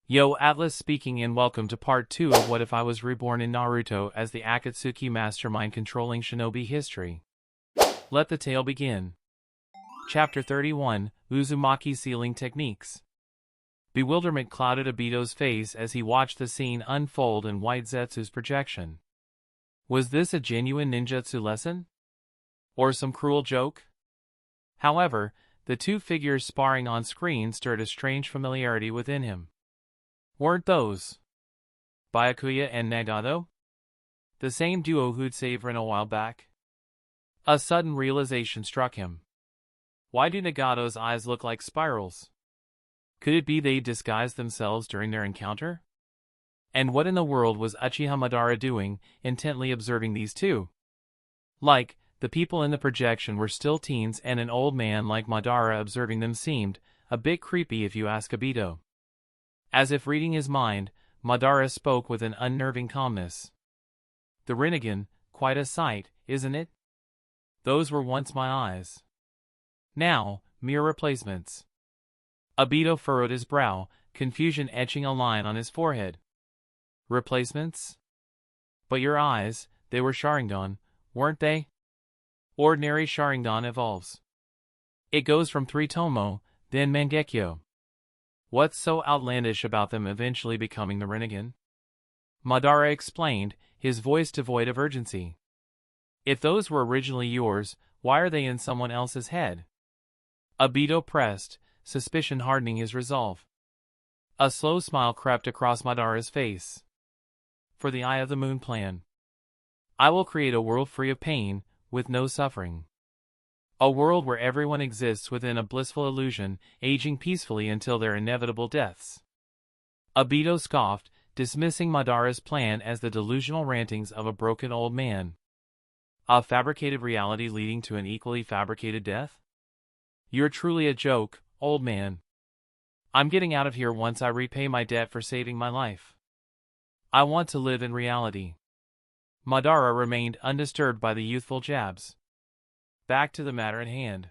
Yo, Atlas speaking and welcome to part 2 of What If I Was Reborn in Naruto as the Akatsuki Mastermind controlling Shinobi history. Let the tale begin. Chapter 31, Uzumaki Sealing Techniques. Bewilderment clouded Obito's face as he watched the scene unfold in White Zetsu's projection. Was this a genuine ninjutsu lesson? Or some cruel joke? However, the two figures sparring on screen stirred a strange familiarity within him. Weren't those Byakuya and Nagato? The same duo who'd saved Rin a while back? A sudden realization struck him. Why do Nagato's eyes look like spirals? Could it be they disguised themselves during their encounter? And what in the world was Uchiha Madara doing, intently observing these two? Like, the people in the projection were still teens and an old man like Madara observing them seemed a bit creepy if you ask Obito. As if reading his mind, Madara spoke with an unnerving calmness. The Rinnegan, quite a sight, isn't it? Those were once my eyes. Now, mere replacements. Obito furrowed his brow, confusion etching a line on his forehead. Replacements? But your eyes, they were Sharingan, weren't they? Ordinary Sharingan evolves. It goes from 3 Tomo, then Mangekyo. What's so outlandish about them eventually becoming the Rinnegan? Madara explained, his voice devoid of urgency. If those were originally yours, why are they in someone else's head? Obito pressed, suspicion hardening his resolve. A slow smile crept across Madara's face. For the Eye of the Moon plan. I will create a world free of pain, with no suffering. A world where everyone exists within a blissful illusion, aging peacefully until their inevitable deaths. Obito scoffed, dismissing Madara's plan as the delusional rantings of a broken old man. A fabricated reality leading to an equally fabricated death? You're truly a joke, old man. I'm getting out of here once I repay my debt for saving my life. I want to live in reality. Madara remained undisturbed by the youthful jabs. Back to the matter at hand.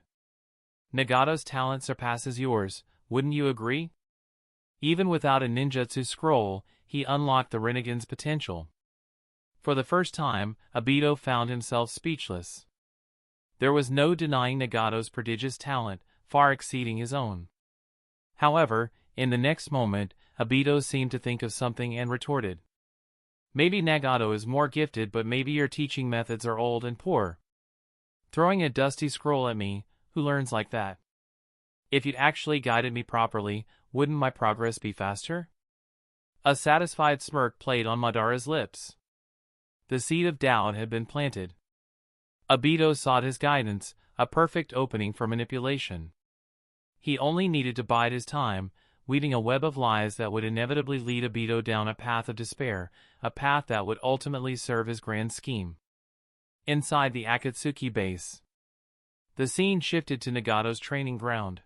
Nagato's talent surpasses yours, wouldn't you agree? Even without a ninjutsu scroll, he unlocked the Rinnegan's potential. For the first time, Obito found himself speechless. There was no denying Nagato's prodigious talent, far exceeding his own. However, in the next moment, Obito seemed to think of something and retorted. Maybe Nagato is more gifted, but maybe your teaching methods are old and poor. Throwing a dusty scroll at me, who learns like that? If you'd actually guided me properly, wouldn't my progress be faster? A satisfied smirk played on Madara's lips. The seed of doubt had been planted. Obito sought his guidance, a perfect opening for manipulation. He only needed to bide his time, weaving a web of lies that would inevitably lead Obito down a path of despair, a path that would ultimately serve his grand scheme. Inside the Akatsuki base, the scene shifted to Nagato's training ground.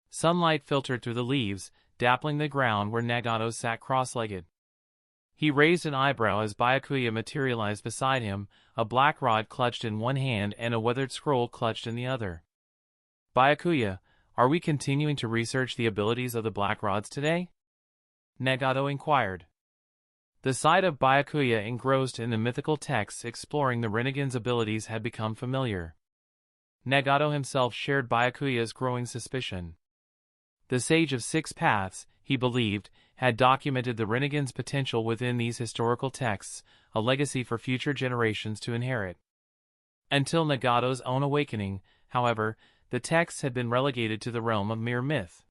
Sunlight filtered through the leaves, dappling the ground where Nagato sat cross-legged. He raised an eyebrow as Byakuya materialized beside him, a black rod clutched in one hand and a weathered scroll clutched in the other. Byakuya, are we continuing to research the abilities of the black rods today? Nagato inquired. The sight of Byakuya engrossed in the mythical texts exploring the Rinnegan's abilities had become familiar. Nagato himself shared Byakuya's growing suspicion. The Sage of Six Paths, he believed, had documented the Rinnegan's potential within these historical texts, a legacy for future generations to inherit. Until Nagato's own awakening, however, the texts had been relegated to the realm of mere myth.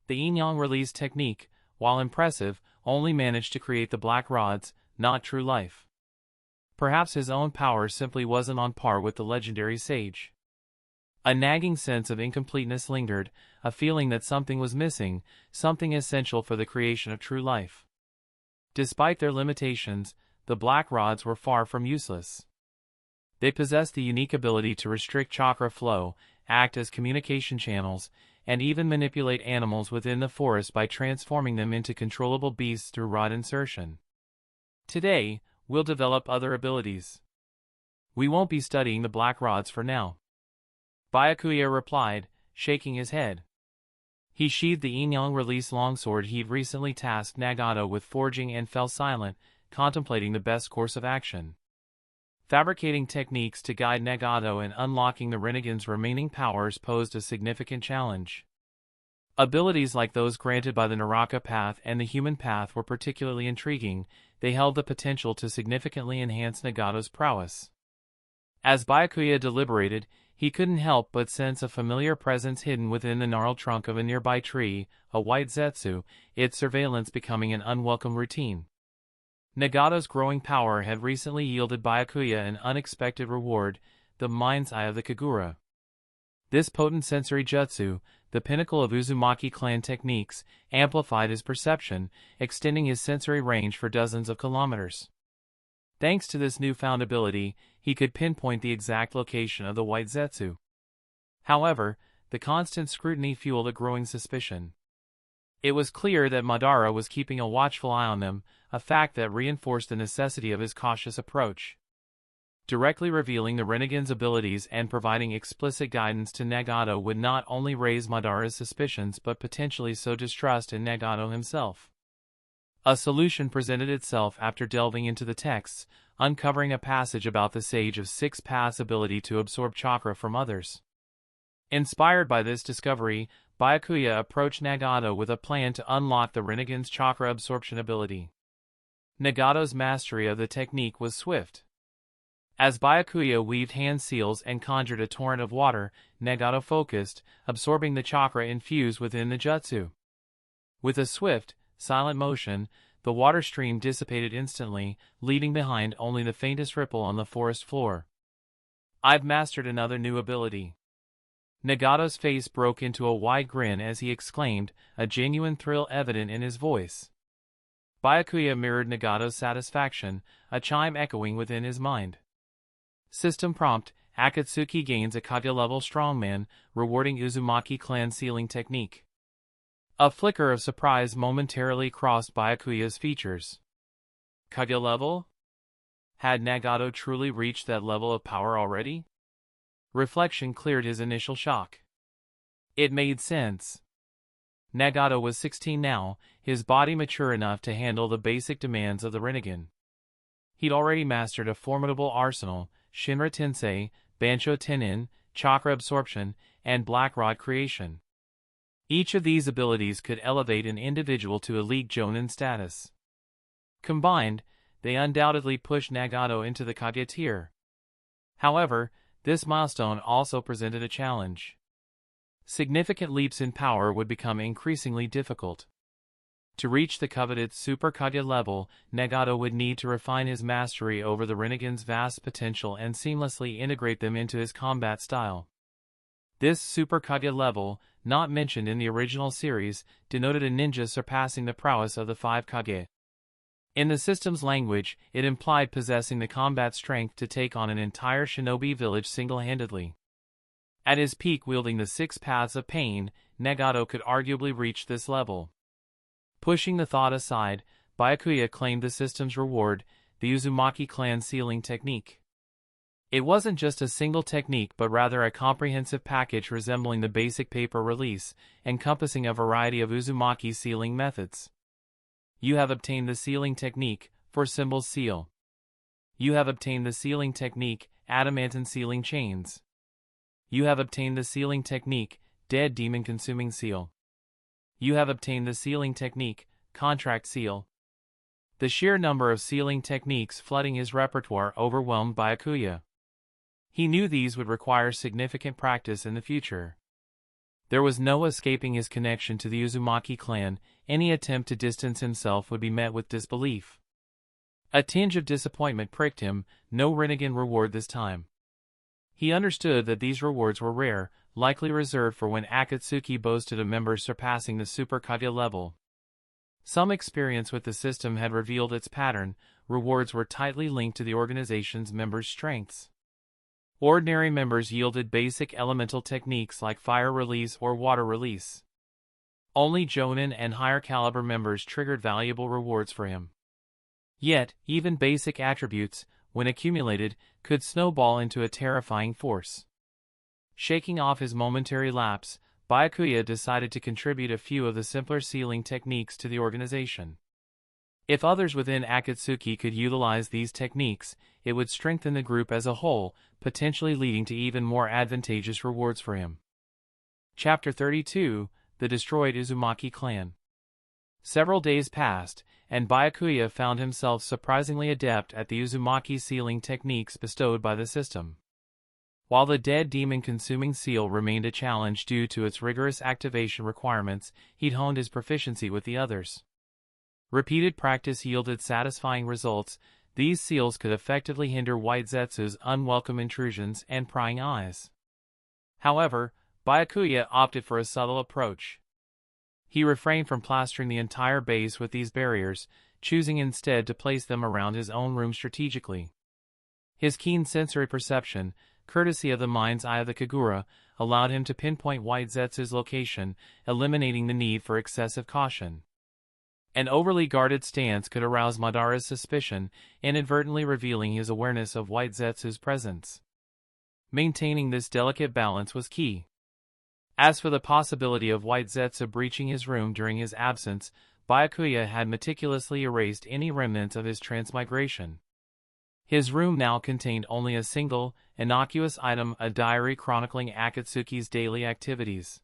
The Yin-Yang release technique, while impressive, only managed to create the black rods, not true life. Perhaps his own power simply wasn't on par with the legendary sage. A nagging sense of incompleteness lingered, a feeling that something was missing, something essential for the creation of true life. Despite their limitations, the black rods were far from useless. They possessed the unique ability to restrict chakra flow, act as communication channels, and even manipulate animals within the forest by transforming them into controllable beasts through rod insertion. Today, we'll develop other abilities. We won't be studying the black rods for now. Byakuya replied, shaking his head. He sheathed the Inyang release longsword he'd recently tasked Nagato with forging and fell silent, contemplating the best course of action. Fabricating techniques to guide Nagato and unlocking the Rinnegan's remaining powers posed a significant challenge. Abilities like those granted by the Naraka path and the human path were particularly intriguing. They held the potential to significantly enhance Nagato's prowess. As Byakuya deliberated, he couldn't help but sense a familiar presence hidden within the gnarled trunk of a nearby tree, a white Zetsu, its surveillance becoming an unwelcome routine. Nagato's growing power had recently yielded Byakuya an unexpected reward, the mind's eye of the Kagura. This potent sensory jutsu, the pinnacle of Uzumaki clan techniques, amplified his perception, extending his sensory range for dozens of kilometers. Thanks to this newfound ability, he could pinpoint the exact location of the white Zetsu. However, the constant scrutiny fueled a growing suspicion. It was clear that Madara was keeping a watchful eye on them, a fact that reinforced the necessity of his cautious approach. Directly revealing the Rinnegan's abilities and providing explicit guidance to Nagato would not only raise Madara's suspicions but potentially sow distrust in Nagato himself. A solution presented itself after delving into the texts, uncovering a passage about the Sage of Six Paths' ability to absorb chakra from others. Inspired by this discovery, Byakuya approached Nagato with a plan to unlock the Rinnegan's chakra absorption ability. Nagato's mastery of the technique was swift. As Byakuya weaved hand seals and conjured a torrent of water, Nagato focused, absorbing the chakra infused within the jutsu. With a swift, silent motion, the water stream dissipated instantly, leaving behind only the faintest ripple on the forest floor. "I've mastered another new ability." Nagato's face broke into a wide grin as he exclaimed, a genuine thrill evident in his voice. Byakuya mirrored Nagato's satisfaction, a chime echoing within his mind. System prompt: Akatsuki gains a Kage-level strongman, rewarding Uzumaki clan sealing technique. A flicker of surprise momentarily crossed Byakuya's features. Kage level? Had Nagato truly reached that level of power already? Reflection cleared his initial shock. It made sense. Nagato was 16 now, his body mature enough to handle the basic demands of the Rinnegan. He'd already mastered a formidable arsenal: Shinra Tensei, Bansho Tenin, chakra absorption, and Black Rod creation. Each of these abilities could elevate an individual to elite Jonin status. Combined, they undoubtedly pushed Nagato into the Kage tier. However, this milestone also presented a challenge. Significant leaps in power would become increasingly difficult. To reach the coveted Super Kage level, Nagato would need to refine his mastery over the Rinnegan's vast potential and seamlessly integrate them into his combat style. This Super Kage level, not mentioned in the original series, denoted a ninja surpassing the prowess of the 5 Kage. In the system's language, it implied possessing the combat strength to take on an entire shinobi village single-handedly. At his peak wielding the 6 Paths of Pain, Nagato could arguably reach this level. Pushing the thought aside, Byakuya claimed the system's reward, the Uzumaki clan sealing technique. It wasn't just a single technique but rather a comprehensive package resembling the basic paper release, encompassing a variety of Uzumaki sealing methods. You have obtained the sealing technique, for symbols seal. You have obtained the sealing technique, adamantine sealing chains. You have obtained the sealing technique, dead demon consuming seal. You have obtained the sealing technique, contract seal. The sheer number of sealing techniques flooding his repertoire overwhelmed Byakuya. He knew these would require significant practice in the future. There was no escaping his connection to the Uzumaki clan. Any attempt to distance himself would be met with disbelief. A tinge of disappointment pricked him, no Rinnegan reward this time. He understood that these rewards were rare, likely reserved for when Akatsuki boasted of members surpassing the Super Kage level. Some experience with the system had revealed its pattern: rewards were tightly linked to the organization's members' strengths. Ordinary members yielded basic elemental techniques like fire release or water release. Only Jonin and higher caliber members triggered valuable rewards for him. Yet, even basic attributes, when accumulated, could snowball into a terrifying force. Shaking off his momentary lapse, Byakuya decided to contribute a few of the simpler sealing techniques to the organization. If others within Akatsuki could utilize these techniques, it would strengthen the group as a whole, potentially leading to even more advantageous rewards for him. Chapter 32: The Destroyed Uzumaki Clan. Several days passed, and Byakuya found himself surprisingly adept at the Uzumaki sealing techniques bestowed by the system. While the dead demon-consuming seal remained a challenge due to its rigorous activation requirements, he'd honed his proficiency with the others. Repeated practice yielded satisfying results. These seals could effectively hinder White Zetsu's unwelcome intrusions and prying eyes. However, Byakuya opted for a subtle approach. He refrained from plastering the entire base with these barriers, choosing instead to place them around his own room strategically. His keen sensory perception, courtesy of the mind's eye of the Kagura, allowed him to pinpoint White Zetsu's location, eliminating the need for excessive caution. An overly guarded stance could arouse Madara's suspicion, inadvertently revealing his awareness of White Zetsu's presence. Maintaining this delicate balance was key. As for the possibility of White Zetsu breaching his room during his absence, Byakuya had meticulously erased any remnants of his transmigration. His room now contained only a single, innocuous item, a diary chronicling Akatsuki's daily activities.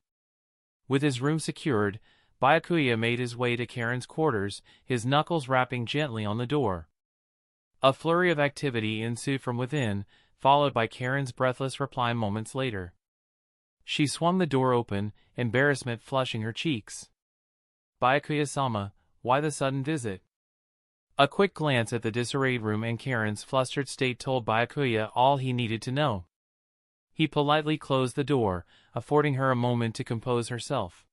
With his room secured, Byakuya made his way to Karin's quarters, his knuckles rapping gently on the door. A flurry of activity ensued from within, followed by Karin's breathless reply moments later. She swung the door open, embarrassment flushing her cheeks. "Byakuya-sama, why the sudden visit?" A quick glance at the disarrayed room and Karin's flustered state told Byakuya all he needed to know. He politely closed the door, affording her a moment to compose herself.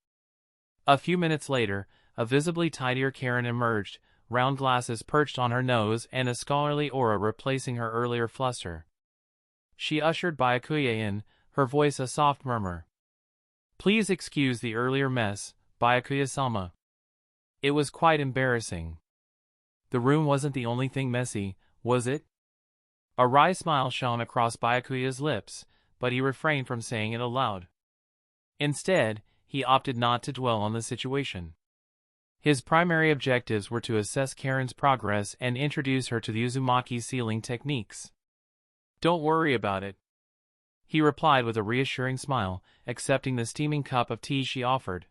A few minutes later, a visibly tidier Karin emerged, round glasses perched on her nose and a scholarly aura replacing her earlier fluster. She ushered Byakuya in, her voice a soft murmur. "Please excuse the earlier mess, Byakuya-sama. It was quite embarrassing." The room wasn't the only thing messy, was it? A wry smile shone across Byakuya's lips, but he refrained from saying it aloud. Instead, he opted not to dwell on the situation. His primary objectives were to assess Karin's progress and introduce her to the Uzumaki sealing techniques. "Don't worry about it," he replied with a reassuring smile, accepting the steaming cup of tea she offered.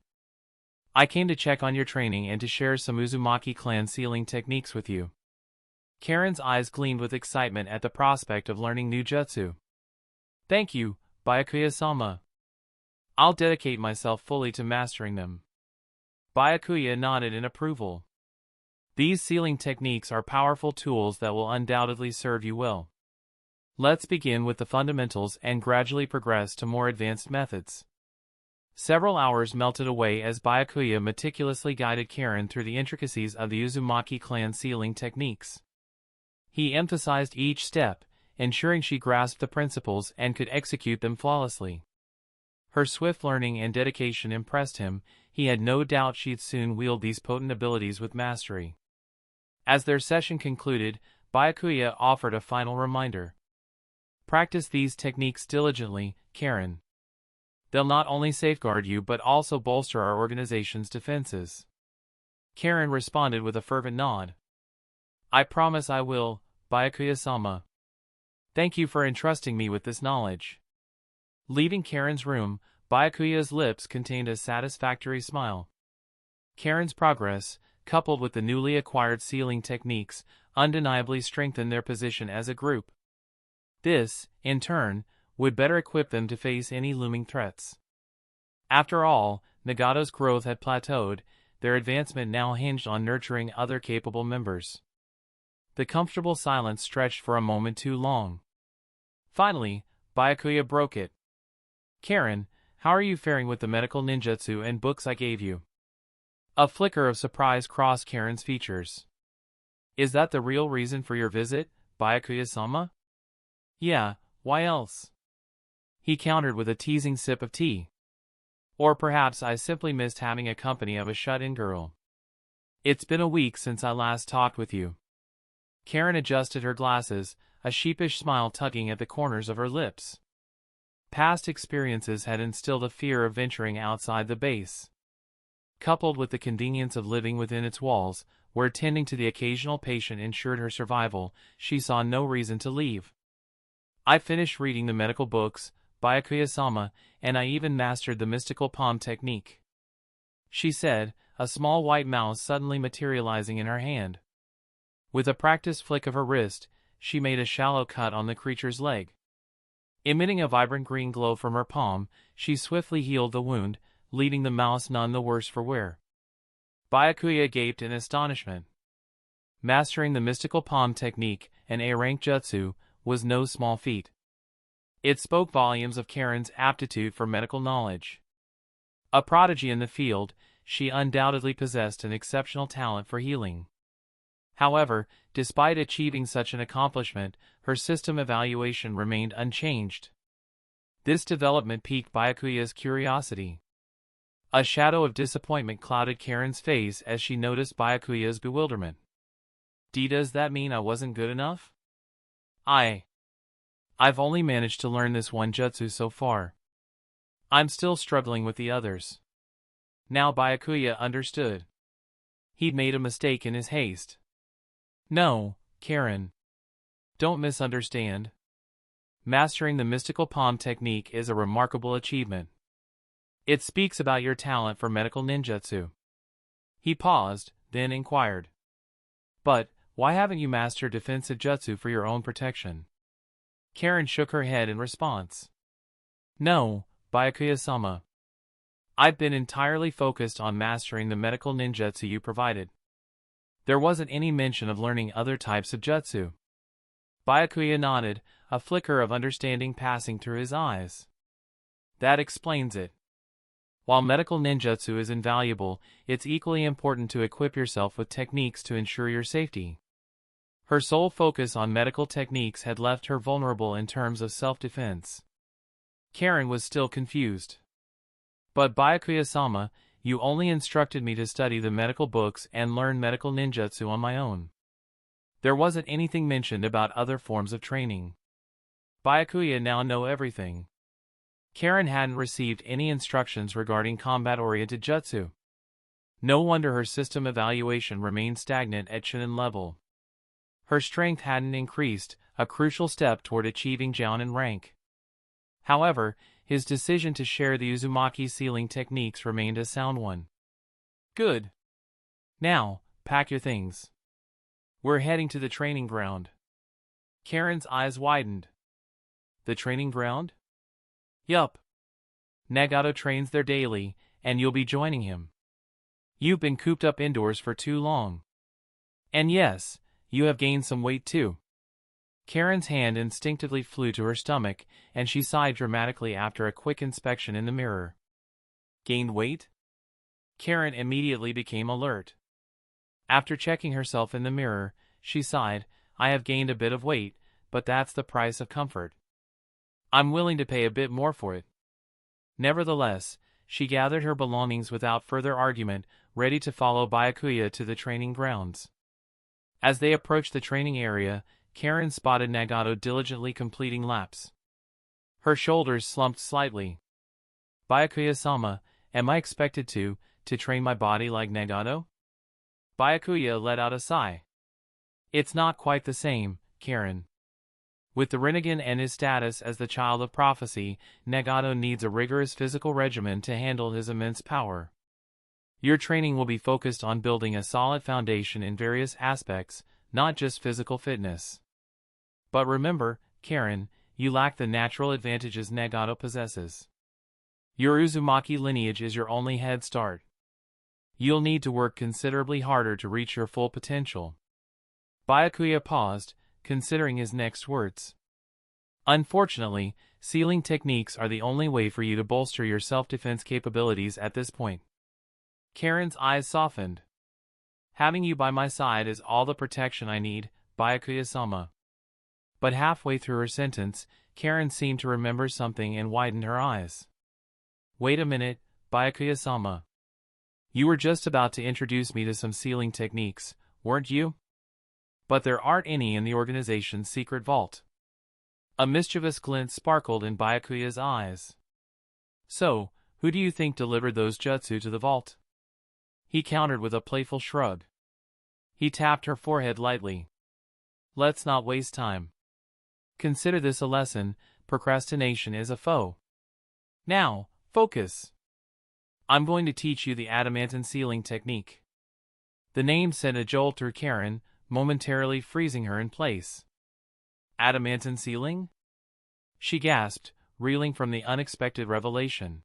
"I came to check on your training and to share some Uzumaki clan sealing techniques with you." Karin's eyes gleamed with excitement at the prospect of learning new jutsu. "Thank you, Byakuya-sama. I'll dedicate myself fully to mastering them." Byakuya nodded in approval. "These sealing techniques are powerful tools that will undoubtedly serve you well. Let's begin with the fundamentals and gradually progress to more advanced methods." Several hours melted away as Byakuya meticulously guided Karin through the intricacies of the Uzumaki clan sealing techniques. He emphasized each step, ensuring she grasped the principles and could execute them flawlessly. Her swift learning and dedication impressed him. He had no doubt she'd soon wield these potent abilities with mastery. As their session concluded, Byakuya offered a final reminder. "Practice these techniques diligently, Karin. They'll not only safeguard you but also bolster our organization's defenses." Karin responded with a fervent nod. "I promise I will, Byakuya-sama. Thank you for entrusting me with this knowledge." Leaving Karin's room, Byakuya's lips contained a satisfactory smile. Karin's progress, coupled with the newly acquired sealing techniques, undeniably strengthened their position as a group. This, in turn, would better equip them to face any looming threats. After all, Nagato's growth had plateaued, their advancement now hinged on nurturing other capable members. The comfortable silence stretched for a moment too long. Finally, Byakuya broke it. "Karin, how are you faring with the medical ninjutsu and books I gave you?" A flicker of surprise crossed Karin's features. "Is that the real reason for your visit, Byakuya-sama?" "Yeah, why else?" he countered with a teasing sip of tea. "Or perhaps I simply missed having a company of a shut-in girl. It's been a week since I last talked with you." Karin adjusted her glasses, a sheepish smile tugging at the corners of her lips. Past experiences had instilled a fear of venturing outside the base. Coupled with the convenience of living within its walls, where tending to the occasional patient ensured her survival, she saw no reason to leave. I finished reading the medical books, Byakuya-sama, and I even mastered the mystical palm technique, she said, a small white mouse suddenly materializing in her hand. With a practiced flick of her wrist, she made a shallow cut on the creature's leg. Emitting a vibrant green glow from her palm, she swiftly healed the wound, leaving the mouse none the worse for wear. Byakuya gaped in astonishment. Mastering the mystical palm technique, an A-rank jutsu, was no small feat. It spoke volumes of Karin's aptitude for medical knowledge. A prodigy in the field, she undoubtedly possessed an exceptional talent for healing. However, despite achieving such an accomplishment, her system evaluation remained unchanged. This development piqued Byakuya's curiosity. A shadow of disappointment clouded Karin's face as she noticed Byakuya's bewilderment. Does that mean I wasn't good enough? I've only managed to learn this one jutsu so far. I'm still struggling with the others. Now Byakuya understood. He'd made a mistake in his haste. No, Karin. Don't misunderstand. Mastering the mystical palm technique is a remarkable achievement. It speaks about your talent for medical ninjutsu. He paused, then inquired. But, why haven't you mastered defensive jutsu for your own protection? Karin shook her head in response. No, Byakuya-sama. I've been entirely focused on mastering the medical ninjutsu you provided. There wasn't any mention of learning other types of jutsu. Byakuya nodded, a flicker of understanding passing through his eyes. That explains it. While medical ninjutsu is invaluable, it's equally important to equip yourself with techniques to ensure your safety. Her sole focus on medical techniques had left her vulnerable in terms of self-defense. Karin was still confused. But Byakuya-sama, you only instructed me to study the medical books and learn medical ninjutsu on my own. There wasn't anything mentioned about other forms of training. Byakuya now know everything. Karin hadn't received any instructions regarding combat-oriented jutsu. No wonder her system evaluation remained stagnant at Chunin level. Her strength hadn't increased, a crucial step toward achieving Jounin rank. However, his decision to share the Uzumaki sealing techniques remained a sound one. Good. Now, pack your things. We're heading to the training ground. Karin's eyes widened. The training ground? Yup. Nagato trains there daily, and you'll be joining him. You've been cooped up indoors for too long. And yes, you have gained some weight too. Karin's hand instinctively flew to her stomach, and she sighed dramatically after a quick inspection in the mirror. Gained weight? Karin immediately became alert. After checking herself in the mirror, she sighed, I have gained a bit of weight, but that's the price of comfort. I'm willing to pay a bit more for it. Nevertheless, she gathered her belongings without further argument, ready to follow Byakuya to the training grounds. As they approached the training area, Karin spotted Nagato diligently completing laps. Her shoulders slumped slightly. Byakuya-sama, am I expected to train my body like Nagato? Byakuya let out a sigh. It's not quite the same, Karin. With the Rinnegan and his status as the child of prophecy, Nagato needs a rigorous physical regimen to handle his immense power. Your training will be focused on building a solid foundation in various aspects, not just physical fitness. But remember, Karin, you lack the natural advantages Nagato possesses. Your Uzumaki lineage is your only head start. You'll need to work considerably harder to reach your full potential. Byakuya paused, considering his next words. Unfortunately, sealing techniques are the only way for you to bolster your self-defense capabilities at this point. Karin's eyes softened. Having you by my side is all the protection I need, Byakuya-sama. But halfway through her sentence, Karin seemed to remember something and widened her eyes. Wait a minute, Byakuya-sama. You were just about to introduce me to some sealing techniques, weren't you? But there aren't any in the organization's secret vault. A mischievous glint sparkled in Byakuya's eyes. So, who do you think delivered those jutsu to the vault? He countered with a playful shrug. He tapped her forehead lightly. Let's not waste time. Consider this a lesson: procrastination is a foe. Now, focus. I'm going to teach you the adamantine sealing technique. The name sent a jolt through Karin, momentarily freezing her in place. Adamantine sealing? She gasped, reeling from the unexpected revelation.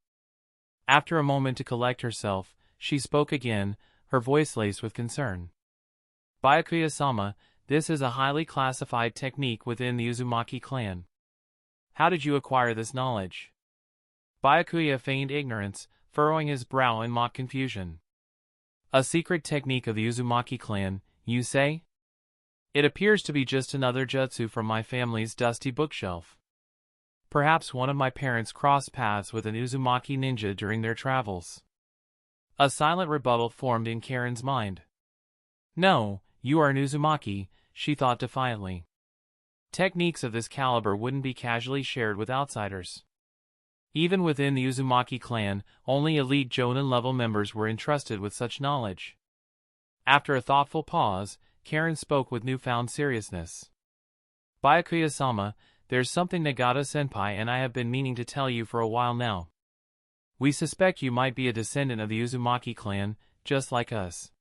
After a moment to collect herself, she spoke again, her voice laced with concern. Byakuya-sama, this is a highly classified technique within the Uzumaki clan. How did you acquire this knowledge? Byakuya feigned ignorance, furrowing his brow in mock confusion. A secret technique of the Uzumaki clan, you say? It appears to be just another jutsu from my family's dusty bookshelf. Perhaps one of my parents crossed paths with an Uzumaki ninja during their travels. A silent rebuttal formed in Karin's mind. No, you are an Uzumaki, she thought defiantly. Techniques of this caliber wouldn't be casually shared with outsiders. Even within the Uzumaki clan, only elite Jonin-level members were entrusted with such knowledge. After a thoughtful pause, Karin spoke with newfound seriousness. Byakuya-sama, there's something Nagato-senpai and I have been meaning to tell you for a while now. We suspect you might be a descendant of the Uzumaki clan, just like us.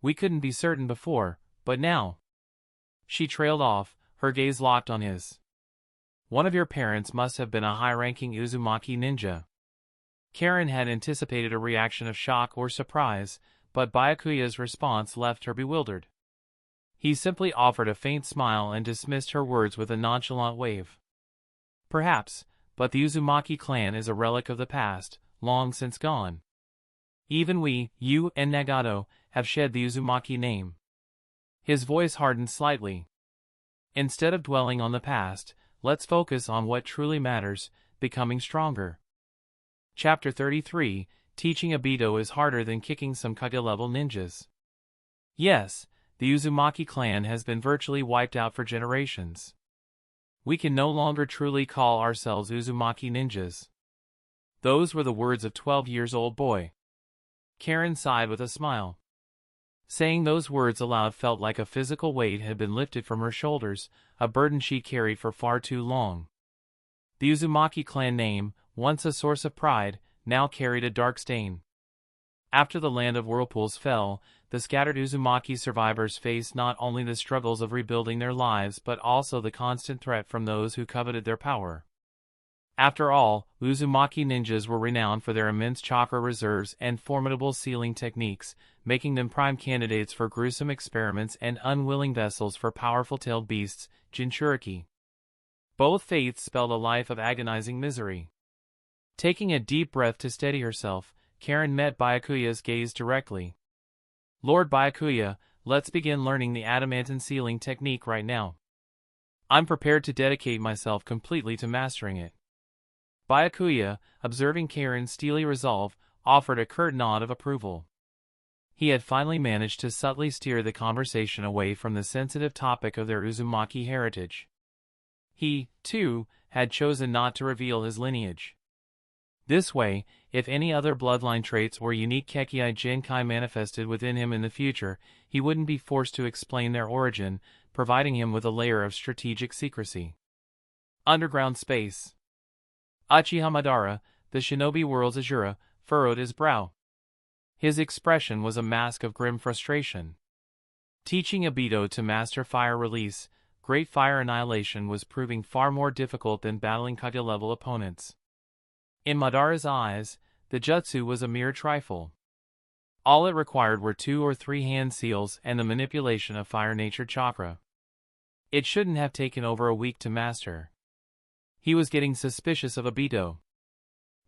We couldn't be certain before, but now. She trailed off, her gaze locked on his. One of your parents must have been a high-ranking Uzumaki ninja. Karin had anticipated a reaction of shock or surprise, but Byakuya's response left her bewildered. He simply offered a faint smile and dismissed her words with a nonchalant wave. Perhaps, but the Uzumaki clan is a relic of the past, long since gone. Even we, you and Nagato, have shed the Uzumaki name. His voice hardened slightly. Instead of dwelling on the past, let's focus on what truly matters: becoming stronger. Chapter 33, Teaching Aido is harder than kicking some Kage-level ninjas. Yes, the Uzumaki clan has been virtually wiped out for generations. We can no longer truly call ourselves Uzumaki ninjas. Those were the words of 12-year-old boy. Karin sighed with a smile. Saying those words aloud felt like a physical weight had been lifted from her shoulders, a burden she carried for far too long. The Uzumaki clan name, once a source of pride, now carried a dark stain. After the land of whirlpools fell, the scattered Uzumaki survivors faced not only the struggles of rebuilding their lives but also the constant threat from those who coveted their power. After all, Uzumaki ninjas were renowned for their immense chakra reserves and formidable sealing techniques, making them prime candidates for gruesome experiments and unwilling vessels for powerful-tailed beasts, Jinchuriki. Both fates spelled a life of agonizing misery. Taking a deep breath to steady herself, Karin met Byakuya's gaze directly. Lord Byakuya, let's begin learning the adamantine sealing technique right now. I'm prepared to dedicate myself completely to mastering it. Byakuya, observing Karin's steely resolve, offered a curt nod of approval. He had finally managed to subtly steer the conversation away from the sensitive topic of their Uzumaki heritage. He, too, had chosen not to reveal his lineage. This way, if any other bloodline traits or unique Kekkai Genkai manifested within him in the future, he wouldn't be forced to explain their origin, providing him with a layer of strategic secrecy. Underground space. Uchiha Madara, the shinobi world's Azura, furrowed his brow. His expression was a mask of grim frustration. Teaching Aido to master fire release, great fire annihilation was proving far more difficult than battling Kage-level opponents. In Madara's eyes, the jutsu was a mere trifle. All it required were 2 or 3 hand seals and the manipulation of fire-natured chakra. It shouldn't have taken over a week to master. He was getting suspicious of Aido.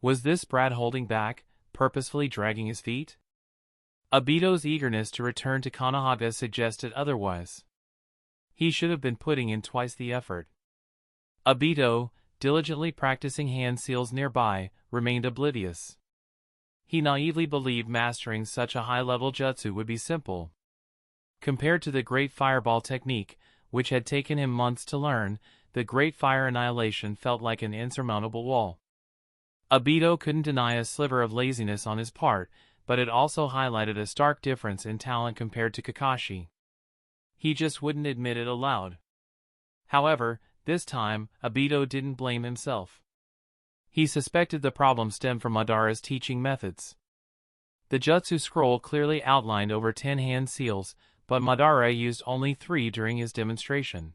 Was this brat holding back, purposefully dragging his feet? Aido's eagerness to return to Konohanga suggested otherwise. He should have been putting in twice the effort. Aido, diligently practicing hand seals nearby, remained oblivious. He naively believed mastering such a high-level jutsu would be simple. Compared to the great fireball technique, which had taken him months to learn, the Great Fire Annihilation felt like an insurmountable wall. Aido couldn't deny a sliver of laziness on his part, but it also highlighted a stark difference in talent compared to Kakashi. He just wouldn't admit it aloud. However, this time, Aido didn't blame himself. He suspected the problem stemmed from Madara's teaching methods. The Jutsu scroll clearly outlined over 10 hand seals, but Madara used only 3 during his demonstration.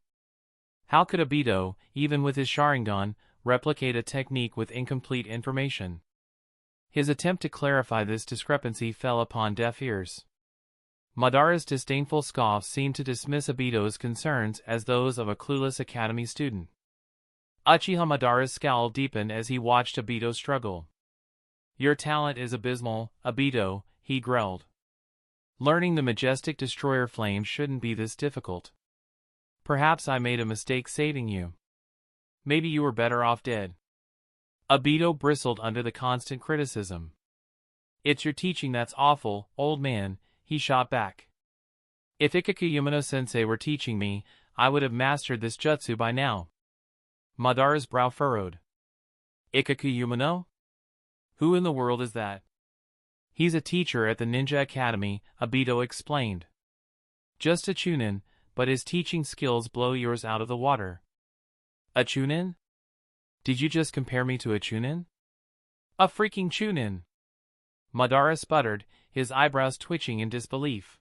How could Aido, even with his Sharingan, replicate a technique with incomplete information? His attempt to clarify this discrepancy fell upon deaf ears. Madara's disdainful scoffs seemed to dismiss Aido's concerns as those of a clueless academy student. Uchiha Madara's scowl deepened as he watched Aido struggle. "Your talent is abysmal, Aido," he growled. "Learning the majestic destroyer flame shouldn't be this difficult. Perhaps I made a mistake saving you. Maybe you were better off dead." Aido bristled under the constant criticism. "It's your teaching that's awful, old man," he shot back. "If Ikakuyumino-sensei were teaching me, I would have mastered this jutsu by now." Madara's brow furrowed. "Ikakuyumino? Who in the world is that?" "He's a teacher at the Ninja Academy," Aido explained. "Just a chunin, but his teaching skills blow yours out of the water." "A chunin? Did you just compare me to a chunin?" "A freaking chunin!" Madara sputtered, his eyebrows twitching in disbelief.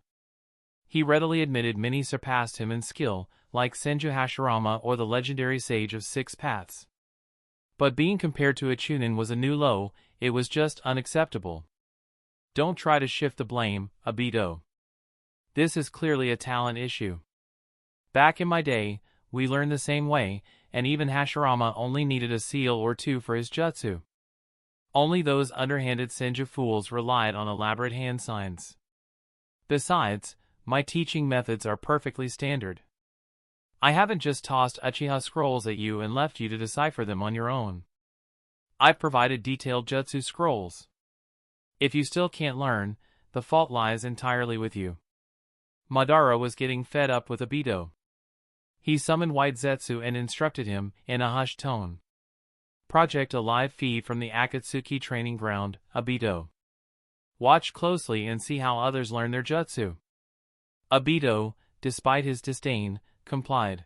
He readily admitted many surpassed him in skill, like Senju Hashirama or the legendary Sage of Six Paths. But being compared to a chunin was a new low. It was just unacceptable. "Don't try to shift the blame, Aido. This is clearly a talent issue. Back in my day, we learned the same way, and even Hashirama only needed a seal or 2 for his jutsu. Only those underhanded Senju fools relied on elaborate hand signs. Besides, my teaching methods are perfectly standard. I haven't just tossed Uchiha scrolls at you and left you to decipher them on your own. I've provided detailed jutsu scrolls. If you still can't learn, the fault lies entirely with you." Madara was getting fed up with Aido. He summoned White Zetsu and instructed him, in a hushed tone. "Project a live feed from the Akatsuki training ground, Aido. Watch closely and see how others learn their jutsu." Aido, despite his disdain, complied.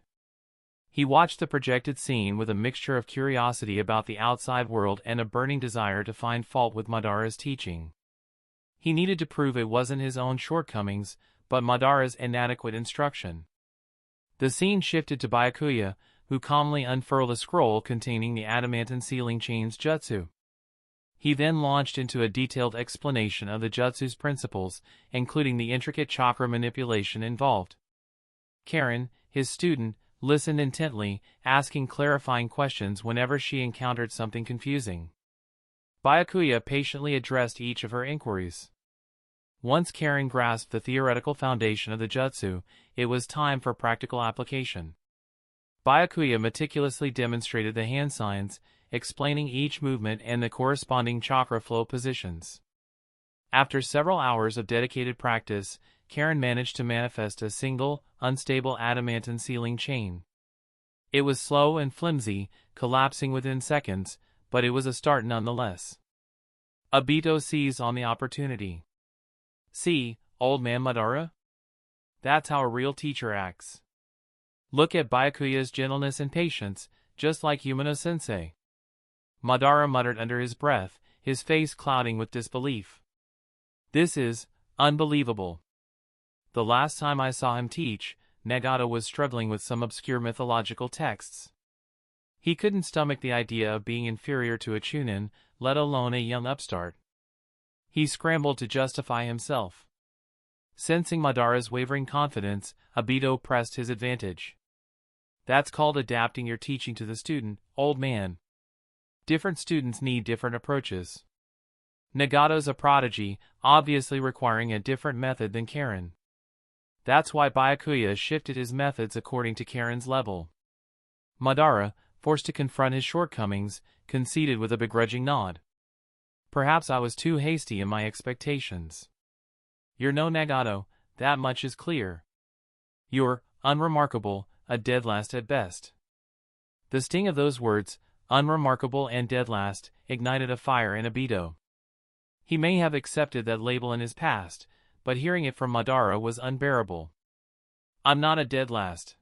He watched the projected scene with a mixture of curiosity about the outside world and a burning desire to find fault with Madara's teaching. He needed to prove it wasn't his own shortcomings, but Madara's inadequate instruction. The scene shifted to Byakuya, who calmly unfurled a scroll containing the adamantine sealing chain's jutsu. He then launched into a detailed explanation of the jutsu's principles, including the intricate chakra manipulation involved. Karin, his student, listened intently, asking clarifying questions whenever she encountered something confusing. Byakuya patiently addressed each of her inquiries. Once Karin grasped the theoretical foundation of the jutsu, it was time for practical application. Byakuya meticulously demonstrated the hand signs, explaining each movement and the corresponding chakra flow positions. After several hours of dedicated practice, Karin managed to manifest a single, unstable adamantine sealing chain. It was slow and flimsy, collapsing within seconds, but it was a start nonetheless. Aido seized on the opportunity. "See, old man Madara? That's how a real teacher acts. Look at Byakuya's gentleness and patience, just like Umino-sensei." Madara muttered under his breath, his face clouding with disbelief. "This is unbelievable. The last time I saw him teach, Nagato was struggling with some obscure mythological texts. He couldn't stomach the idea of being inferior to a chunin, let alone a young upstart. He scrambled to justify himself." Sensing Madara's wavering confidence, Aido pressed his advantage. "That's called adapting your teaching to the student, old man. Different students need different approaches. Nagato's a prodigy, obviously requiring a different method than Karin. That's why Byakuya shifted his methods according to Karin's level." Madara, forced to confront his shortcomings, conceded with a begrudging nod. "Perhaps I was too hasty in my expectations. You're no Nagato, that much is clear. You're unremarkable, a dead last at best." The sting of those words, unremarkable and dead last, ignited a fire in Aido. He may have accepted that label in his past, but hearing it from Madara was unbearable. I'm not a dead last.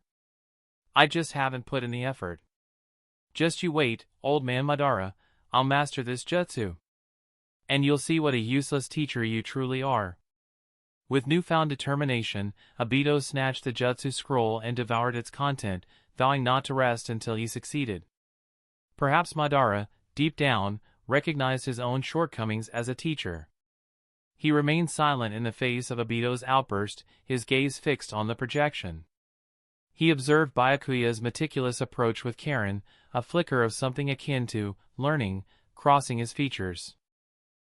I just haven't put in the effort. Just you wait, old man Madara, I'll master this jutsu. And you'll see what a useless teacher you truly are. With newfound determination, Aido snatched the jutsu scroll and devoured its content, vowing not to rest until he succeeded. Perhaps Madara, deep down, recognized his own shortcomings as a teacher. He remained silent in the face of Aido's outburst, his gaze fixed on the projection. He observed Byakuya's meticulous approach with Karin, a flicker of something akin to learning crossing his features.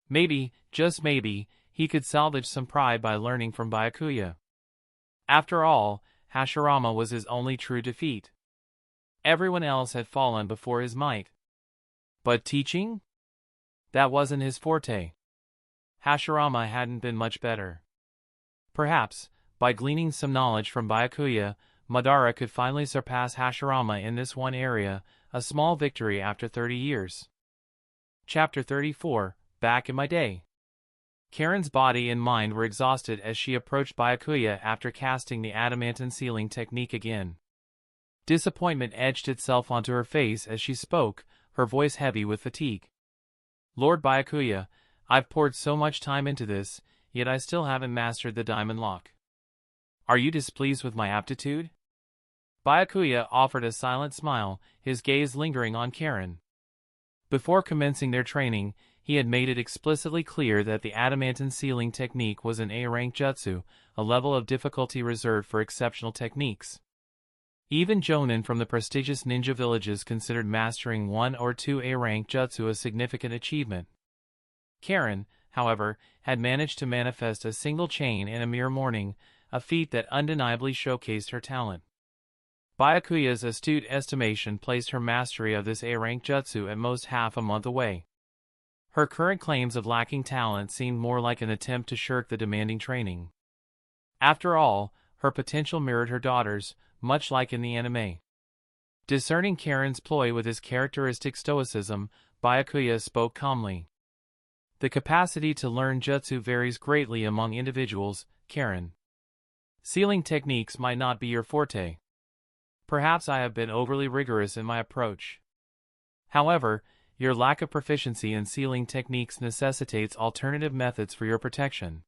Maybe, just maybe, he could salvage some pride by learning from Byakuya. After all, Hashirama was his only true defeat. Everyone else had fallen before his might. But teaching? That wasn't his forte. Hashirama hadn't been much better. Perhaps, by gleaning some knowledge from Byakuya, Madara could finally surpass Hashirama in this one area, a small victory after 30 years. Chapter 34, Back in My Day. Karin's body and mind were exhausted as she approached Byakuya after casting the adamantine sealing technique again. Disappointment edged itself onto her face as she spoke, her voice heavy with fatigue. Lord Byakuya, I've poured so much time into this, yet I still haven't mastered the diamond lock. Are you displeased with my aptitude? Byakuya offered a silent smile, his gaze lingering on Karin. Before commencing their training, he had made it explicitly clear that the adamantine sealing technique was an A-rank jutsu, a level of difficulty reserved for exceptional techniques. Even jonin from the prestigious ninja villages considered mastering 1 or 2 A-rank jutsu a significant achievement. Karin, however, had managed to manifest a single chain in a mere morning, a feat that undeniably showcased her talent. Byakuya's astute estimation placed her mastery of this A-rank jutsu at most half a month away. Her current claims of lacking talent seemed more like an attempt to shirk the demanding training. After all, her potential mirrored her daughter's, much like in the anime. Discerning Karin's ploy with his characteristic stoicism, Byakuya spoke calmly. The capacity to learn jutsu varies greatly among individuals, Karin. Sealing techniques might not be your forte. Perhaps I have been overly rigorous in my approach. However, your lack of proficiency in sealing techniques necessitates alternative methods for your protection.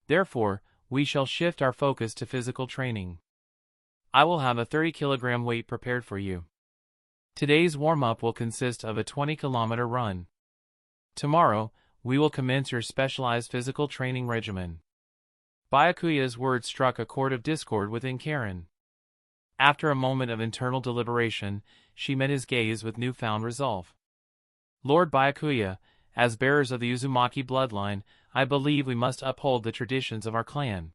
Therefore, we shall shift our focus to physical training. I will have a 30-kilogram weight prepared for you. Today's warm-up will consist of a 20-kilometer run. Tomorrow, we will commence your specialized physical training regimen. Byakuya's words struck a chord of discord within Karin. After a moment of internal deliberation, she met his gaze with newfound resolve. Lord Byakuya, as bearers of the Uzumaki bloodline, I believe we must uphold the traditions of our clan.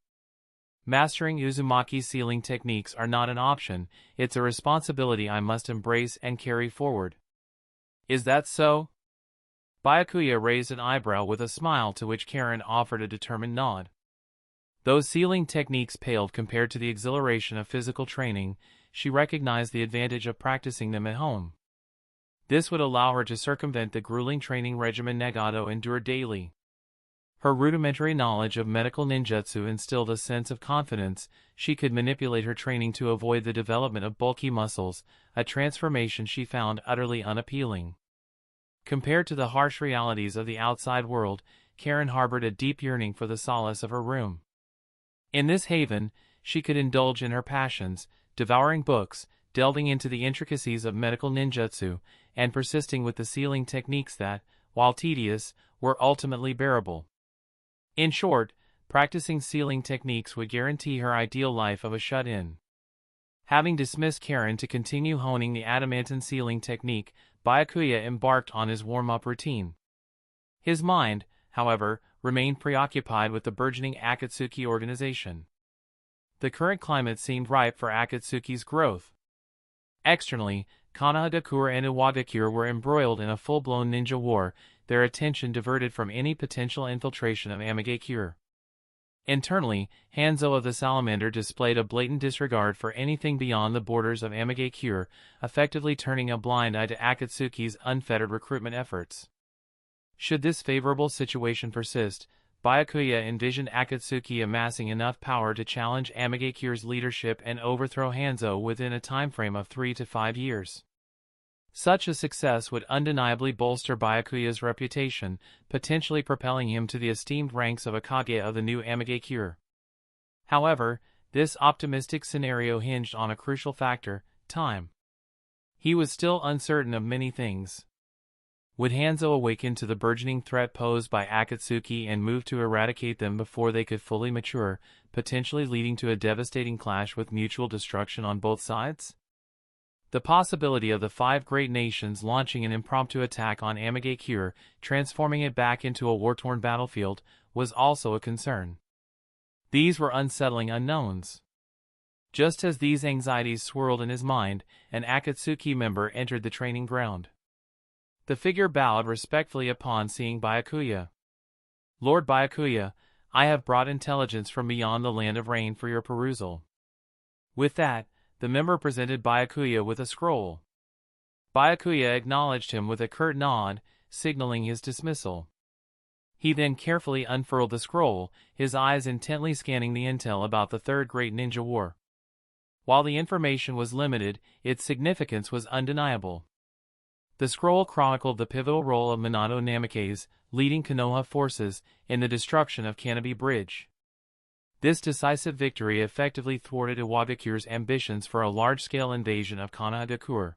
Mastering Uzumaki sealing techniques are not an option, it's a responsibility I must embrace and carry forward. Is that so? Byakuya raised an eyebrow with a smile to which Karin offered a determined nod. Though sealing techniques paled compared to the exhilaration of physical training, she recognized the advantage of practicing them at home. This would allow her to circumvent the grueling training regimen Nagato endured daily. Her rudimentary knowledge of medical ninjutsu instilled a sense of confidence. She could manipulate her training to avoid the development of bulky muscles, a transformation she found utterly unappealing. Compared to the harsh realities of the outside world, Karin harbored a deep yearning for the solace of her room. In this haven, she could indulge in her passions, devouring books, delving into the intricacies of medical ninjutsu, and persisting with the sealing techniques that, while tedious, were ultimately bearable. In short, practicing sealing techniques would guarantee her ideal life of a shut-in. Having dismissed Karin to continue honing the adamantine sealing technique, Byakuya embarked on his warm-up routine. His mind, however, remained preoccupied with the burgeoning Akatsuki organization. The current climate seemed ripe for Akatsuki's growth. Externally, Konohagakure and Iwagakure were embroiled in a full-blown ninja war, their attention diverted from any potential infiltration of Amigakure. Internally, Hanzo of the Salamander displayed a blatant disregard for anything beyond the borders of Amigakure, effectively turning a blind eye to Akatsuki's unfettered recruitment efforts. Should this favorable situation persist, Byakuya envisioned Akatsuki amassing enough power to challenge Amigakure's leadership and overthrow Hanzo within a timeframe of 3 to 5 years. Such a success would undeniably bolster Byakuya's reputation, potentially propelling him to the esteemed ranks of a Kage of the new Amigakure. However, this optimistic scenario hinged on a crucial factor: time. He was still uncertain of many things. Would Hanzo awaken to the burgeoning threat posed by Akatsuki and move to eradicate them before they could fully mature, potentially leading to a devastating clash with mutual destruction on both sides? The possibility of the 5 great nations launching an impromptu attack on Amigakure, transforming it back into a war-torn battlefield, was also a concern. These were unsettling unknowns. Just as these anxieties swirled in his mind, an Akatsuki member entered the training ground. The figure bowed respectfully upon seeing Byakuya. "Lord Byakuya, I have brought intelligence from beyond the land of rain for your perusal." With that, the member presented Byakuya with a scroll. Byakuya acknowledged him with a curt nod, signaling his dismissal. He then carefully unfurled the scroll, his eyes intently scanning the intel about the Third Great Ninja War. While the information was limited, its significance was undeniable. The scroll chronicled the pivotal role of Minato Namikaze, leading Konoha forces, in the destruction of Shinobi Bridge. This decisive victory effectively thwarted Iwagakure's ambitions for a large-scale invasion of Konohagakure.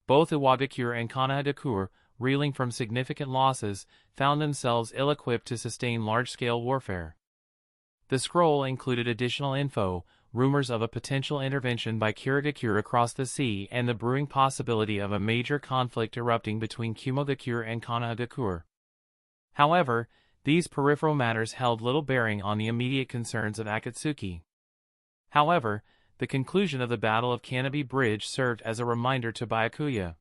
Both Iwagakure and Konohagakure, reeling from significant losses, found themselves ill-equipped to sustain large-scale warfare. The scroll included additional info, rumors of a potential intervention by Kirigakure across the sea, and the brewing possibility of a major conflict erupting between Kumogakure and Konohagakure. However, these peripheral matters held little bearing on the immediate concerns of Akatsuki. However, the conclusion of the Battle of Shinobi Bridge served as a reminder to Byakuya.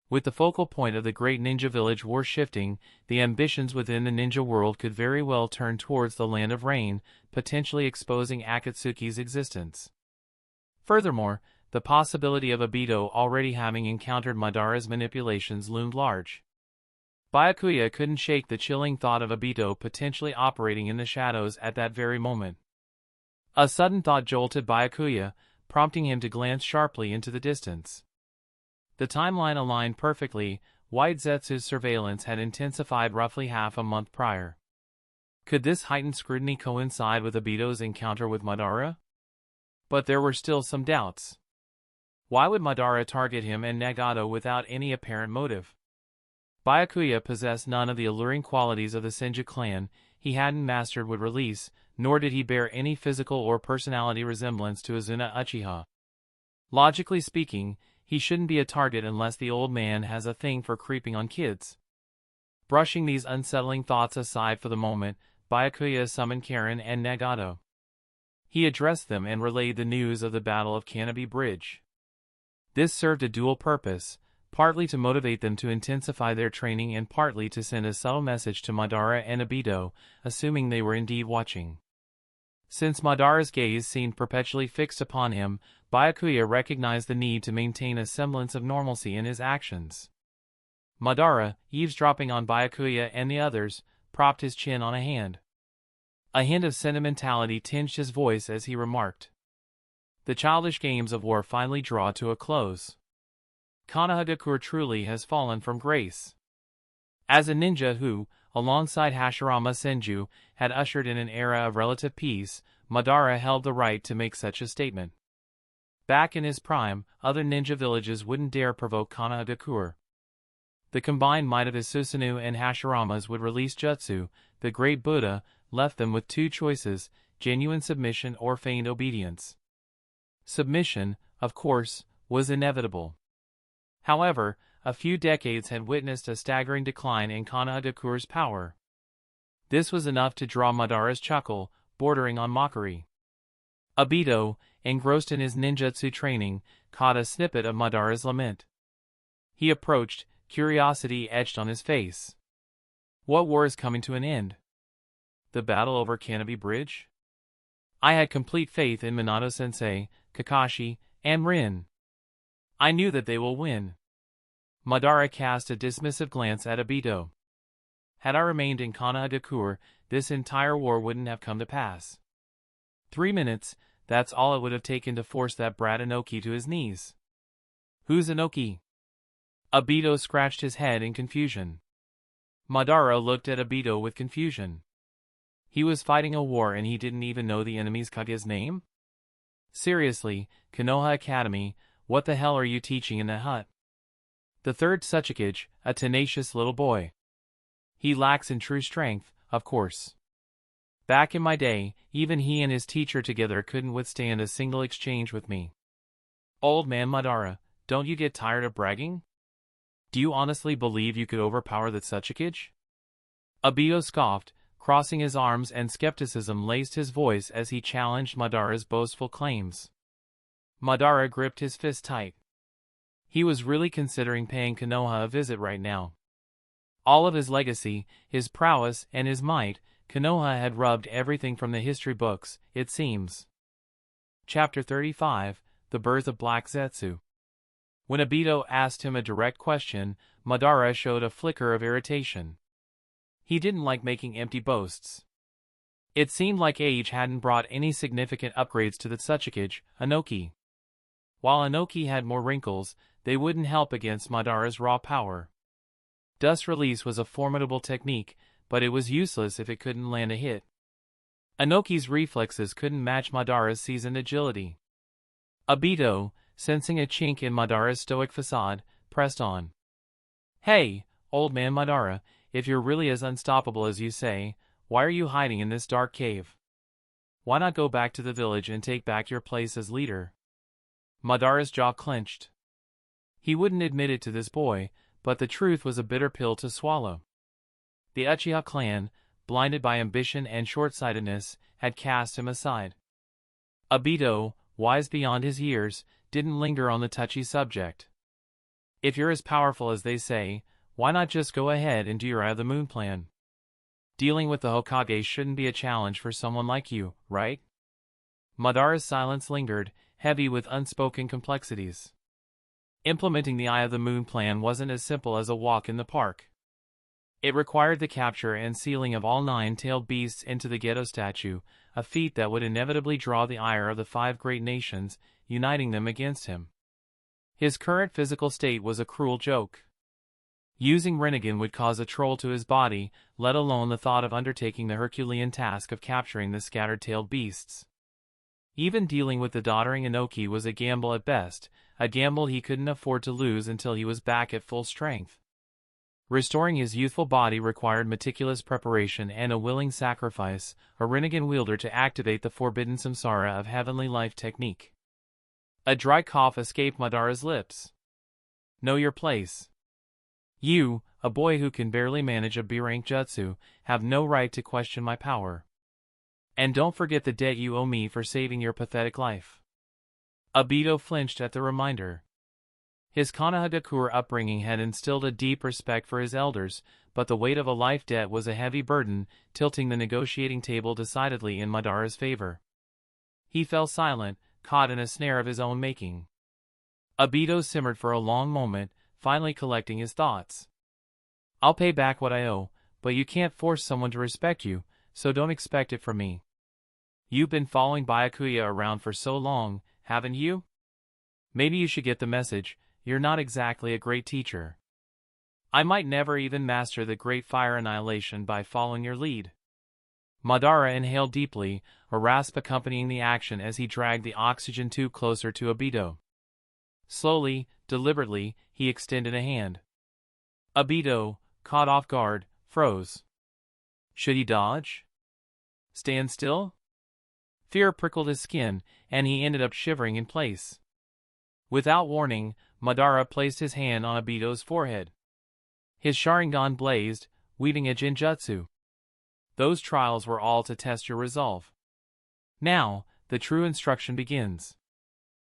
With the focal point of the Great Ninja Village war shifting, the ambitions within the ninja world could very well turn towards the Land of Rain, potentially exposing Akatsuki's existence. Furthermore, the possibility of Aido already having encountered Madara's manipulations loomed large. Byakuya couldn't shake the chilling thought of Aido potentially operating in the shadows at that very moment. A sudden thought jolted Byakuya, prompting him to glance sharply into the distance. The timeline aligned perfectly. White Zetsu's surveillance had intensified roughly half a month prior. Could this heightened scrutiny coincide with Aido's encounter with Madara? But there were still some doubts. Why would Madara target him and Nagato without any apparent motive? Byakuya possessed none of the alluring qualities of the Senju clan he hadn't mastered with release, nor did he bear any physical or personality resemblance to Azuna Uchiha. Logically speaking, he shouldn't be a target unless the old man has a thing for creeping on kids. Brushing these unsettling thoughts aside for the moment, Byakuya summoned Karin and Nagato. He addressed them and relayed the news of the Battle of Shinobi Bridge. This served a dual purpose, partly to motivate them to intensify their training and partly to send a subtle message to Madara and Aido, assuming they were indeed watching. Since Madara's gaze seemed perpetually fixed upon him, Byakuya recognized the need to maintain a semblance of normalcy in his actions. Madara, eavesdropping on Byakuya and the others, propped his chin on a hand. A hint of sentimentality tinged his voice as he remarked, "The childish games of war finally draw to a close. Konohagakure truly has fallen from grace." As a ninja who, alongside Hashirama Senju, had ushered in an era of relative peace, Madara held the right to make such a statement. Back in his prime, other ninja villages wouldn't dare provoke Konohagakure. The combined might of his Susanoo and Hashiramas would release Jutsu. The great Buddha left them with two choices: genuine submission or feigned obedience. Submission, of course, was inevitable. However, a few decades had witnessed a staggering decline in Konohagakure's power. This was enough to draw Madara's chuckle, bordering on mockery. Aido, engrossed in his ninjutsu training, caught a snippet of Madara's lament. He approached, curiosity etched on his face. What war is coming to an end? The battle over Canopy Bridge? I had complete faith in Minato-sensei, Kakashi, and Rin. I knew that they will win. Madara cast a dismissive glance at Obito. Had I remained in Konohagakure, this entire war wouldn't have come to pass. 3 minutes, that's all it would have taken to force that brat Inoki to his knees. Who's Inoki? Obito scratched his head in confusion. Madara looked at Obito with confusion. He was fighting a war and he didn't even know the enemy's Kage's name? Seriously, Konoha Academy, what the hell are you teaching in that hut? The third Tsuchikage, a tenacious little boy. He lacks in true strength, of course. Back in my day, even he and his teacher together couldn't withstand a single exchange with me. Old man Madara, don't you get tired of bragging? Do you honestly believe you could overpower the Tsuchikage? Obito scoffed, crossing his arms, and skepticism laced his voice as he challenged Madara's boastful claims. Madara gripped his fist tight. He was really considering paying Konoha a visit right now. All of his legacy, his prowess, and his might, Konoha had rubbed everything from the history books, it seems. Chapter 35, The Birth of Black Zetsu. When Obito asked him a direct question, Madara showed a flicker of irritation. He didn't like making empty boasts. It seemed like age hadn't brought any significant upgrades to the Tsuchikage, Inoki. While Inoki had more wrinkles, they wouldn't help against Madara's raw power. Dust release was a formidable technique, but it was useless if it couldn't land a hit. Inoki's reflexes couldn't match Madara's seasoned agility. Obito, sensing a chink in Madara's stoic facade, pressed on. Hey, old man Madara, if you're really as unstoppable as you say, why are you hiding in this dark cave? Why not go back to the village and take back your place as leader? Madara's jaw clenched. He wouldn't admit it to this boy, but the truth was a bitter pill to swallow. The Uchiha clan, blinded by ambition and short-sightedness, had cast him aside. Obito, wise beyond his years, didn't linger on the touchy subject. If you're as powerful as they say, why not just go ahead and do your Eye of the Moon plan? Dealing with the Hokage shouldn't be a challenge for someone like you, right? Madara's silence lingered, heavy with unspoken complexities. Implementing the Eye of the Moon plan wasn't as simple as a walk in the park. It required the capture and sealing of all 9-tailed beasts into the Gedo statue, a feat that would inevitably draw the ire of the 5 great nations, uniting them against him. His current physical state was a cruel joke. Using Rinnegan would cause a troll to his body, let alone the thought of undertaking the Herculean task of capturing the scattered-tailed beasts. Even dealing with the doddering Inoki was a gamble at best, a gamble he couldn't afford to lose until he was back at full strength. Restoring his youthful body required meticulous preparation and a willing sacrifice, a Rinnegan wielder to activate the forbidden samsara of heavenly life technique. A dry cough escaped Madara's lips. Know your place. You, a boy who can barely manage a B-rank jutsu, have no right to question my power. And don't forget the debt you owe me for saving your pathetic life. Obito flinched at the reminder. His Konohagakure upbringing had instilled a deep respect for his elders, but the weight of a life debt was a heavy burden, tilting the negotiating table decidedly in Madara's favor. He fell silent, caught in a snare of his own making. Obito simmered for a long moment, finally collecting his thoughts. I'll pay back what I owe, but you can't force someone to respect you, so don't expect it from me. You've been following Byakuya around for so long, haven't you? Maybe you should get the message, you're not exactly a great teacher. I might never even master the Great Fire Annihilation by following your lead. Madara inhaled deeply, a rasp accompanying the action as he dragged the oxygen tube closer to Obito. Slowly, deliberately, he extended a hand. Obito, caught off guard, froze. Should he dodge? Stand still? Fear prickled his skin, and he ended up shivering in place. Without warning, Madara placed his hand on Obito's forehead. His Sharingan blazed, weaving a Genjutsu. Those trials were all to test your resolve. Now, the true instruction begins.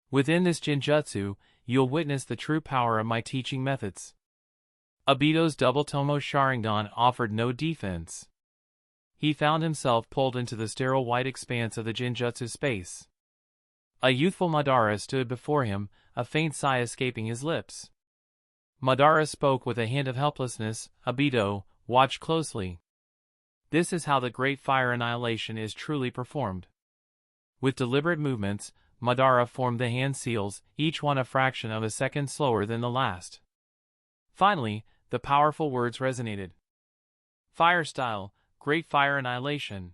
Within this Genjutsu, you'll witness the true power of my teaching methods. Obito's double Tomo Sharingan offered no defense. He found himself pulled into the sterile white expanse of the Jinjutsu space. A youthful Madara stood before him, a faint sigh escaping his lips. Madara spoke with a hint of helplessness. Aido, watch closely. This is how the great fire annihilation is truly performed. With deliberate movements, Madara formed the hand seals, each one a fraction of a second slower than the last. Finally, the powerful words resonated. Fire style, great fire annihilation.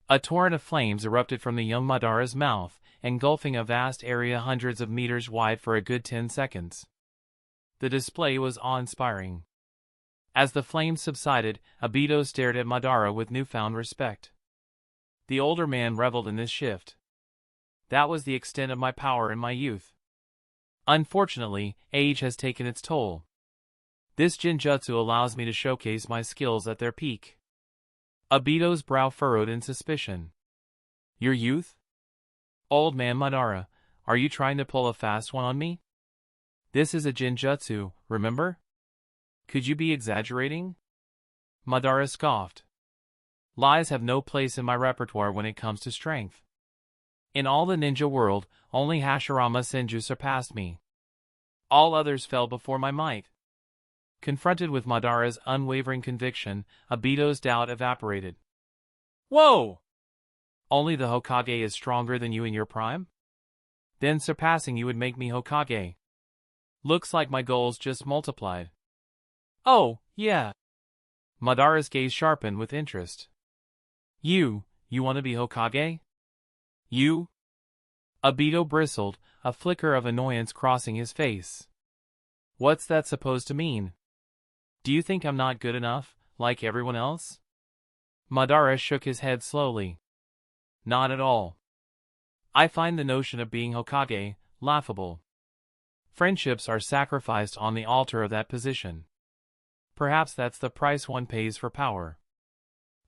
A torrent of flames erupted from the young Madara's mouth, engulfing a vast area hundreds of meters wide for a good 10 seconds. The display was awe-inspiring. As the flames subsided, Aido stared at Madara with newfound respect. The older man reveled in this shift. That was the extent of my power in my youth. Unfortunately, age has taken its toll. This Jinjutsu allows me to showcase my skills at their peak. Aido's brow furrowed in suspicion. Your youth? Old man Madara, are you trying to pull a fast one on me? This is a Jinjutsu, remember? Could you be exaggerating? Madara scoffed. Lies have no place in my repertoire when it comes to strength. In all the ninja world, only Hashirama Senju surpassed me. All others fell before my might. Confronted with Madara's unwavering conviction, Aido's doubt evaporated. Whoa! Only the Hokage is stronger than you in your prime? Then surpassing you would make me Hokage. Looks like my goals just multiplied. Oh, yeah. Madara's gaze sharpened with interest. You want to be Hokage? You? Aido bristled, a flicker of annoyance crossing his face. What's that supposed to mean? Do you think I'm not good enough, like everyone else? Madara shook his head slowly. Not at all. I find the notion of being Hokage laughable. Friendships are sacrificed on the altar of that position. Perhaps that's the price one pays for power.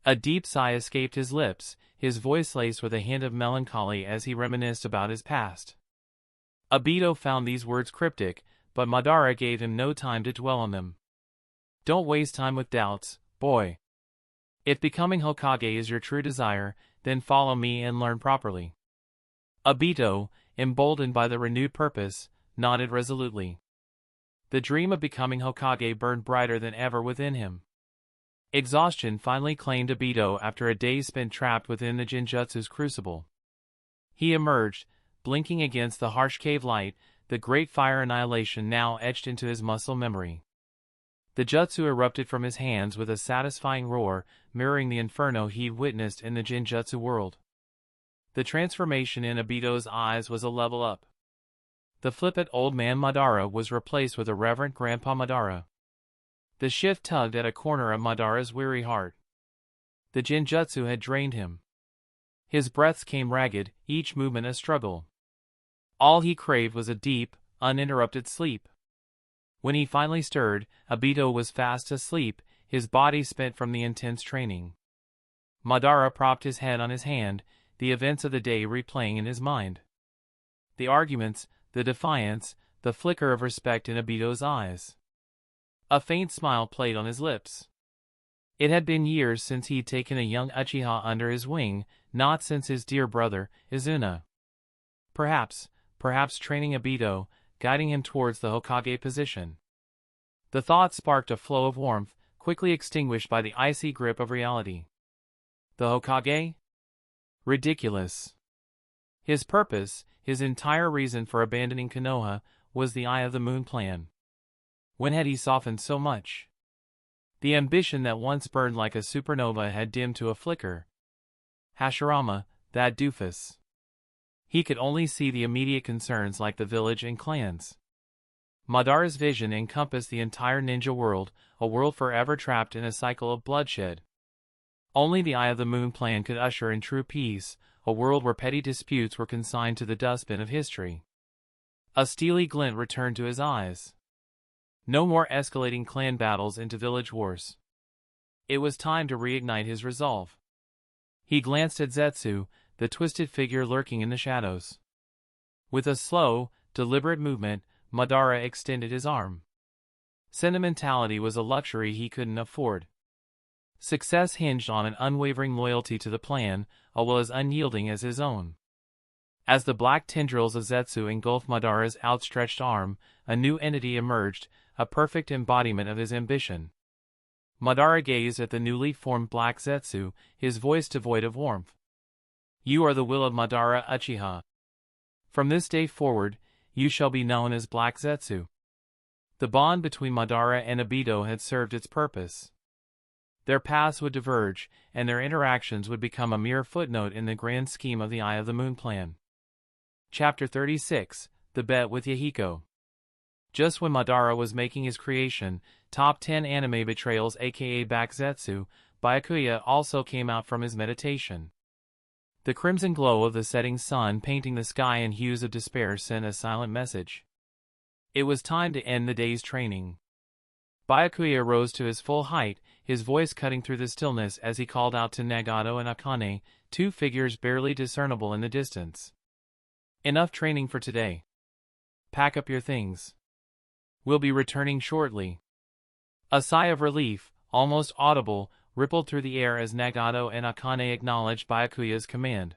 A deep sigh escaped his lips, his voice laced with a hint of melancholy as he reminisced about his past. Aido found these words cryptic, but Madara gave him no time to dwell on them. Don't waste time with doubts, boy. If becoming Hokage is your true desire, then follow me and learn properly. Aido, emboldened by the renewed purpose, nodded resolutely. The dream of becoming Hokage burned brighter than ever within him. Exhaustion finally claimed Aido after a day spent trapped within the Jinjutsu's crucible. He emerged, blinking against the harsh cave light, the great fire annihilation now etched into his muscle memory. The jutsu erupted from his hands with a satisfying roar, mirroring the inferno he'd witnessed in the Jinjutsu world. The transformation in Aido's eyes was a level up. The flippant old man Madara was replaced with a reverent Grandpa Madara. The shift tugged at a corner of Madara's weary heart. The Jinjutsu had drained him. His breaths came ragged, each movement a struggle. All he craved was a deep, uninterrupted sleep. When he finally stirred, Aido was fast asleep, his body spent from the intense training. Madara propped his head on his hand, the events of the day replaying in his mind. The arguments, the defiance, the flicker of respect in Aido's eyes. A faint smile played on his lips. It had been years since he'd taken a young Uchiha under his wing, not since his dear brother, Izuna. Perhaps training Aido, guiding him towards the Hokage position. The thought sparked a flow of warmth, quickly extinguished by the icy grip of reality. The Hokage? Ridiculous. His purpose, his entire reason for abandoning Konoha, was the Eye of the Moon plan. When had he softened so much? The ambition that once burned like a supernova had dimmed to a flicker. Hashirama, that doofus. He could only see the immediate concerns like the village and clans. Madara's vision encompassed the entire ninja world, a world forever trapped in a cycle of bloodshed. Only the Eye of the Moon plan could usher in true peace, a world where petty disputes were consigned to the dustbin of history. A steely glint returned to his eyes. No more escalating clan battles into village wars. It was time to reignite his resolve. He glanced at Zetsu, the twisted figure lurking in the shadows. With a slow, deliberate movement, Madara extended his arm. Sentimentality was a luxury he couldn't afford. Success hinged on an unwavering loyalty to the plan, a will as unyielding as his own. As the black tendrils of Zetsu engulfed Madara's outstretched arm, a new entity emerged, a perfect embodiment of his ambition. Madara gazed at the newly formed black Zetsu, his voice devoid of warmth. "You are the will of Madara Uchiha. From this day forward, you shall be known as Black Zetsu." The bond between Madara and Aido had served its purpose. Their paths would diverge, and their interactions would become a mere footnote in the grand scheme of the Eye of the Moon plan. Chapter 36, The Bet with Yahiko. Just when Madara was making his creation, top 10 anime betrayals aka Back Zetsu, Byakuya also came out from his meditation. The crimson glow of the setting sun painting the sky in hues of despair sent a silent message. It was time to end the day's training. Byakuya rose to his full height, his voice cutting through the stillness as he called out to Nagato and Akane, two figures barely discernible in the distance. "Enough training for today. Pack up your things. We'll be returning shortly." A sigh of relief, almost audible, rippled through the air as Nagato and Akane acknowledged Byakuya's command.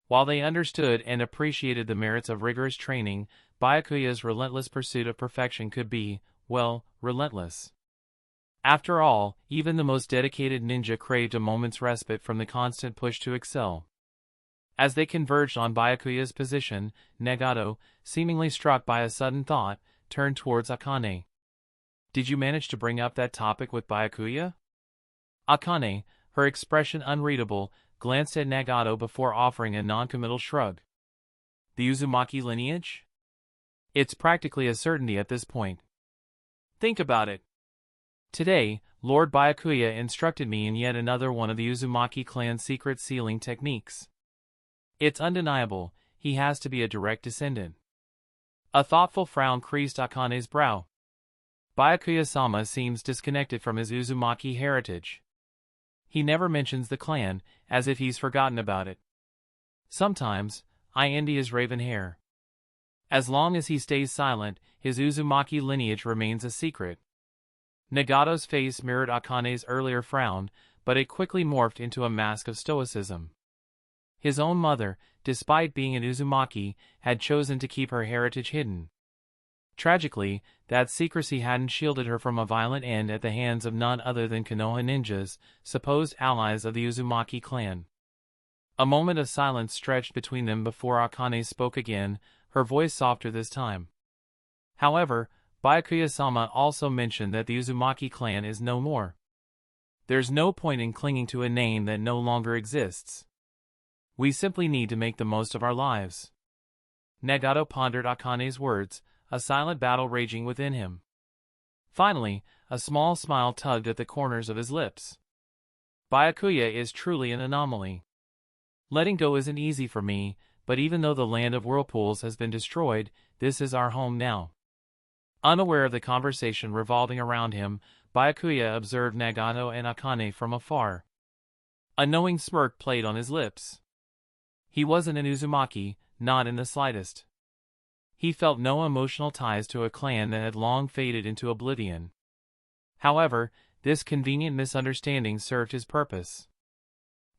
While they understood and appreciated the merits of rigorous training, Byakuya's relentless pursuit of perfection could be, well, relentless. After all, even the most dedicated ninja craved a moment's respite from the constant push to excel. As they converged on Byakuya's position, Nagato, seemingly struck by a sudden thought, turned towards Akane. "Did you manage to bring up that topic with Byakuya?" Akane, her expression unreadable, glanced at Nagato before offering a non-committal shrug. "The Uzumaki lineage? It's practically a certainty at this point. Think about it. Today, Lord Byakuya instructed me in yet another one of the Uzumaki clan's secret sealing techniques. It's undeniable, he has to be a direct descendant." A thoughtful frown creased Akane's brow. Byakuya-sama seems disconnected from his Uzumaki heritage. He never mentions the clan, as if he's forgotten about it. Sometimes, I envy his raven hair. As long as he stays silent, his Uzumaki lineage remains a secret. Nagato's face mirrored Akane's earlier frown, but it quickly morphed into a mask of stoicism. His own mother, despite being an Uzumaki, had chosen to keep her heritage hidden. Tragically, that secrecy hadn't shielded her from a violent end at the hands of none other than Konoha ninjas, supposed allies of the Uzumaki clan. A moment of silence stretched between them before Akane spoke again, her voice softer this time. "However, Byakuya-sama also mentioned that the Uzumaki clan is no more. There's no point in clinging to a name that no longer exists. We simply need to make the most of our lives." Nagato pondered Akane's words, a silent battle raging within him. Finally, a small smile tugged at the corners of his lips. "Byakuya is truly an anomaly. Letting go isn't easy for me, but even though the land of whirlpools has been destroyed, this is our home now." Unaware of the conversation revolving around him, Byakuya observed Nagato and Akane from afar. A knowing smirk played on his lips. He wasn't an Uzumaki, not in the slightest. He felt no emotional ties to a clan that had long faded into oblivion. However, this convenient misunderstanding served his purpose.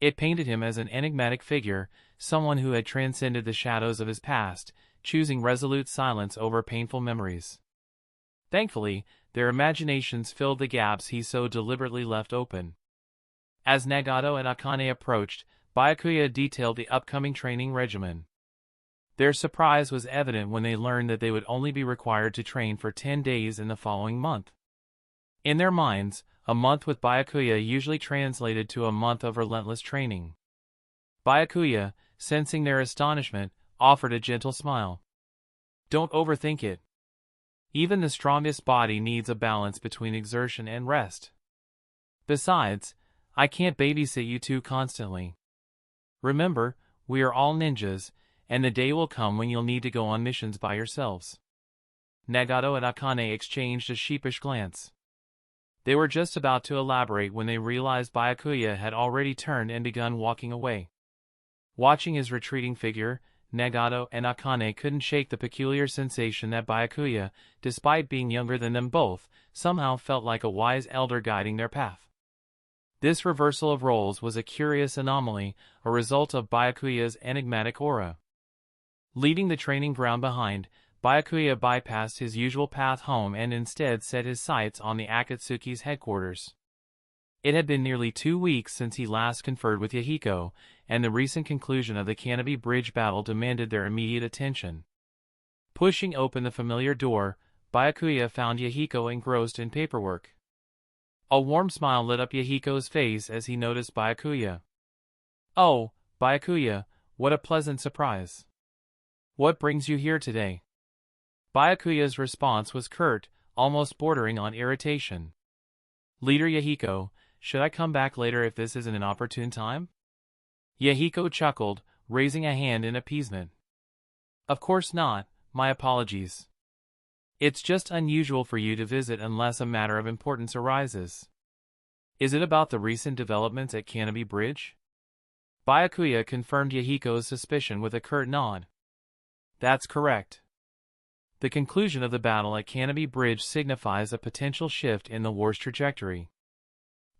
It painted him as an enigmatic figure, someone who had transcended the shadows of his past, choosing resolute silence over painful memories. Thankfully, their imaginations filled the gaps he so deliberately left open. As Nagato and Akane approached, Byakuya detailed the upcoming training regimen. Their surprise was evident when they learned that they would only be required to train for 10 days in the following month. In their minds, a month with Byakuya usually translated to a month of relentless training. Byakuya, sensing their astonishment, offered a gentle smile. "Don't overthink it. Even the strongest body needs a balance between exertion and rest. Besides, I can't babysit you two constantly. Remember, we are all ninjas, and the day will come when you'll need to go on missions by yourselves." Nagato and Akane exchanged a sheepish glance. They were just about to elaborate when they realized Byakuya had already turned and begun walking away. Watching his retreating figure, Nagato and Akane couldn't shake the peculiar sensation that Byakuya, despite being younger than them both, somehow felt like a wise elder guiding their path. This reversal of roles was a curious anomaly, a result of Byakuya's enigmatic aura. Leaving the training ground behind, Byakuya bypassed his usual path home and instead set his sights on the Akatsuki's headquarters. It had been nearly 2 weeks since he last conferred with Yahiko, and the recent conclusion of the Shinobi Bridge battle demanded their immediate attention. Pushing open the familiar door, Byakuya found Yahiko engrossed in paperwork. A warm smile lit up Yahiko's face as he noticed Byakuya. "Oh, Byakuya, what a pleasant surprise. What brings you here today?" Byakuya's response was curt, almost bordering on irritation. "Leader Yahiko, should I come back later if this isn't an opportune time?" Yahiko chuckled, raising a hand in appeasement. "Of course not, my apologies. It's just unusual for you to visit unless a matter of importance arises. Is it about the recent developments at Shinobi Bridge?" Byakuya confirmed Yahiko's suspicion with a curt nod. "That's correct. The conclusion of the battle at Shinobi Bridge signifies a potential shift in the war's trajectory.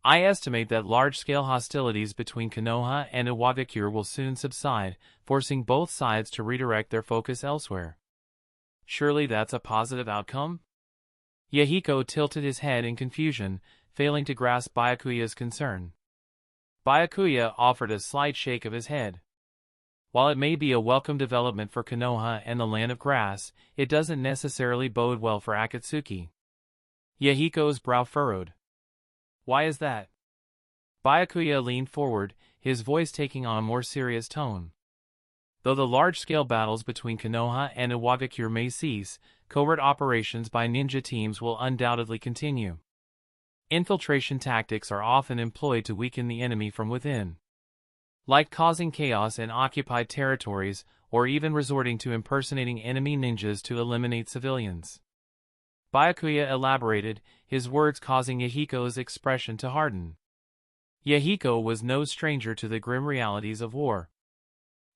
I estimate that large-scale hostilities between Konoha and Iwagakure will soon subside, forcing both sides to redirect their focus elsewhere. Surely that's a positive outcome?" Yahiko tilted his head in confusion, failing to grasp Byakuya's concern. Byakuya offered a slight shake of his head. "While it may be a welcome development for Konoha and the Land of Grass, it doesn't necessarily bode well for Akatsuki." Yahiko's brow furrowed. "Why is that?" Byakuya leaned forward, his voice taking on a more serious tone. "Though the large-scale battles between Konoha and Iwagakure may cease, covert operations by ninja teams will undoubtedly continue. Infiltration tactics are often employed to weaken the enemy from within, like causing chaos in occupied territories or even resorting to impersonating enemy ninjas to eliminate civilians." Byakuya elaborated, his words causing Yahiko's expression to harden. Yahiko was no stranger to the grim realities of war.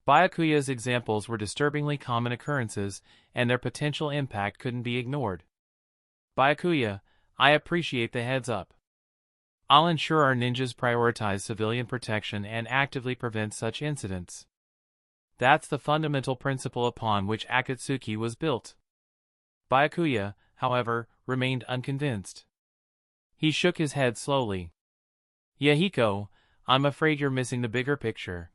Byakuya's examples were disturbingly common occurrences, and their potential impact couldn't be ignored. "Byakuya, I appreciate the heads up. I'll ensure our ninjas prioritize civilian protection and actively prevent such incidents. That's the fundamental principle upon which Akatsuki was built." Byakuya, however, remained unconvinced. He shook his head slowly. "Yahiko, I'm afraid you're missing the bigger picture.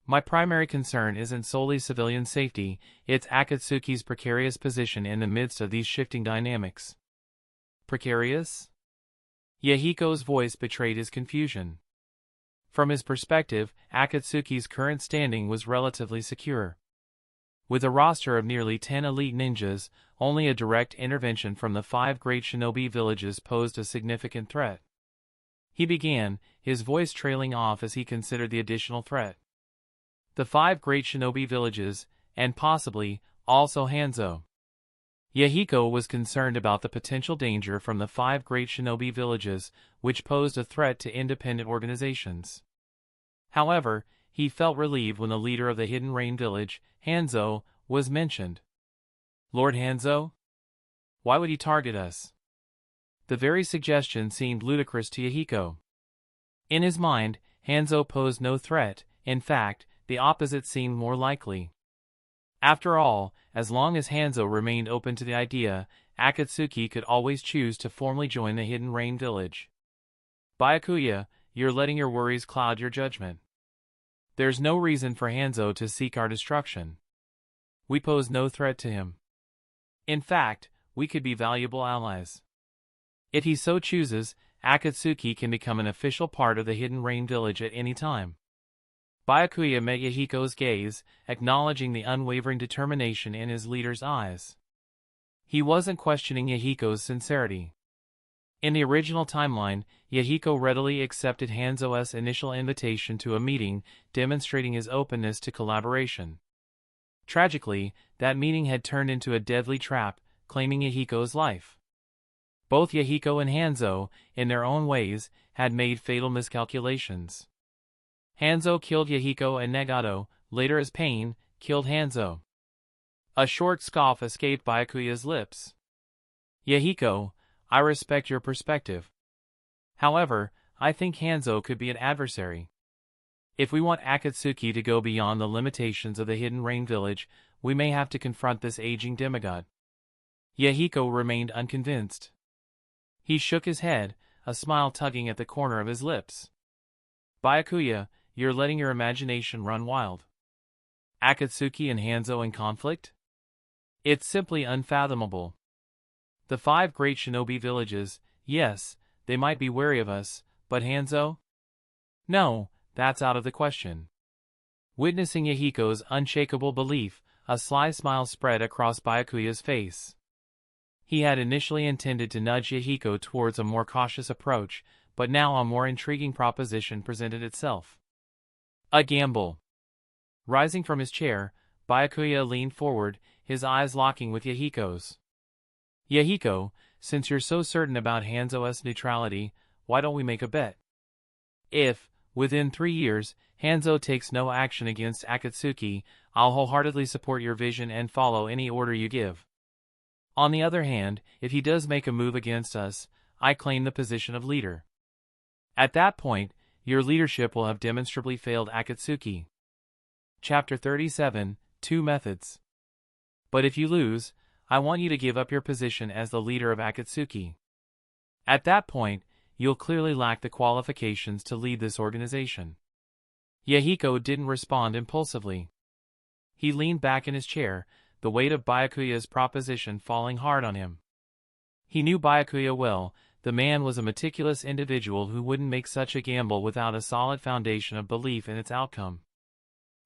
My primary concern isn't solely civilian safety, it's Akatsuki's precarious position in the midst of these shifting dynamics." "Precarious?" Yahiko's voice betrayed his confusion. From his perspective, Akatsuki's current standing was relatively secure. With a roster of nearly 10 elite ninjas, only a direct intervention from the 5 great shinobi villages posed a significant threat. He began, his voice trailing off as he considered the additional threat. The 5 great shinobi villages, and possibly, also Hanzo. Yahiko was concerned about the potential danger from the 5 great shinobi villages, which posed a threat to independent organizations. However, he felt relieved when the leader of the Hidden Rain village, Hanzo, was mentioned. "Lord Hanzo? Why would he target us?" The very suggestion seemed ludicrous to Yahiko. In his mind, Hanzo posed no threat, in fact, the opposite seemed more likely. After all, as long as Hanzo remained open to the idea, Akatsuki could always choose to formally join the Hidden Rain village. "Byakuya, you're letting your worries cloud your judgment. There's no reason for Hanzo to seek our destruction. We pose no threat to him. In fact, we could be valuable allies. If he so chooses, Akatsuki can become an official part of the Hidden Rain village at any time." Byakuya met Yahiko's gaze, acknowledging the unwavering determination in his leader's eyes. He wasn't questioning Yahiko's sincerity. In the original timeline, Yahiko readily accepted Hanzo's initial invitation to a meeting, demonstrating his openness to collaboration. Tragically, that meeting had turned into a deadly trap, claiming Yahiko's life. Both Yahiko and Hanzo, in their own ways, had made fatal miscalculations. Hanzo killed Yahiko and Nagato, later as Pain, killed Hanzo. A short scoff escaped Byakuya's lips. "Yahiko, I respect your perspective. However, I think Hanzo could be an adversary. If we want Akatsuki to go beyond the limitations of the Hidden Rain Village, we may have to confront this aging demigod. Yahiko remained unconvinced. He shook his head, a smile tugging at the corner of his lips. Byakuya, you're letting your imagination run wild. Akatsuki and Hanzo in conflict? It's simply unfathomable. The 5 great shinobi villages, yes, they might be wary of us, but Hanzo? No, that's out of the question. Witnessing Yahiko's unshakable belief, a sly smile spread across Byakuya's face. He had initially intended to nudge Yahiko towards a more cautious approach, but now a more intriguing proposition presented itself. A gamble. Rising from his chair, Byakuya leaned forward, his eyes locking with Yahiko's. Yahiko, since you're so certain about Hanzo's neutrality, why don't we make a bet? If, within 3 years, Hanzo takes no action against Akatsuki, I'll wholeheartedly support your vision and follow any order you give. On the other hand, if he does make a move against us, I claim the position of leader. At that point, your leadership will have demonstrably failed Akatsuki. Chapter 37, 2 Methods. But if you lose, I want you to give up your position as the leader of Akatsuki. At that point, you'll clearly lack the qualifications to lead this organization. Yahiko didn't respond impulsively. He leaned back in his chair, the weight of Byakuya's proposition falling hard on him. He knew Byakuya well. The man was a meticulous individual who wouldn't make such a gamble without a solid foundation of belief in its outcome.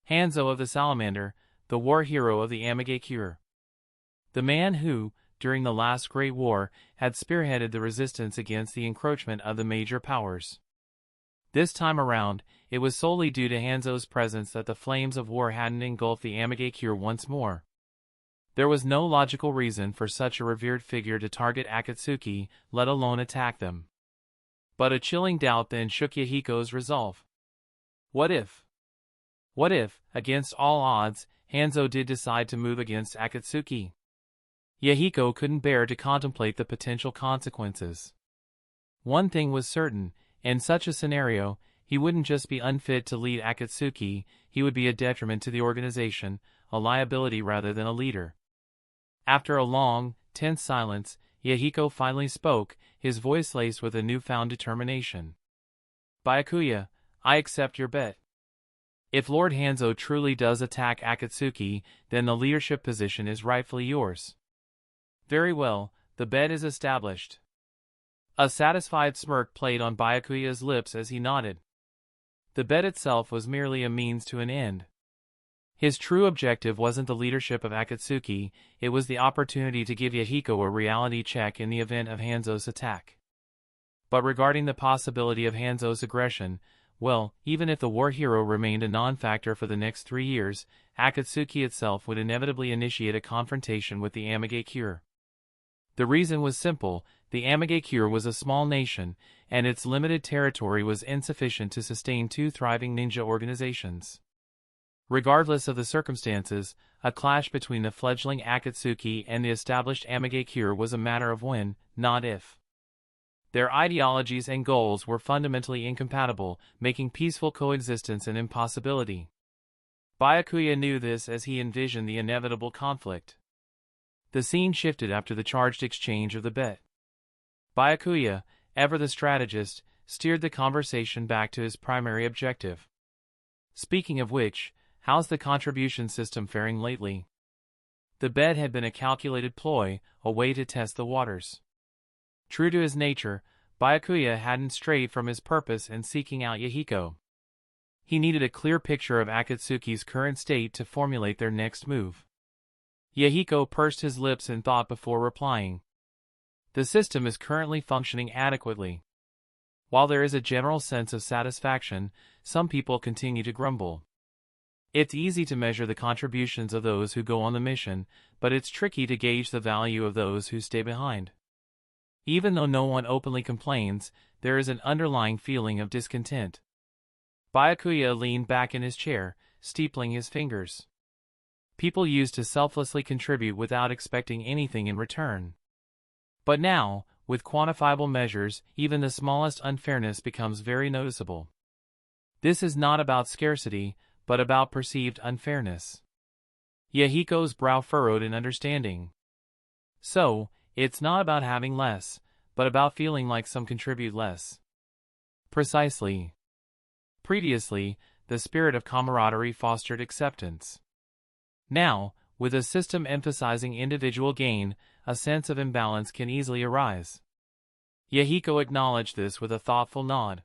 Hanzo of the Salamander, the war hero of the Amage Cure. The man who, during the last Great War, had spearheaded the resistance against the encroachment of the major powers. This time around, it was solely due to Hanzo's presence that the flames of war hadn't engulfed the Amage Cure once more. There was no logical reason for such a revered figure to target Akatsuki, let alone attack them. But a chilling doubt then shook Yahiko's resolve. What if, against all odds, Hanzo did decide to move against Akatsuki? Yahiko couldn't bear to contemplate the potential consequences. One thing was certain, in such a scenario, he wouldn't just be unfit to lead Akatsuki, he would be a detriment to the organization, a liability rather than a leader. After a long, tense silence, Yahiko finally spoke, his voice laced with a newfound determination. Byakuya, I accept your bet. If Lord Hanzo truly does attack Akatsuki, then the leadership position is rightfully yours. Very well, the bet is established. A satisfied smirk played on Byakuya's lips as he nodded. The bet itself was merely a means to an end. His true objective wasn't the leadership of Akatsuki, it was the opportunity to give Yahiko a reality check in the event of Hanzo's attack. But regarding the possibility of Hanzo's aggression, well, even if the war hero remained a non-factor for the next 3 years, Akatsuki itself would inevitably initiate a confrontation with the Amage Cure. The reason was simple, the Amage Cure was a small nation, and its limited territory was insufficient to sustain 2 thriving ninja organizations. Regardless of the circumstances, a clash between the fledgling Akatsuki and the established Amage Cure was a matter of when, not if. Their ideologies and goals were fundamentally incompatible, making peaceful coexistence an impossibility. Byakuya knew this as he envisioned the inevitable conflict. The scene shifted after the charged exchange of the bet. Byakuya, ever the strategist, steered the conversation back to his primary objective. Speaking of which, how's the contribution system faring lately? The bet had been a calculated ploy, a way to test the waters. True to his nature, Byakuya hadn't strayed from his purpose in seeking out Yahiko. He needed a clear picture of Akatsuki's current state to formulate their next move. Yahiko pursed his lips in thought before replying. The system is currently functioning adequately. While there is a general sense of satisfaction, some people continue to grumble. It's easy to measure the contributions of those who go on the mission, but it's tricky to gauge the value of those who stay behind. Even though no one openly complains, there is an underlying feeling of discontent. Byakuya leaned back in his chair, steepling his fingers. People used to selflessly contribute without expecting anything in return. But now, with quantifiable measures, even the smallest unfairness becomes very noticeable. This is not about scarcity, but about perceived unfairness. Yahiko's brow furrowed in understanding. So, it's not about having less, but about feeling like some contribute less. Precisely. Previously, the spirit of camaraderie fostered acceptance. Now, with a system emphasizing individual gain, a sense of imbalance can easily arise. Yahiko acknowledged this with a thoughtful nod.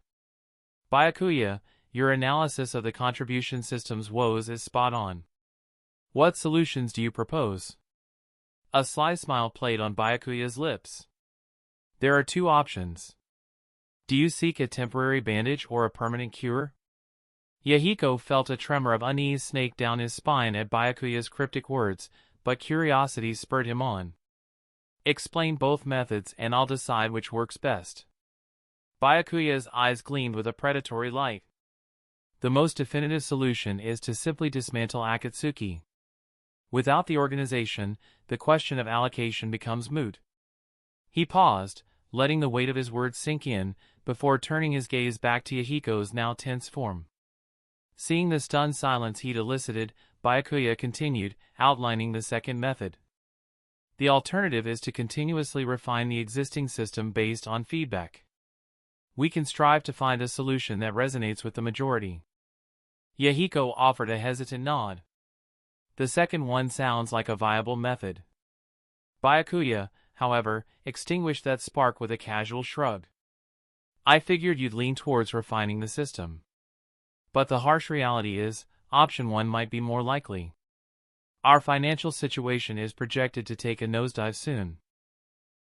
Byakuya, your analysis of the contribution system's woes is spot on. What solutions do you propose? A sly smile played on Byakuya's lips. There are two options. Do you seek a temporary bandage or a permanent cure? Yahiko felt a tremor of unease snake down his spine at Byakuya's cryptic words, but curiosity spurred him on. Explain both methods and I'll decide which works best. Byakuya's eyes gleamed with a predatory light. The most definitive solution is to simply dismantle Akatsuki. Without the organization, the question of allocation becomes moot. He paused, letting the weight of his words sink in, before turning his gaze back to Yahiko's now tense form. Seeing the stunned silence he'd elicited, Byakuya continued, outlining the second method. The alternative is to continuously refine the existing system based on feedback. We can strive to find a solution that resonates with the majority. Yahiko offered a hesitant nod. The second one sounds like a viable method. Byakuya, however, extinguished that spark with a casual shrug. I figured you'd lean towards refining the system. But the harsh reality is, option 1 might be more likely. Our financial situation is projected to take a nosedive soon.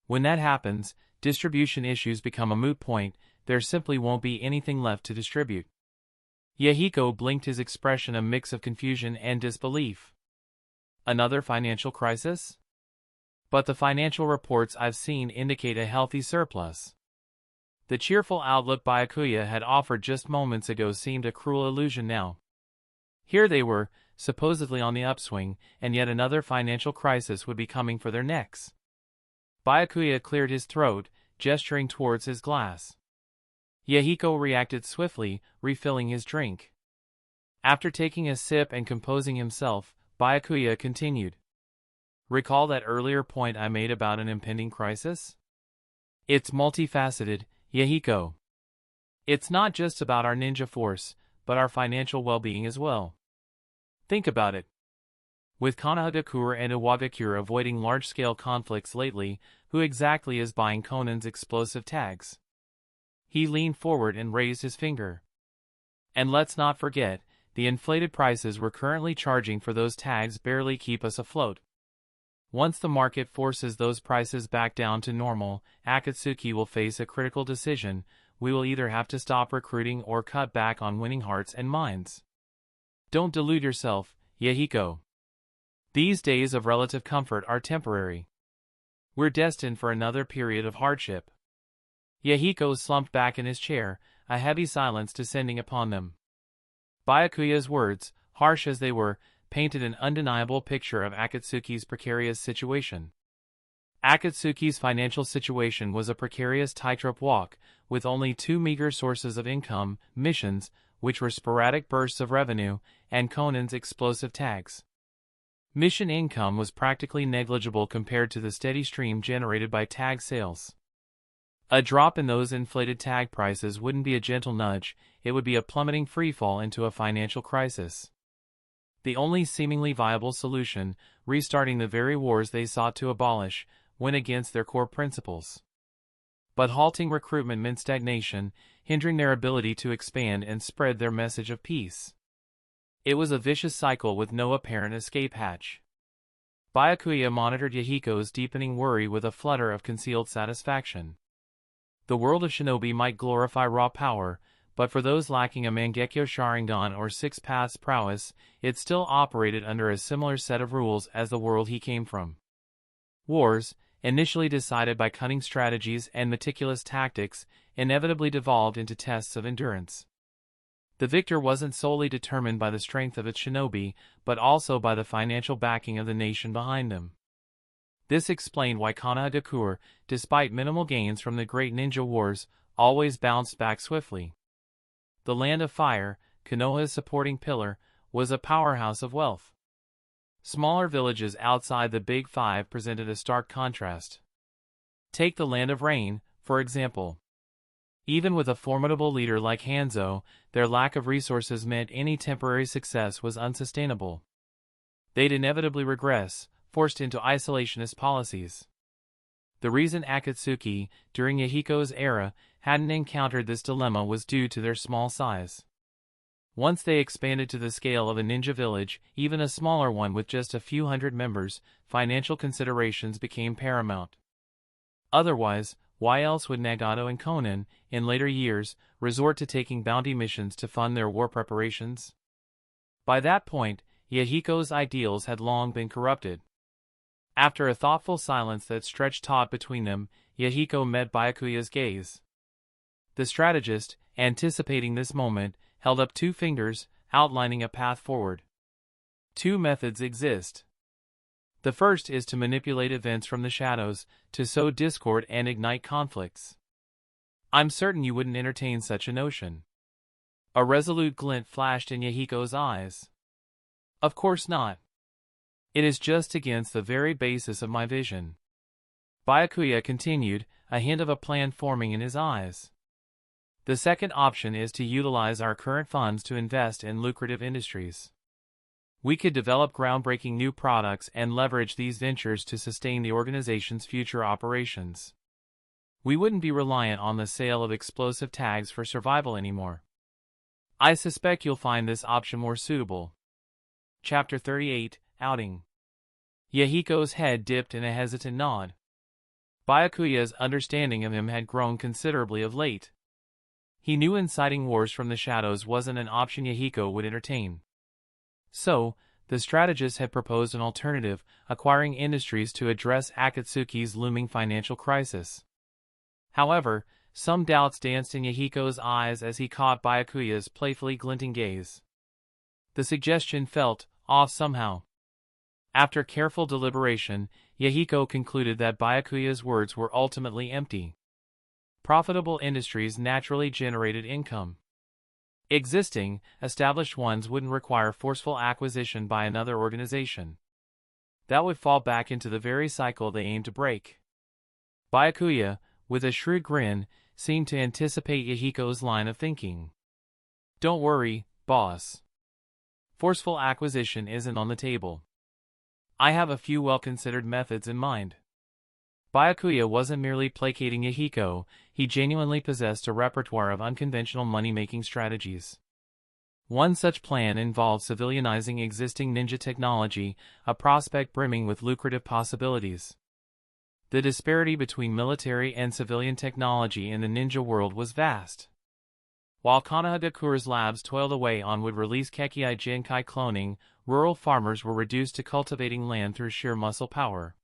When that happens, distribution issues become a moot point, there simply won't be anything left to distribute. Yahiko blinked, his expression a mix of confusion and disbelief. Another financial crisis? But the financial reports I've seen indicate a healthy surplus. The cheerful outlook Byakuya had offered just moments ago seemed a cruel illusion now. Here they were, supposedly on the upswing, and yet another financial crisis would be coming for their necks. Byakuya cleared his throat, gesturing towards his glass. Yahiko reacted swiftly, refilling his drink. After taking a sip and composing himself, Byakuya continued. Recall that earlier point I made about an impending crisis? It's multifaceted, Yahiko. It's not just about our ninja force, but our financial well-being as well. Think about it. With Konohagakure and Iwagakure avoiding large-scale conflicts lately, who exactly is buying Conan's explosive tags? He leaned forward and raised his finger. And let's not forget, the inflated prices we're currently charging for those tags barely keep us afloat. Once the market forces those prices back down to normal, Akatsuki will face a critical decision. We will either have to stop recruiting or cut back on winning hearts and minds. Don't delude yourself, Yahiko. These days of relative comfort are temporary. We're destined for another period of hardship. Yahiko slumped back in his chair, a heavy silence descending upon them. Byakuya's words, harsh as they were, painted an undeniable picture of Akatsuki's precarious situation. Akatsuki's financial situation was a precarious tightrope walk, with only two meager sources of income, missions, which were sporadic bursts of revenue, and Conan's explosive tags. Mission income was practically negligible compared to the steady stream generated by tag sales. A drop in those inflated tag prices wouldn't be a gentle nudge, it would be a plummeting freefall into a financial crisis. The only seemingly viable solution, restarting the very wars they sought to abolish, went against their core principles. But halting recruitment meant stagnation, hindering their ability to expand and spread their message of peace. It was a vicious cycle with no apparent escape hatch. Byakuya monitored Yahiko's deepening worry with a flutter of concealed satisfaction. The world of Shinobi might glorify raw power, but for those lacking a Mangekyo Sharingan or Six Paths prowess, it still operated under a similar set of rules as the world he came from. Wars, initially decided by cunning strategies and meticulous tactics, inevitably devolved into tests of endurance. The victor wasn't solely determined by the strength of its shinobi, but also by the financial backing of the nation behind them. This explained why Konoha, despite minimal gains from the Great Ninja Wars, always bounced back swiftly. The Land of Fire, Konoha's supporting pillar, was a powerhouse of wealth. Smaller villages outside the Big Five presented a stark contrast. Take the Land of Rain, for example. Even with a formidable leader like Hanzo, their lack of resources meant any temporary success was unsustainable. They'd inevitably regress, forced into isolationist policies. The reason Akatsuki, during Yahiko's era, hadn't encountered this dilemma was due to their small size. Once they expanded to the scale of a ninja village, even a smaller one with just a few hundred members, financial considerations became paramount. Otherwise, why else would Nagato and Conan, in later years, resort to taking bounty missions to fund their war preparations? By that point, Yahiko's ideals had long been corrupted. After a thoughtful silence that stretched taut between them, Yahiko met Byakuya's gaze. The strategist, anticipating this moment, held up two fingers, outlining a path forward. Two methods exist. The first is to manipulate events from the shadows, to sow discord and ignite conflicts. I'm certain you wouldn't entertain such a notion. A resolute glint flashed in Yahiko's eyes. Of course not. It is just against the very basis of my vision. Byakuya continued, a hint of a plan forming in his eyes. The second option is to utilize our current funds to invest in lucrative industries. We could develop groundbreaking new products and leverage these ventures to sustain the organization's future operations. We wouldn't be reliant on the sale of explosive tags for survival anymore. I suspect you'll find this option more suitable. Chapter 38, Outing. Yahiko's head dipped in a hesitant nod. Byakuya's understanding of him had grown considerably of late. He knew inciting wars from the shadows wasn't an option Yahiko would entertain. So, the strategist had proposed an alternative, acquiring industries to address Akatsuki's looming financial crisis. However, some doubts danced in Yahiko's eyes as he caught Byakuya's playfully glinting gaze. The suggestion felt off somehow. After careful deliberation, Yahiko concluded that Byakuya's words were ultimately empty. Profitable industries naturally generated income. Existing, established ones wouldn't require forceful acquisition by another organization. That would fall back into the very cycle they aimed to break. Byakuya, with a shrewd grin, seemed to anticipate Yahiko's line of thinking. Don't worry, boss. Forceful acquisition isn't on the table. I have a few well-considered methods in mind. Byakuya wasn't merely placating Yahiko, he genuinely possessed a repertoire of unconventional money-making strategies. One such plan involved civilianizing existing ninja technology, a prospect brimming with lucrative possibilities. The disparity between military and civilian technology in the ninja world was vast. While Konoha labs toiled away on would-release Kekkai Genkai cloning, rural farmers were reduced to cultivating land through sheer muscle power.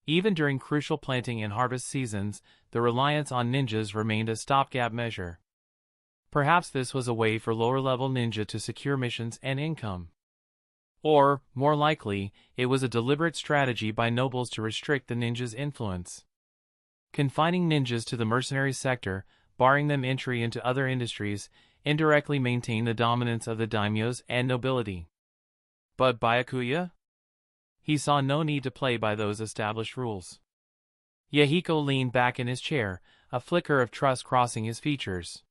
Even during crucial planting and harvest seasons, the reliance on ninjas remained a stopgap measure. Perhaps this was a way for lower-level ninja to secure missions and income. Or, more likely, it was a deliberate strategy by nobles to restrict the ninjas' influence. Confining ninjas to the mercenary sector, barring them entry into other industries, indirectly maintained the dominance of the daimyos and nobility. But Byakuya? He saw no need to play by those established rules. Yahiko leaned back in his chair, a flicker of trust crossing his features.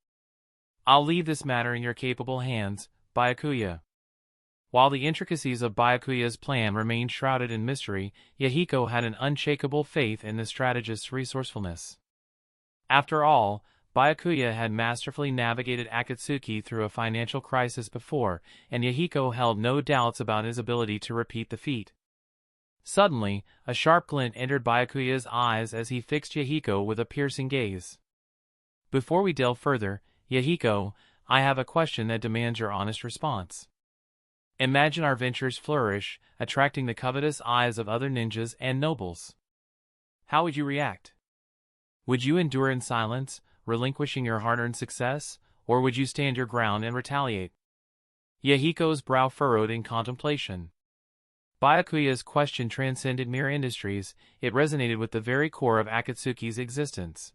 I'll leave this matter in your capable hands, Byakuya. While the intricacies of Byakuya's plan remained shrouded in mystery, Yahiko had an unshakable faith in the strategist's resourcefulness. After all, Byakuya had masterfully navigated Akatsuki through a financial crisis before, and Yahiko held no doubts about his ability to repeat the feat. Suddenly, a sharp glint entered Byakuya's eyes as he fixed Yahiko with a piercing gaze. Before we delve further, Yahiko, I have a question that demands your honest response. Imagine our ventures flourish, attracting the covetous eyes of other ninjas and nobles. How would you react? Would you endure in silence, relinquishing your hard-earned success, or would you stand your ground and retaliate? Yahiko's brow furrowed in contemplation. Byakuya's question transcended mere industries, it resonated with the very core of Akatsuki's existence.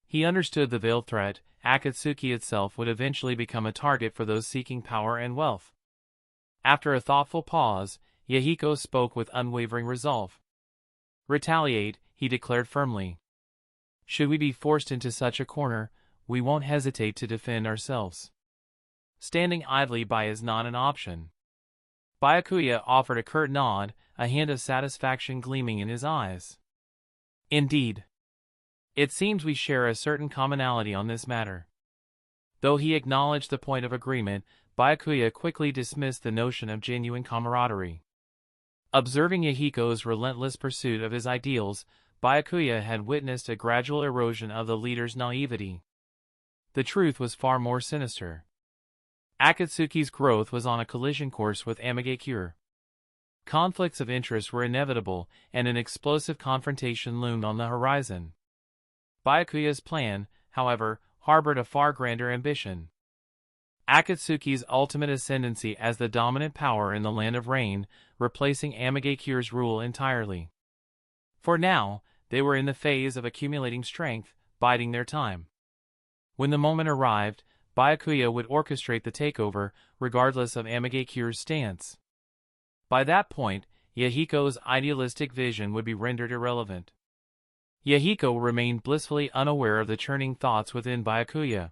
He understood the veiled threat. Akatsuki itself would eventually become a target for those seeking power and wealth. After a thoughtful pause, Yahiko spoke with unwavering resolve. "Retaliate," he declared firmly. "Should we be forced into such a corner, we won't hesitate to defend ourselves." Standing idly by is not an option. Byakuya offered a curt nod, a hint of satisfaction gleaming in his eyes. "Indeed. It seems we share a certain commonality on this matter." Though he acknowledged the point of agreement, Byakuya quickly dismissed the notion of genuine camaraderie. Observing Yahiko's relentless pursuit of his ideals, Byakuya had witnessed a gradual erosion of the leader's naivety. The truth was far more sinister. Akatsuki's growth was on a collision course with Amagakure. Conflicts of interest were inevitable, and an explosive confrontation loomed on the horizon. Byakuya's plan, however, harbored a far grander ambition. Akatsuki's ultimate ascendancy as the dominant power in the Land of Rain, replacing Amagakure's rule entirely. For now, they were in the phase of accumulating strength, biding their time. When the moment arrived, Byakuya would orchestrate the takeover, regardless of Amagakure's stance. By that point, Yahiko's idealistic vision would be rendered irrelevant. Yahiko remained blissfully unaware of the churning thoughts within Byakuya.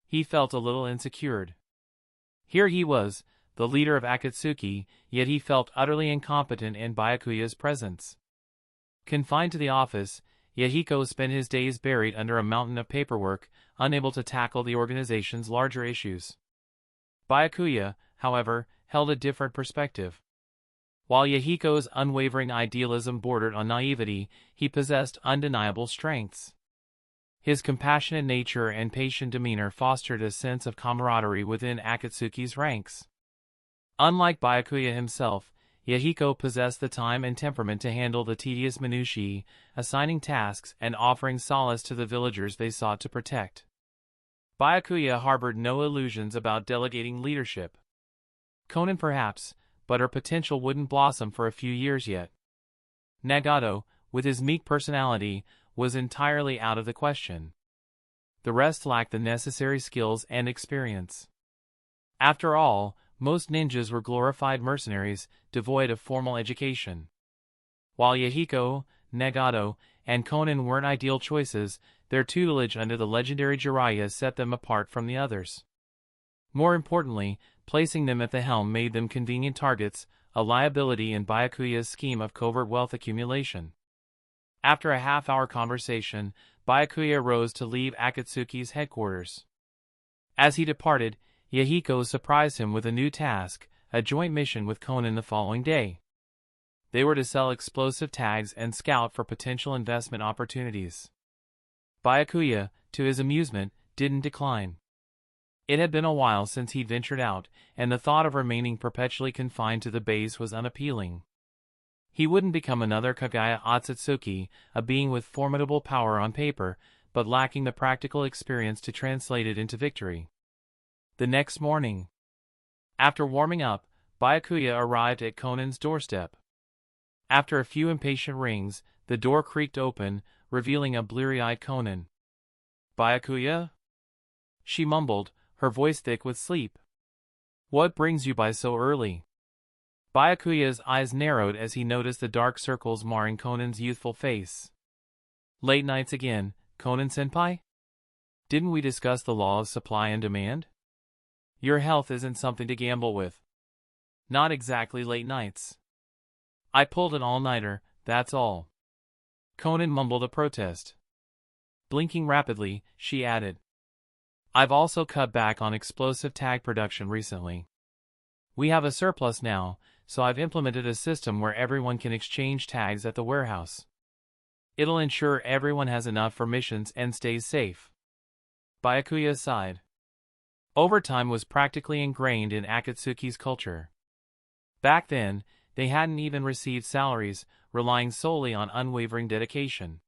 He felt a little insecure. Here he was, the leader of Akatsuki, yet he felt utterly incompetent in Byakuya's presence. Confined to the office, Yahiko spent his days buried under a mountain of paperwork, unable to tackle the organization's larger issues. Byakuya, however, held a different perspective. While Yahiko's unwavering idealism bordered on naivety, he possessed undeniable strengths. His compassionate nature and patient demeanor fostered a sense of camaraderie within Akatsuki's ranks. Unlike Byakuya himself, Yahiko possessed the time and temperament to handle the tedious minutiae, assigning tasks and offering solace to the villagers they sought to protect. Byakuya harbored no illusions about delegating leadership. Conan perhaps, but her potential wouldn't blossom for a few years yet. Nagato, with his meek personality, was entirely out of the question. The rest lacked the necessary skills and experience. After all, most ninjas were glorified mercenaries, devoid of formal education. While Yahiko, Nagato, and Conan weren't ideal choices, their tutelage under the legendary Jiraiya set them apart from the others. More importantly, placing them at the helm made them convenient targets, a liability in Byakuya's scheme of covert wealth accumulation. After a half-hour conversation, Byakuya rose to leave Akatsuki's headquarters. As he departed, Yahiko surprised him with a new task, a joint mission with Conan the following day. They were to sell explosive tags and scout for potential investment opportunities. Byakuya, to his amusement, didn't decline. It had been a while since he'd ventured out, and the thought of remaining perpetually confined to the base was unappealing. He wouldn't become another Kagaya Otsutsuki, a being with formidable power on paper, but lacking the practical experience to translate it into victory. The next morning, after warming up, Byakuya arrived at Conan's doorstep. After a few impatient rings, the door creaked open, revealing a bleary-eyed Conan. "Byakuya?" she mumbled, her voice thick with sleep. "What brings you by so early?" Byakuya's eyes narrowed as he noticed the dark circles marring Conan's youthful face. "Late nights again, Conan-senpai? Didn't we discuss the law of supply and demand? Your health isn't something to gamble with." "Not exactly late nights. I pulled an all-nighter, that's all." Conan mumbled a protest. Blinking rapidly, she added, "I've also cut back on explosive tag production recently. We have a surplus now, so I've implemented a system where everyone can exchange tags at the warehouse. It'll ensure everyone has enough for missions and stays safe." Byakuya sighed. Overtime was practically ingrained in Akatsuki's culture. Back then, they hadn't even received salaries, relying solely on unwavering dedication.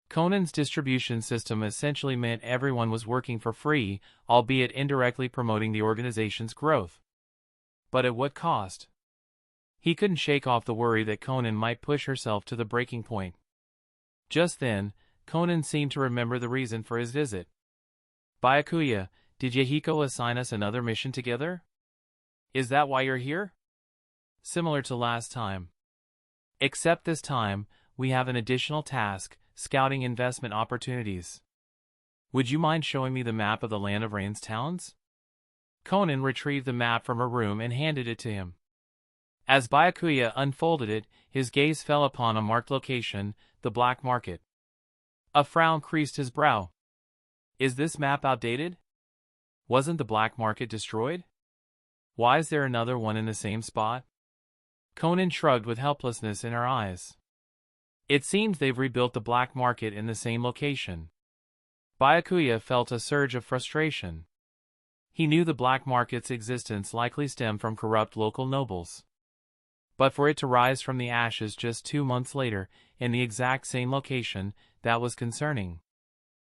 Conan's distribution system essentially meant everyone was working for free, albeit indirectly promoting the organization's growth. But at what cost? He couldn't shake off the worry that Conan might push herself to the breaking point. Just then, Conan seemed to remember the reason for his visit. "Byakuya, did Yahiko assign us another mission together? Is that why you're here?" "Similar to last time. Except this time, we have an additional task, scouting investment opportunities. Would you mind showing me the map of the Land of Rain's towns?" Conan retrieved the map from her room and handed it to him. As Byakuya unfolded it, his gaze fell upon a marked location, the black market. A frown creased his brow. "Is this map outdated? Wasn't the black market destroyed? Why is there another one in the same spot?" Conan shrugged with helplessness in her eyes. "It seems they've rebuilt the black market in the same location." Byakuya felt a surge of frustration. He knew the black market's existence likely stemmed from corrupt local nobles. But for it to rise from the ashes just 2 months later, in the exact same location, that was concerning.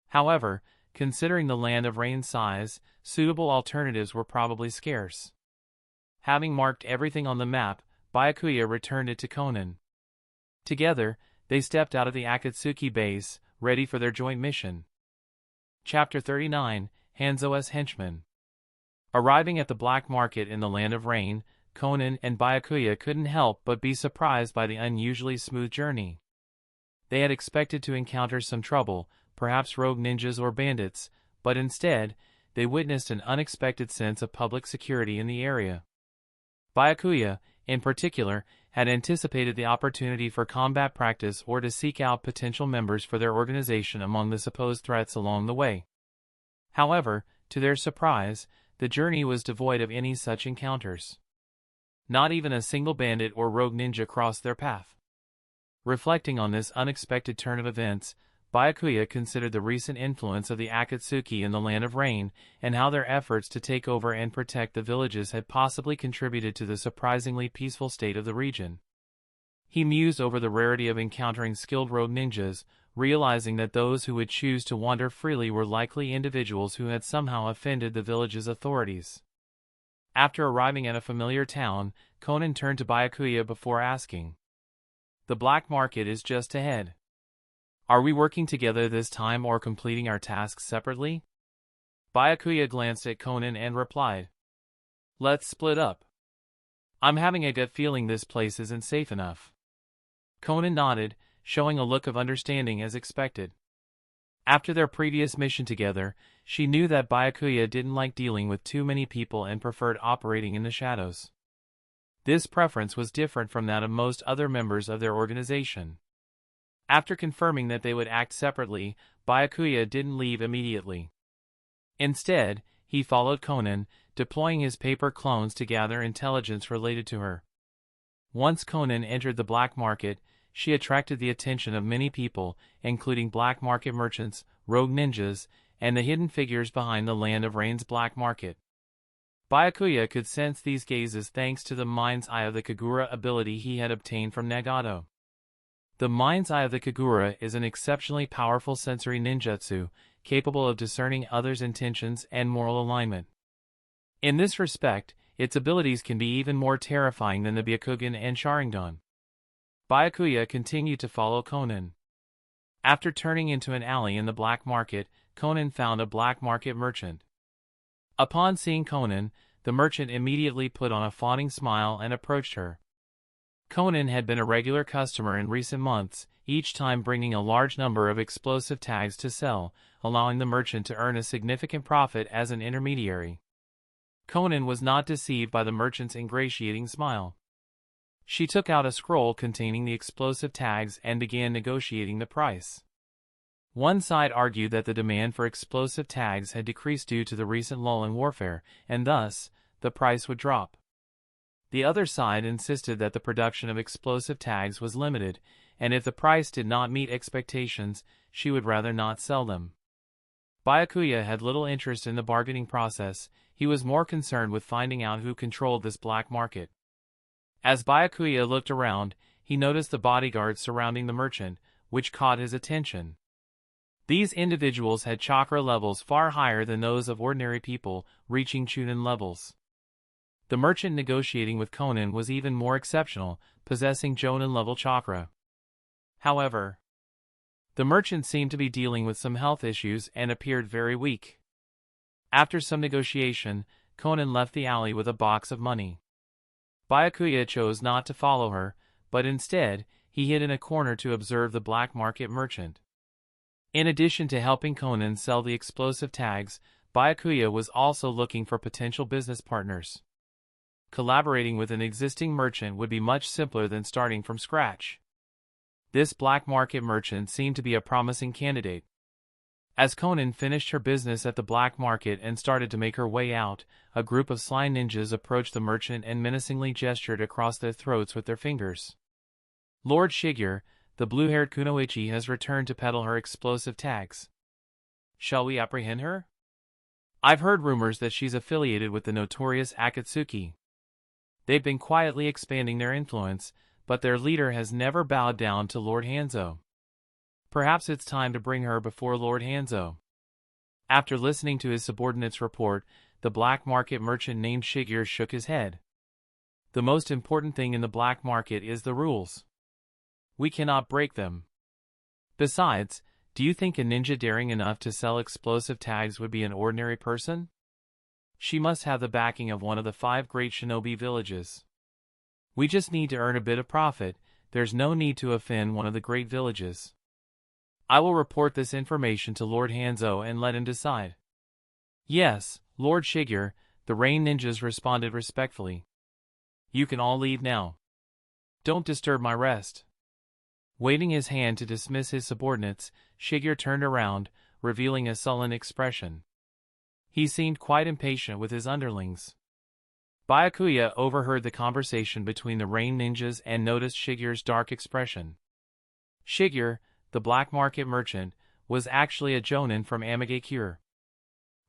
However, considering the Land of Rain's size, suitable alternatives were probably scarce. Having marked everything on the map, Byakuya returned it to Conan. Together, they stepped out of the Akatsuki base, ready for their joint mission. Chapter 39, Hanzo's Henchman. Arriving at the black market in the Land of Rain, Conan and Byakuya couldn't help but be surprised by the unusually smooth journey. They had expected to encounter some trouble, perhaps rogue ninjas or bandits, but instead, they witnessed an unexpected sense of public security in the area. Byakuya, in particular, had anticipated the opportunity for combat practice or to seek out potential members for their organization among the supposed threats along the way. However, to their surprise, the journey was devoid of any such encounters. Not even a single bandit or rogue ninja crossed their path. Reflecting on this unexpected turn of events, Byakuya considered the recent influence of the Akatsuki in the Land of Rain, and how their efforts to take over and protect the villages had possibly contributed to the surprisingly peaceful state of the region. He mused over the rarity of encountering skilled rogue ninjas, realizing that those who would choose to wander freely were likely individuals who had somehow offended the village's authorities. After arriving at a familiar town, Conan turned to Byakuya before asking, "The black market is just ahead. Are we working together this time or completing our tasks separately?" Byakuya glanced at Conan and replied, "Let's split up. I'm having a gut feeling this place isn't safe enough." Conan nodded, showing a look of understanding as expected. After their previous mission together, she knew that Byakuya didn't like dealing with too many people and preferred operating in the shadows. This preference was different from that of most other members of their organization. After confirming that they would act separately, Byakuya didn't leave immediately. Instead, he followed Conan, deploying his paper clones to gather intelligence related to her. Once Conan entered the black market, she attracted the attention of many people, including black market merchants, rogue ninjas, and the hidden figures behind the Land of Rain's black market. Byakuya could sense these gazes thanks to the Mind's Eye of the Kagura ability he had obtained from Nagato. The Mind's Eye of the Kagura is an exceptionally powerful sensory ninjutsu, capable of discerning others' intentions and moral alignment. In this respect, its abilities can be even more terrifying than the Byakugan and Sharingan. Byakuya continued to follow Conan. After turning into an alley in the black market, Conan found a black market merchant. Upon seeing Conan, the merchant immediately put on a fawning smile and approached her. Conan had been a regular customer in recent months, each time bringing a large number of explosive tags to sell, allowing the merchant to earn a significant profit as an intermediary. Conan was not deceived by the merchant's ingratiating smile. She took out a scroll containing the explosive tags and began negotiating the price. One side argued that the demand for explosive tags had decreased due to the recent lull in warfare, and thus, the price would drop. The other side insisted that the production of explosive tags was limited, and if the price did not meet expectations, she would rather not sell them. Byakuya had little interest in the bargaining process. He was more concerned with finding out who controlled this black market. As Byakuya looked around, he noticed the bodyguards surrounding the merchant, which caught his attention. These individuals had chakra levels far higher than those of ordinary people, reaching Chunin levels. The merchant negotiating with Conan was even more exceptional, possessing Jonin-level chakra. However, the merchant seemed to be dealing with some health issues and appeared very weak. After some negotiation, Conan left the alley with a box of money. Byakuya chose not to follow her, but instead, he hid in a corner to observe the black market merchant. In addition to helping Conan sell the explosive tags, Byakuya was also looking for potential business partners. Collaborating with an existing merchant would be much simpler than starting from scratch. This black market merchant seemed to be a promising candidate. As Conan finished her business at the black market and started to make her way out, a group of sly ninjas approached the merchant and menacingly gestured across their throats with their fingers. Lord Shigeru, the blue-haired kunoichi, has returned to peddle her explosive tags. Shall we apprehend her? I've heard rumors that she's affiliated with the notorious Akatsuki. They've been quietly expanding their influence, but their leader has never bowed down to Lord Hanzo. Perhaps it's time to bring her before Lord Hanzo. After listening to his subordinate's report, the black market merchant named Shigeru shook his head. The most important thing in the black market is the rules. We cannot break them. Besides, do you think a ninja daring enough to sell explosive tags would be an ordinary person? She must have the backing of one of the 5 great shinobi villages. We just need to earn a bit of profit. There's no need to offend one of the great villages. I will report this information to Lord Hanzo and let him decide. Yes, Lord Shigeru, the Rain Ninjas responded respectfully. You can all leave now. Don't disturb my rest. Waving his hand to dismiss his subordinates, Shigeru turned around, revealing a sullen expression. He seemed quite impatient with his underlings. Byakuya overheard the conversation between the Rain Ninjas and noticed Shigeru's dark expression. Shigeru, the black market merchant, was actually a jonin from Amagakure.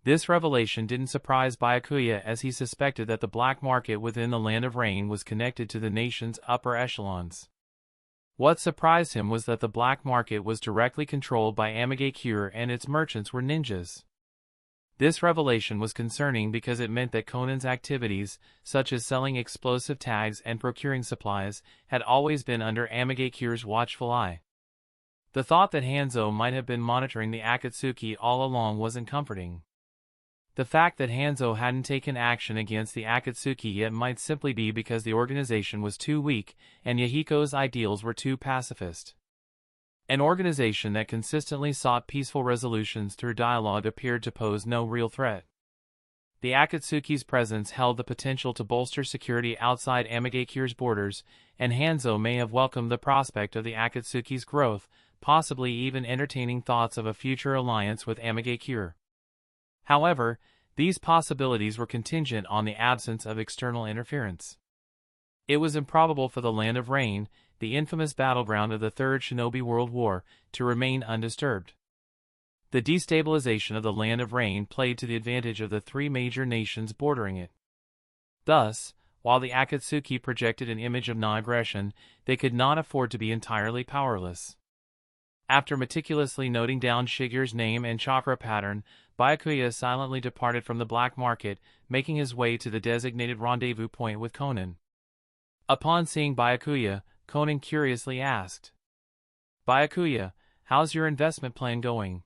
This revelation didn't surprise Byakuya, as he suspected that the black market within the Land of Rain was connected to the nation's upper echelons. What surprised him was that the black market was directly controlled by Amagakure and its merchants were ninjas. This revelation was concerning because it meant that Conan's activities, such as selling explosive tags and procuring supplies, had always been under Amagakure's watchful eye. The thought that Hanzo might have been monitoring the Akatsuki all along wasn't comforting. The fact that Hanzo hadn't taken action against the Akatsuki yet might simply be because the organization was too weak and Yahiko's ideals were too pacifist. An organization that consistently sought peaceful resolutions through dialogue appeared to pose no real threat. The Akatsuki's presence held the potential to bolster security outside Amagakure's borders, and Hanzo may have welcomed the prospect of the Akatsuki's growth, possibly even entertaining thoughts of a future alliance with Amagakure. However, these possibilities were contingent on the absence of external interference. It was improbable for the Land of Rain, the infamous battleground of the Third Shinobi World War, to remain undisturbed. The destabilization of the Land of Rain played to the advantage of the 3 major nations bordering it. Thus, while the Akatsuki projected an image of non-aggression, they could not afford to be entirely powerless. After meticulously noting down Shigeru's name and chakra pattern, Byakuya silently departed from the black market, making his way to the designated rendezvous point with Conan. Upon seeing Byakuya, Conan curiously asked, "Byakuya, how's your investment plan going?"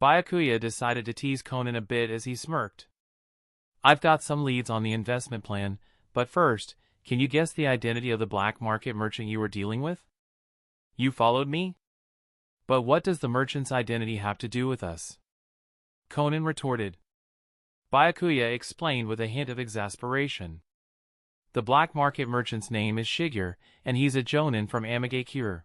Byakuya decided to tease Conan a bit as he smirked. "I've got some leads on the investment plan, but first, can you guess the identity of the black market merchant you were dealing with?" "You followed me? But what does the merchant's identity have to do with us?" Conan retorted. Byakuya explained with a hint of exasperation. "The black market merchant's name is Shigeru, and he's a jonin from Amagakure.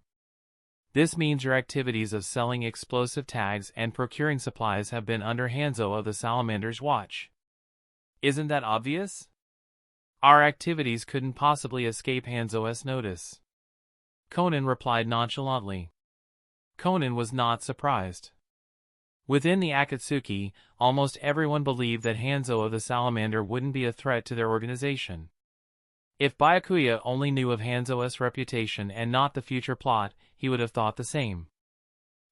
This means your activities of selling explosive tags and procuring supplies have been under Hanzo of the Salamander's watch. Isn't that obvious? Our activities couldn't possibly escape Hanzo's notice." Conan replied nonchalantly. Conan was not surprised. Within the Akatsuki, almost everyone believed that Hanzo of the Salamander wouldn't be a threat to their organization. If Byakuya only knew of Hanzo's reputation and not the future plot, he would have thought the same.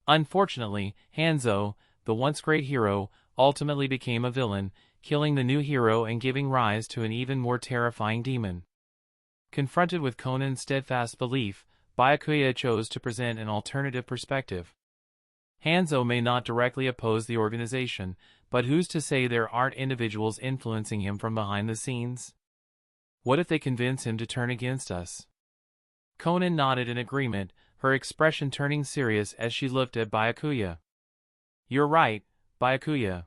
Unfortunately, Hanzo, the once great hero, ultimately became a villain, killing the new hero and giving rise to an even more terrifying demon. Confronted with Conan's steadfast belief, Byakuya chose to present an alternative perspective. Hanzo may not directly oppose the organization, but who's to say there aren't individuals influencing him from behind the scenes? What if they convince him to turn against us? Conan nodded in agreement, her expression turning serious as she looked at Byakuya. You're right, Byakuya.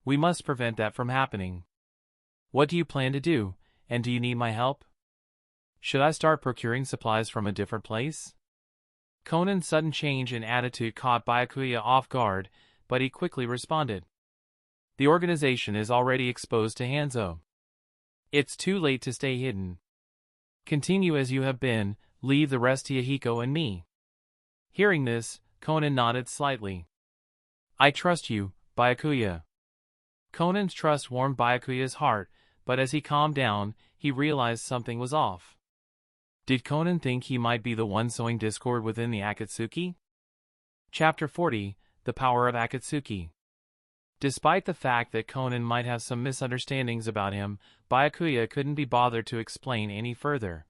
We must prevent that from happening. What do you plan to do, and do you need my help? Should I start procuring supplies from a different place? Conan's sudden change in attitude caught Byakuya off guard, but he quickly responded. The organization is already exposed to Hanzo. It's too late to stay hidden. Continue as you have been, leave the rest to Yahiko and me. Hearing this, Conan nodded slightly. I trust you, Byakuya. Conan's trust warmed Byakuya's heart, but as he calmed down, he realized something was off. Did Conan think he might be the one sowing discord within the Akatsuki? Chapter 40, The Power of Akatsuki. Despite the fact that Conan might have some misunderstandings about him, Byakuya couldn't be bothered to explain any further.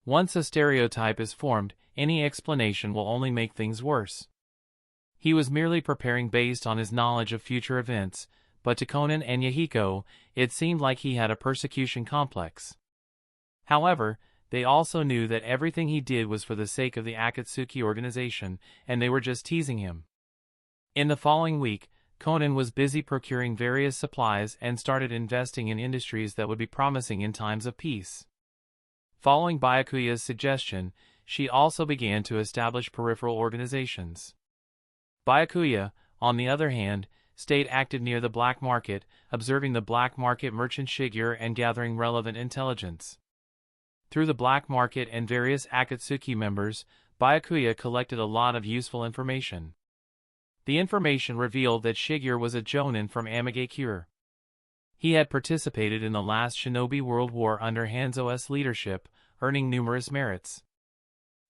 Once a stereotype is formed, any explanation will only make things worse. He was merely preparing based on his knowledge of future events, but to Conan and Yahiko, it seemed like he had a persecution complex. However, they also knew that everything he did was for the sake of the Akatsuki organization, and they were just teasing him. In the following week, Conan was busy procuring various supplies and started investing in industries that would be promising in times of peace. Following Byakuya's suggestion, she also began to establish peripheral organizations. Byakuya, on the other hand, stayed active near the black market, observing the black market merchant Shigeru and gathering relevant intelligence. Through the black market and various Akatsuki members, Byakuya collected a lot of useful information. The information revealed that Shigeru was a jonin from Amagakure. He had participated in the last Shinobi World War under Hanzo's leadership, earning numerous merits.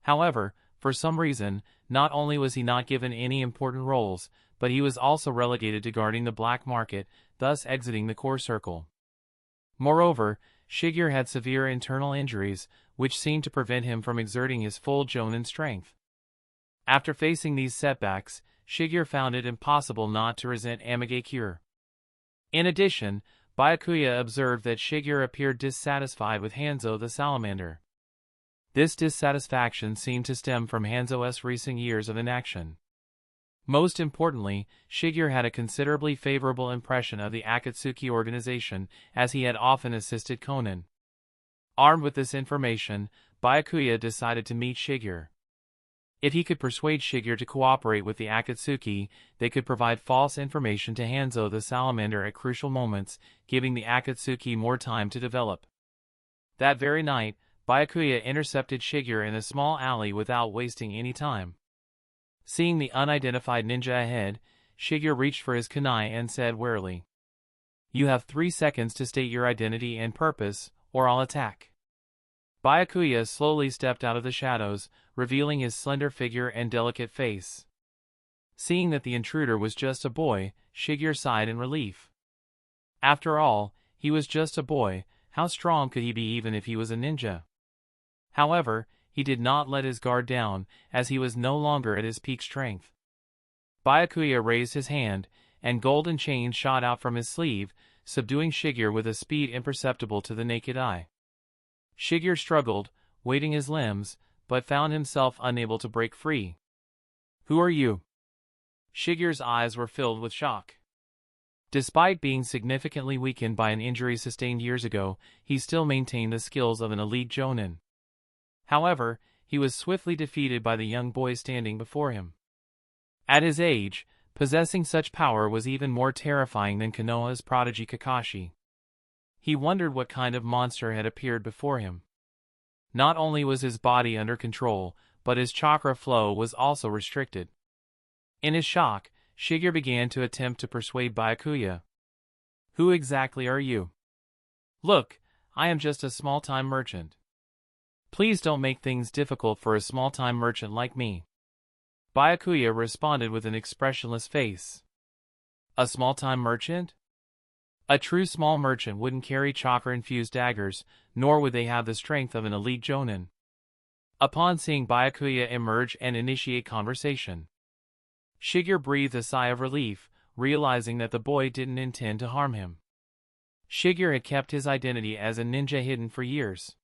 However, for some reason, not only was he not given any important roles, but he was also relegated to guarding the black market, thus exiting the core circle. Moreover, Shigeru had severe internal injuries, which seemed to prevent him from exerting his full jonin strength. After facing these setbacks, Shigeru found it impossible not to resent Amagakure. In addition, Byakuya observed that Shigeru appeared dissatisfied with Hanzo the Salamander. This dissatisfaction seemed to stem from Hanzo's recent years of inaction. Most importantly, Shigeru had a considerably favorable impression of the Akatsuki organization, as he had often assisted Conan. Armed with this information, Byakuya decided to meet Shigeru. If he could persuade Shigeru to cooperate with the Akatsuki, they could provide false information to Hanzo the Salamander at crucial moments, giving the Akatsuki more time to develop. That very night, Byakuya intercepted Shigeru in a small alley without wasting any time. Seeing the unidentified ninja ahead, Shigeru reached for his kunai and said warily, "You have 3 seconds to state your identity and purpose, or I'll attack." Byakuya slowly stepped out of the shadows, revealing his slender figure and delicate face. Seeing that the intruder was just a boy, Shigeru sighed in relief. After all, he was just a boy, how strong could he be even if he was a ninja? However, he did not let his guard down, as he was no longer at his peak strength. Byakuya raised his hand, and golden chains shot out from his sleeve, subduing Shigeru with a speed imperceptible to the naked eye. Shigeru struggled, weighting his limbs, but found himself unable to break free. "Who are you?" Shigeru's eyes were filled with shock. Despite being significantly weakened by an injury sustained years ago, he still maintained the skills of an elite jonin. However, he was swiftly defeated by the young boy standing before him. At his age, possessing such power was even more terrifying than Konoha's prodigy Kakashi. He wondered what kind of monster had appeared before him. Not only was his body under control, but his chakra flow was also restricted. In his shock, Shigeru began to attempt to persuade Byakuya. "Who exactly are you?" "Look, I am just a small-time merchant. Please don't make things difficult for a small-time merchant like me." Byakuya responded with an expressionless face. "A small-time merchant? A true small merchant wouldn't carry chakra-infused daggers, nor would they have the strength of an elite jonin. Upon seeing Byakuya emerge and initiate conversation, Shigeru breathed a sigh of relief, realizing that the boy didn't intend to harm him. Shigeru had kept his identity as a ninja hidden for years.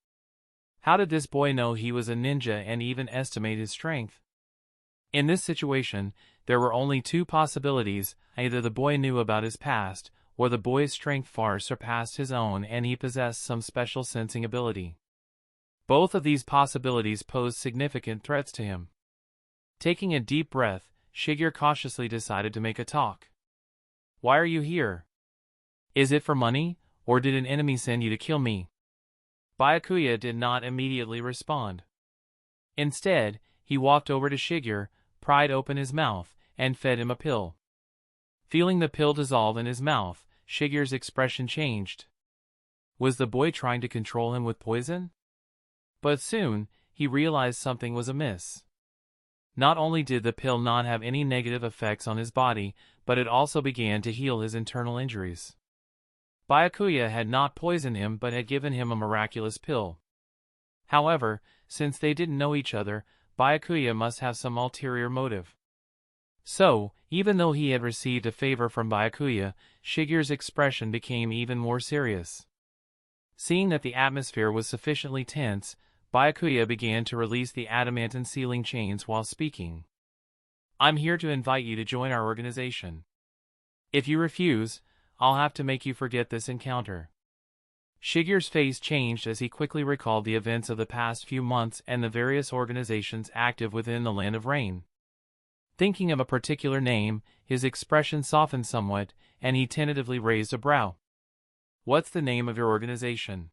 How did this boy know he was a ninja and even estimate his strength? In this situation, there were only two possibilities: either the boy knew about his past, or the boy's strength far surpassed his own and he possessed some special sensing ability. Both of these possibilities posed significant threats to him. Taking a deep breath, Shigeru cautiously decided to make a talk. "Why are you here? Is it for money, or did an enemy send you to kill me?" Byakuya did not immediately respond. Instead, he walked over to Shigeru, pried open his mouth, and fed him a pill. Feeling the pill dissolve in his mouth, Shigeru's expression changed. Was the boy trying to control him with poison? But soon, he realized something was amiss. Not only did the pill not have any negative effects on his body, but it also began to heal his internal injuries. Byakuya had not poisoned him but had given him a miraculous pill. However, since they didn't know each other, Byakuya must have some ulterior motive. So, even though he had received a favor from Byakuya, Shigeru's expression became even more serious. Seeing that the atmosphere was sufficiently tense, Byakuya began to release the adamantine sealing chains while speaking. "I'm here to invite you to join our organization. If you refuse, I'll have to make you forget this encounter." Shigeru's face changed as he quickly recalled the events of the past few months and the various organizations active within the Land of Rain. Thinking of a particular name, his expression softened somewhat, and he tentatively raised a brow. "What's the name of your organization?"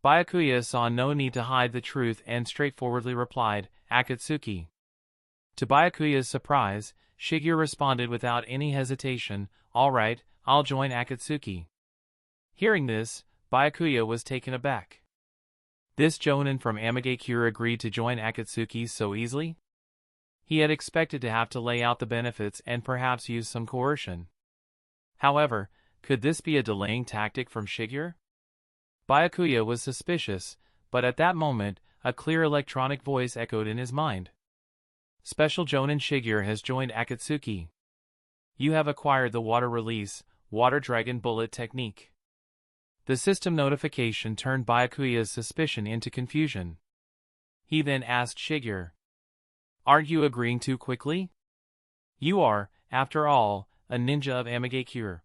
Byakuya saw no need to hide the truth and straightforwardly replied, "Akatsuki." To Byakuya's surprise, Shigeru responded without any hesitation, "All right, I'll join Akatsuki." Hearing this, Byakuya was taken aback. This jonin from Amagakure agreed to join Akatsuki so easily? He had expected to have to lay out the benefits and perhaps use some coercion. However, could this be a delaying tactic from Shigeru? Byakuya was suspicious, but at that moment, a clear electronic voice echoed in his mind. "Special Jonin Shigeru has joined Akatsuki. You have acquired the Water Release, Water Dragon Bullet technique." The system notification turned Byakuya's suspicion into confusion. He then asked Shigeru, "Aren't you agreeing too quickly? You are, after all, a ninja of Amagakure."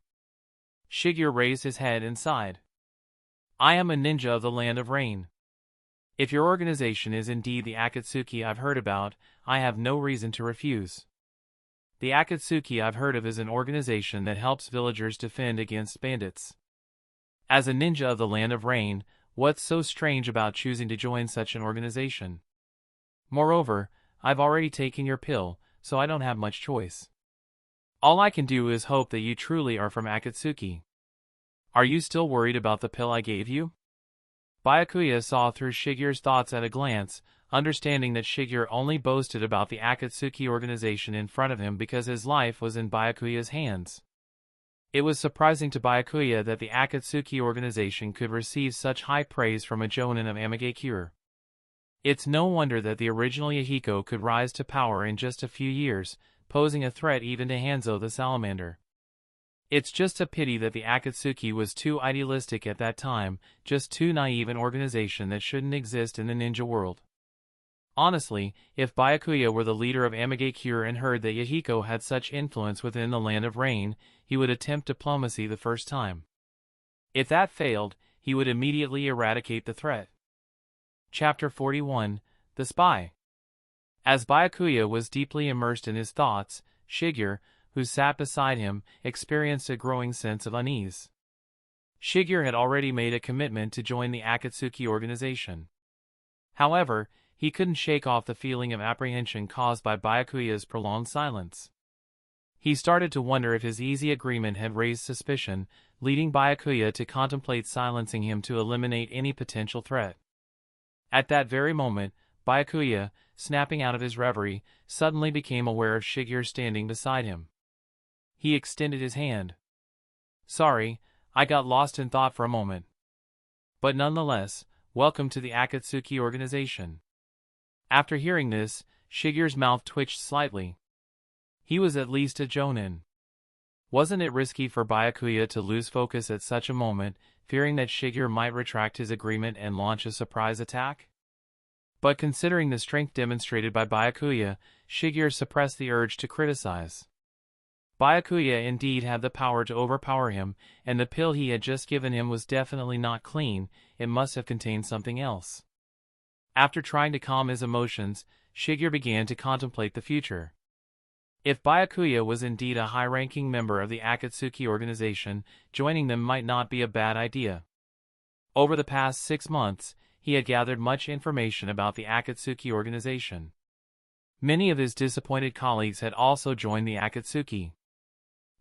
Shigeru raised his head and sighed. "I am a ninja of the Land of Rain. If your organization is indeed the Akatsuki I've heard about, I have no reason to refuse. The Akatsuki I've heard of is an organization that helps villagers defend against bandits. As a ninja of the Land of Rain, what's so strange about choosing to join such an organization? Moreover, I've already taken your pill, so I don't have much choice. All I can do is hope that you truly are from Akatsuki. Are you still worried about the pill I gave you?" Byakuya saw through Shigeru's thoughts at a glance, understanding that Shigeru only boasted about the Akatsuki organization in front of him because his life was in Byakuya's hands. It was surprising to Byakuya that the Akatsuki organization could receive such high praise from a jonin of Amagakure. It's no wonder that the original Yahiko could rise to power in just a few years, posing a threat even to Hanzo the Salamander. It's just a pity that the Akatsuki was too idealistic at that time, just too naive an organization that shouldn't exist in the ninja world. Honestly, if Byakuya were the leader of Amagakure and heard that Yahiko had such influence within the Land of Rain, he would attempt diplomacy the first time. If that failed, he would immediately eradicate the threat. Chapter 41, The Spy. As Byakuya was deeply immersed in his thoughts, Shigeru, who sat beside him, experienced a growing sense of unease. Shigeru had already made a commitment to join the Akatsuki organization. However, he couldn't shake off the feeling of apprehension caused by Byakuya's prolonged silence. He started to wonder if his easy agreement had raised suspicion, leading Byakuya to contemplate silencing him to eliminate any potential threat. At that very moment, Byakuya, snapping out of his reverie, suddenly became aware of Shigeru standing beside him. He extended his hand. "Sorry, I got lost in thought for a moment. But nonetheless, welcome to the Akatsuki organization. After hearing this, Shigeru's mouth twitched slightly. He was at least a jonin. Wasn't it risky for Byakuya to lose focus at such a moment, fearing that Shigeru might retract his agreement and launch a surprise attack? But considering the strength demonstrated by Byakuya, Shigeru suppressed the urge to criticize. Byakuya indeed had the power to overpower him, and the pill he had just given him was definitely not clean. It must have contained something else. After trying to calm his emotions, Shigeru began to contemplate the future. If Byakuya was indeed a high-ranking member of the Akatsuki organization, joining them might not be a bad idea. Over the past 6 months, he had gathered much information about the Akatsuki organization. Many of his disappointed colleagues had also joined the Akatsuki.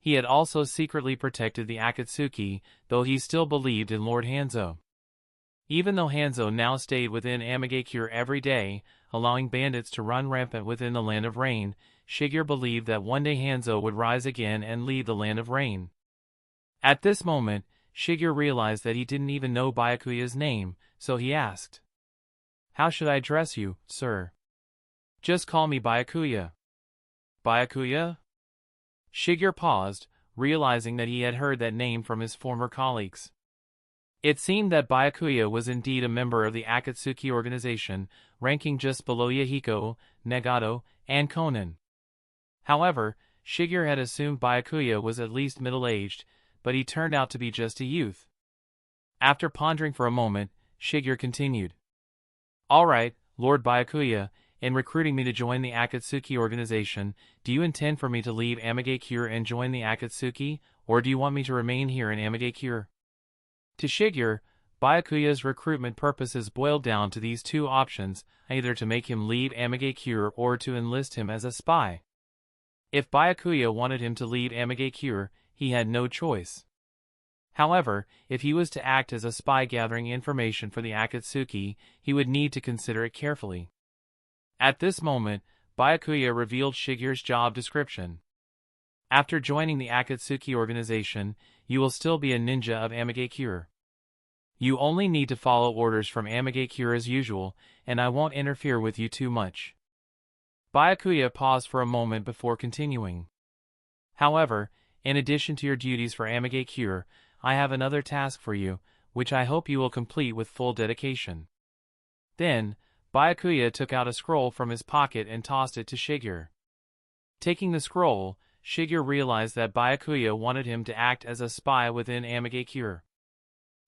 He had also secretly protected the Akatsuki, though he still believed in Lord Hanzo. Even though Hanzo now stayed within Amagakure every day, allowing bandits to run rampant within the Land of Rain, Shigeru believed that one day Hanzo would rise again and lead the Land of Rain. At this moment, Shigeru realized that he didn't even know Byakuya's name, so he asked, "How should I address you, sir?" "Just call me Byakuya." "Byakuya?" Shigeru paused, realizing that he had heard that name from his former colleagues. It seemed that Byakuya was indeed a member of the Akatsuki organization, ranking just below Yahiko, Nagato, and Konan. However, Shigeru had assumed Byakuya was at least middle-aged, but he turned out to be just a youth. After pondering for a moment, Shigeru continued. "All right, Lord Byakuya, in recruiting me to join the Akatsuki organization, do you intend for me to leave Amagakure and join the Akatsuki, or do you want me to remain here in Amagakure?" To Shigeru, Byakuya's recruitment purposes boiled down to these two options, either to make him leave Amagakure or to enlist him as a spy. If Byakuya wanted him to leave Amagakure, he had no choice. However, if he was to act as a spy gathering information for the Akatsuki, he would need to consider it carefully. At this moment, Byakuya revealed Shigeru's job description. After joining the Akatsuki organization, you will still be a ninja of Amagakure. You only need to follow orders from Amagakure as usual, and I won't interfere with you too much. Byakuya paused for a moment before continuing. However, in addition to your duties for Amagakure, I have another task for you, which I hope you will complete with full dedication. Then, Byakuya took out a scroll from his pocket and tossed it to Shigeru. Taking the scroll, Shigeru realized that Byakuya wanted him to act as a spy within Amagakure.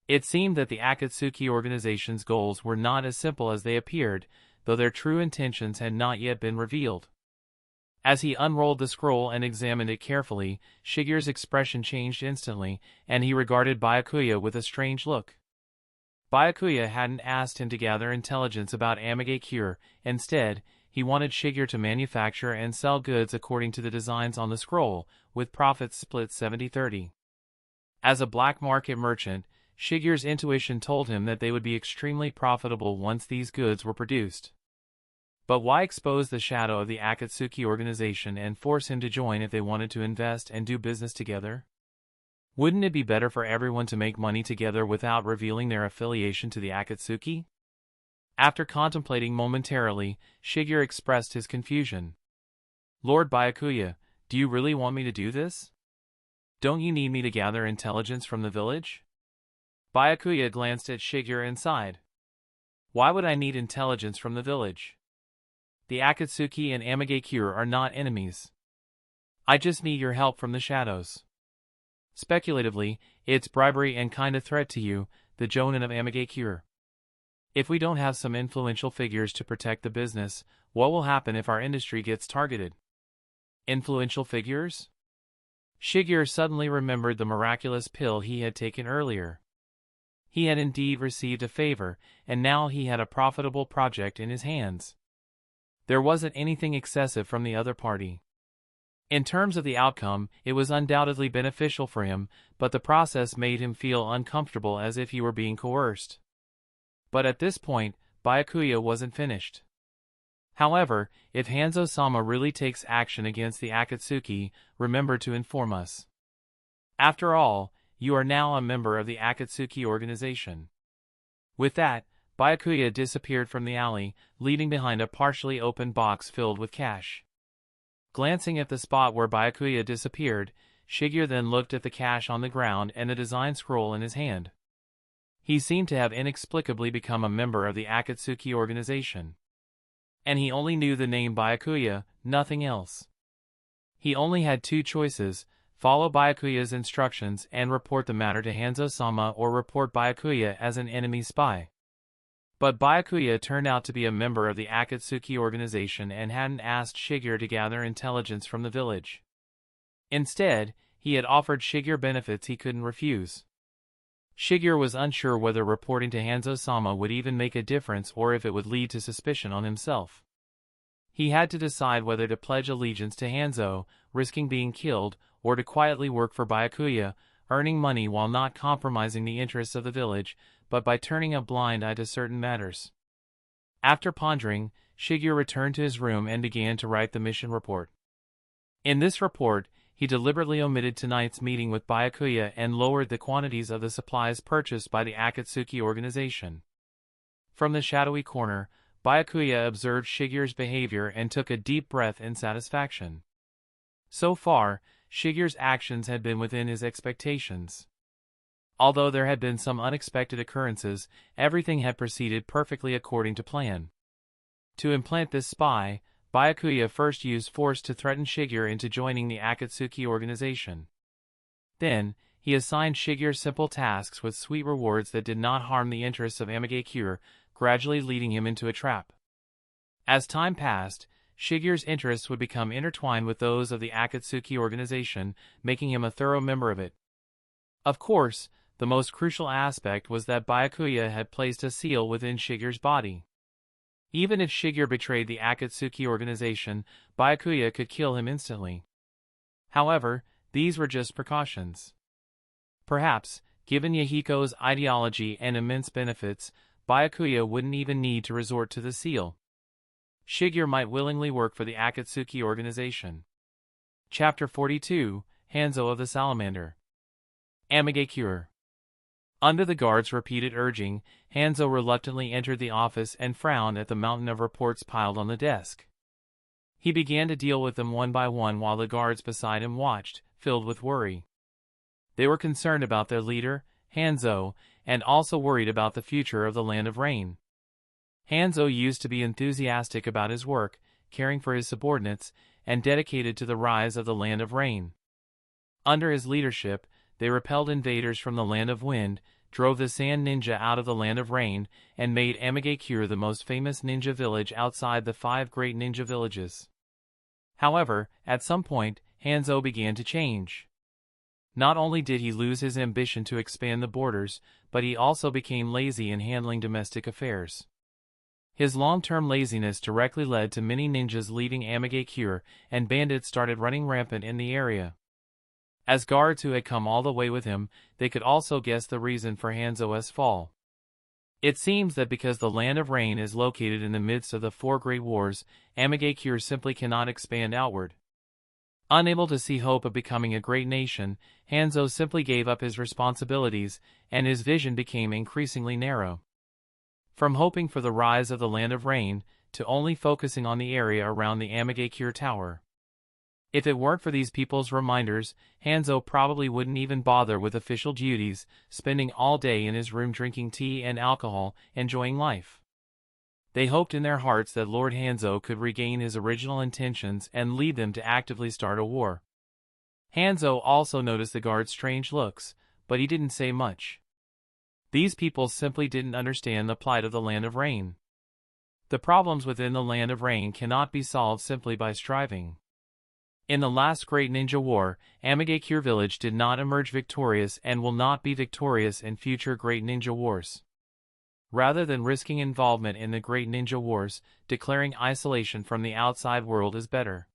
It seemed that the Akatsuki organization's goals were not as simple as they appeared, though their true intentions had not yet been revealed. As he unrolled the scroll and examined it carefully, Shigeru's expression changed instantly, and he regarded Byakuya with a strange look. Byakuya hadn't asked him to gather intelligence about Amagakure. Instead, he wanted Shigeru to manufacture and sell goods according to the designs on the scroll, with profits split 70-30. As a black market merchant, Shigeru's intuition told him that they would be extremely profitable once these goods were produced. But why expose the shadow of the Akatsuki organization and force him to join if they wanted to invest and do business together? Wouldn't it be better for everyone to make money together without revealing their affiliation to the Akatsuki? After contemplating momentarily, Shigeru expressed his confusion. "Lord Byakuya, do you really want me to do this? Don't you need me to gather intelligence from the village?" Byakuya glanced at Shigeru and sighed. "Why would I need intelligence from the village? The Akatsuki and Amagakure are not enemies. I just need your help from the shadows. Speculatively, it's bribery and kinda threat to you, the Jonin of Amagakure. If we don't have some influential figures to protect the business, what will happen if our industry gets targeted?" Influential figures? Shigeru suddenly remembered the miraculous pill he had taken earlier. He had indeed received a favor, and now he had a profitable project in his hands. There wasn't anything excessive from the other party. In terms of the outcome, it was undoubtedly beneficial for him, but the process made him feel uncomfortable as if he were being coerced. But at this point, Byakuya wasn't finished. However, if Hanzo-sama really takes action against the Akatsuki, remember to inform us. After all, You are now a member of the Akatsuki organization." With that, Byakuya disappeared from the alley, leaving behind a partially opened box filled with cash. Glancing at the spot where Byakuya disappeared, Shigeru then looked at the cash on the ground and the design scroll in his hand. He seemed to have inexplicably become a member of the Akatsuki organization. And he only knew the name Byakuya, nothing else. He only had two choices: follow Byakuya's instructions and report the matter to Hanzo-sama, or report Byakuya as an enemy spy. But Byakuya turned out to be a member of the Akatsuki organization and hadn't asked Shigeru to gather intelligence from the village. Instead, he had offered Shigeru benefits he couldn't refuse. Shigeru was unsure whether reporting to Hanzo-sama would even make a difference or if it would lead to suspicion on himself. He had to decide whether to pledge allegiance to Hanzo, risking being killed, or to quietly work for Byakuya, earning money while not compromising the interests of the village, but by turning a blind eye to certain matters. After pondering, Shigeru returned to his room and began to write the mission report. In this report, he deliberately omitted tonight's meeting with Byakuya and lowered the quantities of the supplies purchased by the Akatsuki organization. From the shadowy corner, Byakuya observed Shigeru's behavior and took a deep breath in satisfaction. So far, Shigeru's actions had been within his expectations. Although there had been some unexpected occurrences, everything had proceeded perfectly according to plan. To implant this spy, Byakuya first used force to threaten Shigeru into joining the Akatsuki organization. Then, he assigned Shigeru simple tasks with sweet rewards that did not harm the interests of Amagakure, gradually leading him into a trap. As time passed, Shigeru's interests would become intertwined with those of the Akatsuki organization, making him a thorough member of it. Of course, the most crucial aspect was that Byakuya had placed a seal within Shigeru's body. Even if Shigeru betrayed the Akatsuki organization, Byakuya could kill him instantly. However, these were just precautions. Perhaps, given Yahiko's ideology and immense benefits, Byakuya wouldn't even need to resort to the seal. Shigeru might willingly work for the Akatsuki organization. Chapter 42, Hanzo of the Salamander. Amagakure. Under the guard's repeated urging, Hanzo reluctantly entered the office and frowned at the mountain of reports piled on the desk. He began to deal with them one by one while the guards beside him watched, filled with worry. They were concerned about their leader, Hanzo, and also worried about the future of the Land of Rain. Hanzo used to be enthusiastic about his work, caring for his subordinates, and dedicated to the rise of the Land of Rain. Under his leadership, they repelled invaders from the Land of Wind, drove the Sand Ninja out of the Land of Rain, and made Amagakure the most famous ninja village outside the 5 great ninja villages. However, at some point, Hanzo began to change. Not only did he lose his ambition to expand the borders, but he also became lazy in handling domestic affairs. His long-term laziness directly led to many ninjas leaving Amagakure, and bandits started running rampant in the area. As guards who had come all the way with him, they could also guess the reason for Hanzo's fall. It seems that because the Land of Rain is located in the midst of the 4 great wars, Amagakure simply cannot expand outward. Unable to see hope of becoming a great nation, Hanzo simply gave up his responsibilities, and his vision became increasingly narrow. From hoping for the rise of the Land of Rain, to only focusing on the area around the Amagakure Tower. If it weren't for these people's reminders, Hanzo probably wouldn't even bother with official duties, spending all day in his room drinking tea and alcohol, enjoying life. They hoped in their hearts that Lord Hanzo could regain his original intentions and lead them to actively start a war. Hanzo also noticed the guard's strange looks, but he didn't say much. These people simply didn't understand the plight of the Land of Rain. The problems within the Land of Rain cannot be solved simply by striving. In the last great ninja war, Amagakure village did not emerge victorious and will not be victorious in future great ninja wars. Rather than risking involvement in the great ninja wars, declaring isolation from the outside world is better.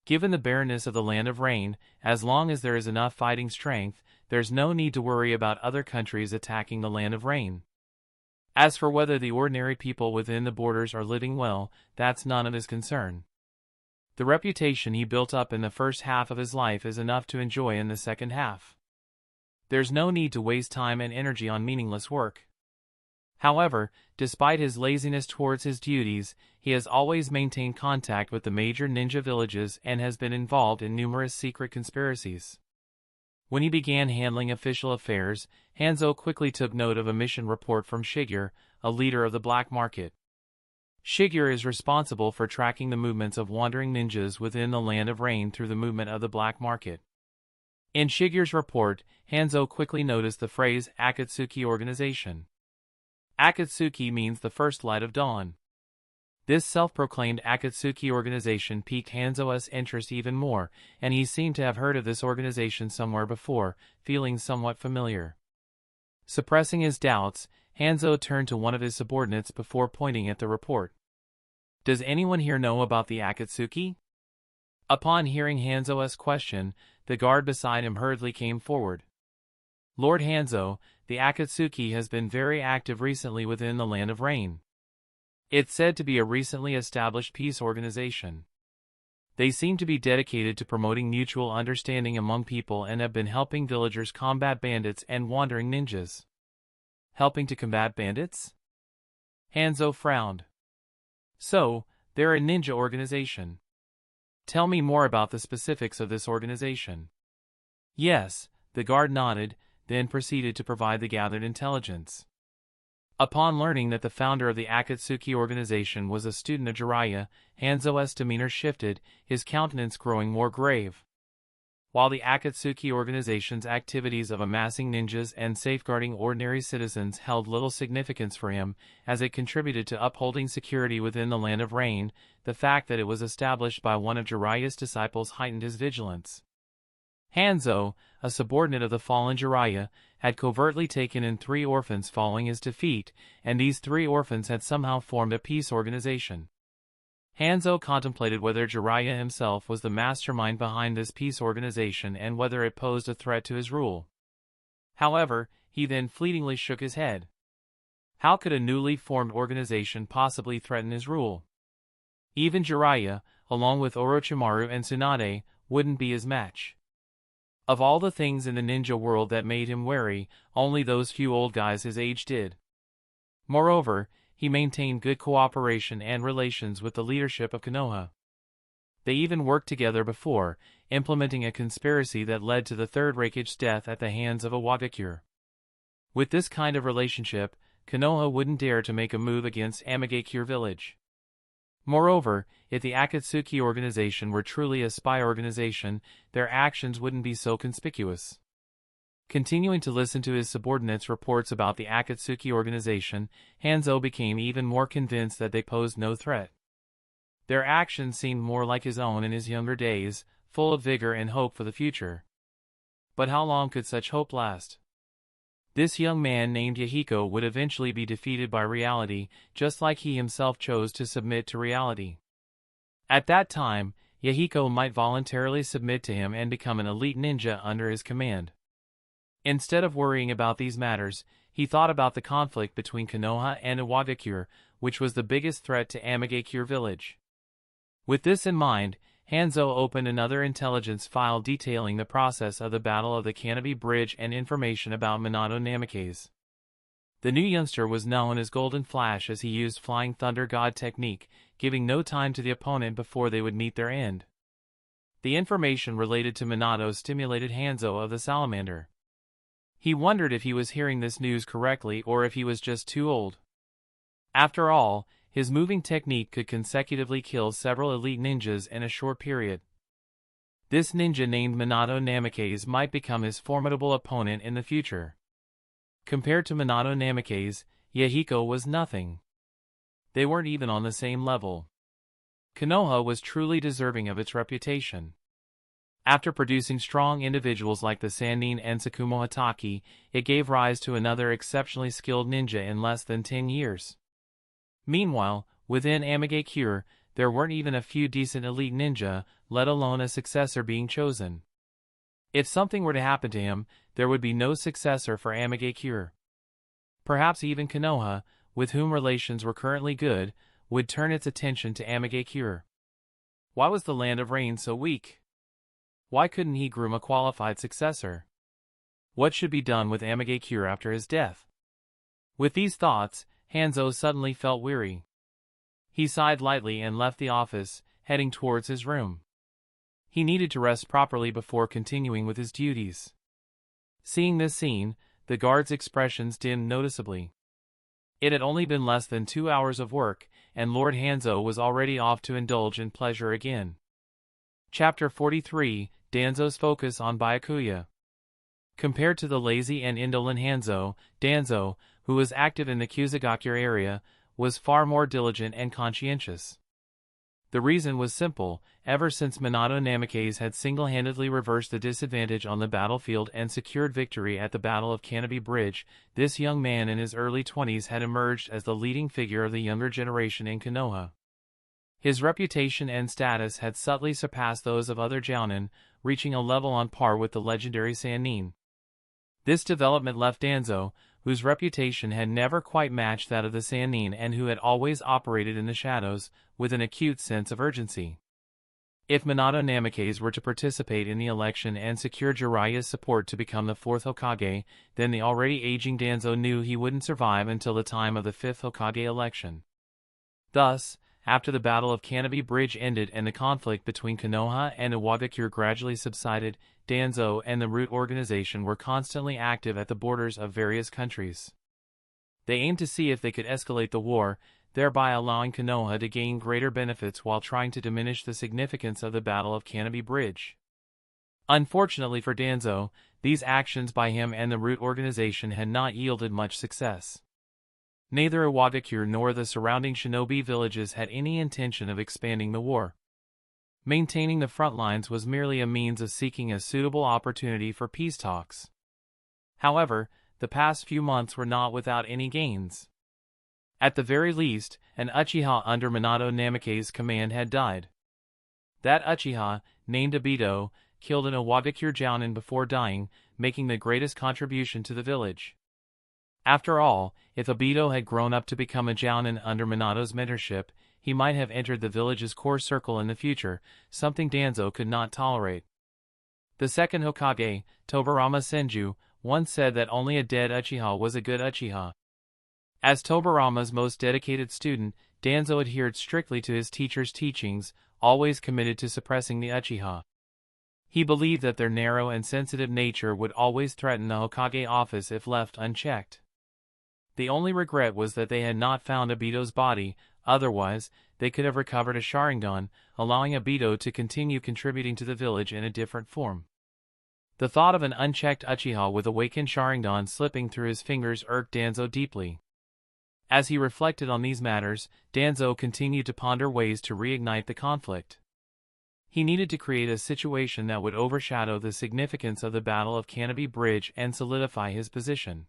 Given the barrenness of the Land of Rain, as long as there is enough fighting strength, there's no need to worry about other countries attacking the Land of Rain. As for whether the ordinary people within the borders are living well, that's none of his concern. The reputation he built up in the first half of his life is enough to enjoy in the second half. There's no need to waste time and energy on meaningless work. However, despite his laziness towards his duties, he has always maintained contact with the major ninja villages and has been involved in numerous secret conspiracies. When he began handling official affairs, Hanzo quickly took note of a mission report from Shigeru, a leader of the black market. Shigeru is responsible for tracking the movements of wandering ninjas within the Land of Rain through the movement of the black market. In Shigeru's report, Hanzo quickly noticed the phrase Akatsuki organization. Akatsuki means the first light of dawn. This self-proclaimed Akatsuki organization piqued Hanzo's interest even more, and he seemed to have heard of this organization somewhere before, feeling somewhat familiar. Suppressing his doubts, Hanzo turned to one of his subordinates before pointing at the report. "Does anyone here know about the Akatsuki?" Upon hearing Hanzo's question, the guard beside him hurriedly came forward. "Lord Hanzo, the Akatsuki has been very active recently within the Land of Rain. It's said to be a recently established peace organization. They seem to be dedicated to promoting mutual understanding among people and have been helping villagers combat bandits and wandering ninjas." Helping to combat bandits? Hanzo frowned. "So, they're a ninja organization. Tell me more about the specifics of this organization." "Yes," the guard nodded, then proceeded to provide the gathered intelligence. Upon learning that the founder of the Akatsuki organization was a student of Jiraiya, Hanzo's demeanor shifted, his countenance growing more grave. While the Akatsuki organization's activities of amassing ninjas and safeguarding ordinary citizens held little significance for him, as it contributed to upholding security within the Land of Rain, the fact that it was established by one of Jiraiya's disciples heightened his vigilance. Hanzo, a subordinate of the fallen Jiraiya, had covertly taken in 3 orphans following his defeat, and these 3 orphans had somehow formed a peace organization. Hanzo contemplated whether Jiraiya himself was the mastermind behind this peace organization and whether it posed a threat to his rule. However, he then fleetingly shook his head. How could a newly formed organization possibly threaten his rule? Even Jiraiya, along with Orochimaru and Tsunade, wouldn't be his match. Of all the things in the ninja world that made him wary, only those few old guys his age did. Moreover, he maintained good cooperation and relations with the leadership of Konoha. They even worked together before, implementing a conspiracy that led to the third Raikage's death at the hands of a Wagakure. With this kind of relationship, Konoha wouldn't dare to make a move against Amagakure village. Moreover, if the Akatsuki organization were truly a spy organization, their actions wouldn't be so conspicuous. Continuing to listen to his subordinates' reports about the Akatsuki organization, Hanzo became even more convinced that they posed no threat. Their actions seemed more like his own in his younger days, full of vigor and hope for the future. But how long could such hope last? This young man named Yahiko would eventually be defeated by reality, just like he himself chose to submit to reality. At that time, Yahiko might voluntarily submit to him and become an elite ninja under his command. Instead of worrying about these matters, he thought about the conflict between Konoha and Iwagakure, which was the biggest threat to Amagakure village. With this in mind, Hanzo opened another intelligence file detailing the process of the Battle of the Canopy Bridge and information about Minato Namikaze. The new youngster was known as Golden Flash as he used Flying Thunder God technique, giving no time to the opponent before they would meet their end. The information related to Minato stimulated Hanzo of the Salamander. He wondered if he was hearing this news correctly or if he was just too old. After all, his moving technique could consecutively kill several elite ninjas in a short period. This ninja named Minato Namikaze might become his formidable opponent in the future. Compared to Minato Namikaze, Yahiko was nothing. They weren't even on the same level. Konoha was truly deserving of its reputation. After producing strong individuals like the Sannin and Tsukumo Hatake, it gave rise to another exceptionally skilled ninja in less than 10 years. Meanwhile, within Amagakure, there weren't even a few decent elite ninja, let alone a successor being chosen. If something were to happen to him, there would be no successor for Amagakure. Perhaps even Konoha, with whom relations were currently good, would turn its attention to Amagakure. Why was the Land of Rain so weak? Why couldn't he groom a qualified successor? What should be done with Amagakure after his death? With these thoughts, Hanzo suddenly felt weary. He sighed lightly and left the office, heading towards his room. He needed to rest properly before continuing with his duties. Seeing this scene, the guard's expressions dimmed noticeably. It had only been less than 2 hours of work, and Lord Hanzo was already off to indulge in pleasure again. Chapter 43, Danzo's focus on Byakuya. Compared to the lazy and indolent Hanzo, Danzo, who was active in the Kusagakure area, was far more diligent and conscientious. The reason was simple: ever since Minato Namikaze had single-handedly reversed the disadvantage on the battlefield and secured victory at the Battle of Canopy Bridge, this young man in his early 20s had emerged as the leading figure of the younger generation in Konoha. His reputation and status had subtly surpassed those of other jounin, reaching a level on par with the legendary Sannin. This development left Danzo, whose reputation had never quite matched that of the Sannin and who had always operated in the shadows, with an acute sense of urgency. If Minato Namikaze were to participate in the election and secure Jiraiya's support to become the 4th Hokage, then the already aging Danzo knew he wouldn't survive until the time of the 5th Hokage election. Thus, after the Battle of Canopy Bridge ended and the conflict between Konoha and Iwagakure gradually subsided, Danzo and the Root organization were constantly active at the borders of various countries. They aimed to see if they could escalate the war, thereby allowing Konoha to gain greater benefits while trying to diminish the significance of the Battle of Canopy Bridge. Unfortunately for Danzo, these actions by him and the Root organization had not yielded much success. Neither Iwagakure nor the surrounding shinobi villages had any intention of expanding the war. Maintaining the front lines was merely a means of seeking a suitable opportunity for peace talks. However, the past few months were not without any gains. At the very least, an Uchiha under Minato Namikaze's command had died. That Uchiha, named Aido, killed an Iwagakure jounin before dying, making the greatest contribution to the village. After all, if Aido had grown up to become a jounin under Minato's mentorship, he might have entered the village's core circle in the future, something Danzo could not tolerate. The second Hokage, Tobirama Senju, once said that only a dead Uchiha was a good Uchiha. As Tobirama's most dedicated student, Danzo adhered strictly to his teacher's teachings, always committed to suppressing the Uchiha. He believed that their narrow and sensitive nature would always threaten the Hokage office if left unchecked. The only regret was that they had not found Aido's body, otherwise, they could have recovered a Sharingan, allowing Aido to continue contributing to the village in a different form. The thought of an unchecked Uchiha with awakened Sharingan slipping through his fingers irked Danzo deeply. As he reflected on these matters, Danzo continued to ponder ways to reignite the conflict. He needed to create a situation that would overshadow the significance of the Battle of Canopy Bridge and solidify his position.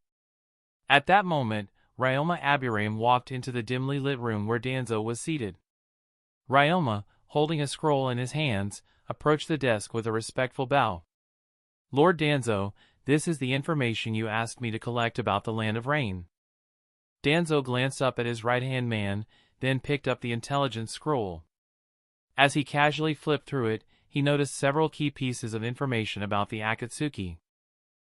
At that moment, Ryoma Aburame walked into the dimly lit room where Danzo was seated. Ryoma, holding a scroll in his hands, approached the desk with a respectful bow. "Lord Danzo, this is the information you asked me to collect about the Land of Rain." Danzo glanced up at his right-hand man, then picked up the intelligence scroll. As he casually flipped through it, he noticed several key pieces of information about the Akatsuki.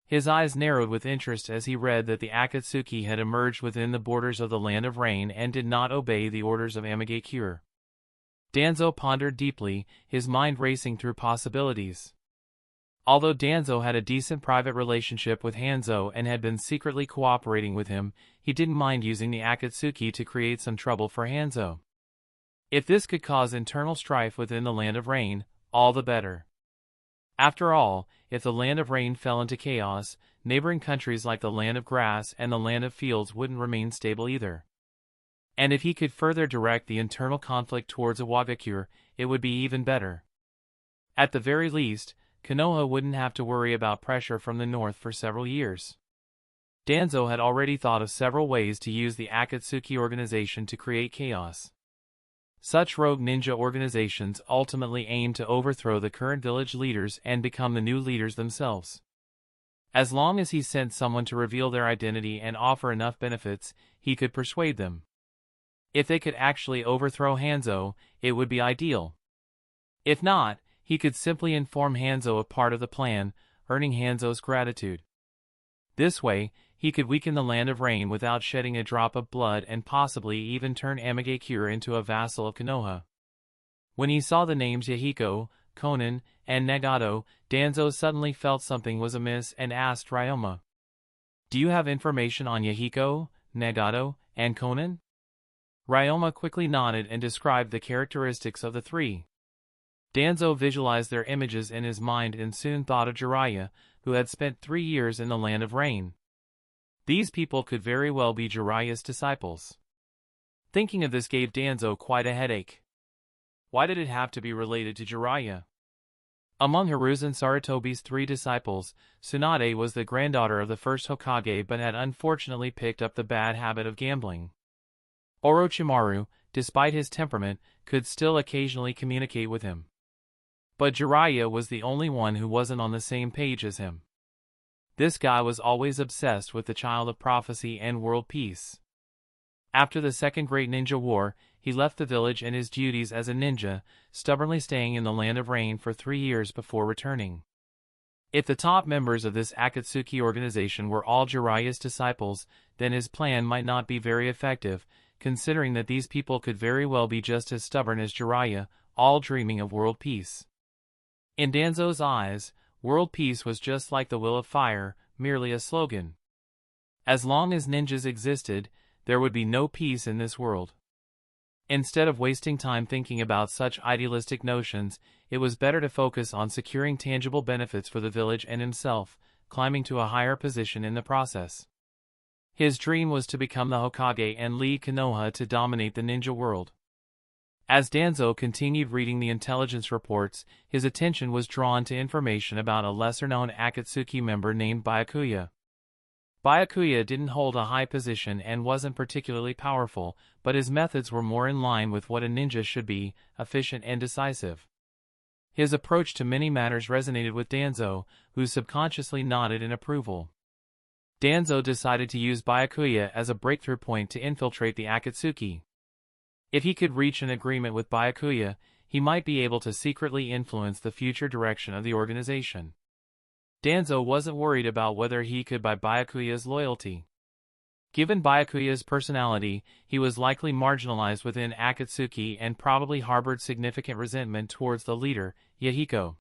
His eyes narrowed with interest as he read that the Akatsuki had emerged within the borders of the Land of Rain and did not obey the orders of Amagakure. Danzo pondered deeply, his mind racing through possibilities. Although Danzo had a decent private relationship with Hanzo and had been secretly cooperating with him, he didn't mind using the Akatsuki to create some trouble for Hanzo. If this could cause internal strife within the Land of Rain, all the better. After all, if the Land of Rain fell into chaos, neighboring countries like the Land of Grass and the Land of Fields wouldn't remain stable either. And if he could further direct the internal conflict towards Iwagakure, it would be even better. At the very least, Konoha wouldn't have to worry about pressure from the north for several years. Danzo had already thought of several ways to use the Akatsuki organization to create chaos. Such rogue ninja organizations ultimately aim to overthrow the current village leaders and become the new leaders themselves. As long as he sent someone to reveal their identity and offer enough benefits, he could persuade them. If they could actually overthrow Hanzo, it would be ideal. If not, he could simply inform Hanzo of part of the plan, earning Hanzo's gratitude. This way, he could weaken the Land of Rain without shedding a drop of blood and possibly even turn Amigakure into a vassal of Konoha. When he saw the names Yahiko, Konan, and Nagato, Danzo suddenly felt something was amiss and asked Ryoma, "Do you have information on Yahiko, Nagato, and Konan?" Ryoma quickly nodded and described the characteristics of the three. Danzo visualized their images in his mind and soon thought of Jiraiya, who had spent 3 years in the Land of Rain. These people could very well be Jiraiya's disciples. Thinking of this gave Danzo quite a headache. Why did it have to be related to Jiraiya? Among Hiruzen Sarutobi's 3 disciples, Tsunade was the granddaughter of the first Hokage but had unfortunately picked up the bad habit of gambling. Orochimaru, despite his temperament, could still occasionally communicate with him. But Jiraiya was the only one who wasn't on the same page as him. This guy was always obsessed with the Child of Prophecy and world peace. After the Second Great Ninja War, he left the village and his duties as a ninja, stubbornly staying in the Land of Rain for 3 years before returning. If the top members of this Akatsuki organization were all Jiraiya's disciples, then his plan might not be very effective, considering that these people could very well be just as stubborn as Jiraiya, all dreaming of world peace. In Danzo's eyes, world peace was just like the will of fire, merely a slogan. As long as ninjas existed, there would be no peace in this world. Instead of wasting time thinking about such idealistic notions, it was better to focus on securing tangible benefits for the village and himself, climbing to a higher position in the process. His dream was to become the Hokage and lead Konoha to dominate the ninja world. As Danzo continued reading the intelligence reports, his attention was drawn to information about a lesser-known Akatsuki member named Byakuya. Byakuya didn't hold a high position and wasn't particularly powerful, but his methods were more in line with what a ninja should be, efficient and decisive. His approach to many matters resonated with Danzo, who subconsciously nodded in approval. Danzo decided to use Byakuya as a breakthrough point to infiltrate the Akatsuki. If he could reach an agreement with Byakuya, he might be able to secretly influence the future direction of the organization. Danzo wasn't worried about whether he could buy Byakuya's loyalty. Given Byakuya's personality, he was likely marginalized within Akatsuki and probably harbored significant resentment towards the leader, Yahiko.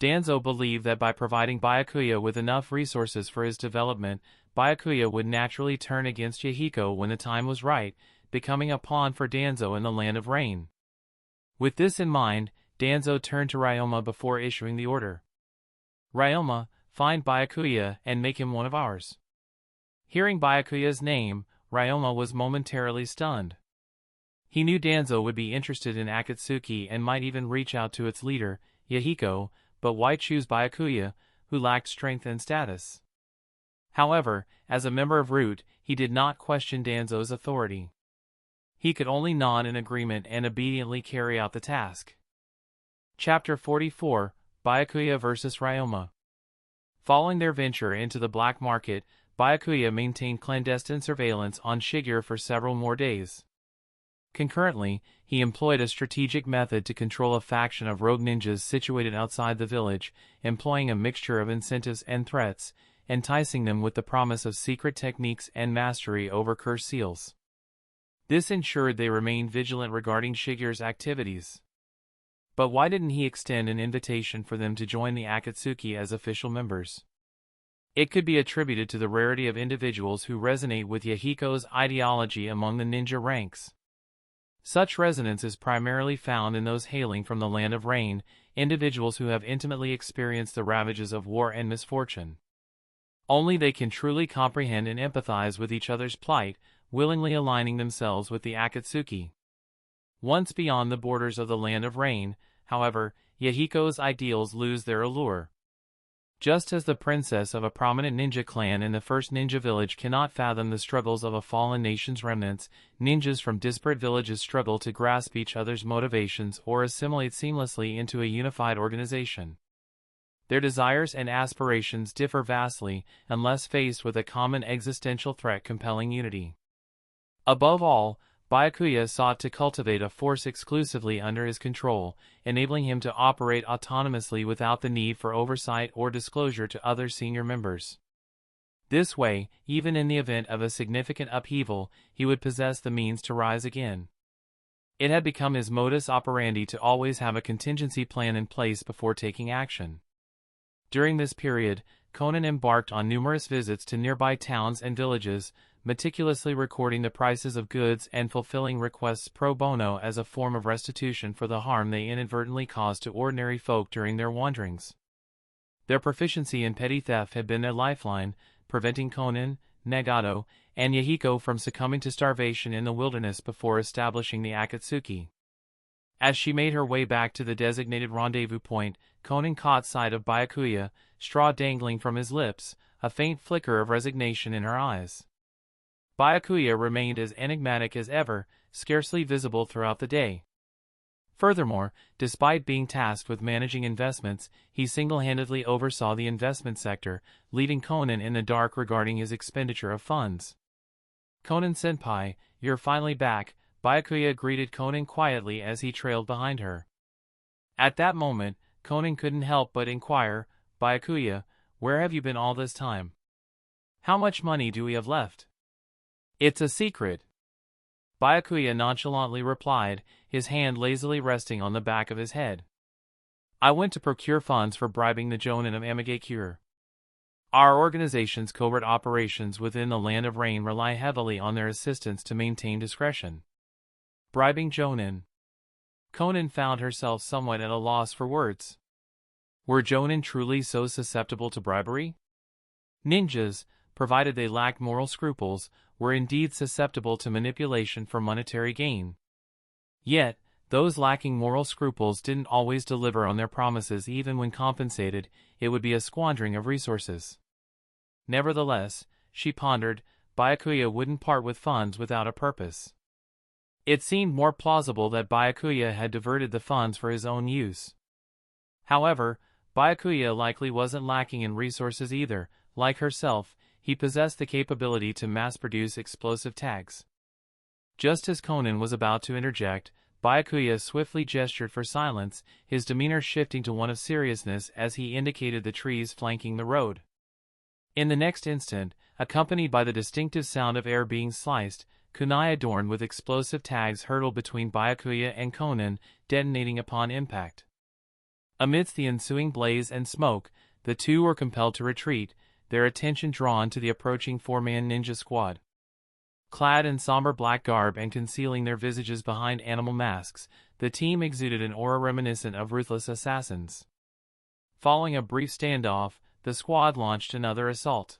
Danzo believed that by providing Byakuya with enough resources for his development, Byakuya would naturally turn against Yahiko when the time was right, becoming a pawn for Danzo in the Land of Rain. With this in mind, Danzo turned to Ryoma before issuing the order. "Ryoma, find Byakuya and make him one of ours." Hearing Byakuya's name, Ryoma was momentarily stunned. He knew Danzo would be interested in Akatsuki and might even reach out to its leader, Yahiko, but why choose Byakuya, who lacked strength and status? However, as a member of Root, he did not question Danzo's authority. He could only nod in agreement and obediently carry out the task. Chapter 44, Byakuya vs. Ryoma. Following their venture into the black market, Byakuya maintained clandestine surveillance on Shigure for several more days. Concurrently, he employed a strategic method to control a faction of rogue ninjas situated outside the village, employing a mixture of incentives and threats, enticing them with the promise of secret techniques and mastery over curse seals. This ensured they remained vigilant regarding Shigure's activities. But why didn't he extend an invitation for them to join the Akatsuki as official members? It could be attributed to the rarity of individuals who resonate with Yahiko's ideology among the ninja ranks. Such resonance is primarily found in those hailing from the Land of Rain, individuals who have intimately experienced the ravages of war and misfortune. Only they can truly comprehend and empathize with each other's plight, willingly aligning themselves with the Akatsuki. Once beyond the borders of the Land of Rain, however, Yahiko's ideals lose their allure. Just as the princess of a prominent ninja clan in the first ninja village cannot fathom the struggles of a fallen nation's remnants, ninjas from disparate villages struggle to grasp each other's motivations or assimilate seamlessly into a unified organization. Their desires and aspirations differ vastly, unless faced with a common existential threat compelling unity. Above all, Byakuya sought to cultivate a force exclusively under his control, enabling him to operate autonomously without the need for oversight or disclosure to other senior members. This way, even in the event of a significant upheaval, he would possess the means to rise again. It had become his modus operandi to always have a contingency plan in place before taking action. During this period, Conan embarked on numerous visits to nearby towns and villages, meticulously recording the prices of goods and fulfilling requests pro bono as a form of restitution for the harm they inadvertently caused to ordinary folk during their wanderings. Their proficiency in petty theft had been their lifeline, preventing Conan, Nagato, and Yahiko from succumbing to starvation in the wilderness before establishing the Akatsuki. As she made her way back to the designated rendezvous point, Conan caught sight of Byakuya, straw dangling from his lips, a faint flicker of resignation in her eyes. Byakuya remained as enigmatic as ever, scarcely visible throughout the day. Furthermore, despite being tasked with managing investments, he single-handedly oversaw the investment sector, leaving Conan in the dark regarding his expenditure of funds. "Conan-senpai, you're finally back," Byakuya greeted Conan quietly as he trailed behind her. At that moment, Conan couldn't help but inquire, "Byakuya, where have you been all this time? How much money do we have left?" "It's a secret," Byakuya nonchalantly replied, his hand lazily resting on the back of his head. "I went to procure funds for bribing the Jonin of Amigakure. Our organization's covert operations within the Land of Rain rely heavily on their assistance to maintain discretion." Bribing Jonin. Conan found herself somewhat at a loss for words. Were Jonin truly so susceptible to bribery? Ninjas, provided they lacked moral scruples, were indeed susceptible to manipulation for monetary gain. Yet, those lacking moral scruples didn't always deliver on their promises. Even when compensated, it would be a squandering of resources. Nevertheless, she pondered, Byakuya wouldn't part with funds without a purpose. It seemed more plausible that Byakuya had diverted the funds for his own use. However, Byakuya likely wasn't lacking in resources either. Like herself, he possessed the capability to mass-produce explosive tags. Just as Conan was about to interject, Byakuya swiftly gestured for silence, his demeanor shifting to one of seriousness as he indicated the trees flanking the road. In the next instant, accompanied by the distinctive sound of air being sliced, kunai adorned with explosive tags hurtled between Byakuya and Conan, detonating upon impact. Amidst the ensuing blaze and smoke, the two were compelled to retreat, their attention drawn to the approaching four-man ninja squad. Clad in somber black garb and concealing their visages behind animal masks, the team exuded an aura reminiscent of ruthless assassins. Following a brief standoff, the squad launched another assault.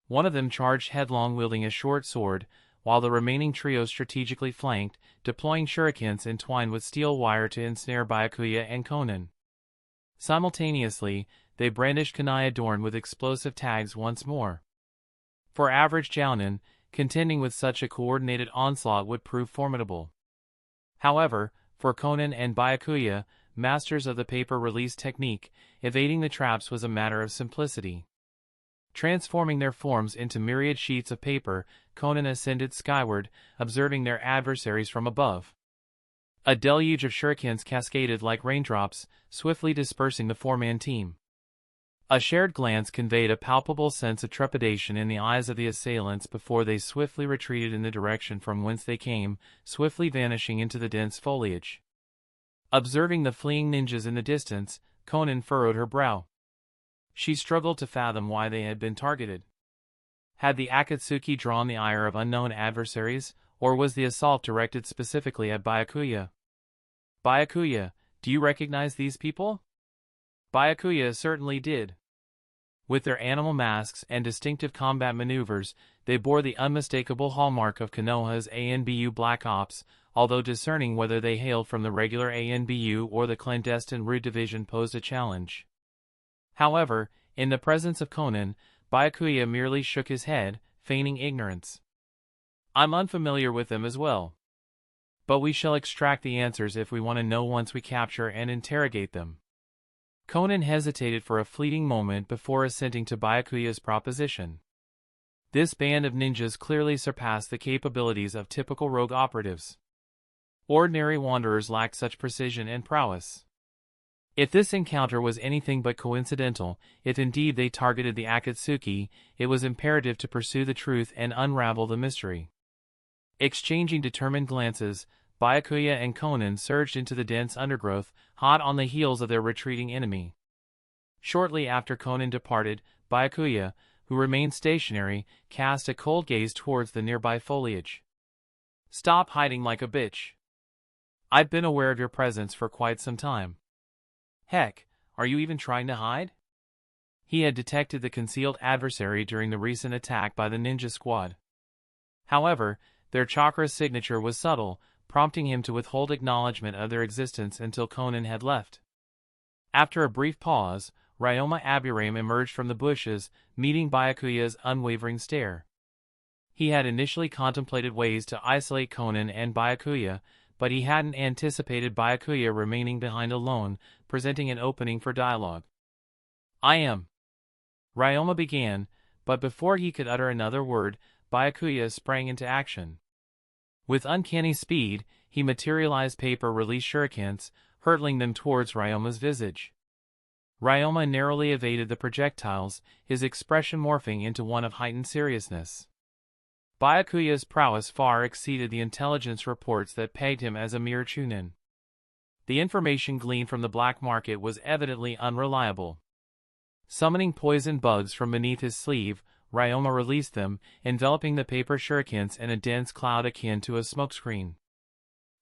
One of them charged headlong wielding a short sword, while the remaining trio strategically flanked, deploying shurikens entwined with steel wire to ensnare Byakuya and Conan. Simultaneously, they brandished kunai adorned with explosive tags once more. For average jounin, contending with such a coordinated onslaught would prove formidable. However, for Conan and Byakuya, masters of the paper-release technique, evading the traps was a matter of simplicity. Transforming their forms into myriad sheets of paper, Conan ascended skyward, observing their adversaries from above. A deluge of shurikens cascaded like raindrops, swiftly dispersing the four-man team. A shared glance conveyed a palpable sense of trepidation in the eyes of the assailants before they swiftly retreated in the direction from whence they came, swiftly vanishing into the dense foliage. Observing the fleeing ninjas in the distance, Conan furrowed her brow. She struggled to fathom why they had been targeted. Had the Akatsuki drawn the ire of unknown adversaries, or was the assault directed specifically at Byakuya? "Byakuya, do you recognize these people?" Byakuya certainly did. With their animal masks and distinctive combat maneuvers, they bore the unmistakable hallmark of Konoha's ANBU Black Ops, although discerning whether they hailed from the regular ANBU or the clandestine Root Division posed a challenge. However, in the presence of Conan, Byakuya merely shook his head, feigning ignorance. "I'm unfamiliar with them as well. But we shall extract the answers if we want to know once we capture and interrogate them." Conan hesitated for a fleeting moment before assenting to Byakuya's proposition. This band of ninjas clearly surpassed the capabilities of typical rogue operatives. Ordinary wanderers lacked such precision and prowess. If this encounter was anything but coincidental, if indeed they targeted the Akatsuki, it was imperative to pursue the truth and unravel the mystery. Exchanging determined glances, Byakuya and Conan surged into the dense undergrowth, hot on the heels of their retreating enemy. Shortly after Conan departed, Byakuya, who remained stationary, cast a cold gaze towards the nearby foliage. "Stop hiding like a bitch. I've been aware of your presence for quite some time. Heck, are you even trying to hide?" He had detected the concealed adversary during the recent attack by the ninja squad. However, their chakra signature was subtle, prompting him to withhold acknowledgement of their existence until Conan had left. After a brief pause, Ryoma Aburame emerged from the bushes, meeting Byakuya's unwavering stare. He had initially contemplated ways to isolate Conan and Byakuya, but he hadn't anticipated Byakuya remaining behind alone, presenting an opening for dialogue. "I am," Ryoma began, but before he could utter another word, Byakuya sprang into action. With uncanny speed, he materialized paper-release shurikens, hurtling them towards Ryoma's visage. Ryoma narrowly evaded the projectiles, his expression morphing into one of heightened seriousness. Byakuya's prowess far exceeded the intelligence reports that pegged him as a mere chunin. The information gleaned from the black market was evidently unreliable. Summoning poison bugs from beneath his sleeve, Ryoma released them, enveloping the paper shurikens in a dense cloud akin to a smokescreen.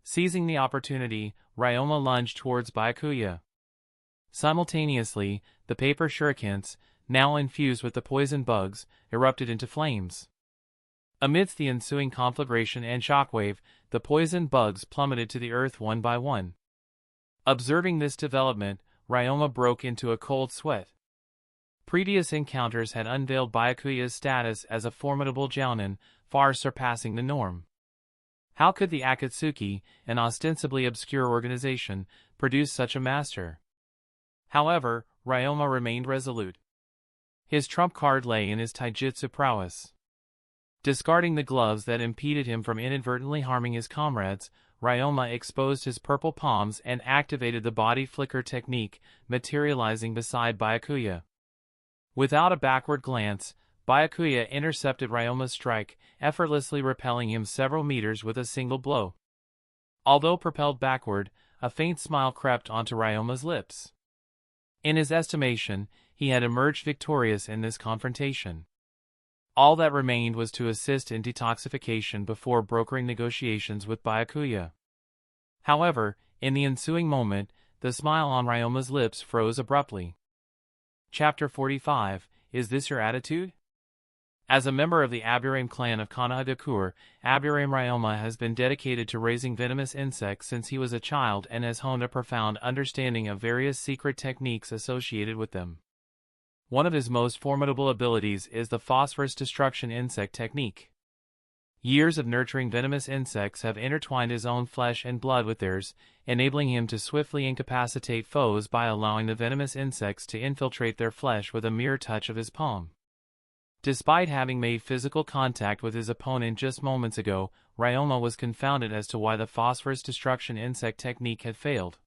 Seizing the opportunity, Ryoma lunged towards Byakuya. Simultaneously, the paper shurikens, now infused with the poison bugs, erupted into flames. Amidst the ensuing conflagration and shockwave, the poison bugs plummeted to the earth one by one. Observing this development, Ryoma broke into a cold sweat. Previous encounters had unveiled Byakuya's status as a formidable jounin, far surpassing the norm. How could the Akatsuki, an ostensibly obscure organization, produce such a master? However, Ryoma remained resolute. His trump card lay in his taijutsu prowess. Discarding the gloves that impeded him from inadvertently harming his comrades, Ryoma exposed his purple palms and activated the body flicker technique, materializing beside Byakuya. Without a backward glance, Byakuya intercepted Ryoma's strike, effortlessly repelling him several meters with a single blow. Although propelled backward, a faint smile crept onto Ryoma's lips. In his estimation, he had emerged victorious in this confrontation. All that remained was to assist in detoxification before brokering negotiations with Byakuya. However, in the ensuing moment, the smile on Ryoma's lips froze abruptly. Chapter 45, Is This Your Attitude? As a member of the Aburame clan of Konohagakure, Aburame Ryoma has been dedicated to raising venomous insects since he was a child and has honed a profound understanding of various secret techniques associated with them. One of his most formidable abilities is the phosphorus destruction insect technique. Years of nurturing venomous insects have intertwined his own flesh and blood with theirs, enabling him to swiftly incapacitate foes by allowing the venomous insects to infiltrate their flesh with a mere touch of his palm. Despite having made physical contact with his opponent just moments ago, Ryoma was confounded as to why the phosphorus destruction insect technique had failed.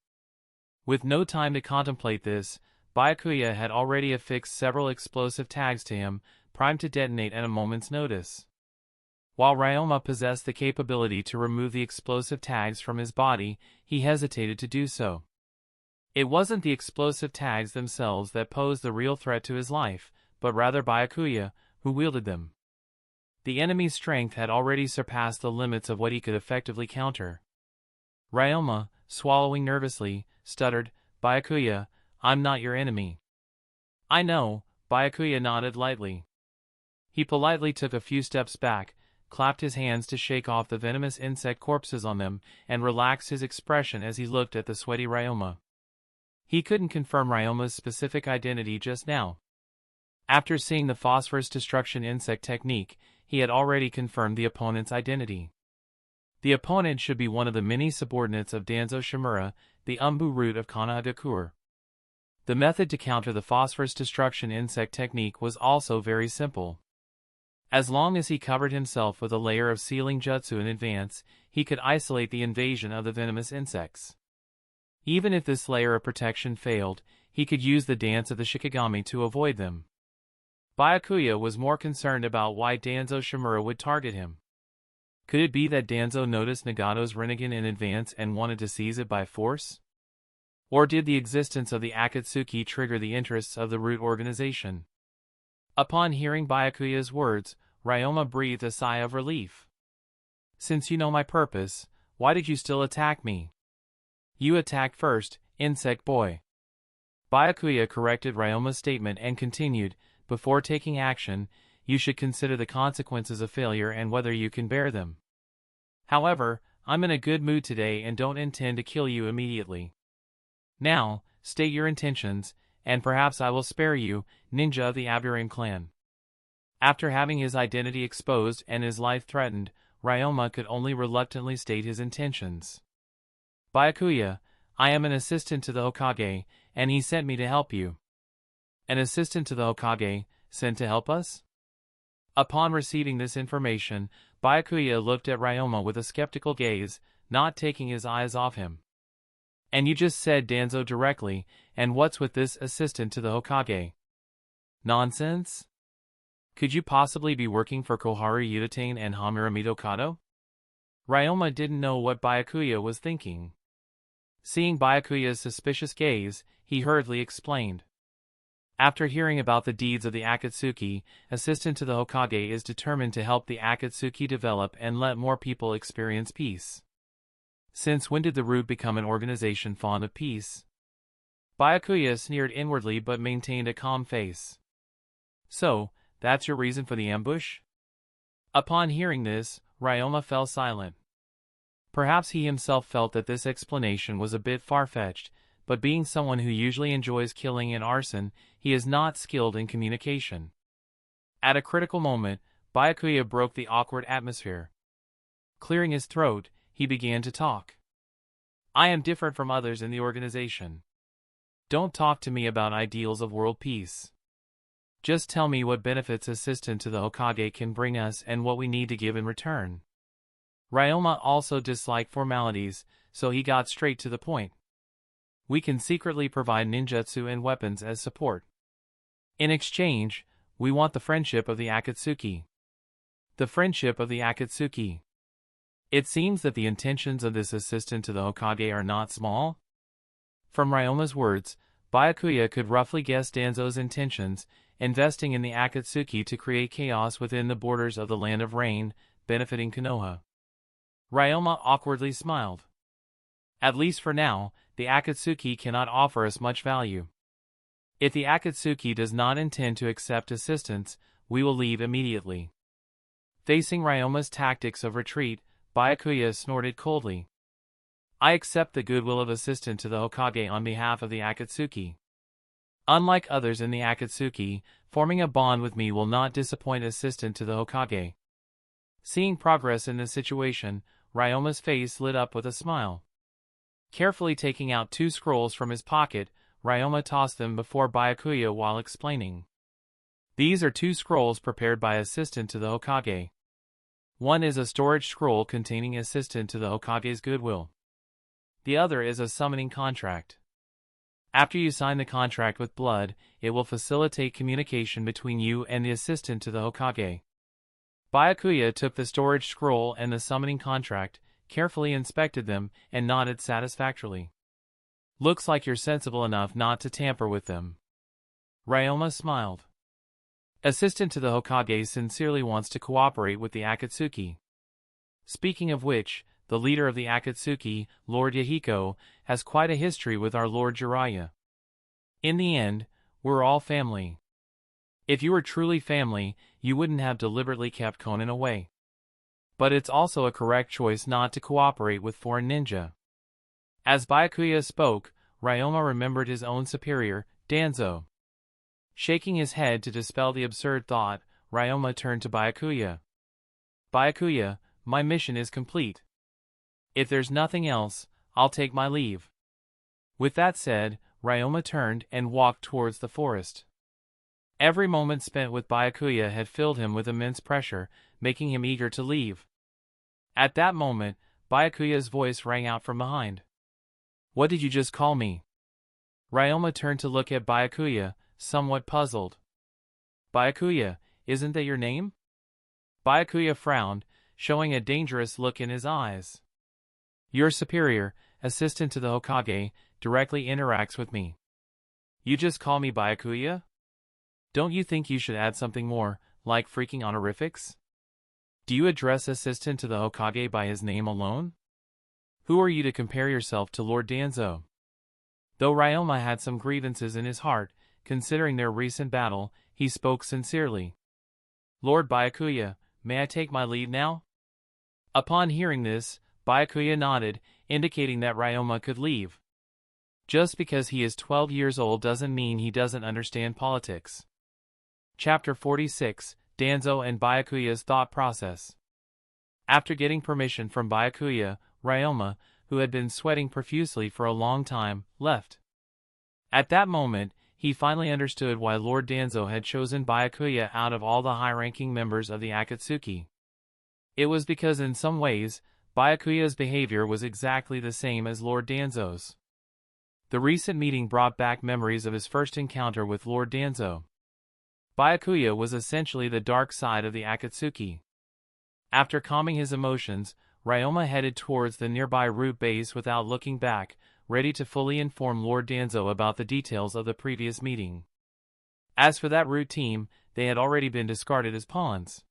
With no time to contemplate this, Byakuya had already affixed several explosive tags to him, primed to detonate at a moment's notice. While Ryoma possessed the capability to remove the explosive tags from his body, he hesitated to do so. It wasn't the explosive tags themselves that posed the real threat to his life, but rather Byakuya, who wielded them. The enemy's strength had already surpassed the limits of what he could effectively counter. Ryoma, swallowing nervously, stuttered, "Byakuya, I'm not your enemy." "I know," Byakuya nodded lightly. He politely took a few steps back, clapped his hands to shake off the venomous insect corpses on them, and relaxed his expression as he looked at the sweaty Ryoma. He couldn't confirm Ryoma's specific identity just now. After seeing the phosphorus destruction insect technique, he had already confirmed the opponent's identity. The opponent should be one of the many subordinates of Danzo Shimura, the Umbu root of Konohagakure. The method to counter the phosphorus destruction insect technique was also very simple. As long as he covered himself with a layer of sealing jutsu in advance, he could isolate the invasion of the venomous insects. Even if this layer of protection failed, he could use the dance of the Shikigami to avoid them. Byakuya was more concerned about why Danzo Shimura would target him. Could it be that Danzo noticed Nagato's Rinnegan in advance and wanted to seize it by force? Or did the existence of the Akatsuki trigger the interests of the root organization? Upon hearing Byakuya's words, Ryoma breathed a sigh of relief. Since you know my purpose, why did you still attack me? You attacked first, insect boy. Byakuya corrected Ryoma's statement and continued, before taking action, you should consider the consequences of failure and whether you can bear them. However, I'm in a good mood today and don't intend to kill you immediately. Now, state your intentions, and perhaps I will spare you, ninja of the Abdurrahim clan. After having his identity exposed and his life threatened, Ryoma could only reluctantly state his intentions. Byakuya, I am an assistant to the Hokage, and he sent me to help you. An assistant to the Hokage, sent to help us? Upon receiving this information, Byakuya looked at Ryoma with a skeptical gaze, not taking his eyes off him. And you just said Danzo directly, and what's with this assistant to the Hokage? Nonsense? Could you possibly be working for Koharu Utatane and Hamuramito Kato? Ryoma didn't know what Byakuya was thinking. Seeing Byakuya's suspicious gaze, he hurriedly explained. After hearing about the deeds of the Akatsuki, assistant to the Hokage is determined to help the Akatsuki develop and let more people experience peace. Since when did the root become an organization fond of peace? Byakuya sneered inwardly but maintained a calm face. So, that's your reason for the ambush? Upon hearing this, Ryoma fell silent. Perhaps he himself felt that this explanation was a bit far-fetched, but being someone who usually enjoys killing and arson, he is not skilled in communication. At a critical moment, Byakuya broke the awkward atmosphere. Clearing his throat, he began to talk. I am different from others in the organization. Don't talk to me about ideals of world peace. Just tell me what benefits assistant to the Hokage can bring us and what we need to give in return. Ryoma also disliked formalities, so he got straight to the point. We can secretly provide ninjutsu and weapons as support. In exchange, we want the friendship of the Akatsuki. The friendship of the Akatsuki. It seems that the intentions of this assistant to the Hokage are not small. From Ryoma's words, Byakuya could roughly guess Danzo's intentions, investing in the Akatsuki to create chaos within the borders of the Land of Rain, benefiting Konoha. Ryoma awkwardly smiled. At least for now, the Akatsuki cannot offer us much value. If the Akatsuki does not intend to accept assistance, we will leave immediately. Facing Ryoma's tactics of retreat, Byakuya snorted coldly. I accept the goodwill of assistant to the Hokage on behalf of the Akatsuki. Unlike others in the Akatsuki, forming a bond with me will not disappoint assistant to the Hokage. Seeing progress in this situation, Ryoma's face lit up with a smile. Carefully taking out 2 scrolls from his pocket, Ryoma tossed them before Byakuya while explaining. These are 2 scrolls prepared by assistant to the Hokage. One is a storage scroll containing assistant to the Hokage's goodwill. The other is a summoning contract. After you sign the contract with blood, it will facilitate communication between you and the assistant to the Hokage. Byakuya took the storage scroll and the summoning contract, carefully inspected them, and nodded satisfactorily. Looks like you're sensible enough not to tamper with them. Ryoma smiled. Assistant to the Hokage sincerely wants to cooperate with the Akatsuki. Speaking of which, the leader of the Akatsuki, Lord Yahiko, has quite a history with our Lord Jiraiya. In the end, we're all family. If you were truly family, you wouldn't have deliberately kept Conan away. But it's also a correct choice not to cooperate with foreign ninja. As Byakuya spoke, Ryoma remembered his own superior, Danzo. Shaking his head to dispel the absurd thought, Ryoma turned to Byakuya. Byakuya, my mission is complete. If there's nothing else, I'll take my leave. With that said, Ryoma turned and walked towards the forest. Every moment spent with Byakuya had filled him with immense pressure, making him eager to leave. At that moment, Byakuya's voice rang out from behind. What did you just call me? Ryoma turned to look at Byakuya, somewhat puzzled. Byakuya, isn't that your name? Byakuya frowned, showing a dangerous look in his eyes. Your superior, assistant to the Hokage, directly interacts with me. You just call me Byakuya? Don't you think you should add something more, like freaking honorifics? Do you address assistant to the Hokage by his name alone? Who are you to compare yourself to Lord Danzo? Though Ryoma had some grievances in his heart, considering their recent battle, he spoke sincerely. Lord Byakuya, may I take my leave now? Upon hearing this, Byakuya nodded, indicating that Ryoma could leave. Just because he is 12 years old doesn't mean he doesn't understand politics. Chapter 46, Danzo and Byakuya's Thought Process. After getting permission from Byakuya, Ryoma, who had been sweating profusely for a long time, left. At that moment, he finally understood why Lord Danzo had chosen Byakuya out of all the high-ranking members of the Akatsuki. It was because in some ways, Byakuya's behavior was exactly the same as Lord Danzo's. The recent meeting brought back memories of his first encounter with Lord Danzo. Byakuya was essentially the dark side of the Akatsuki. After calming his emotions, Ryoma headed towards the nearby root base without looking back, ready to fully inform Lord Danzo about the details of the previous meeting. As for that root team, they had already been discarded as pawns.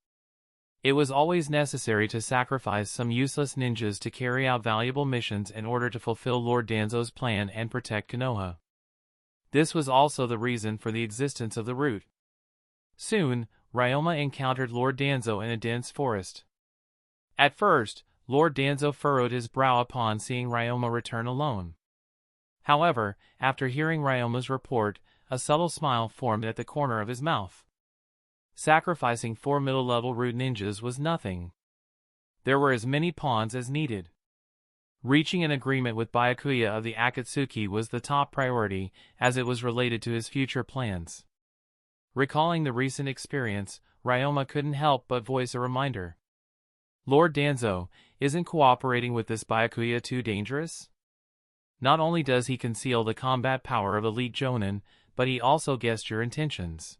It was always necessary to sacrifice some useless ninjas to carry out valuable missions in order to fulfill Lord Danzo's plan and protect Konoha. This was also the reason for the existence of the root. Soon, Ryoma encountered Lord Danzo in a dense forest. At first, Lord Danzo furrowed his brow upon seeing Ryoma return alone. However, after hearing Ryoma's report, a subtle smile formed at the corner of his mouth. Sacrificing 4 middle-level root ninjas was nothing. There were as many pawns as needed. Reaching an agreement with Byakuya of the Akatsuki was the top priority, as it was related to his future plans. Recalling the recent experience, Ryoma couldn't help but voice a reminder. Lord Danzo, isn't cooperating with this Byakuya too dangerous? Not only does he conceal the combat power of elite Jonin, but he also guessed your intentions.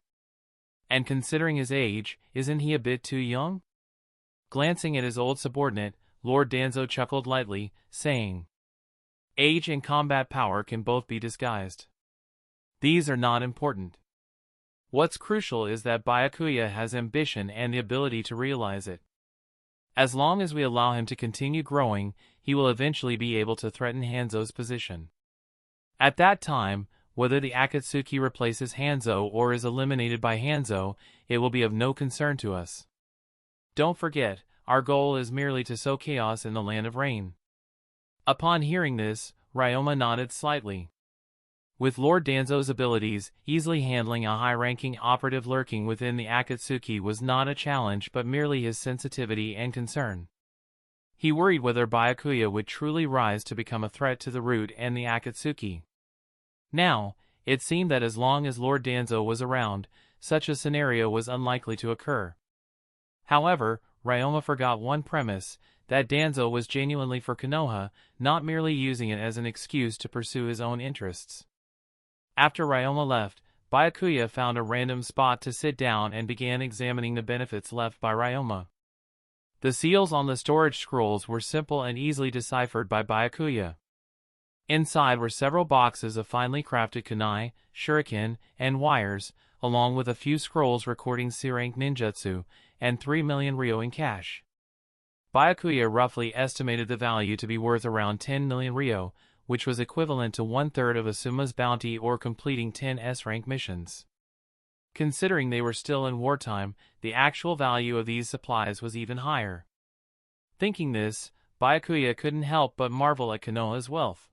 And considering his age, isn't he a bit too young? Glancing at his old subordinate, Lord Danzo chuckled lightly, saying, Age and combat power can both be disguised. These are not important. What's crucial is that Byakuya has ambition and the ability to realize it. As long as we allow him to continue growing, he will eventually be able to threaten Hanzo's position. At that time, whether the Akatsuki replaces Hanzo or is eliminated by Hanzo, it will be of no concern to us. Don't forget, our goal is merely to sow chaos in the land of rain. Upon hearing this, Ryoma nodded slightly. With Lord Danzo's abilities, easily handling a high-ranking operative lurking within the Akatsuki was not a challenge but merely his sensitivity and concern. He worried whether Byakuya would truly rise to become a threat to the root and the Akatsuki. Now, it seemed that as long as Lord Danzo was around, such a scenario was unlikely to occur. However, Ryoma forgot one premise, that Danzo was genuinely for Konoha, not merely using it as an excuse to pursue his own interests. After Ryoma left, Byakuya found a random spot to sit down and began examining the benefits left by Ryoma. The seals on the storage scrolls were simple and easily deciphered by Byakuya. Inside were several boxes of finely crafted kunai, shuriken, and wires, along with a few scrolls recording C-rank ninjutsu, and 3 million ryo in cash. Byakuya roughly estimated the value to be worth around 10 million ryo, which was equivalent to 1/3 of Asuma's bounty or completing 10 S-rank missions. Considering they were still in wartime, the actual value of these supplies was even higher. Thinking this, Byakuya couldn't help but marvel at Konoha's wealth.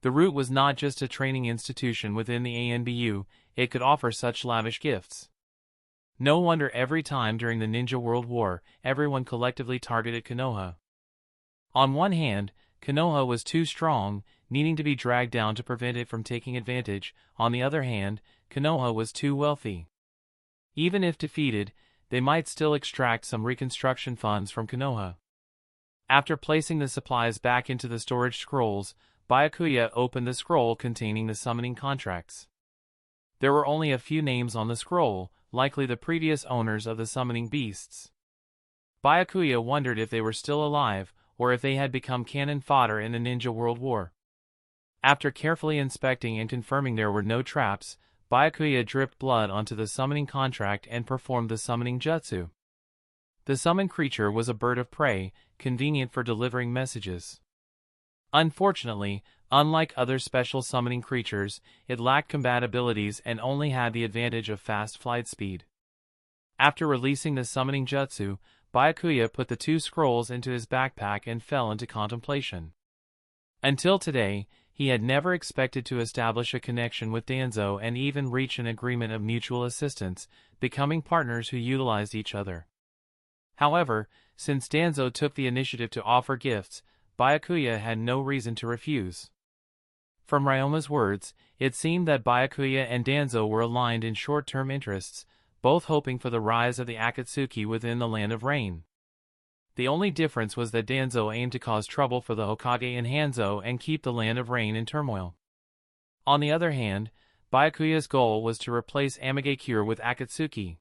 The root was not just a training institution within the ANBU, it could offer such lavish gifts. No wonder every time during the Ninja World War, everyone collectively targeted Konoha. On one hand, Konoha was too strong, needing to be dragged down to prevent it from taking advantage. On the other hand, Konoha was too wealthy. Even if defeated, they might still extract some reconstruction funds from Konoha. After placing the supplies back into the storage scrolls, Byakuya opened the scroll containing the summoning contracts. There were only a few names on the scroll, likely the previous owners of the summoning beasts. Byakuya wondered if they were still alive, or if they had become cannon fodder in the Ninja World War. After carefully inspecting and confirming there were no traps, Byakuya dripped blood onto the summoning contract and performed the summoning jutsu. The summoned creature was a bird of prey, convenient for delivering messages. Unfortunately, unlike other special summoning creatures, it lacked combat abilities and only had the advantage of fast flight speed. After releasing the summoning jutsu, Byakuya put the 2 scrolls into his backpack and fell into contemplation. Until today, he had never expected to establish a connection with Danzo and even reach an agreement of mutual assistance, becoming partners who utilized each other. However, since Danzo took the initiative to offer gifts, Byakuya had no reason to refuse. From Ryoma's words, it seemed that Byakuya and Danzo were aligned in short-term interests, both hoping for the rise of the Akatsuki within the Land of Rain. The only difference was that Danzo aimed to cause trouble for the Hokage and Hanzo and keep the Land of Rain in turmoil. On the other hand, Byakuya's goal was to replace Amigakure with Akatsuki.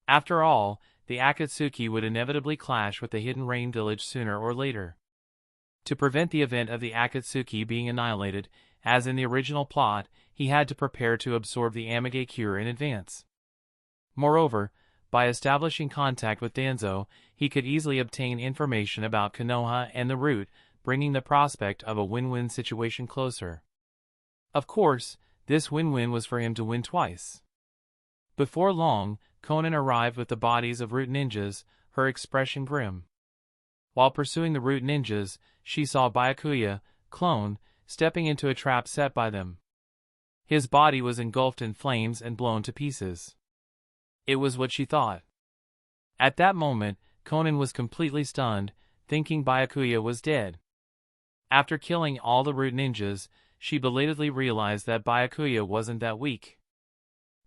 After all, the Akatsuki would inevitably clash with the Hidden Rain village sooner or later. To prevent the event of the Akatsuki being annihilated, as in the original plot, he had to prepare to absorb the Amigakure in advance. Moreover, by establishing contact with Danzo, he could easily obtain information about Konoha and the route, bringing the prospect of a win-win situation closer. Of course, this win-win was for him to win twice. Before long, Conan arrived with the bodies of root ninjas, her expression grim. While pursuing the root ninjas, she saw Byakuya, clone, stepping into a trap set by them. His body was engulfed in flames and blown to pieces. It was what she thought. At that moment, Conan was completely stunned, thinking Byakuya was dead. After killing all the root ninjas, she belatedly realized that Byakuya wasn't that weak.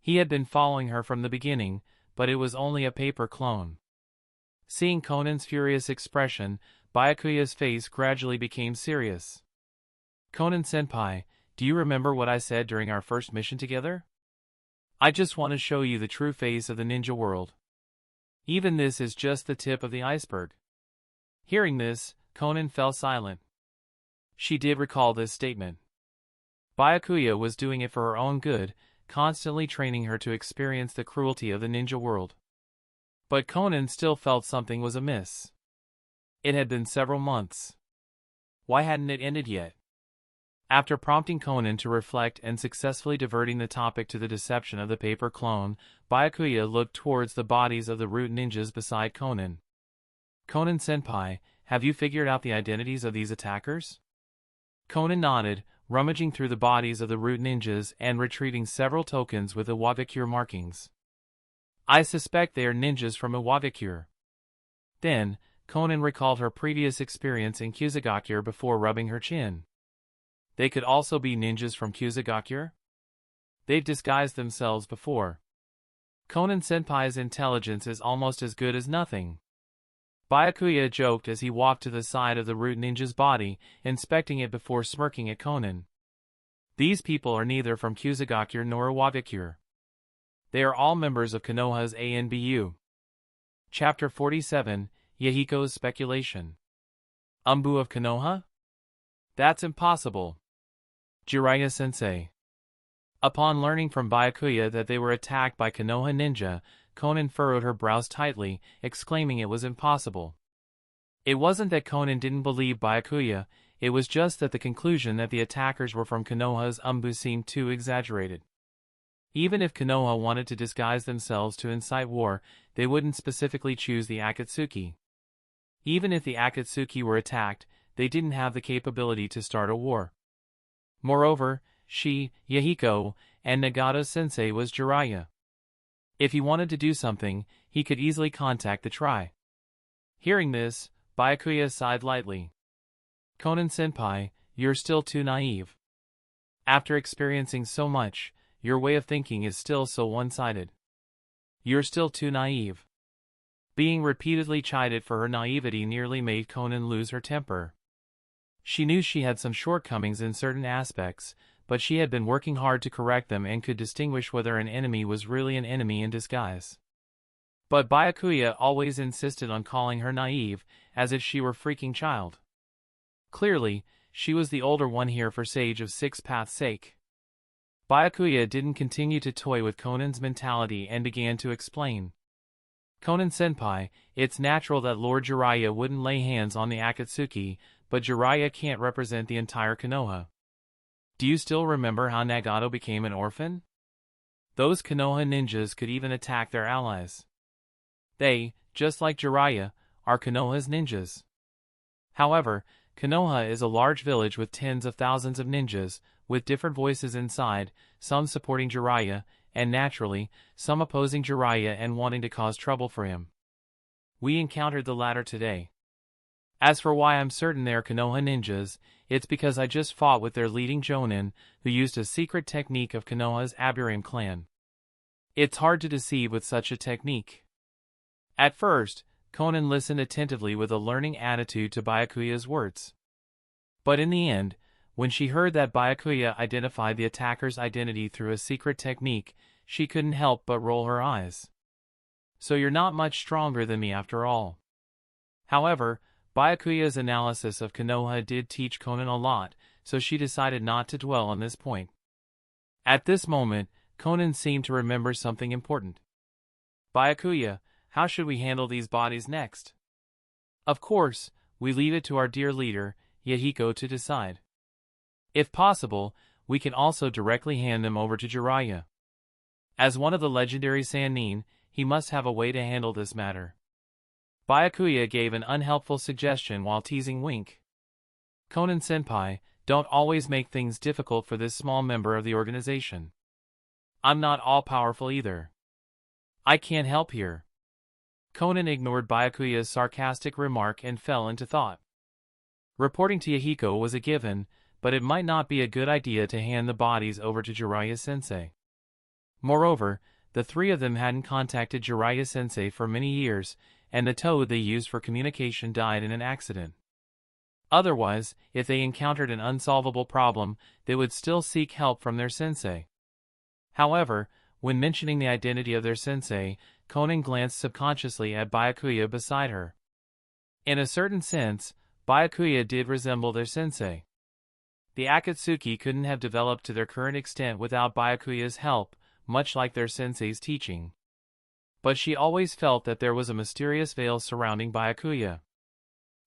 He had been following her from the beginning, but it was only a paper clone. Seeing Conan's furious expression, Byakuya's face gradually became serious. Conan-senpai, do you remember what I said during our first mission together? I just want to show you the true face of the ninja world. Even this is just the tip of the iceberg. Hearing this, Conan fell silent. She did recall this statement. Byakuya was doing it for her own good, constantly training her to experience the cruelty of the ninja world. But Conan still felt something was amiss. It had been several months. Why hadn't it ended yet? After prompting Conan to reflect and successfully diverting the topic to the deception of the paper clone, Byakuya looked towards the bodies of the root ninjas beside Conan. Conan-senpai, have you figured out the identities of these attackers? Conan nodded, rummaging through the bodies of the root ninjas and retrieving several tokens with Iwagakure markings. I suspect they are ninjas from Iwagakure. Then, Conan recalled her previous experience in Kusagakure before rubbing her chin. They could also be ninjas from Kusagakure? They've disguised themselves before. Conan-senpai's intelligence is almost as good as nothing. Byakuya joked as he walked to the side of the root ninja's body, inspecting it before smirking at Conan. These people are neither from Kusagakure nor Iwagakure. They are all members of Konoha's ANBU. Chapter 47, Yahiko's Speculation. Umbu of Konoha? That's impossible. Jiraiya-sensei. Upon learning from Byakuya that they were attacked by Konoha ninja, Conan furrowed her brows tightly, exclaiming it was impossible. It wasn't that Conan didn't believe Byakuya, it was just that the conclusion that the attackers were from Konoha's Umbu seemed too exaggerated. Even if Konoha wanted to disguise themselves to incite war, they wouldn't specifically choose the Akatsuki. Even if the Akatsuki were attacked, they didn't have the capability to start a war. Moreover, she, Yahiko, and Nagato-sensei was Jiraiya. If he wanted to do something, he could easily contact the Tri. Hearing this, Byakuya sighed lightly. Conan-senpai, you're still too naive. After experiencing so much, your way of thinking is still so one-sided. You're still too naive. Being repeatedly chided for her naivety nearly made Conan lose her temper. She knew she had some shortcomings in certain aspects, but she had been working hard to correct them and could distinguish whether an enemy was really an enemy in disguise. But Byakuya always insisted on calling her naive, as if she were a freaking child. Clearly, she was the older one here for Sage of Six Paths' sake. Byakuya didn't continue to toy with Conan's mentality and began to explain. Conan-senpai, it's natural that Lord Jiraiya wouldn't lay hands on the Akatsuki, but Jiraiya can't represent the entire Konoha. Do you still remember how Nagato became an orphan? Those Konoha ninjas could even attack their allies. They, just like Jiraiya, are Konoha's ninjas. However, Konoha is a large village with tens of thousands of ninjas, with different voices inside, some supporting Jiraiya, and naturally, some opposing Jiraiya and wanting to cause trouble for him. We encountered the latter today. As for why I'm certain they're Konoha ninjas, it's because I just fought with their leading Jonin, who used a secret technique of Konoha's Aburame clan. It's hard to deceive with such a technique. At first, Conan listened attentively with a learning attitude to Byakuya's words. But in the end, when she heard that Byakuya identified the attacker's identity through a secret technique, she couldn't help but roll her eyes. So you're not much stronger than me after all. However, Byakuya's analysis of Konoha did teach Conan a lot, so she decided not to dwell on this point. At this moment, Conan seemed to remember something important. Byakuya, how should we handle these bodies next? Of course, we leave it to our dear leader, Yahiko, to decide. If possible, we can also directly hand them over to Jiraiya. As one of the legendary Sannin, he must have a way to handle this matter. Byakuya gave an unhelpful suggestion while teasing Wink. Conan-senpai, don't always make things difficult for this small member of the organization. I'm not all-powerful either. I can't help here. Conan ignored Byakuya's sarcastic remark and fell into thought. Reporting to Yahiko was a given, but it might not be a good idea to hand the bodies over to Jiraiya-sensei. Moreover, the three of them hadn't contacted Jiraiya-sensei for many years, and the toad they used for communication died in an accident. Otherwise, if they encountered an unsolvable problem, they would still seek help from their sensei. However, when mentioning the identity of their sensei, Conan glanced subconsciously at Byakuya beside her. In a certain sense, Byakuya did resemble their sensei. The Akatsuki couldn't have developed to their current extent without Byakuya's help, much like their sensei's teaching. But she always felt that there was a mysterious veil surrounding Byakuya.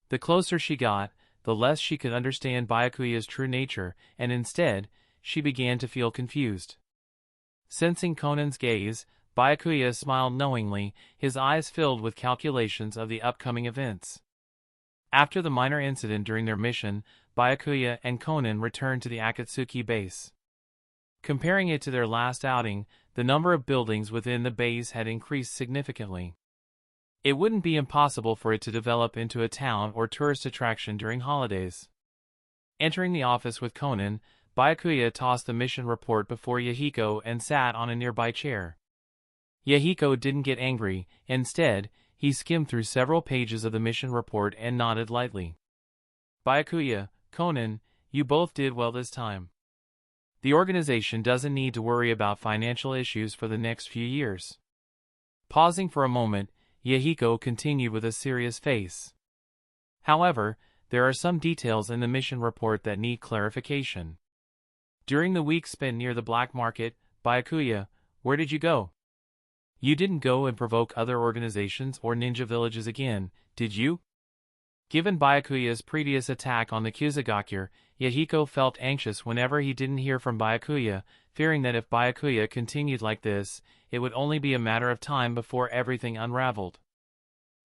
The closer she got, the less she could understand Byakuya's true nature, and instead, she began to feel confused. Sensing Conan's gaze, Byakuya smiled knowingly, his eyes filled with calculations of the upcoming events. After the minor incident during their mission, Byakuya and Conan returned to the Akatsuki base. Comparing it to their last outing, the number of buildings within the base had increased significantly. It wouldn't be impossible for it to develop into a town or tourist attraction during holidays. Entering the office with Conan, Byakuya tossed the mission report before Yahiko and sat on a nearby chair. Yahiko didn't get angry. Instead, he skimmed through several pages of the mission report and nodded lightly. Byakuya, Conan, you both did well this time. The organization doesn't need to worry about financial issues for the next few years. Pausing for a moment, Yahiko continued with a serious face. However, there are some details in the mission report that need clarification. During the week spent near the black market, Byakuya, where did you go? You didn't go and provoke other organizations or ninja villages again, did you? Given Byakuya's previous attack on the Kuzugakure, Yahiko felt anxious whenever he didn't hear from Byakuya, fearing that if Byakuya continued like this, it would only be a matter of time before everything unraveled.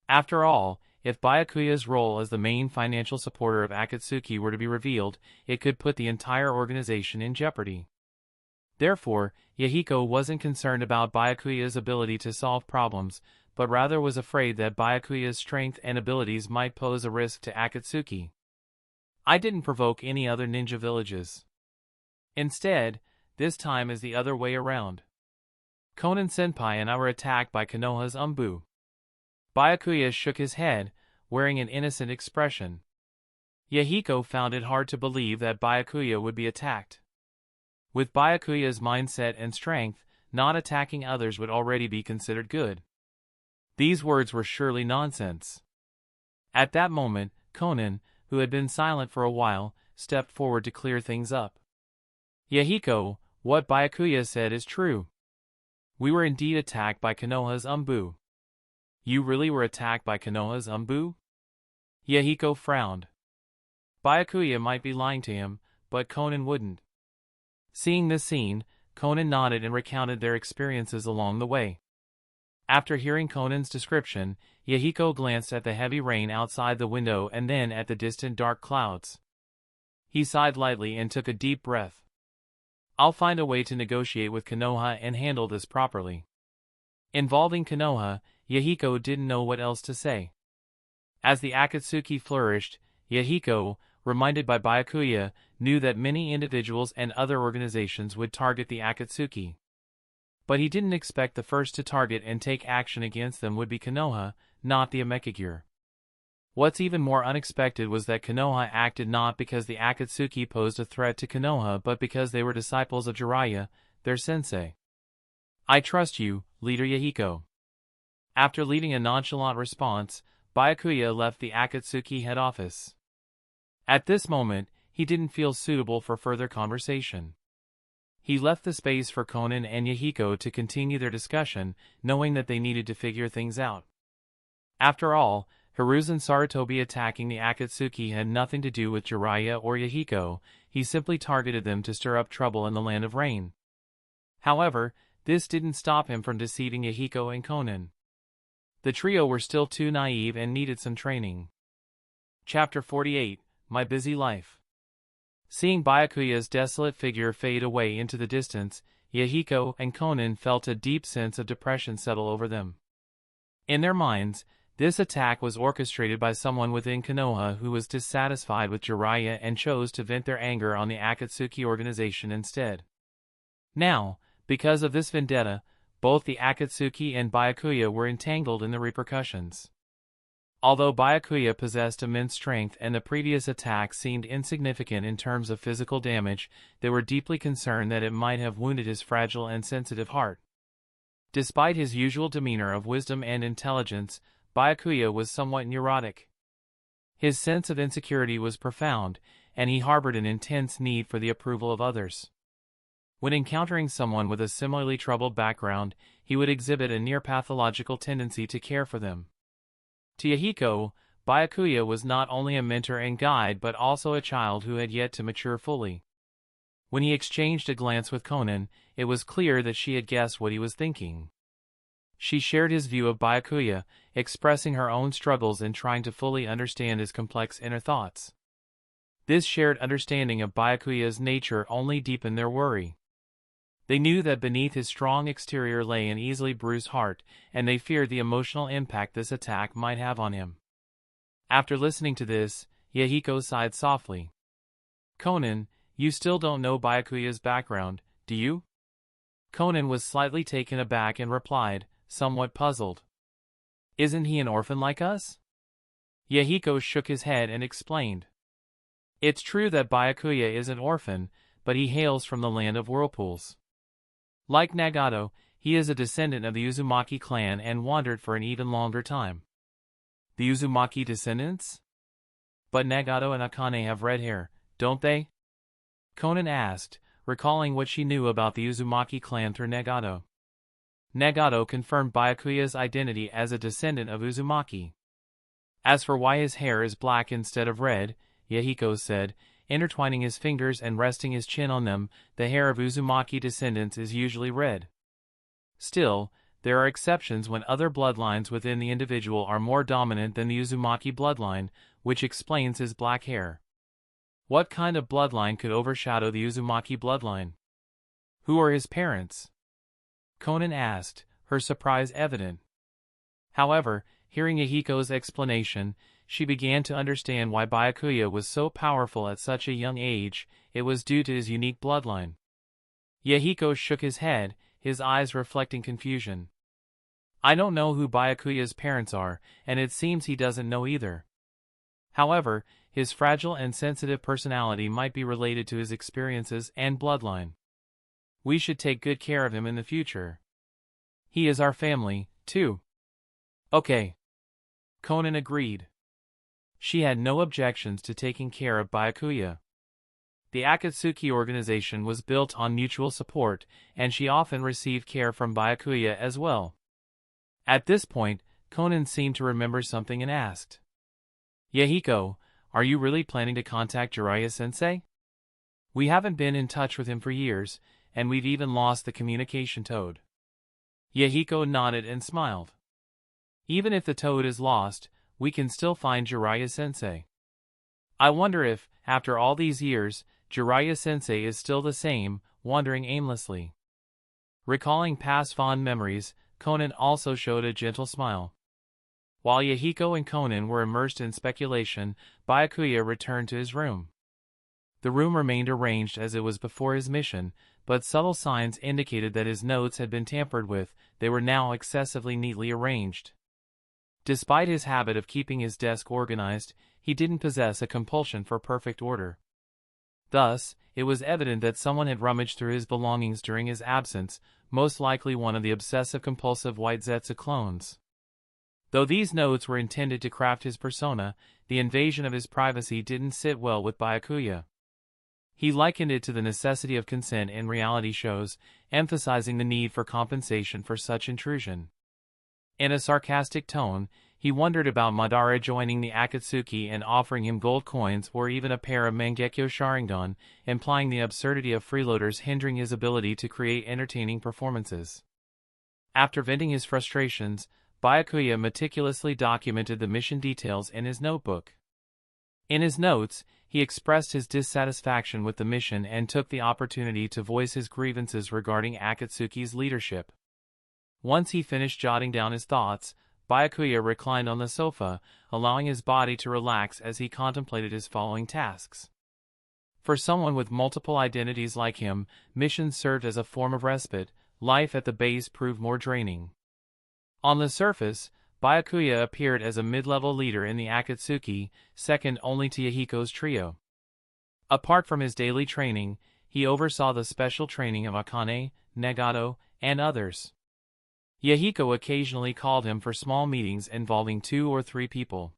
After all, if Byakuya's role as the main financial supporter of Akatsuki were to be revealed, it could put the entire organization in jeopardy. Therefore, Yahiko wasn't concerned about Byakuya's ability to solve problems, but rather was afraid that Byakuya's strength and abilities might pose a risk to Akatsuki. I didn't provoke any other ninja villages. Instead, this time is the other way around. Conan-senpai and I were attacked by Konoha's Umbu. Byakuya shook his head, wearing an innocent expression. Yahiko found it hard to believe that Byakuya would be attacked. With Byakuya's mindset and strength, not attacking others would already be considered good. These words were surely nonsense. At that moment, Conan, who had been silent for a while, stepped forward to clear things up. Yahiko, what Byakuya said is true. We were indeed attacked by Konoha's Umbu. You really were attacked by Konoha's Umbu? Yahiko frowned. Byakuya might be lying to him, but Conan wouldn't. Seeing this scene, Conan nodded and recounted their experiences along the way. After hearing Conan's description, Yahiko glanced at the heavy rain outside the window and then at the distant dark clouds. He sighed lightly and took a deep breath. I'll find a way to negotiate with Konoha and handle this properly. Involving Konoha, Yahiko didn't know what else to say. As the Akatsuki flourished, Yahiko, reminded by Byakuya, knew that many individuals and other organizations would target the Akatsuki. But he didn't expect the first to target and take action against them would be Konoha, not the Amekagure. What's even more unexpected was that Konoha acted not because the Akatsuki posed a threat to Konoha but because they were disciples of Jiraiya, their sensei. I trust you, Leader Yahiko. After leading a nonchalant response, Byakuya left the Akatsuki head office. At this moment, he didn't feel suitable for further conversation. He left the space for Conan and Yahiko to continue their discussion, knowing that they needed to figure things out. After all, Hiruzen Sarutobi attacking the Akatsuki had nothing to do with Jiraiya or Yahiko, he simply targeted them to stir up trouble in the Land of Rain. However, this didn't stop him from deceiving Yahiko and Conan. The trio were still too naive and needed some training. Chapter 48, My Busy Life. Seeing Byakuya's desolate figure fade away into the distance, Yahiko and Conan felt a deep sense of depression settle over them. In their minds, this attack was orchestrated by someone within Konoha who was dissatisfied with Jiraiya and chose to vent their anger on the Akatsuki organization instead. Now, because of this vendetta, both the Akatsuki and Byakuya were entangled in the repercussions. Although Byakuya possessed immense strength and the previous attack seemed insignificant in terms of physical damage, they were deeply concerned that it might have wounded his fragile and sensitive heart. Despite his usual demeanor of wisdom and intelligence, Byakuya was somewhat neurotic. His sense of insecurity was profound, and he harbored an intense need for the approval of others. When encountering someone with a similarly troubled background, he would exhibit a near-pathological tendency to care for them. To Yahiko, Byakuya was not only a mentor and guide but also a child who had yet to mature fully. When he exchanged a glance with Conan, it was clear that she had guessed what he was thinking. She shared his view of Byakuya, expressing her own struggles in trying to fully understand his complex inner thoughts. This shared understanding of Byakuya's nature only deepened their worry. They knew that beneath his strong exterior lay an easily bruised heart, and they feared the emotional impact this attack might have on him. After listening to this, Yahiko sighed softly. Conan, you still don't know Byakuya's background, do you? Conan was slightly taken aback and replied, somewhat puzzled. Isn't he an orphan like us? Yahiko shook his head and explained. It's true that Byakuya is an orphan, but he hails from the land of whirlpools. Like Nagato, he is a descendant of the Uzumaki clan and wandered for an even longer time. The Uzumaki descendants? But Nagato and Akane have red hair, don't they? Conan asked, recalling what she knew about the Uzumaki clan through Nagato. Nagato confirmed Byakuya's identity as a descendant of Uzumaki. As for why his hair is black instead of red, Yahiko said, intertwining his fingers and resting his chin on them, the hair of Uzumaki descendants is usually red. Still, there are exceptions when other bloodlines within the individual are more dominant than the Uzumaki bloodline, which explains his black hair. What kind of bloodline could overshadow the Uzumaki bloodline? Who are his parents? Conan asked, her surprise evident. However, hearing Yahiko's explanation, she began to understand why Byakuya was so powerful at such a young age. It was due to his unique bloodline. Yahiko shook his head, his eyes reflecting confusion. I don't know who Byakuya's parents are, and it seems he doesn't know either. However, his fragile and sensitive personality might be related to his experiences and bloodline. We should take good care of him in the future. He is our family, too. Okay. Conan agreed. She had no objections to taking care of Byakuya. The Akatsuki organization was built on mutual support, and she often received care from Byakuya as well. At this point, Conan seemed to remember something and asked, "Yahiko, are you really planning to contact Jiraiya-sensei? We haven't been in touch with him for years, and we've even lost the communication toad." Yahiko nodded and smiled. "Even if the toad is lost, we can still find Jiraiya-sensei. I wonder if, after all these years, Jiraiya-sensei is still the same, wandering aimlessly." Recalling past fond memories, Conan also showed a gentle smile. While Yahiko and Conan were immersed in speculation, Byakuya returned to his room. The room remained arranged as it was before his mission, but subtle signs indicated that his notes had been tampered with. They were now excessively neatly arranged. Despite his habit of keeping his desk organized, he didn't possess a compulsion for perfect order. Thus, it was evident that someone had rummaged through his belongings during his absence, most likely one of the obsessive-compulsive white Zetsu clones. Though these notes were intended to craft his persona, the invasion of his privacy didn't sit well with Byakuya. He likened it to the necessity of consent in reality shows, emphasizing the need for compensation for such intrusion. In a sarcastic tone, he wondered about Madara joining the Akatsuki and offering him gold coins or even a pair of Mangekyo Sharingan, implying the absurdity of freeloaders hindering his ability to create entertaining performances. After venting his frustrations, Byakuya meticulously documented the mission details in his notebook. In his notes, he expressed his dissatisfaction with the mission and took the opportunity to voice his grievances regarding Akatsuki's leadership. Once he finished jotting down his thoughts, Byakuya reclined on the sofa, allowing his body to relax as he contemplated his following tasks. For someone with multiple identities like him, missions served as a form of respite. Life at the base proved more draining. On the surface, Byakuya appeared as a mid-level leader in the Akatsuki, second only to Yahiko's trio. Apart from his daily training, he oversaw the special training of Akane, Nagato, and others. Yahiko occasionally called him for small meetings involving 2 or 3 people.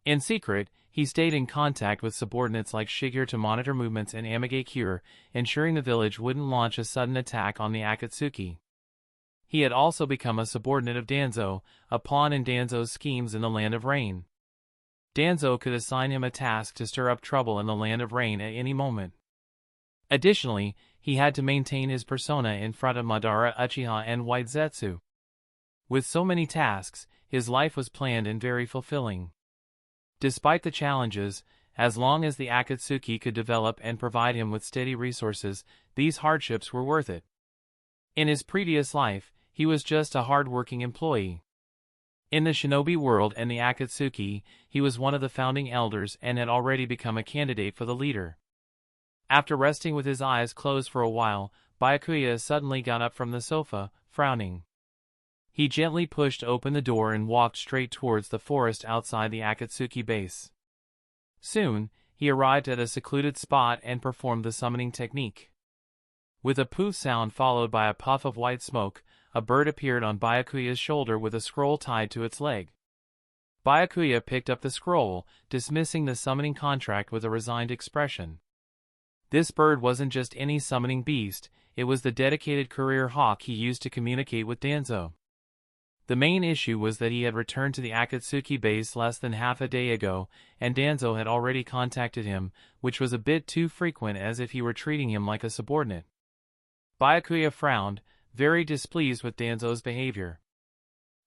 In secret, he stayed in contact with subordinates like Shigeru to monitor movements in Amigakure, ensuring the village wouldn't launch a sudden attack on the Akatsuki. He had also become a subordinate of Danzo, a pawn in Danzo's schemes in the Land of Rain. Danzo could assign him a task to stir up trouble in the Land of Rain at any moment. Additionally, he had to maintain his persona in front of Madara, Uchiha, and White Zetsu. With so many tasks, his life was planned and very fulfilling. Despite the challenges, as long as the Akatsuki could develop and provide him with steady resources, these hardships were worth it. In his previous life, he was just a hard-working employee. In the Shinobi world and the Akatsuki, he was one of the founding elders and had already become a candidate for the leader. After resting with his eyes closed for a while, Byakuya suddenly got up from the sofa, frowning. He gently pushed open the door and walked straight towards the forest outside the Akatsuki base. Soon, he arrived at a secluded spot and performed the summoning technique. With a poof sound followed by a puff of white smoke, a bird appeared on Byakuya's shoulder with a scroll tied to its leg. Byakuya picked up the scroll, dismissing the summoning contract with a resigned expression. This bird wasn't just any summoning beast, it was the dedicated career hawk he used to communicate with Danzo. The main issue was that he had returned to the Akatsuki base less than half a day ago, and Danzo had already contacted him, which was a bit too frequent, as if he were treating him like a subordinate. Byakuya frowned, very displeased with Danzo's behavior.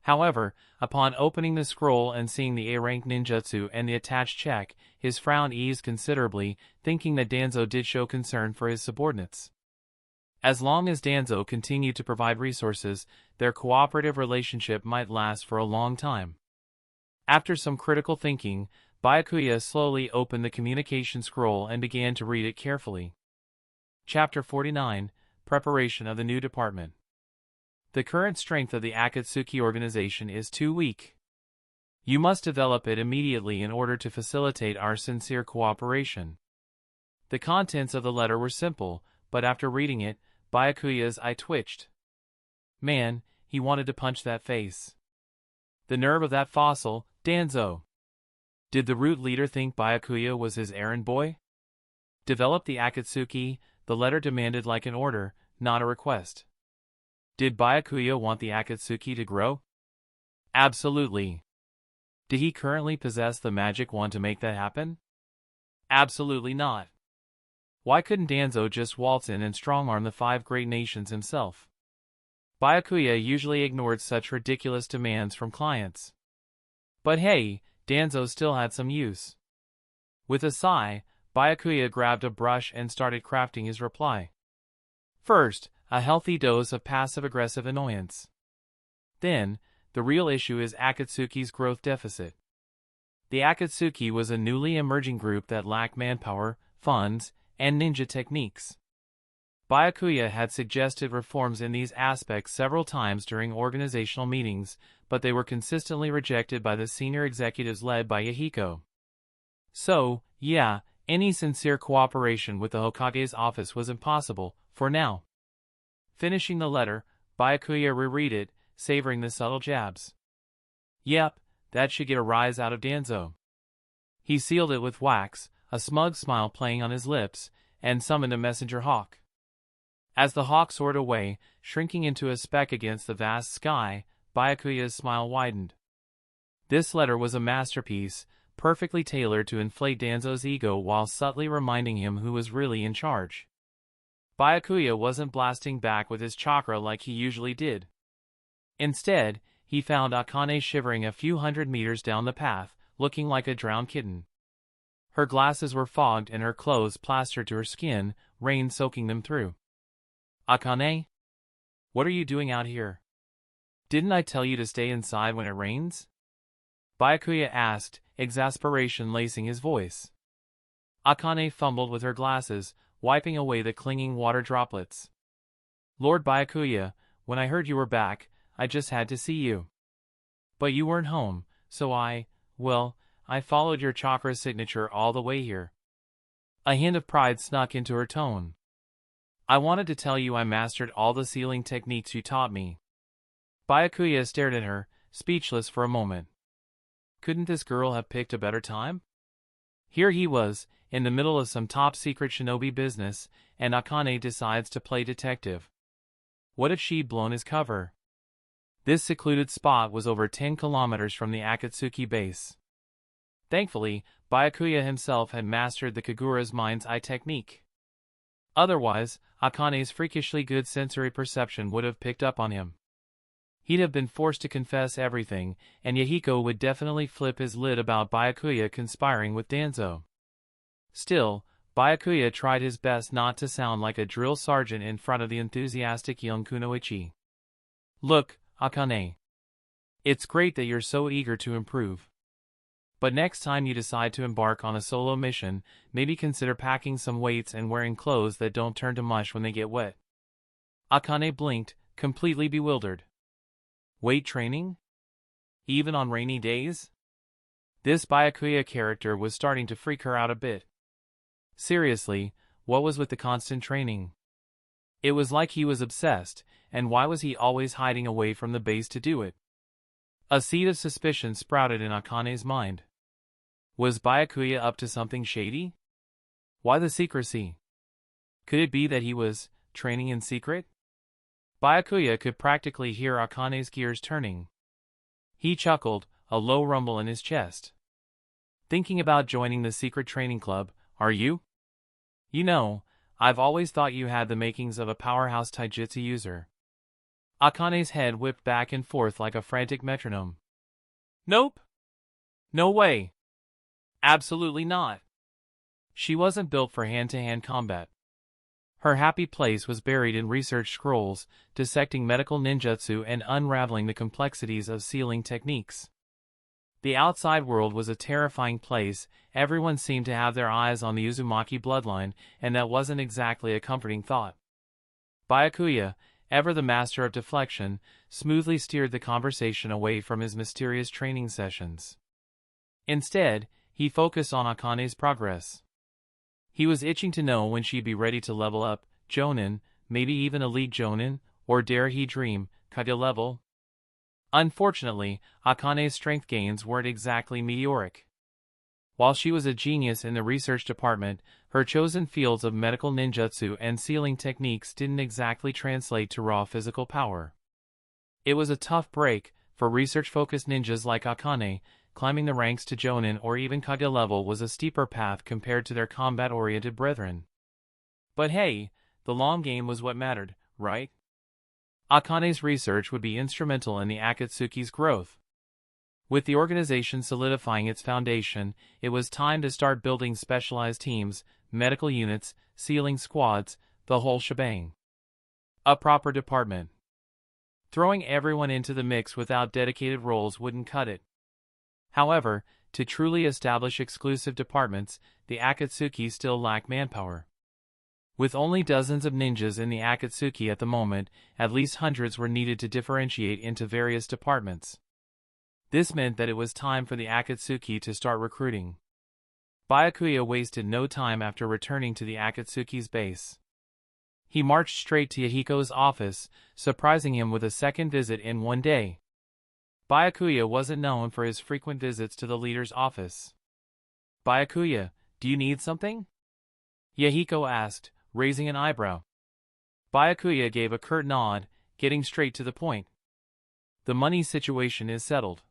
However, upon opening the scroll and seeing the A-rank ninjutsu and the attached check, his frown eased considerably, thinking that Danzo did show concern for his subordinates. As long as Danzo continued to provide resources, their cooperative relationship might last for a long time. After some critical thinking, Byakuya slowly opened the communication scroll and began to read it carefully. Chapter 49, Preparation of the New Department. The current strength of the Akatsuki organization is too weak. You must develop it immediately in order to facilitate our sincere cooperation." The contents of the letter were simple, but after reading it, Byakuya's eye twitched. Man, he wanted to punch that face. The nerve of that fossil, Danzo. Did the root leader think Byakuya was his errand boy? Develop the Akatsuki, the letter demanded like an order, not a request. Did Byakuya want the Akatsuki to grow? Absolutely. Did he currently possess the magic wand to make that happen? Absolutely not. Why couldn't Danzo just waltz in and strong-arm the 5 great nations himself? Byakuya usually ignored such ridiculous demands from clients. But hey, Danzo still had some use. With a sigh, Byakuya grabbed a brush and started crafting his reply. First, a healthy dose of passive-aggressive annoyance. Then, the real issue is Akatsuki's growth deficit. The Akatsuki was a newly emerging group that lacked manpower, funds, and ninja techniques. Byakuya had suggested reforms in these aspects several times during organizational meetings, but they were consistently rejected by the senior executives led by Yahiko. So, yeah, any sincere cooperation with the Hokage's office was impossible, for now. Finishing the letter, Byakuya reread it, savoring the subtle jabs. Yep, that should get a rise out of Danzo. He sealed it with wax, a smug smile playing on his lips, and summoned a messenger hawk. As the hawk soared away, shrinking into a speck against the vast sky, Byakuya's smile widened. This letter was a masterpiece, perfectly tailored to inflate Danzo's ego while subtly reminding him who was really in charge. Byakuya wasn't blasting back with his chakra like he usually did. Instead, he found Akane shivering a few hundred meters down the path, looking like a drowned kitten. Her glasses were fogged and her clothes plastered to her skin, rain soaking them through. Akane? What are you doing out here? Didn't I tell you to stay inside when it rains? Byakuya asked, exasperation lacing his voice. Akane fumbled with her glasses, wiping away the clinging water droplets. Lord Byakuya, when I heard you were back, I just had to see you. But you weren't home, so I followed your chakra signature all the way here. A hint of pride snuck into her tone. I wanted to tell you I mastered all the sealing techniques you taught me. Byakuya stared at her, speechless for a moment. Couldn't this girl have picked a better time? Here he was, in the middle of some top-secret shinobi business, and Akane decides to play detective. What if she'd blown his cover? This secluded spot was over 10 kilometers from the Akatsuki base. Thankfully, Byakuya himself had mastered the Kagura's mind's eye technique. Otherwise, Akane's freakishly good sensory perception would have picked up on him. He'd have been forced to confess everything, and Yahiko would definitely flip his lid about Byakuya conspiring with Danzo. Still, Byakuya tried his best not to sound like a drill sergeant in front of the enthusiastic young Kunoichi. Look, Akane. It's great that you're so eager to improve. But next time you decide to embark on a solo mission, maybe consider packing some weights and wearing clothes that don't turn to mush when they get wet. Akane blinked, completely bewildered. Weight training? Even on rainy days? This Byakuya character was starting to freak her out a bit. Seriously, what was with the constant training? It was like he was obsessed, and why was he always hiding away from the base to do it? A seed of suspicion sprouted in Akane's mind. Was Byakuya up to something shady? Why the secrecy? Could it be that he was training in secret? Byakuya could practically hear Akane's gears turning. He chuckled, a low rumble in his chest. Thinking about joining the secret training club, are you? You know, I've always thought you had the makings of a powerhouse taijutsu user. Akane's head whipped back and forth like a frantic metronome. Nope. No way. Absolutely not. She wasn't built for hand-to-hand combat. Her happy place was buried in research scrolls, dissecting medical ninjutsu and unraveling the complexities of sealing techniques. The outside world was a terrifying place, everyone seemed to have their eyes on the Uzumaki bloodline, and that wasn't exactly a comforting thought. Byakuya, ever the master of deflection, smoothly steered the conversation away from his mysterious training sessions. Instead, he focused on Akane's progress. He was itching to know when she'd be ready to level up, Jonin, maybe even elite Jonin, or dare he dream, Kage level? Unfortunately, Akane's strength gains weren't exactly meteoric. While she was a genius in the research department, her chosen fields of medical ninjutsu and sealing techniques didn't exactly translate to raw physical power. It was a tough break for research-focused ninjas like Akane. Climbing the ranks to Jonin or even Kage level was a steeper path compared to their combat-oriented brethren. But hey, the long game was what mattered, right? Akane's research would be instrumental in the Akatsuki's growth. With the organization solidifying its foundation, it was time to start building specialized teams, medical units, sealing squads, the whole shebang. A proper department. Throwing everyone into the mix without dedicated roles wouldn't cut it. However, to truly establish exclusive departments, the Akatsuki still lack manpower. With only dozens of ninjas in the Akatsuki at the moment, at least hundreds were needed to differentiate into various departments. This meant that it was time for the Akatsuki to start recruiting. Byakuya wasted no time after returning to the Akatsuki's base. He marched straight to Yahiko's office, surprising him with a second visit in one day. Byakuya wasn't known for his frequent visits to the leader's office. "Byakuya, do you need something?" Yahiko asked, raising an eyebrow. Byakuya gave a curt nod, getting straight to the point. "The money situation is settled.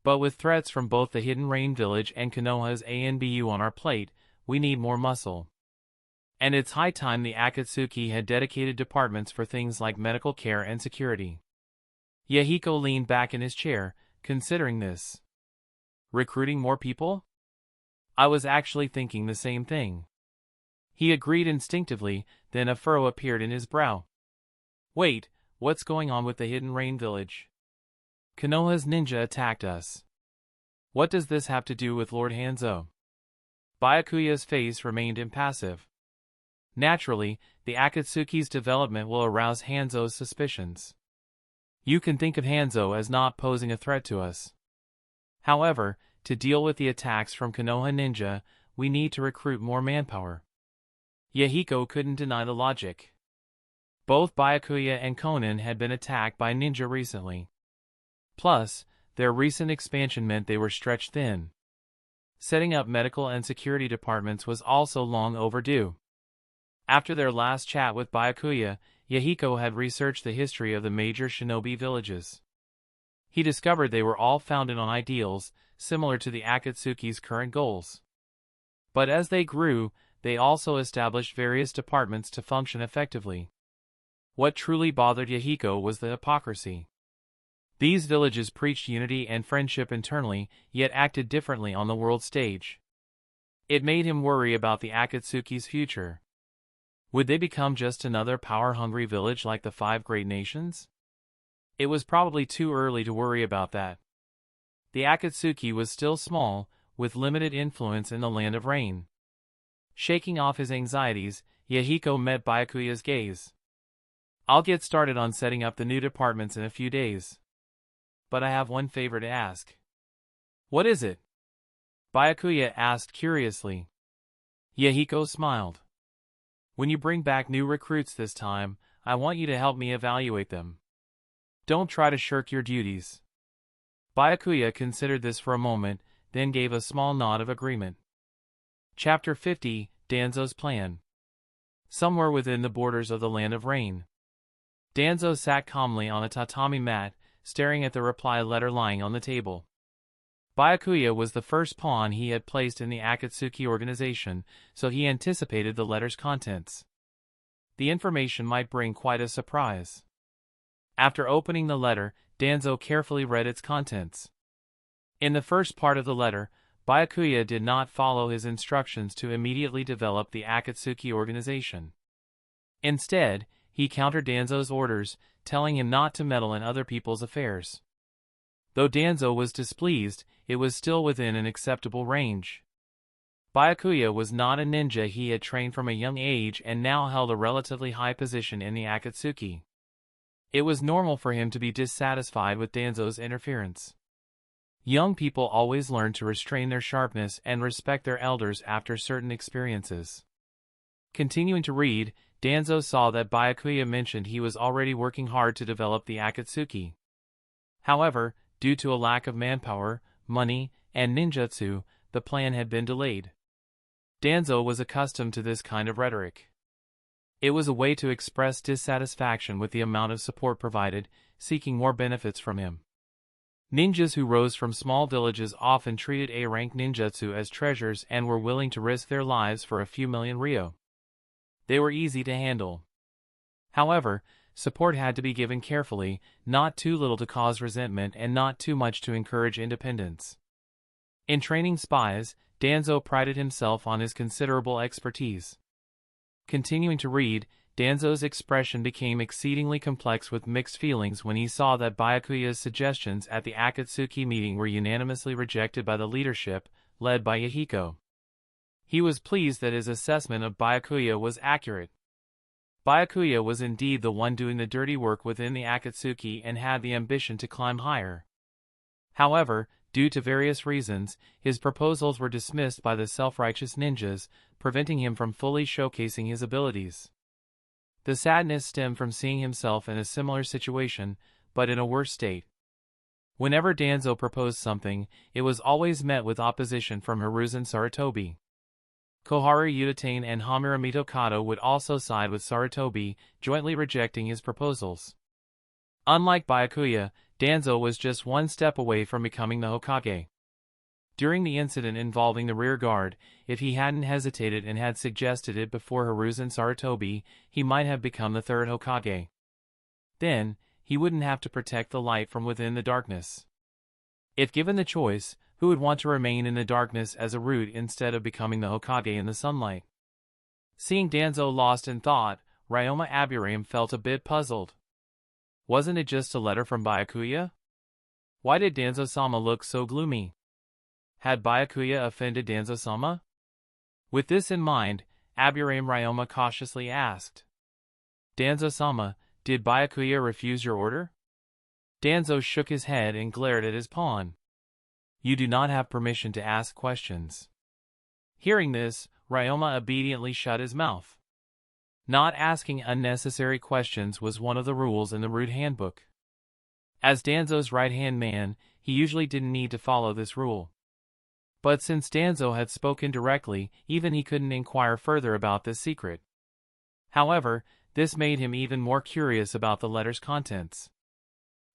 But with threats from both the Hidden Rain Village and Konoha's ANBU on our plate, we need more muscle. And it's high time the Akatsuki had dedicated departments for things like medical care and security." Yahiko leaned back in his chair, considering this. "Recruiting more people? I was actually thinking the same thing." He agreed instinctively, then a furrow appeared in his brow. "Wait, what's going on with the Hidden Rain Village? Konoha's ninja attacked us. What does this have to do with Lord Hanzo?" Byakuya's face remained impassive. Naturally, the Akatsuki's development will arouse Hanzo's suspicions. You can think of Hanzo as not posing a threat to us. However, to deal with the attacks from Konoha ninja, we need to recruit more manpower. Yahiko couldn't deny the logic. Both Byakuya and Konan had been attacked by ninja recently. Plus, their recent expansion meant they were stretched thin. Setting up medical and security departments was also long overdue. After their last chat with Byakuya, Yahiko had researched the history of the major shinobi villages. He discovered they were all founded on ideals similar to the Akatsuki's current goals. But as they grew, they also established various departments to function effectively. What truly bothered Yahiko was the hypocrisy. These villages preached unity and friendship internally, yet acted differently on the world stage. It made him worry about the Akatsuki's future. Would they become just another power-hungry village like the Five Great Nations? It was probably too early to worry about that. The Akatsuki was still small, with limited influence in the Land of Rain. Shaking off his anxieties, Yahiko met Byakuya's gaze. "I'll get started on setting up the new departments in a few days. But I have one favor to ask." "What is it?" Byakuya asked curiously. Yahiko smiled. "When you bring back new recruits this time, I want you to help me evaluate them. Don't try to shirk your duties." Byakuya considered this for a moment, then gave a small nod of agreement. Chapter 50, Danzo's Plan. Somewhere within the borders of the Land of Rain. Danzo sat calmly on a tatami mat, staring at the reply letter lying on the table. Byakuya was the first pawn he had placed in the Akatsuki organization, so he anticipated the letter's contents. The information might bring quite a surprise. After opening the letter, Danzo carefully read its contents. In the first part of the letter, Byakuya did not follow his instructions to immediately develop the Akatsuki organization. Instead, he countered Danzo's orders, telling him not to meddle in other people's affairs. Though Danzo was displeased, it was still within an acceptable range. Byakuya was not a ninja he had trained from a young age and now held a relatively high position in the Akatsuki. It was normal for him to be dissatisfied with Danzo's interference. Young people always learn to restrain their sharpness and respect their elders after certain experiences. Continuing to read, Danzo saw that Byakuya mentioned he was already working hard to develop the Akatsuki. However, due to a lack of manpower, money, and ninjutsu, the plan had been delayed. Danzo was accustomed to this kind of rhetoric. It was a way to express dissatisfaction with the amount of support provided, seeking more benefits from him. Ninjas who rose from small villages often treated A-rank ninjutsu as treasures and were willing to risk their lives for a few million ryo. They were easy to handle. However, support had to be given carefully, not too little to cause resentment and not too much to encourage independence. In training spies, Danzo prided himself on his considerable expertise. Continuing to read, Danzo's expression became exceedingly complex with mixed feelings when he saw that Byakuya's suggestions at the Akatsuki meeting were unanimously rejected by the leadership, led by Yahiko. He was pleased that his assessment of Byakuya was accurate. Byakuya was indeed the one doing the dirty work within the Akatsuki and had the ambition to climb higher. However, due to various reasons, his proposals were dismissed by the self-righteous ninjas, preventing him from fully showcasing his abilities. The sadness stemmed from seeing himself in a similar situation, but in a worse state. Whenever Danzo proposed something, it was always met with opposition from Hiruzen Sarutobi. Koharu Utatane and Hamiramito Kato would also side with Sarutobi, jointly rejecting his proposals. Unlike Byakuya, Danzo was just one step away from becoming the Hokage. During the incident involving the rear guard, if he hadn't hesitated and had suggested it before Hiruzen Sarutobi, he might have become the third Hokage. Then, he wouldn't have to protect the light from within the darkness. If given the choice, who would want to remain in the darkness as a root instead of becoming the Hokage in the sunlight? Seeing Danzo lost in thought, Ryoma Aburame felt a bit puzzled. Wasn't it just a letter from Byakuya? Why did Danzo-sama look so gloomy? Had Byakuya offended Danzo-sama? With this in mind, Aburame Ryoma cautiously asked. Danzo-sama, did Byakuya refuse your order? Danzo shook his head and glared at his pawn. You do not have permission to ask questions. Hearing this, Ryoma obediently shut his mouth. Not asking unnecessary questions was one of the rules in the Root Handbook. As Danzo's right-hand man, he usually didn't need to follow this rule. But since Danzo had spoken directly, even he couldn't inquire further about this secret. However, this made him even more curious about the letter's contents.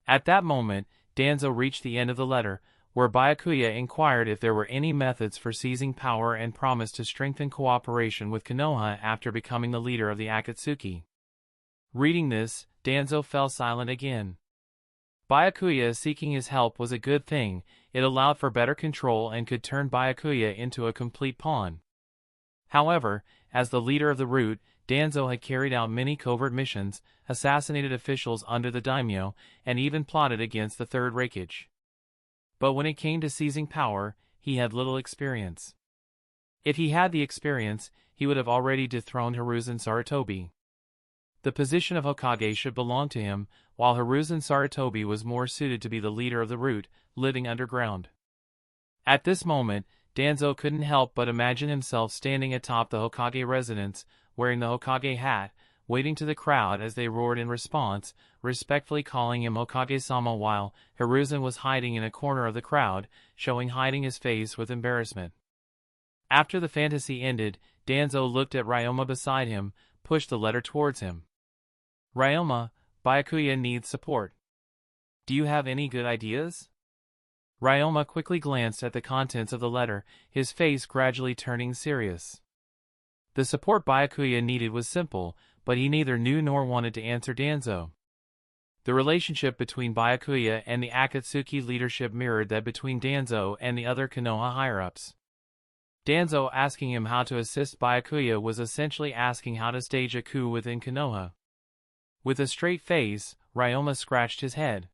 At that moment, Danzo reached the end of the letter, where Byakuya inquired if there were any methods for seizing power and promised to strengthen cooperation with Konoha after becoming the leader of the Akatsuki. Reading this, Danzo fell silent again. Byakuya seeking his help was a good thing, it allowed for better control and could turn Byakuya into a complete pawn. However, as the leader of the Root, Danzo had carried out many covert missions, assassinated officials under the daimyo, and even plotted against the Third Reikage. But when it came to seizing power, he had little experience. If he had the experience, he would have already dethroned Hiruzen Sarutobi. The position of Hokage should belong to him, while Hiruzen Sarutobi was more suited to be the leader of the Root, living underground. At this moment, Danzo couldn't help but imagine himself standing atop the Hokage residence, wearing the Hokage hat, waving to the crowd as they roared in response, respectfully calling him Hokage-sama while Hiruzen was hiding in a corner of the crowd, hiding his face with embarrassment. After the fantasy ended, Danzo looked at Ryoma beside him, pushed the letter towards him. Ryoma, Byakuya needs support. Do you have any good ideas? Ryoma quickly glanced at the contents of the letter, his face gradually turning serious. The support Byakuya needed was simple, but he neither knew nor wanted to answer Danzo. The relationship between Byakuya and the Akatsuki leadership mirrored that between Danzo and the other Konoha higher-ups. Danzo asking him how to assist Byakuya was essentially asking how to stage a coup within Konoha. With a straight face, Ryoma scratched his head.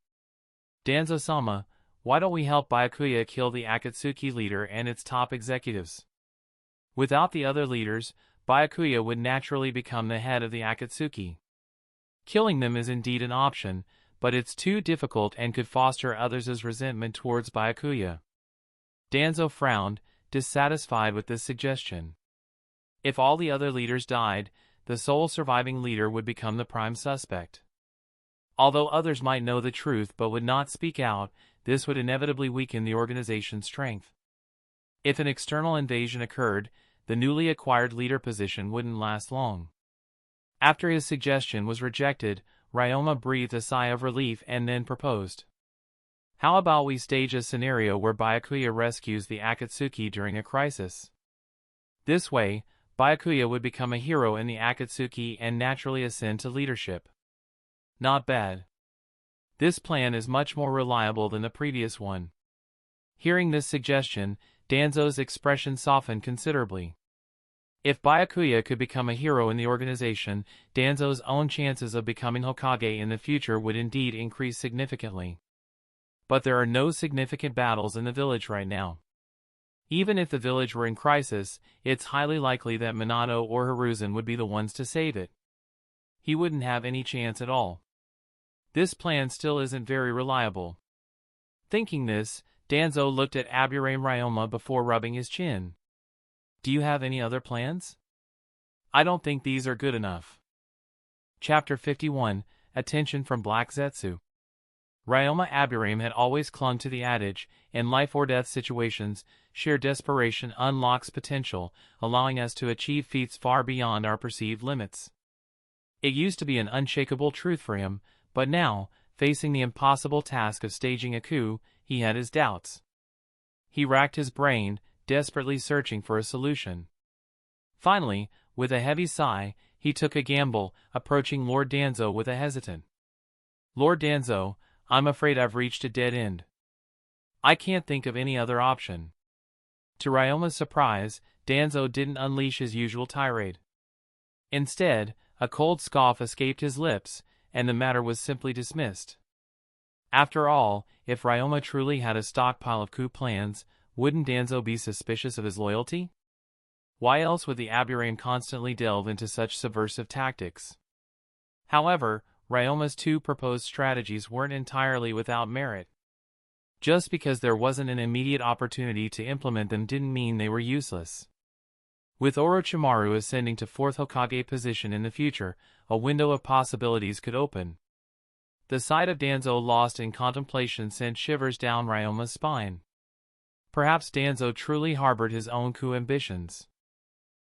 Danzo-sama, why don't we help Byakuya kill the Akatsuki leader and its top executives? Without the other leaders, Byakuya would naturally become the head of the Akatsuki. Killing them is indeed an option, but it's too difficult and could foster others' resentment towards Byakuya. Danzo frowned, dissatisfied with this suggestion. If all the other leaders died, the sole surviving leader would become the prime suspect. Although others might know the truth but would not speak out, this would inevitably weaken the organization's strength. If an external invasion occurred, the newly acquired leader position wouldn't last long. After his suggestion was rejected, Ryoma breathed a sigh of relief and then proposed. How about we stage a scenario where Byakuya rescues the Akatsuki during a crisis? This way, Byakuya would become a hero in the Akatsuki and naturally ascend to leadership. Not bad. This plan is much more reliable than the previous one. Hearing this suggestion, Danzo's expression softened considerably. If Byakuya could become a hero in the organization, Danzo's own chances of becoming Hokage in the future would indeed increase significantly. But there are no significant battles in the village right now. Even if the village were in crisis, it's highly likely that Minato or Hiruzen would be the ones to save it. He wouldn't have any chance at all. This plan still isn't very reliable. Thinking this, Danzo looked at Aburame Ryoma before rubbing his chin. Do you have any other plans? I don't think these are good enough. Chapter 51, Attention from Black Zetsu. Ryoma Aburame had always clung to the adage, in life or death situations, sheer desperation unlocks potential, allowing us to achieve feats far beyond our perceived limits. It used to be an unshakable truth for him, but now, facing the impossible task of staging a coup, he had his doubts. He racked his brain, desperately searching for a solution. Finally, with a heavy sigh, he took a gamble, approaching Lord Danzo with a hesitant. Lord Danzo, I'm afraid I've reached a dead end. I can't think of any other option. To Ryoma's surprise, Danzo didn't unleash his usual tirade. Instead, a cold scoff escaped his lips, and the matter was simply dismissed. After all, if Ryoma truly had a stockpile of coup plans, wouldn't Danzo be suspicious of his loyalty? Why else would the Aburame constantly delve into such subversive tactics? However, Ryoma's two proposed strategies weren't entirely without merit. Just because there wasn't an immediate opportunity to implement them didn't mean they were useless. With Orochimaru ascending to 4th Hokage position in the future, a window of possibilities could open. The sight of Danzo lost in contemplation sent shivers down Ryoma's spine. Perhaps Danzo truly harbored his own coup ambitions.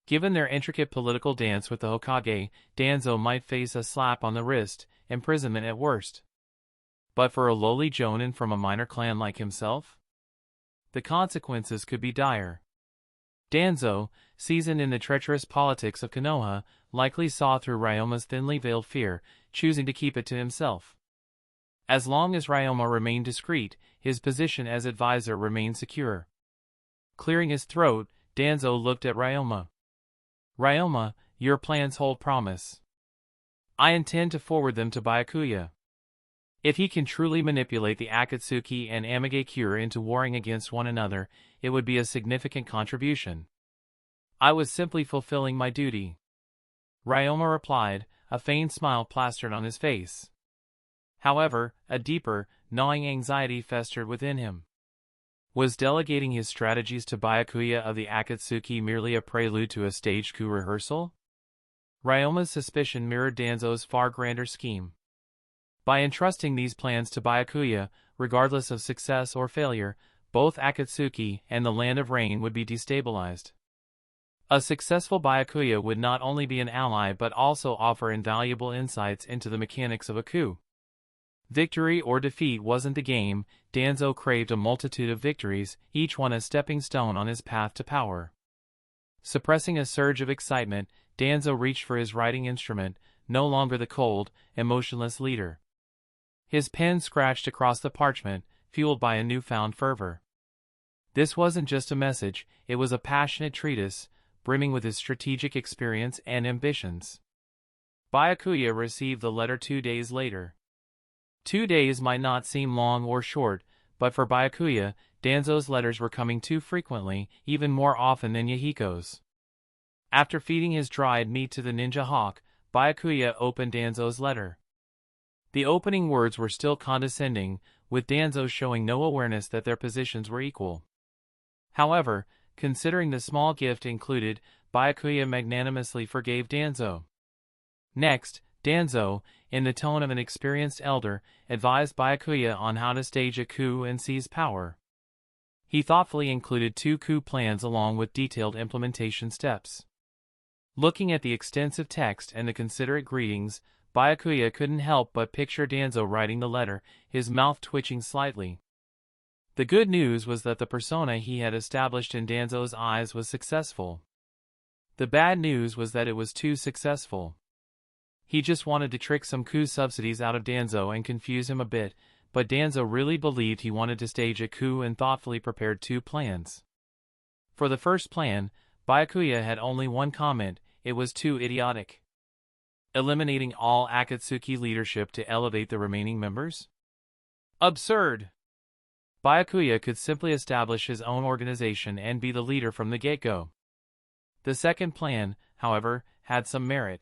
Given their intricate political dance with the Hokage, Danzo might face a slap on the wrist, imprisonment at worst. But for a lowly jonin from a minor clan like himself? The consequences could be dire. Danzo, seasoned in the treacherous politics of Konoha, likely saw through Ryoma's thinly veiled fear, choosing to keep it to himself. As long as Ryoma remained discreet, his position as advisor remained secure. Clearing his throat, Danzo looked at Ryoma. Ryoma, your plans hold promise. I intend to forward them to Byakuya. If he can truly manipulate the Akatsuki and Amigakure into warring against one another, it would be a significant contribution. I was simply fulfilling my duty. Ryoma replied, a faint smile plastered on his face. However, a deeper, gnawing anxiety festered within him. Was delegating his strategies to Byakuya of the Akatsuki merely a prelude to a staged coup rehearsal? Ryoma's suspicion mirrored Danzo's far grander scheme. By entrusting these plans to Byakuya, regardless of success or failure, both Akatsuki and the Land of Rain would be destabilized. A successful Byakuya would not only be an ally but also offer invaluable insights into the mechanics of a coup. Victory or defeat wasn't the game, Danzo craved a multitude of victories, each one a stepping stone on his path to power. Suppressing a surge of excitement, Danzo reached for his writing instrument, no longer the cold, emotionless leader. His pen scratched across the parchment, fueled by a newfound fervor. This wasn't just a message, it was a passionate treatise, brimming with his strategic experience and ambitions. Byakuya received the letter 2 days later. 2 days might not seem long or short, but for Byakuya, Danzo's letters were coming too frequently, even more often than Yahiko's. After feeding his dried meat to the ninja hawk, Byakuya opened Danzo's letter. The opening words were still condescending, with Danzo showing no awareness that their positions were equal. However, considering the small gift included, Byakuya magnanimously forgave Danzo. Next, Danzo, in the tone of an experienced elder, advised Byakuya on how to stage a coup and seize power. He thoughtfully included 2 coup plans along with detailed implementation steps. Looking at the extensive text and the considerate greetings, Byakuya couldn't help but picture Danzo writing the letter, his mouth twitching slightly. The good news was that the persona he had established in Danzo's eyes was successful. The bad news was that it was too successful. He just wanted to trick some coup subsidies out of Danzo and confuse him a bit, but Danzo really believed he wanted to stage a coup and thoughtfully prepared 2 plans. For the first plan, Byakuya had only one comment: it was too idiotic. Eliminating all Akatsuki leadership to elevate the remaining members? Absurd! Byakuya could simply establish his own organization and be the leader from the get-go. The second plan, however, had some merit.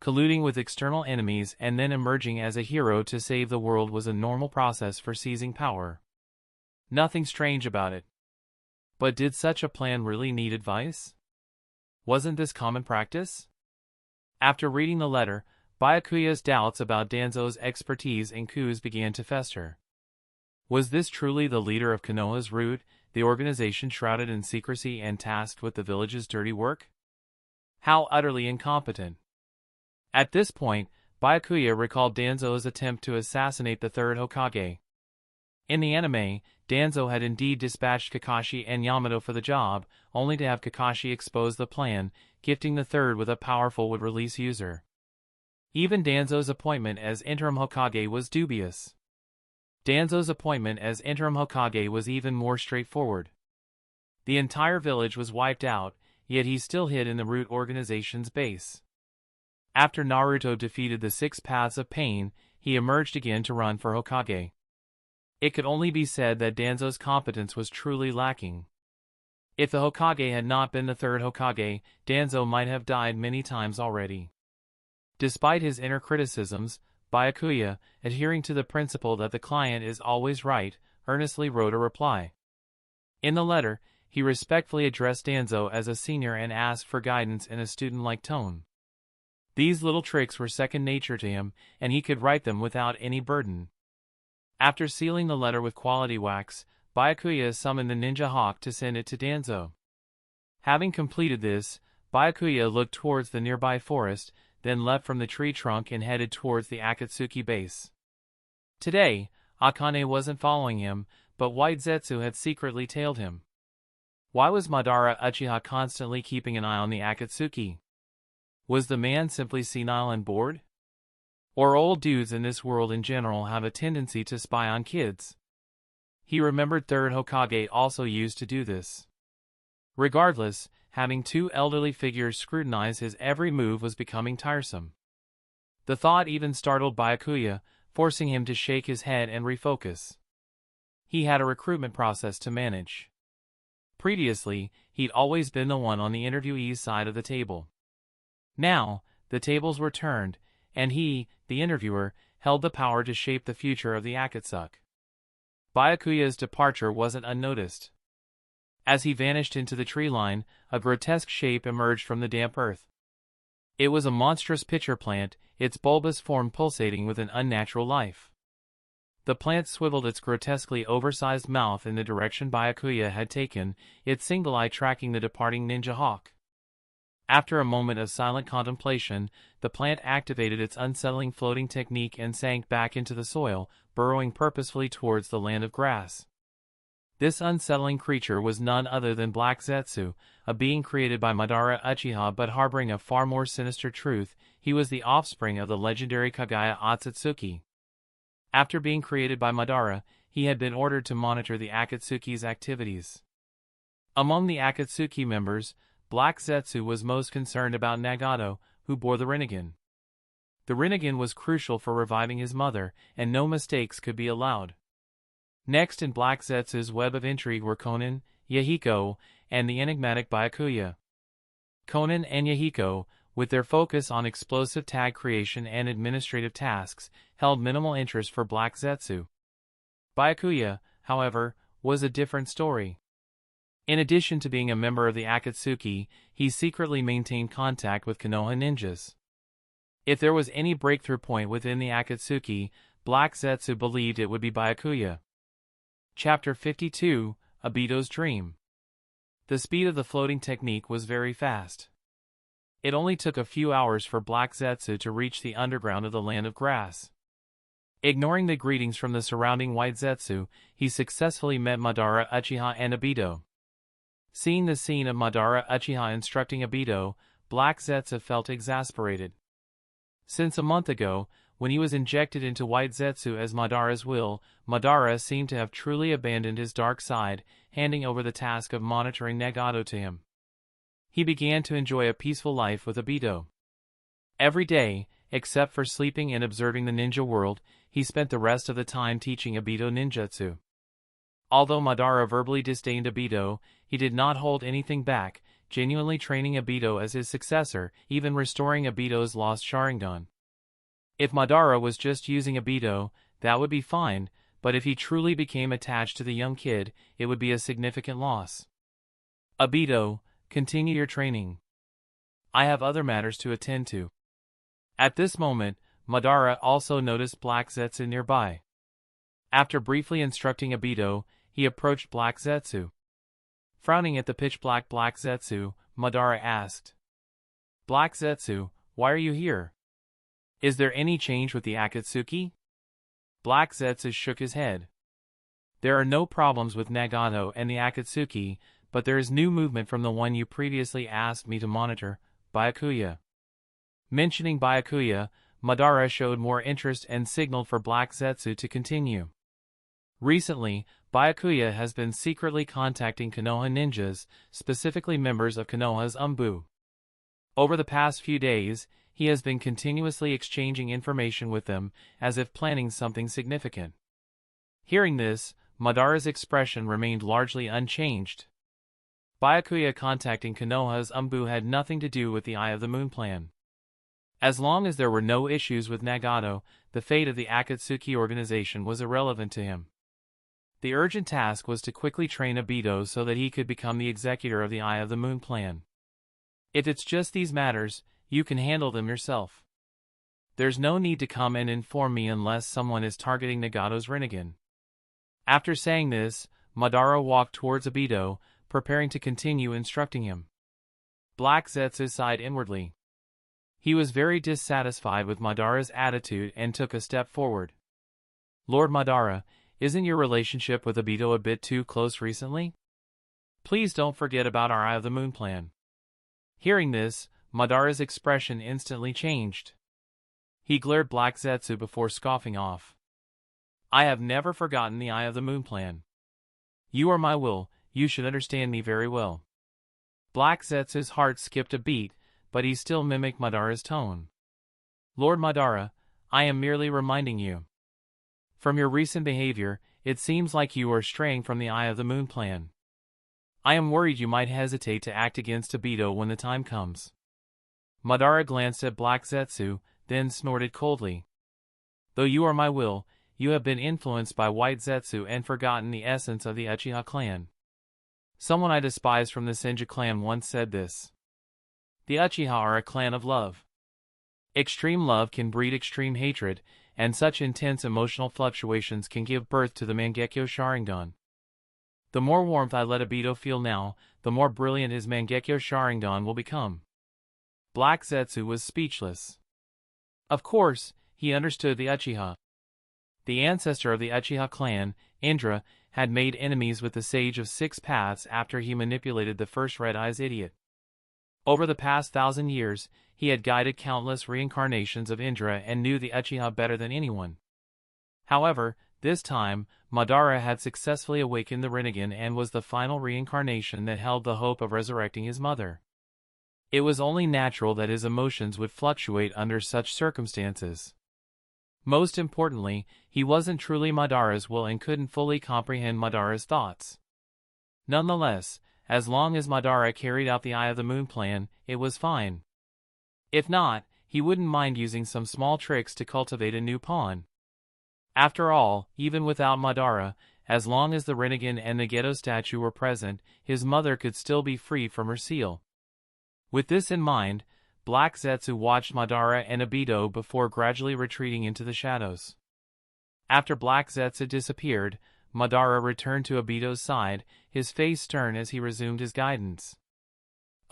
Colluding with external enemies and then emerging as a hero to save the world was a normal process for seizing power. Nothing strange about it. But did such a plan really need advice? Wasn't this common practice? After reading the letter, Byakuya's doubts about Danzo's expertise in coups began to fester. Was this truly the leader of Konoha's route, the organization shrouded in secrecy and tasked with the village's dirty work? How utterly incompetent. At this point, Byakuya recalled Danzo's attempt to assassinate the third Hokage. In the anime, Danzo had indeed dispatched Kakashi and Yamato for the job, only to have Kakashi expose the plan, gifting the third with a powerful would-release user. Even Danzo's appointment as interim Hokage was dubious. Danzo's appointment as interim Hokage was even more straightforward. The entire village was wiped out, yet he still hid in the root organization's base. After Naruto defeated the 6 Paths of Pain, he emerged again to run for Hokage. It could only be said that Danzo's competence was truly lacking. If the Hokage had not been the third Hokage, Danzo might have died many times already. Despite his inner criticisms, Byakuya, adhering to the principle that the client is always right, earnestly wrote a reply. In the letter, he respectfully addressed Danzo as a senior and asked for guidance in a student-like tone. These little tricks were second nature to him, and he could write them without any burden. After sealing the letter with quality wax, Byakuya summoned the Ninja Hawk to send it to Danzo. Having completed this, Byakuya looked towards the nearby forest, then left from the tree trunk and headed towards the Akatsuki base. Today, Akane wasn't following him, but White Zetsu had secretly tailed him. Why was Madara Uchiha constantly keeping an eye on the Akatsuki? Was the man simply senile and bored? Or old dudes in this world in general have a tendency to spy on kids? He remembered third Hokage also used to do this. Regardless, having 2 elderly figures scrutinize his every move was becoming tiresome. The thought even startled Byakuya, forcing him to shake his head and refocus. He had a recruitment process to manage. Previously, he'd always been the one on the interviewee's side of the table. Now, the tables were turned, and he, the interviewer, held the power to shape the future of the Akatsuki. Byakuya's departure wasn't unnoticed. As he vanished into the tree line, a grotesque shape emerged from the damp earth. It was a monstrous pitcher plant, its bulbous form pulsating with an unnatural life. The plant swiveled its grotesquely oversized mouth in the direction Byakuya had taken, its single eye tracking the departing Ninja Hawk. After a moment of silent contemplation, the plant activated its unsettling floating technique and sank back into the soil, burrowing purposefully towards the land of grass. This unsettling creature was none other than Black Zetsu, a being created by Madara Uchiha but harboring a far more sinister truth: he was the offspring of the legendary Kagaya Akatsuki. After being created by Madara, he had been ordered to monitor the Akatsuki's activities. Among the Akatsuki members, Black Zetsu was most concerned about Nagato, who bore the Rinnegan. The Rinnegan was crucial for reviving his mother, and no mistakes could be allowed. Next in Black Zetsu's web of intrigue were Konan, Yahiko, and the enigmatic Byakuya. Konan and Yahiko, with their focus on explosive tag creation and administrative tasks, held minimal interest for Black Zetsu. Byakuya, however, was a different story. In addition to being a member of the Akatsuki, he secretly maintained contact with Konoha ninjas. If there was any breakthrough point within the Akatsuki, Black Zetsu believed it would be Byakuya. Chapter 52, Obito's Dream. The speed of the floating technique was very fast. It only took a few hours for Black Zetsu to reach the underground of the Land of Grass. Ignoring the greetings from the surrounding white Zetsu, he successfully met Madara, Uchiha, and Obito. Seeing the scene of Madara Uchiha instructing Obito, Black Zetsu felt exasperated. Since a month ago, when he was injected into White Zetsu as Madara's will, Madara seemed to have truly abandoned his dark side, handing over the task of monitoring Nagato to him. He began to enjoy a peaceful life with Obito. Every day, except for sleeping and observing the ninja world, he spent the rest of the time teaching Obito ninjutsu. Although Madara verbally disdained Obito, he did not hold anything back, genuinely training Obito as his successor, even restoring Obito's lost Sharingan. If Madara was just using Obito, that would be fine, but if he truly became attached to the young kid, it would be a significant loss. Obito, continue your training. I have other matters to attend to. At this moment, Madara also noticed Black Zetsu nearby. After briefly instructing Obito, he approached Black Zetsu. Frowning at the pitch-black Black Zetsu, Madara asked, "Black Zetsu, why are you here? Is there any change with the Akatsuki?" Black Zetsu shook his head. "There are no problems with Nagato and the Akatsuki, but there is new movement from the one you previously asked me to monitor, Byakuya." Mentioning Byakuya, Madara showed more interest and signaled for Black Zetsu to continue. Recently, Byakuya has been secretly contacting Konoha ninjas, specifically members of Konoha's Umbu. Over the past few days, he has been continuously exchanging information with them, as if planning something significant. Hearing this, Madara's expression remained largely unchanged. Byakuya contacting Konoha's Umbu had nothing to do with the Eye of the Moon plan. As long as there were no issues with Nagato, the fate of the Akatsuki organization was irrelevant to him. The urgent task was to quickly train Obito so that he could become the executor of the Eye of the Moon plan. If it's just these matters, you can handle them yourself. There's no need to come and inform me unless someone is targeting Nagato's Rinnegan. After saying this, Madara walked towards Obito, preparing to continue instructing him. Black Zetsu sighed inwardly. He was very dissatisfied with Madara's attitude and took a step forward. "Lord Madara, isn't your relationship with Obito a bit too close recently? Please don't forget about our Eye of the Moon plan." Hearing this, Madara's expression instantly changed. He glared Black Zetsu before scoffing off. "I have never forgotten the Eye of the Moon plan. You are my will, you should understand me very well." Black Zetsu's heart skipped a beat, but he still mimicked Madara's tone. "Lord Madara, I am merely reminding you. From your recent behavior, it seems like you are straying from the Eye of the Moon plan. I am worried you might hesitate to act against Obito when the time comes." Madara glanced at Black Zetsu, then snorted coldly. "Though you are my will, you have been influenced by White Zetsu and forgotten the essence of the Uchiha clan. Someone I despise from the Senju clan once said this. The Uchiha are a clan of love. Extreme love can breed extreme hatred, and such intense emotional fluctuations can give birth to the Mangekyo Sharingan. The more warmth I let Obito feel now, the more brilliant his Mangekyo Sharingan will become." Black Zetsu was speechless. Of course, he understood the Uchiha. The ancestor of the Uchiha clan, Indra, had made enemies with the Sage of Six Paths after he manipulated the first Red Eyes idiot. Over the past 1,000 years, he had guided countless reincarnations of Indra and knew the Uchiha better than anyone. However, this time, Madara had successfully awakened the Rinnegan and was the final reincarnation that held the hope of resurrecting his mother. It was only natural that his emotions would fluctuate under such circumstances. Most importantly, he wasn't truly Madara's will and couldn't fully comprehend Madara's thoughts. Nonetheless, as long as Madara carried out the Eye of the Moon plan, it was fine. If not, he wouldn't mind using some small tricks to cultivate a new pawn. After all, even without Madara, as long as the Rinnegan and Nagato statue were present, his mother could still be free from her seal. With this in mind, Black Zetsu watched Madara and Aido before gradually retreating into the shadows. After Black Zetsu disappeared, Madara returned to Aido's side, his face stern as he resumed his guidance.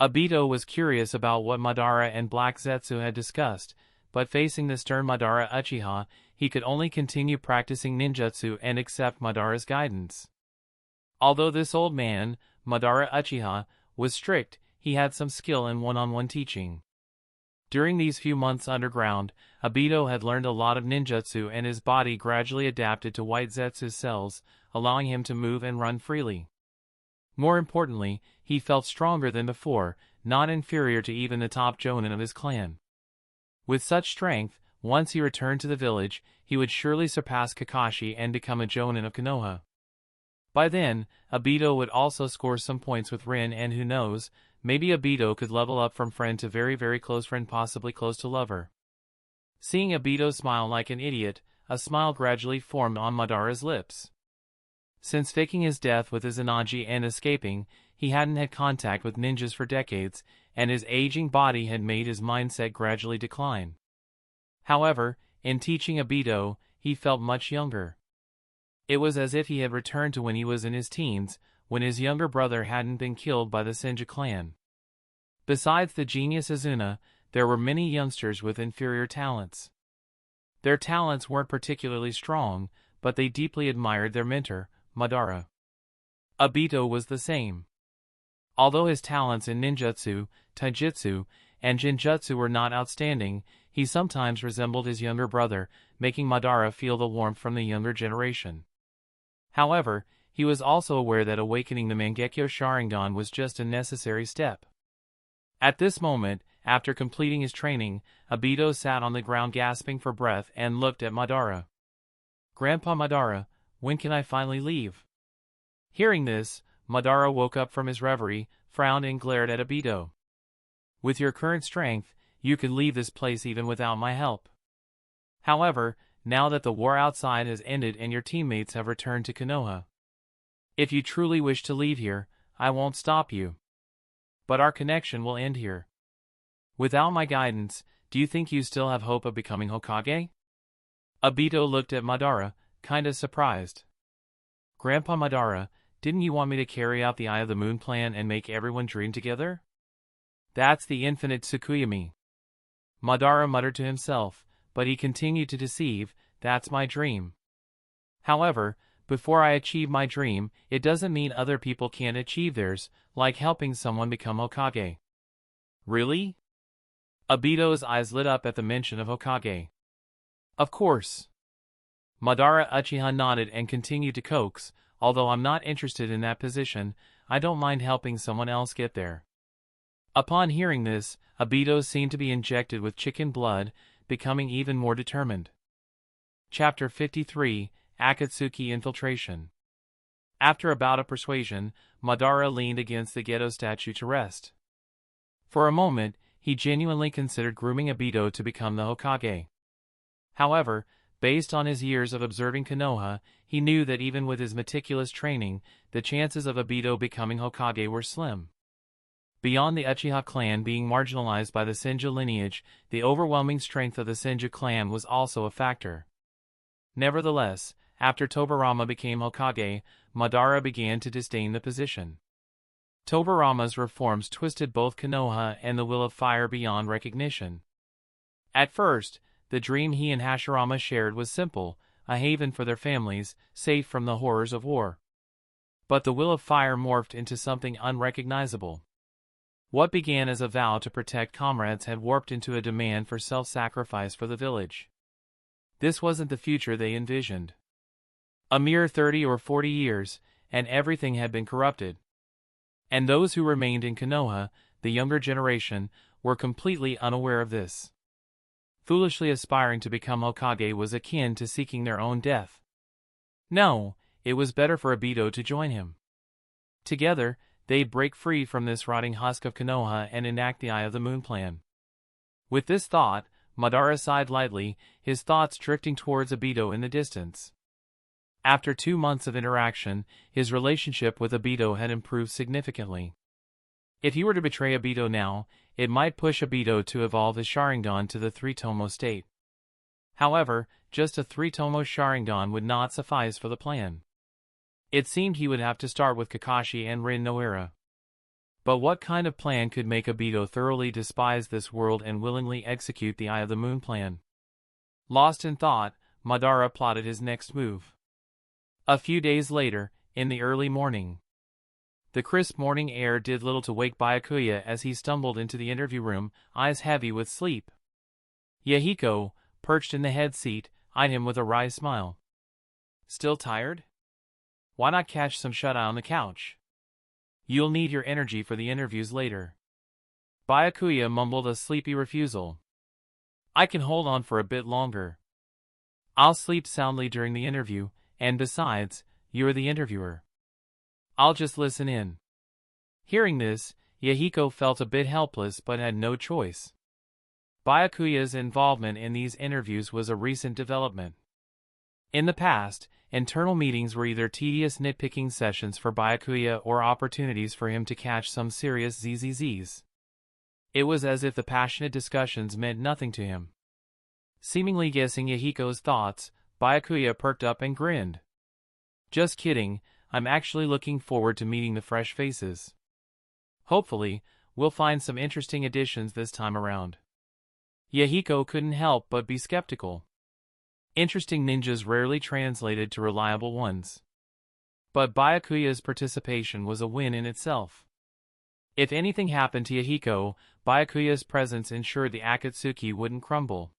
Aido was curious about what Madara and Black Zetsu had discussed, but facing the stern Madara Uchiha, he could only continue practicing ninjutsu and accept Madara's guidance. Although this old man, Madara Uchiha, was strict, he had some skill in one-on-one teaching. During these few months underground, Aido had learned a lot of ninjutsu and his body gradually adapted to White Zetsu's cells, allowing him to move and run freely. More importantly, he felt stronger than before, not inferior to even the top jonin of his clan. With such strength, once he returned to the village, he would surely surpass Kakashi and become a jonin of Konoha. By then, Aido would also score some points with Rin, and who knows, maybe Aido could level up from friend to very very close friend, possibly close to lover. Seeing Aido smile like an idiot, a smile gradually formed on Madara's lips. Since faking his death with Izanagi and escaping, he hadn't had contact with ninjas for decades, and his aging body had made his mindset gradually decline. However, in teaching Aido, he felt much younger. It was as if he had returned to when he was in his teens, when his younger brother hadn't been killed by the Senju clan. Besides the genius Izuna, there were many youngsters with inferior talents. Their talents weren't particularly strong, but they deeply admired their mentor, Madara. Aido was the same. Although his talents in ninjutsu, taijutsu, and jinjutsu were not outstanding, he sometimes resembled his younger brother, making Madara feel the warmth from the younger generation. However, he was also aware that awakening the Mangekyo Sharingan was just a necessary step. At this moment, after completing his training, Aido sat on the ground gasping for breath and looked at Madara. "Grandpa Madara, when can I finally leave?" Hearing this, Madara woke up from his reverie, frowned and glared at Aido. "With your current strength, you could leave this place even without my help. However, now that the war outside has ended and your teammates have returned to Konoha, if you truly wish to leave here, I won't stop you. But our connection will end here. Without my guidance, do you think you still have hope of becoming Hokage?" Aido looked at Madara, kinda surprised. "Grandpa Madara, didn't you want me to carry out the Eye of the Moon plan and make everyone dream together?" "That's the infinite Tsukuyami." Madara muttered to himself, but he continued to deceive, "That's my dream. However, before I achieve my dream, it doesn't mean other people can't achieve theirs, like helping someone become Hokage." "Really?" Aido's eyes lit up at the mention of Hokage. "Of course." Madara Uchiha nodded and continued to coax, "Although I'm not interested in that position, I don't mind helping someone else get there." Upon hearing this, Aido seemed to be injected with chicken blood, becoming even more determined. Chapter 53, Akatsuki Infiltration. After a bout of persuasion, Madara leaned against the Geto statue to rest. For a moment, he genuinely considered grooming Aido to become the Hokage. However, based on his years of observing Konoha, he knew that even with his meticulous training, the chances of Aido becoming Hokage were slim. Beyond the Uchiha clan being marginalized by the Senju lineage, the overwhelming strength of the Senju clan was also a factor. Nevertheless, after Tobirama became Hokage, Madara began to disdain the position. Tobirama's reforms twisted both Konoha and the Will of Fire beyond recognition. At first, the dream he and Hashirama shared was simple, a haven for their families, safe from the horrors of war. But the Will of Fire morphed into something unrecognizable. What began as a vow to protect comrades had warped into a demand for self-sacrifice for the village. This wasn't the future they envisioned. A mere 30 or 40 years, and everything had been corrupted. And those who remained in Konoha, the younger generation, were completely unaware of this. Foolishly aspiring to become Hokage was akin to seeking their own death. No, it was better for Aido to join him. Together, they'd break free from this rotting husk of Konoha and enact the Eye of the Moon plan. With this thought, Madara sighed lightly, his thoughts drifting towards Aido in the distance. After 2 months of interaction, his relationship with Aido had improved significantly. If he were to betray Aido now, it might push Aido to evolve his Sharingan to the 3-Tomo state. However, just a 3-Tomo Sharingan would not suffice for the plan. It seemed he would have to start with Kakashi and Rin Noira. But what kind of plan could make Aido thoroughly despise this world and willingly execute the Eye of the Moon plan? Lost in thought, Madara plotted his next move. A few days later, in the early morning. The crisp morning air did little to wake Byakuya as he stumbled into the interview room, eyes heavy with sleep. Yahiko, perched in the head seat, eyed him with a wry smile. "Still tired? Why not catch some shut-eye on the couch? You'll need your energy for the interviews later." Byakuya mumbled a sleepy refusal. "I can hold on for a bit longer. I'll sleep soundly during the interview, and besides, you're the interviewer. I'll just listen in." Hearing this, Yahiko felt a bit helpless but had no choice. Byakuya's involvement in these interviews was a recent development. In the past, internal meetings were either tedious nitpicking sessions for Byakuya or opportunities for him to catch some serious ZZZs. It was as if the passionate discussions meant nothing to him. Seemingly guessing Yahiko's thoughts, Byakuya perked up and grinned. "Just kidding, I'm actually looking forward to meeting the fresh faces. Hopefully, we'll find some interesting additions this time around." Yahiko couldn't help but be skeptical. Interesting ninjas rarely translated to reliable ones. But Byakuya's participation was a win in itself. If anything happened to Yahiko, Byakuya's presence ensured the Akatsuki wouldn't crumble.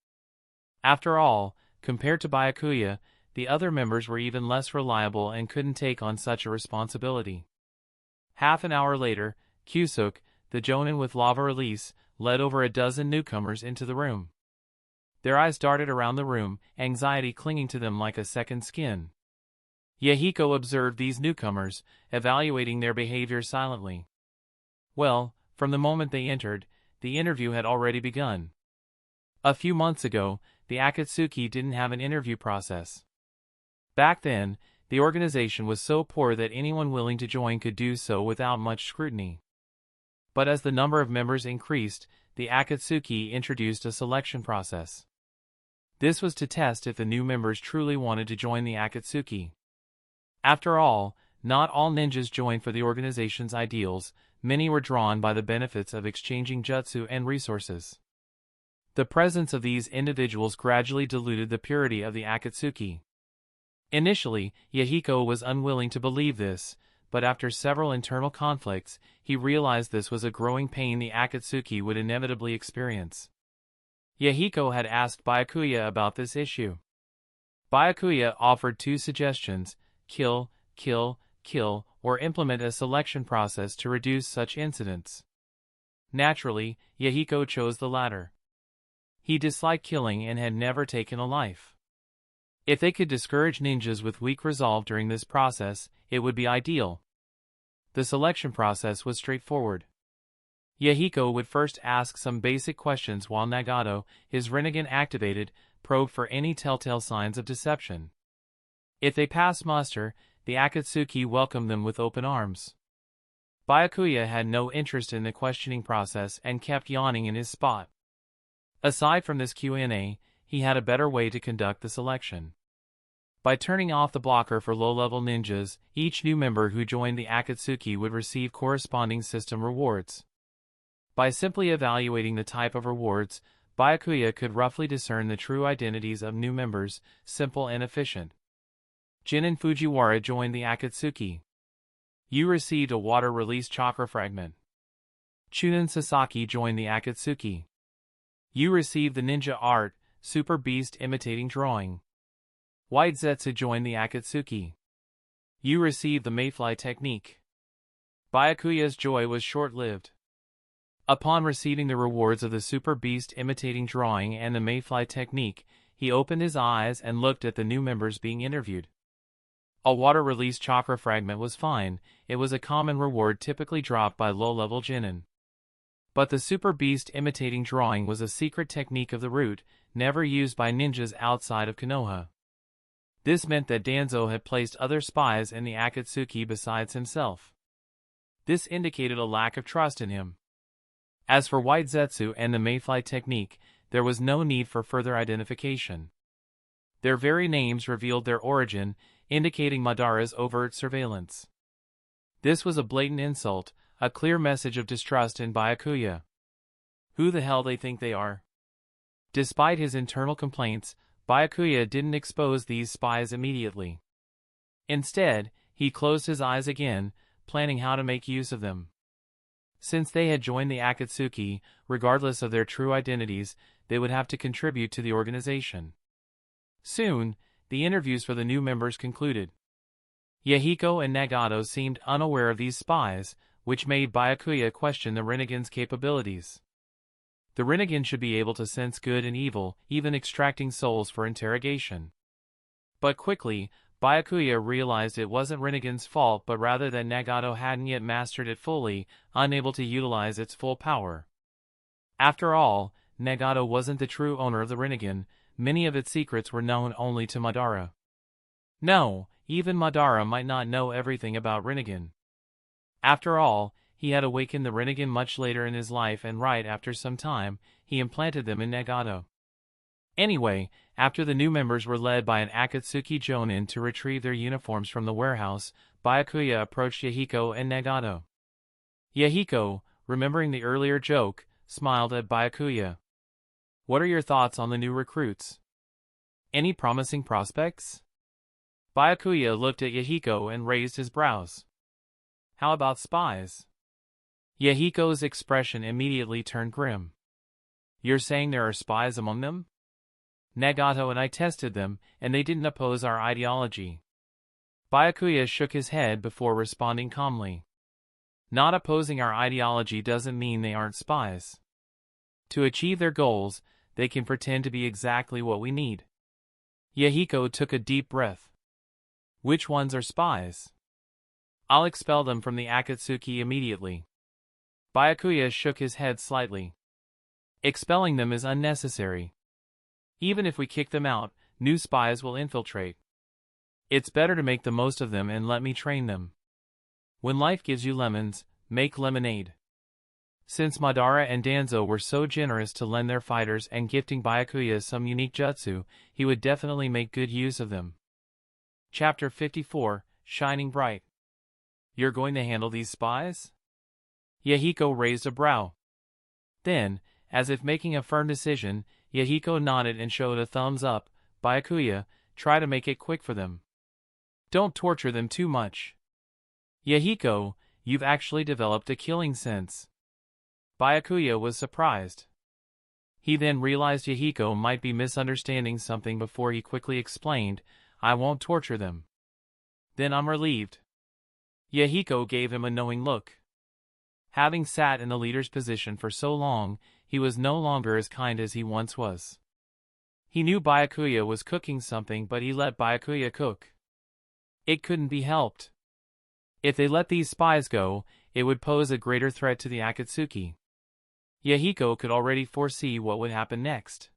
After all, compared to Byakuya, the other members were even less reliable and couldn't take on such a responsibility. Half an hour later, Kyusuk, the Jonin with lava release, led over a dozen newcomers into the room. Their eyes darted around the room, anxiety clinging to them like a second skin. Yahiko observed these newcomers, evaluating their behavior silently. Well, from the moment they entered, the interview had already begun. A few months ago, the Akatsuki didn't have an interview process. Back then, the organization was so poor that anyone willing to join could do so without much scrutiny. But as the number of members increased, the Akatsuki introduced a selection process. This was to test if the new members truly wanted to join the Akatsuki. After all, not all ninjas joined for the organization's ideals, many were drawn by the benefits of exchanging jutsu and resources. The presence of these individuals gradually diluted the purity of the Akatsuki. Initially, Yahiko was unwilling to believe this, but after several internal conflicts, he realized this was a growing pain the Akatsuki would inevitably experience. Yahiko had asked Byakuya about this issue. Byakuya offered 2 suggestions: kill, kill, kill, or implement a selection process to reduce such incidents. Naturally, Yahiko chose the latter. He disliked killing and had never taken a life. If they could discourage ninjas with weak resolve during this process, it would be ideal. The selection process was straightforward. Yahiko would first ask some basic questions while Nagato, his Rinnegan activated, probed for any telltale signs of deception. If they passed muster, the Akatsuki welcomed them with open arms. Byakuya had no interest in the questioning process and kept yawning in his spot. Aside from this Q&A, he had a better way to conduct the selection. By turning off the blocker for low-level ninjas, each new member who joined the Akatsuki would receive corresponding system rewards. By simply evaluating the type of rewards, Byakuya could roughly discern the true identities of new members, simple and efficient. Jinin Fujiwara joined the Akatsuki. You received a water-release chakra fragment. Chunin Sasaki joined the Akatsuki. You received the ninja art, Super Beast imitating drawing. White Zetsu joined the Akatsuki. You received the Mayfly technique. Byakuya's joy was short-lived. Upon receiving the rewards of the Super Beast imitating drawing and the Mayfly technique, he opened his eyes and looked at the new members being interviewed. A water-release chakra fragment was fine. It was a common reward typically dropped by low-level genin. But the super beast imitating drawing was a secret technique of the root, never used by ninjas outside of Konoha. This meant that Danzo had placed other spies in the Akatsuki besides himself. This indicated a lack of trust in him. As for White Zetsu and the Mayfly technique, there was no need for further identification. Their very names revealed their origin, indicating Madara's overt surveillance. This was a blatant insult, a clear message of distrust in Byakuya. Who the hell they think they are? Despite his internal complaints, Byakuya didn't expose these spies immediately. Instead, he closed his eyes again, planning how to make use of them. Since they had joined the Akatsuki, regardless of their true identities, they would have to contribute to the organization. Soon, the interviews for the new members concluded. Yahiko and Nagato seemed unaware of these spies, which made Byakuya question the Rinnegan's capabilities. The Rinnegan should be able to sense good and evil, even extracting souls for interrogation. But quickly, Byakuya realized it wasn't Rinnegan's fault but rather that Nagato hadn't yet mastered it fully, unable to utilize its full power. After all, Nagato wasn't the true owner of the Rinnegan, many of its secrets were known only to Madara. No, even Madara might not know everything about Rinnegan. After all, he had awakened the Rinnegan much later in his life and right after some time, he implanted them in Nagato. Anyway, after the new members were led by an Akatsuki Jonin to retrieve their uniforms from the warehouse, Byakuya approached Yahiko and Nagato. Yahiko, remembering the earlier joke, smiled at Byakuya. What are your thoughts on the new recruits? Any promising prospects? Byakuya looked at Yahiko and raised his brows. How about spies? Yahiko's expression immediately turned grim. You're saying there are spies among them? Nagato and I tested them, and they didn't oppose our ideology. Byakuya shook his head before responding calmly. Not opposing our ideology doesn't mean they aren't spies. To achieve their goals, they can pretend to be exactly what we need. Yahiko took a deep breath. Which ones are spies? I'll expel them from the Akatsuki immediately. Byakuya shook his head slightly. Expelling them is unnecessary. Even if we kick them out, new spies will infiltrate. It's better to make the most of them and let me train them. When life gives you lemons, make lemonade. Since Madara and Danzo were so generous to lend their fighters and gifting Byakuya some unique jutsu, he would definitely make good use of them. Chapter 54, Shining Bright. You're going to handle these spies? Yahiko raised a brow. Then, as if making a firm decision, Yahiko nodded and showed a thumbs up. Byakuya, try to make it quick for them. Don't torture them too much. Yahiko, you've actually developed a killing sense. Byakuya was surprised. He then realized Yahiko might be misunderstanding something before he quickly explained, I won't torture them. Then I'm relieved. Yahiko gave him a knowing look. Having sat in the leader's position for so long, he was no longer as kind as he once was. He knew Byakuya was cooking something but he let Byakuya cook. It couldn't be helped. If they let these spies go, it would pose a greater threat to the Akatsuki. Yahiko could already foresee what would happen next.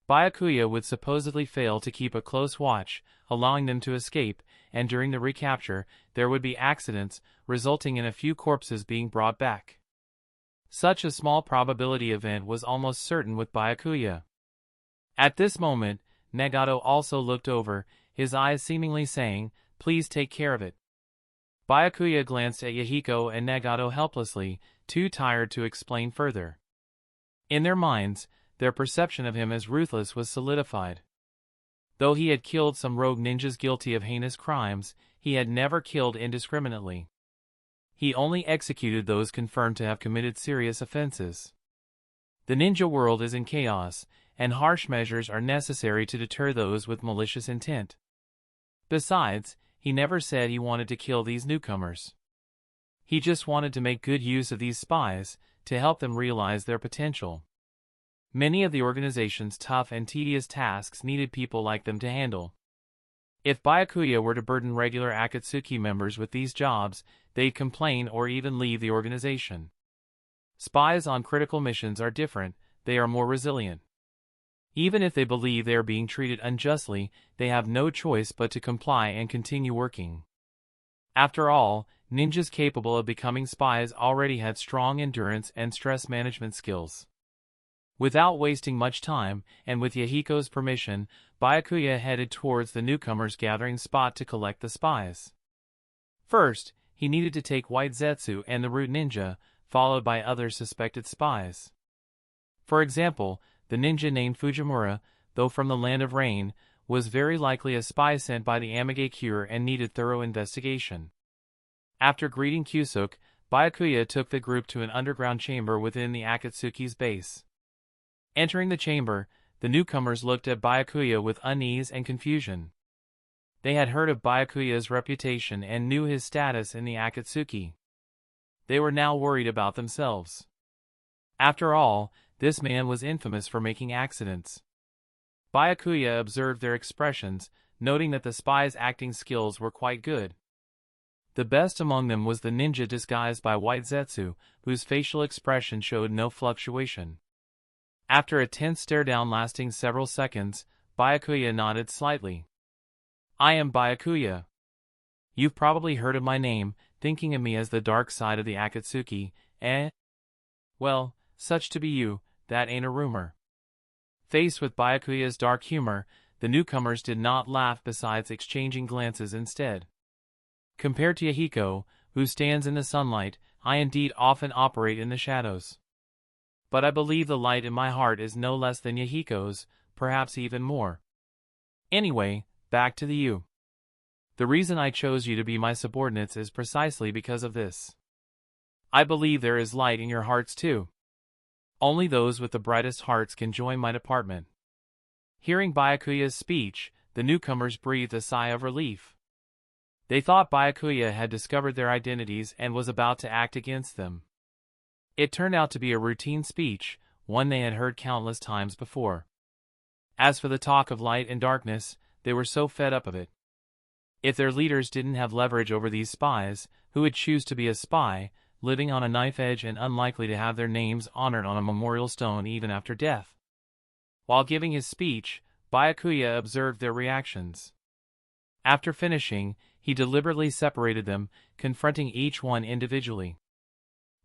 Byakuya would supposedly fail to keep a close watch, allowing them to escape, and during the recapture, there would be accidents, resulting in a few corpses being brought back. Such a small probability event was almost certain with Byakuya. At this moment, Nagato also looked over, his eyes seemingly saying, please take care of it. Byakuya glanced at Yahiko and Nagato helplessly, too tired to explain further. In their minds, their perception of him as ruthless was solidified. Though he had killed some rogue ninjas guilty of heinous crimes, he had never killed indiscriminately. He only executed those confirmed to have committed serious offenses. The ninja world is in chaos, and harsh measures are necessary to deter those with malicious intent. Besides, he never said he wanted to kill these newcomers. He just wanted to make good use of these spies, to help them realize their potential. Many of the organization's tough and tedious tasks needed people like them to handle. If Byakuya were to burden regular Akatsuki members with these jobs, they'd complain or even leave the organization. Spies on critical missions are different, they are more resilient. Even if they believe they are being treated unjustly, they have no choice but to comply and continue working. After all, ninjas capable of becoming spies already had strong endurance and stress management skills. Without wasting much time, and with Yahiko's permission, Byakuya headed towards the newcomers' gathering spot to collect the spies. First, he needed to take White Zetsu and the Root Ninja, followed by other suspected spies. For example, the ninja named Fujimura, though from the Land of Rain, was very likely a spy sent by the Amigakure and needed thorough investigation. After greeting Kyusuk, Byakuya took the group to an underground chamber within the Akatsuki's base. Entering the chamber, the newcomers looked at Byakuya with unease and confusion. They had heard of Byakuya's reputation and knew his status in the Akatsuki. They were now worried about themselves. After all, this man was infamous for making accidents. Byakuya observed their expressions, noting that the spies' acting skills were quite good. The best among them was the ninja disguised by White Zetsu, whose facial expression showed no fluctuation. After a tense stare-down lasting several seconds, Byakuya nodded slightly. "I am Byakuya. You've probably heard of my name, thinking of me as the dark side of the Akatsuki, eh? Well, such to be you, that ain't a rumor." Faced with Byakuya's dark humor, the newcomers did not laugh, besides exchanging glances instead. Compared to Yahiko, who stands in the sunlight, I indeed often operate in the shadows. But I believe the light in my heart is no less than Yahiko's, perhaps even more. Anyway, back to the you. The reason I chose you to be my subordinates is precisely because of this. I believe there is light in your hearts too. Only those with the brightest hearts can join my department. Hearing Byakuya's speech, the newcomers breathed a sigh of relief. They thought Byakuya had discovered their identities and was about to act against them. It turned out to be a routine speech, one they had heard countless times before. As for the talk of light and darkness, they were so fed up of it. If their leaders didn't have leverage over these spies, who would choose to be a spy, living on a knife edge and unlikely to have their names honored on a memorial stone even after death? While giving his speech, Byakuya observed their reactions. After finishing, he deliberately separated them, confronting each one individually.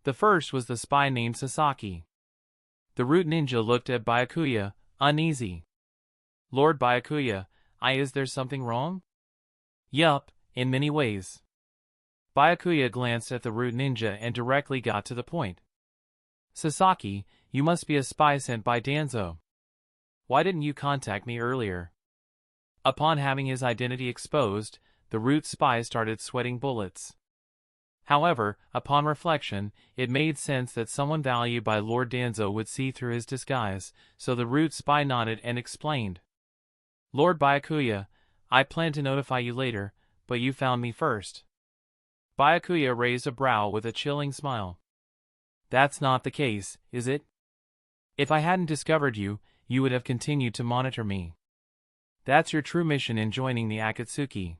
The first was the spy named Sasaki. The Root Ninja looked at Byakuya, uneasy. "Lord Byakuya, is there something wrong?" "Yup, in many ways." Byakuya glanced at the Root Ninja and directly got to the point. "Sasaki, you must be a spy sent by Danzo. Why didn't you contact me earlier?" Upon having his identity exposed, the Root spy started sweating bullets. However, upon reflection, it made sense that someone valued by Lord Danzo would see through his disguise, so the Root spy nodded and explained. "Lord Byakuya, I plan to notify you later, but you found me first." Byakuya raised a brow with a chilling smile. "That's not the case, is it? If I hadn't discovered you, you would have continued to monitor me. That's your true mission in joining the Akatsuki."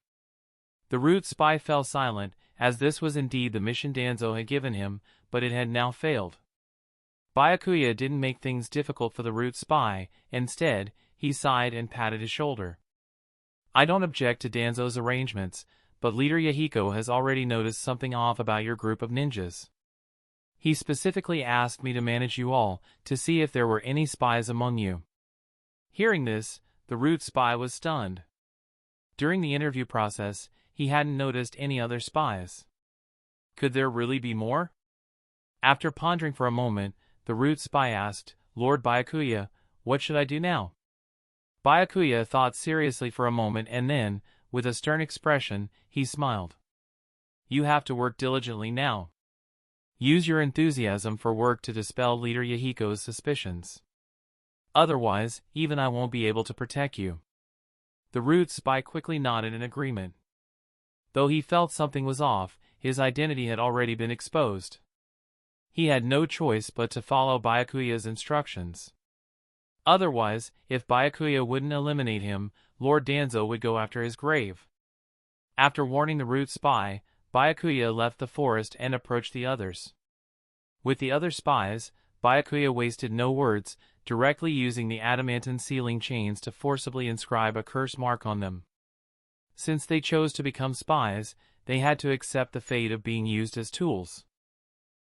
The Root spy fell silent, as this was indeed the mission Danzo had given him, but it had now failed. Byakuya didn't make things difficult for the Root spy. Instead, he sighed and patted his shoulder. "I don't object to Danzo's arrangements, but Leader Yahiko has already noticed something off about your group of ninjas. He specifically asked me to manage you all, to see if there were any spies among you." Hearing this, the Root spy was stunned. During the interview process, he hadn't noticed any other spies. Could there really be more? After pondering for a moment, the Root spy asked, "Lord Byakuya, what should I do now?" Byakuya thought seriously for a moment and then, with a stern expression, he smiled. "You have to work diligently now. Use your enthusiasm for work to dispel Leader Yahiko's suspicions. Otherwise, even I won't be able to protect you." The Root spy quickly nodded in agreement. Though he felt something was off, his identity had already been exposed. He had no choice but to follow Byakuya's instructions. Otherwise, if Byakuya wouldn't eliminate him, Lord Danzo would go after his grave. After warning the Root spy, Byakuya left the forest and approached the others. With the other spies, Byakuya wasted no words, directly using the adamantine sealing chains to forcibly inscribe a curse mark on them. Since they chose to become spies, they had to accept the fate of being used as tools.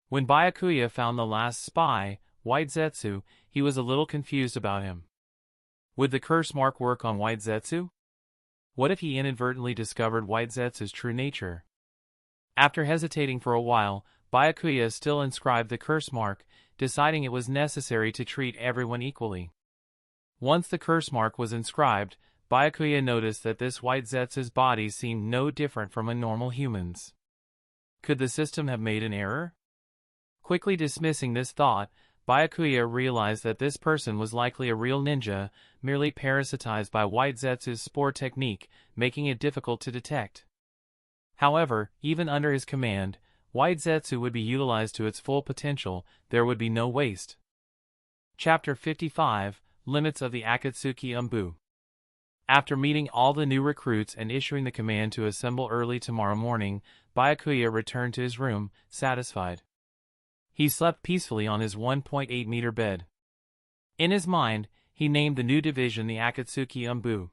When Byakuya found the last spy, White Zetsu, he was a little confused about him. Would the curse mark work on White Zetsu? What if he inadvertently discovered White Zetsu's true nature? After hesitating for a while, Byakuya still inscribed the curse mark, deciding it was necessary to treat everyone equally. Once the curse mark was inscribed, Byakuya noticed that this White Zetsu's body seemed no different from a normal human's. Could the system have made an error? Quickly dismissing this thought, Byakuya realized that this person was likely a real ninja, merely parasitized by White Zetsu's spore technique, making it difficult to detect. However, even under his command, White Zetsu would be utilized to its full potential, there would be no waste. Chapter 55, Limits of the Akatsuki Umbu. After meeting all the new recruits and issuing the command to assemble early tomorrow morning, Byakuya returned to his room, satisfied. He slept peacefully on his 1.8-meter bed. In his mind, he named the new division the Akatsuki Umbu.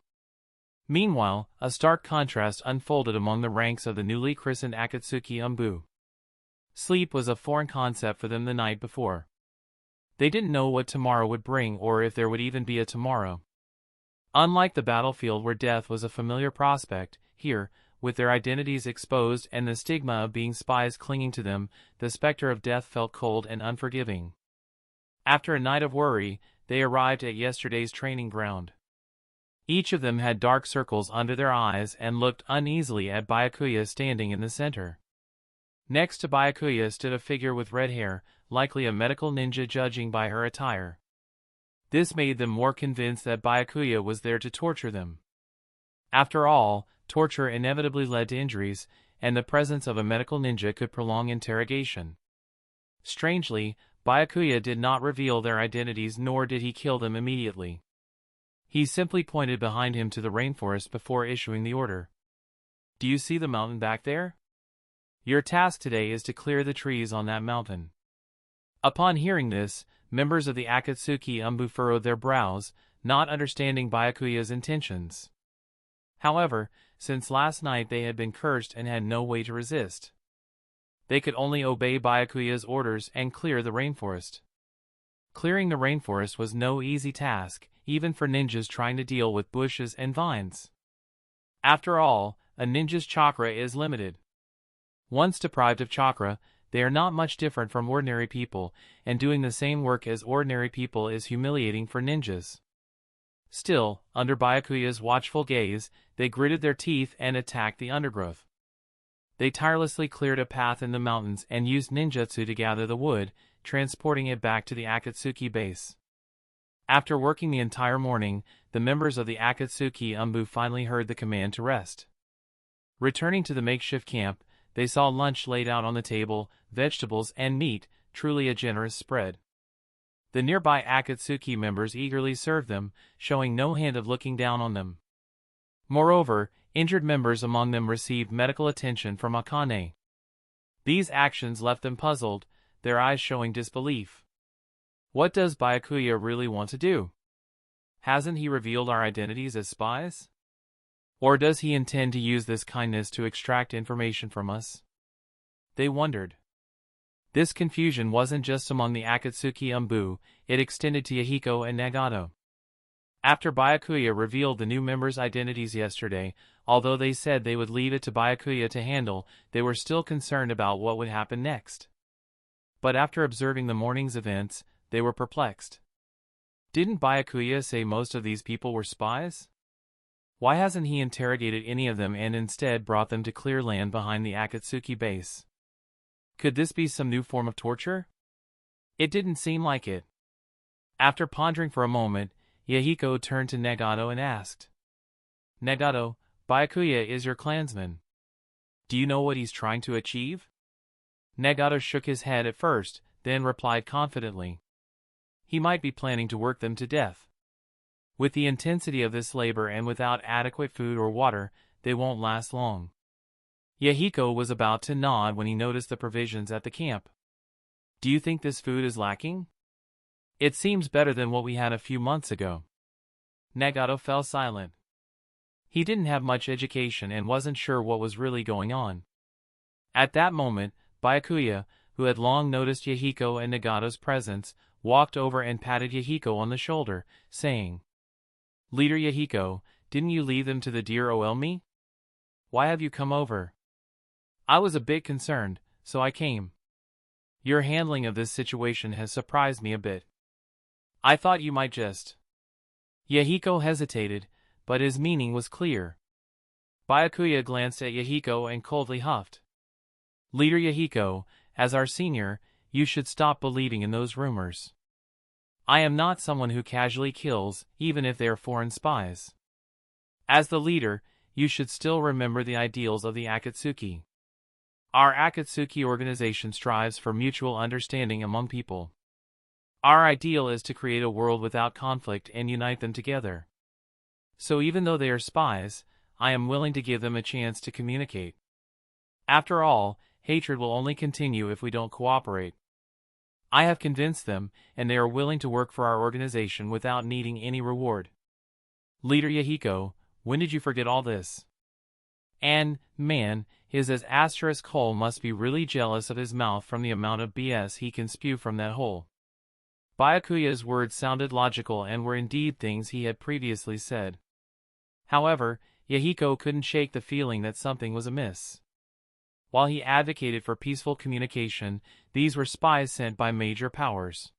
Meanwhile, a stark contrast unfolded among the ranks of the newly christened Akatsuki Umbu. Sleep was a foreign concept for them the night before. They didn't know what tomorrow would bring or if there would even be a tomorrow. Unlike the battlefield where death was a familiar prospect, here, with their identities exposed and the stigma of being spies clinging to them, the specter of death felt cold and unforgiving. After a night of worry, they arrived at yesterday's training ground. Each of them had dark circles under their eyes and looked uneasily at Byakuya standing in the center. Next to Byakuya stood a figure with red hair, likely a medical ninja judging by her attire. This made them more convinced that Byakuya was there to torture them. After all, torture inevitably led to injuries, and the presence of a medical ninja could prolong interrogation. Strangely, Byakuya did not reveal their identities nor did he kill them immediately. He simply pointed behind him to the rainforest before issuing the order. "Do you see the mountain back there? Your task today is to clear the trees on that mountain." Upon hearing this, members of the Akatsuki Umbu furrowed their brows, not understanding Byakuya's intentions. However, since last night they had been cursed and had no way to resist. They could only obey Byakuya's orders and clear the rainforest. Clearing the rainforest was no easy task, even for ninjas trying to deal with bushes and vines. After all, a ninja's chakra is limited. Once deprived of chakra, they are not much different from ordinary people, and doing the same work as ordinary people is humiliating for ninjas. Still, under Byakuya's watchful gaze, they gritted their teeth and attacked the undergrowth. They tirelessly cleared a path in the mountains and used ninjutsu to gather the wood, transporting it back to the Akatsuki base. After working the entire morning, the members of the Akatsuki Umbu finally heard the command to rest. Returning to the makeshift camp, they saw lunch laid out on the table, vegetables and meat, truly a generous spread. The nearby Akatsuki members eagerly served them, showing no hint of looking down on them. Moreover, injured members among them received medical attention from Akane. These actions left them puzzled, their eyes showing disbelief. What does Byakuya really want to do? Hasn't he revealed our identities as spies? Or does he intend to use this kindness to extract information from us? They wondered. This confusion wasn't just among the Akatsuki Umbu, it extended to Yahiko and Nagato. After Byakuya revealed the new members' identities yesterday, although they said they would leave it to Byakuya to handle, they were still concerned about what would happen next. But after observing the morning's events, they were perplexed. Didn't Byakuya say most of these people were spies? Why hasn't he interrogated any of them and instead brought them to clear land behind the Akatsuki base? Could this be some new form of torture? It didn't seem like it. After pondering for a moment, Yahiko turned to Nagato and asked, "Nagato, Byakuya is your clansman. Do you know what he's trying to achieve?" Nagato shook his head at first, then replied confidently. "He might be planning to work them to death. With the intensity of this labor and without adequate food or water, they won't last long." Yahiko was about to nod when he noticed the provisions at the camp. Do you think this food is lacking? It seems better than what we had a few months ago. Nagato fell silent. He didn't have much education and wasn't sure what was really going on. At that moment, Byakuya, who had long noticed Yahiko and Nagato's presence, walked over and patted Yahiko on the shoulder, saying, "Leader Yahiko, didn't you leave them to the dear Oelmi? Why have you come over?" "I was a bit concerned, so I came. Your handling of this situation has surprised me a bit. I thought you might just..." Yahiko hesitated, but his meaning was clear. Byakuya glanced at Yahiko and coldly huffed. "Leader Yahiko, as our senior, you should stop believing in those rumors. I am not someone who casually kills, even if they are foreign spies. As the leader, you should still remember the ideals of the Akatsuki. Our Akatsuki organization strives for mutual understanding among people. Our ideal is to create a world without conflict and unite them together. So even though they are spies, I am willing to give them a chance to communicate. After all, hatred will only continue if we don't cooperate. I have convinced them, and they are willing to work for our organization without needing any reward. Leader Yahiko, when did you forget all this?" And, man, his asterisk hole must be really jealous of his mouth from the amount of BS he can spew from that hole. Byakuya's words sounded logical and were indeed things he had previously said. However, Yahiko couldn't shake the feeling that something was amiss. While he advocated for peaceful communication, these were spies sent by major powers.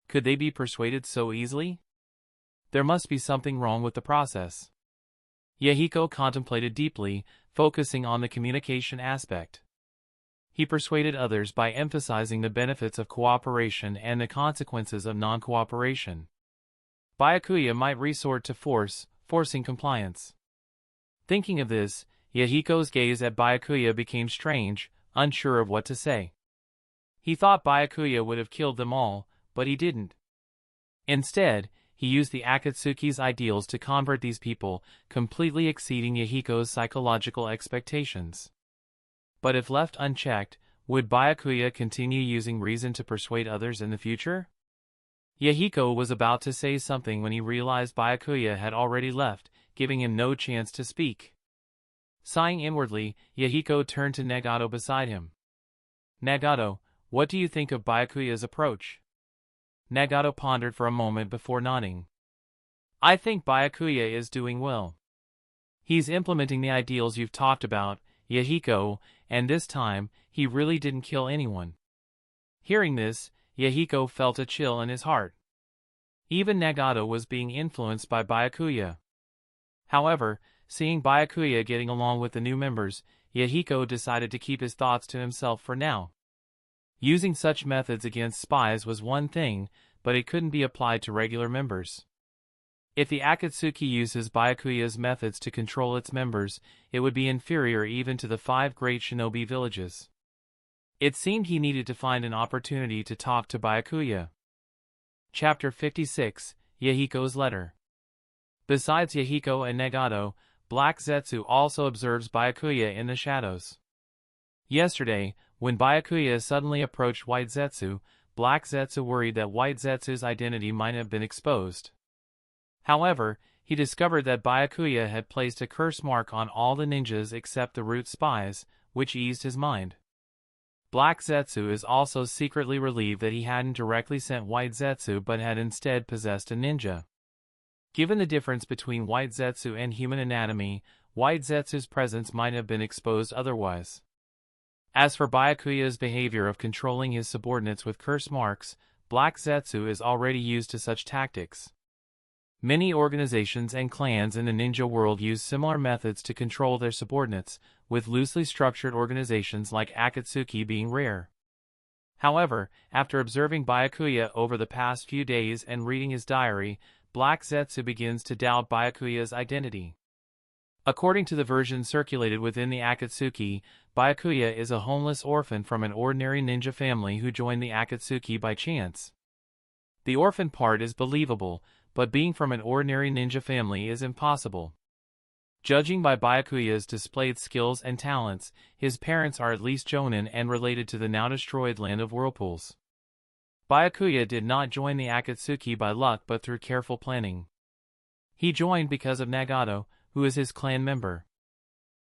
Could they be persuaded so easily? There must be something wrong with the process. Yahiko contemplated deeply, focusing on the communication aspect. He persuaded others by emphasizing the benefits of cooperation and the consequences of non-cooperation. Byakuya might resort to force, forcing compliance. Thinking of this, Yahiko's gaze at Byakuya became strange, unsure of what to say. He thought Byakuya would have killed them all, but he didn't. Instead, he used the Akatsuki's ideals to convert these people, completely exceeding Yahiko's psychological expectations. But if left unchecked, would Byakuya continue using reason to persuade others in the future? Yahiko was about to say something when he realized Byakuya had already left, giving him no chance to speak. Sighing inwardly, Yahiko turned to Nagato beside him. "Nagato, what do you think of Byakuya's approach?" Nagato pondered for a moment before nodding. "I think Byakuya is doing well. He's implementing the ideals you've talked about, Yahiko, and this time, he really didn't kill anyone." Hearing this, Yahiko felt a chill in his heart. Even Nagato was being influenced by Byakuya. However, seeing Byakuya getting along with the new members, Yahiko decided to keep his thoughts to himself for now. Using such methods against spies was one thing, but it couldn't be applied to regular members. If the Akatsuki uses Byakuya's methods to control its members, it would be inferior even to the 5 great shinobi villages. It seemed he needed to find an opportunity to talk to Byakuya. Chapter 56, Yahiko's Letter. Besides Yahiko and Nagato, Black Zetsu also observes Byakuya in the shadows. Yesterday, when Byakuya suddenly approached White Zetsu, Black Zetsu worried that White Zetsu's identity might have been exposed. However, he discovered that Byakuya had placed a curse mark on all the ninjas except the root spies, which eased his mind. Black Zetsu is also secretly relieved that he hadn't directly sent White Zetsu but had instead possessed a ninja. Given the difference between White Zetsu and human anatomy, White Zetsu's presence might have been exposed otherwise. As for Byakuya's behavior of controlling his subordinates with curse marks, Black Zetsu is already used to such tactics. Many organizations and clans in the ninja world use similar methods to control their subordinates, with loosely structured organizations like Akatsuki being rare. However, after observing Byakuya over the past few days and reading his diary, Black Zetsu begins to doubt Byakuya's identity. According to the version circulated within the Akatsuki, Byakuya is a homeless orphan from an ordinary ninja family who joined the Akatsuki by chance. The orphan part is believable, but being from an ordinary ninja family is impossible. Judging by Byakuya's displayed skills and talents, his parents are at least Jonin and related to the now-destroyed land of whirlpools. Byakuya did not join the Akatsuki by luck but through careful planning. He joined because of Nagato, who is his clan member.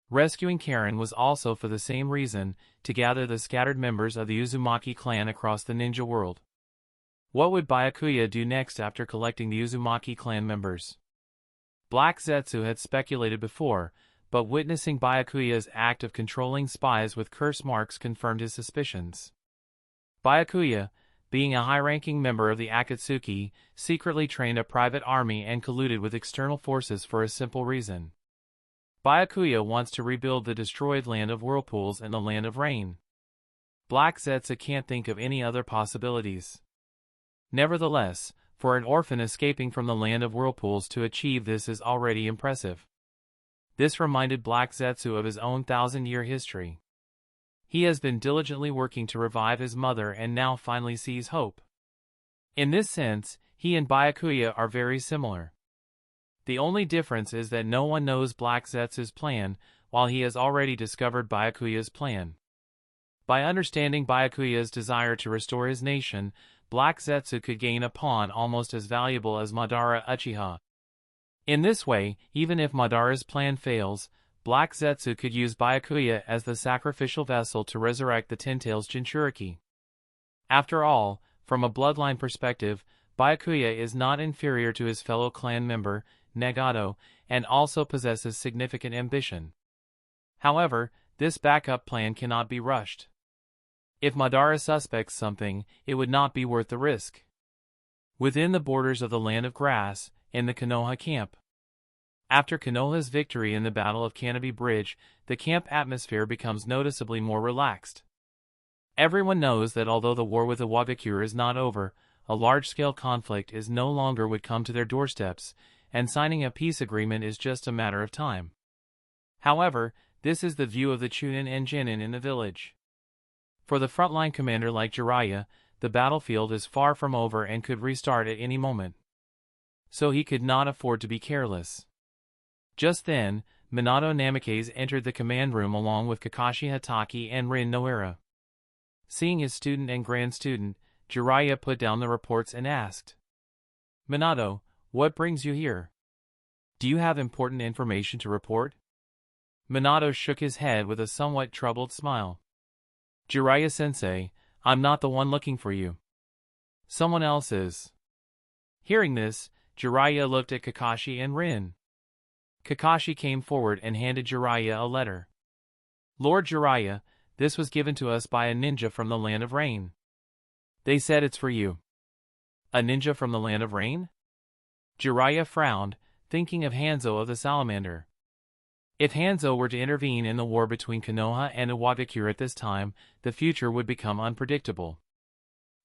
Rescuing Karin was also for the same reason, to gather the scattered members of the Uzumaki clan across the ninja world. What would Byakuya do next after collecting the Uzumaki clan members? Black Zetsu had speculated before, but witnessing Byakuya's act of controlling spies with curse marks confirmed his suspicions. Byakuya, being a high-ranking member of the Akatsuki, secretly trained a private army and colluded with external forces for a simple reason. Byakuya wants to rebuild the destroyed land of whirlpools and the land of rain. Black Zetsu can't think of any other possibilities. Nevertheless, for an orphan escaping from the land of whirlpools to achieve this is already impressive. This reminded Black Zetsu of his own 1,000-year history. He has been diligently working to revive his mother and now finally sees hope. In this sense, he and Byakuya are very similar. The only difference is that no one knows Black Zetsu's plan, while he has already discovered Byakuya's plan. By understanding Byakuya's desire to restore his nation, Black Zetsu could gain a pawn almost as valuable as Madara Uchiha. In this way, even if Madara's plan fails, Black Zetsu could use Byakuya as the sacrificial vessel to resurrect the Ten-Tails Jinchuriki. After all, from a bloodline perspective, Byakuya is not inferior to his fellow clan member, Nagato, and also possesses significant ambition. However, this backup plan cannot be rushed. If Madara suspects something, it would not be worth the risk. Within the borders of the Land of Grass, in the Konoha camp. After Konoha's victory in the Battle of Canopy Bridge, the camp atmosphere becomes noticeably more relaxed. Everyone knows that although the war with the Byakuya is not over, a large-scale conflict is no longer would come to their doorsteps, and signing a peace agreement is just a matter of time. However, this is the view of the Chunin and Genin in the village. For the frontline commander like Jiraiya, the battlefield is far from over and could restart at any moment. So he could not afford to be careless. Just then, Minato Namikaze entered the command room along with Kakashi Hatake and Rin Noara. Seeing his student and grand student, Jiraiya put down the reports and asked, "Minato, what brings you here? Do you have important information to report?" Minato shook his head with a somewhat troubled smile. "Jiraiya-sensei, I'm not the one looking for you. Someone else is." Hearing this, Jiraiya looked at Kakashi and Rin. Kakashi came forward and handed Jiraiya a letter. "Lord Jiraiya, this was given to us by a ninja from the Land of Rain. They said it's for you." "A ninja from the Land of Rain?" Jiraiya frowned, thinking of Hanzo of the Salamander. If Hanzo were to intervene in the war between Konoha and Byakuya at this time, the future would become unpredictable.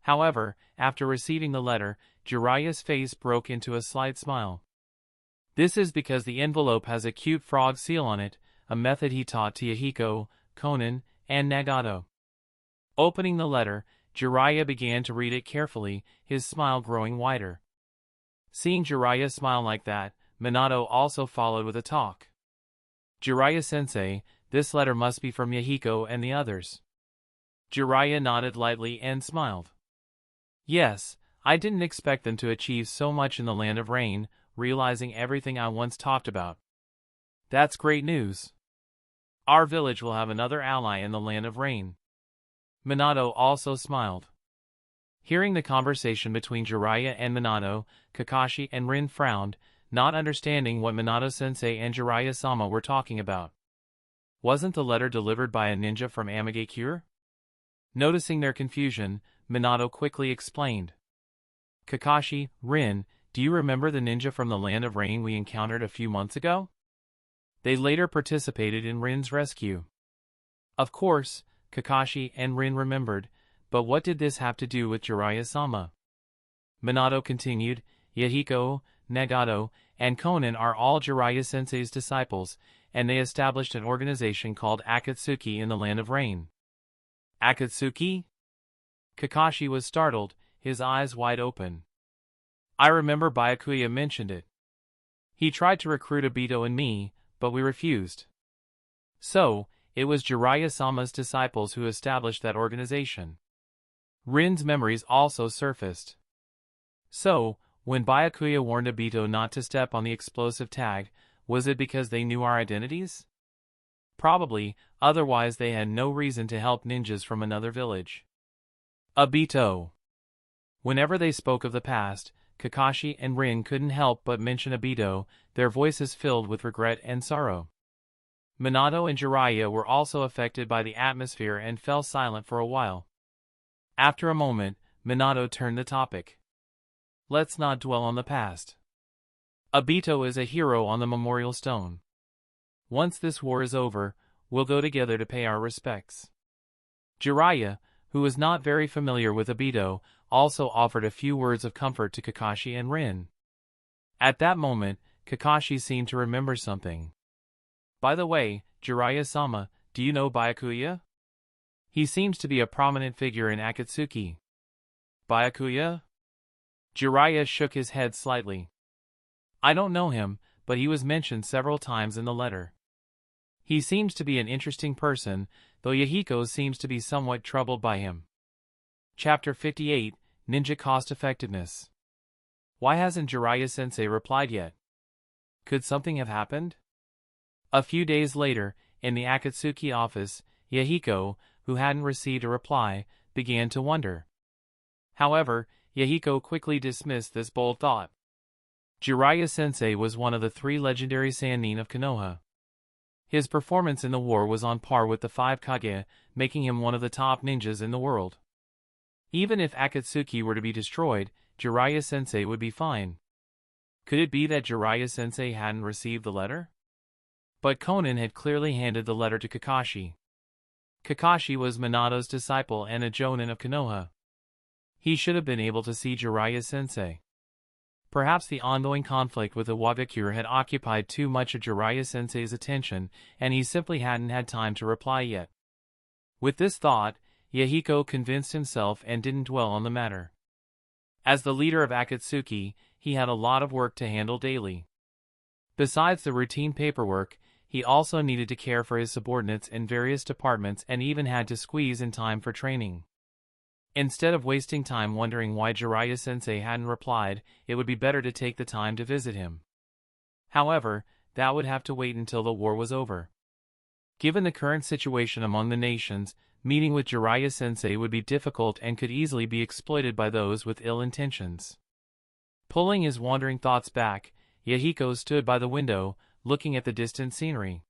However, after receiving the letter, Jiraiya's face broke into a slight smile. This is because the envelope has a cute frog seal on it, a method he taught to Yahiko, Konan, and Nagato. Opening the letter, Jiraiya began to read it carefully, his smile growing wider. Seeing Jiraiya smile like that, Minato also followed with a talk. "Jiraiya-sensei, this letter must be from Yahiko and the others." Jiraiya nodded lightly and smiled. "Yes, I didn't expect them to achieve so much in the Land of Rain, realizing everything I once talked about. That's great news. Our village will have another ally in the Land of Rain." Minato also smiled. Hearing the conversation between Jiraiya and Minato, Kakashi and Rin frowned, not understanding what Minato-sensei and Jiraiya-sama were talking about. Wasn't the letter delivered by a ninja from Amagakure? Noticing their confusion, Minato quickly explained. "Kakashi, Rin, do you remember the ninja from the Land of Rain we encountered a few months ago? They later participated in Rin's rescue." Of course, Kakashi and Rin remembered, but what did this have to do with Jiraiya-sama? Minato continued, "Yahiko, Nagato, and Konan are all Jiraiya-sensei's disciples, and they established an organization called Akatsuki in the Land of Rain." "Akatsuki?" Kakashi was startled, his eyes wide open. "I remember Byakuya mentioned it. He tried to recruit Obito and me, but we refused." "So, it was Jiraiya-sama's disciples who established that organization." Rin's memories also surfaced. So, when Byakuya warned Obito not to step on the explosive tag, was it because they knew our identities? Probably, otherwise they had no reason to help ninjas from another village. Obito. Whenever they spoke of the past, Kakashi and Rin couldn't help but mention Obito, their voices filled with regret and sorrow. Minato and Jiraiya were also affected by the atmosphere and fell silent for a while. After a moment, Minato turned the topic. Let's not dwell on the past. Obito is a hero on the memorial stone. Once this war is over, we'll go together to pay our respects. Jiraiya, who was not very familiar with Obito, also offered a few words of comfort to Kakashi and Rin. At that moment, Kakashi seemed to remember something. By the way, Jiraiya-sama, do you know Byakuya? He seems to be a prominent figure in Akatsuki. Byakuya? Jiraiya shook his head slightly. I don't know him, but he was mentioned several times in the letter. He seems to be an interesting person, though Yahiko seems to be somewhat troubled by him. Chapter 58, Ninja Cost Effectiveness. Why hasn't Jiraiya-sensei replied yet? Could something have happened? A few days later, in the Akatsuki office, Yahiko, who hadn't received a reply, began to wonder. However, Yahiko quickly dismissed this bold thought. Jiraiya-sensei was one of the 3 legendary Sannin of Konoha. His performance in the war was on par with the 5 Kage, making him one of the top ninjas in the world. Even if Akatsuki were to be destroyed, Jiraiya-sensei would be fine. Could it be that Jiraiya-sensei hadn't received the letter? But Konan had clearly handed the letter to Kakashi. Kakashi was Minato's disciple and a Jonin of Konoha. He should have been able to see Jiraiya-sensei. Perhaps the ongoing conflict with the Wagakure had occupied too much of Jiraiya-sensei's attention, and he simply hadn't had time to reply yet. With this thought, Yahiko convinced himself and didn't dwell on the matter. As the leader of Akatsuki, he had a lot of work to handle daily. Besides the routine paperwork, he also needed to care for his subordinates in various departments and even had to squeeze in time for training. Instead of wasting time wondering why Jiraiya-sensei hadn't replied, it would be better to take the time to visit him. However, that would have to wait until the war was over. Given the current situation among the nations, meeting with Jiraiya-sensei would be difficult and could easily be exploited by those with ill intentions. Pulling his wandering thoughts back, Yahiko stood by the window, looking at the distant scenery.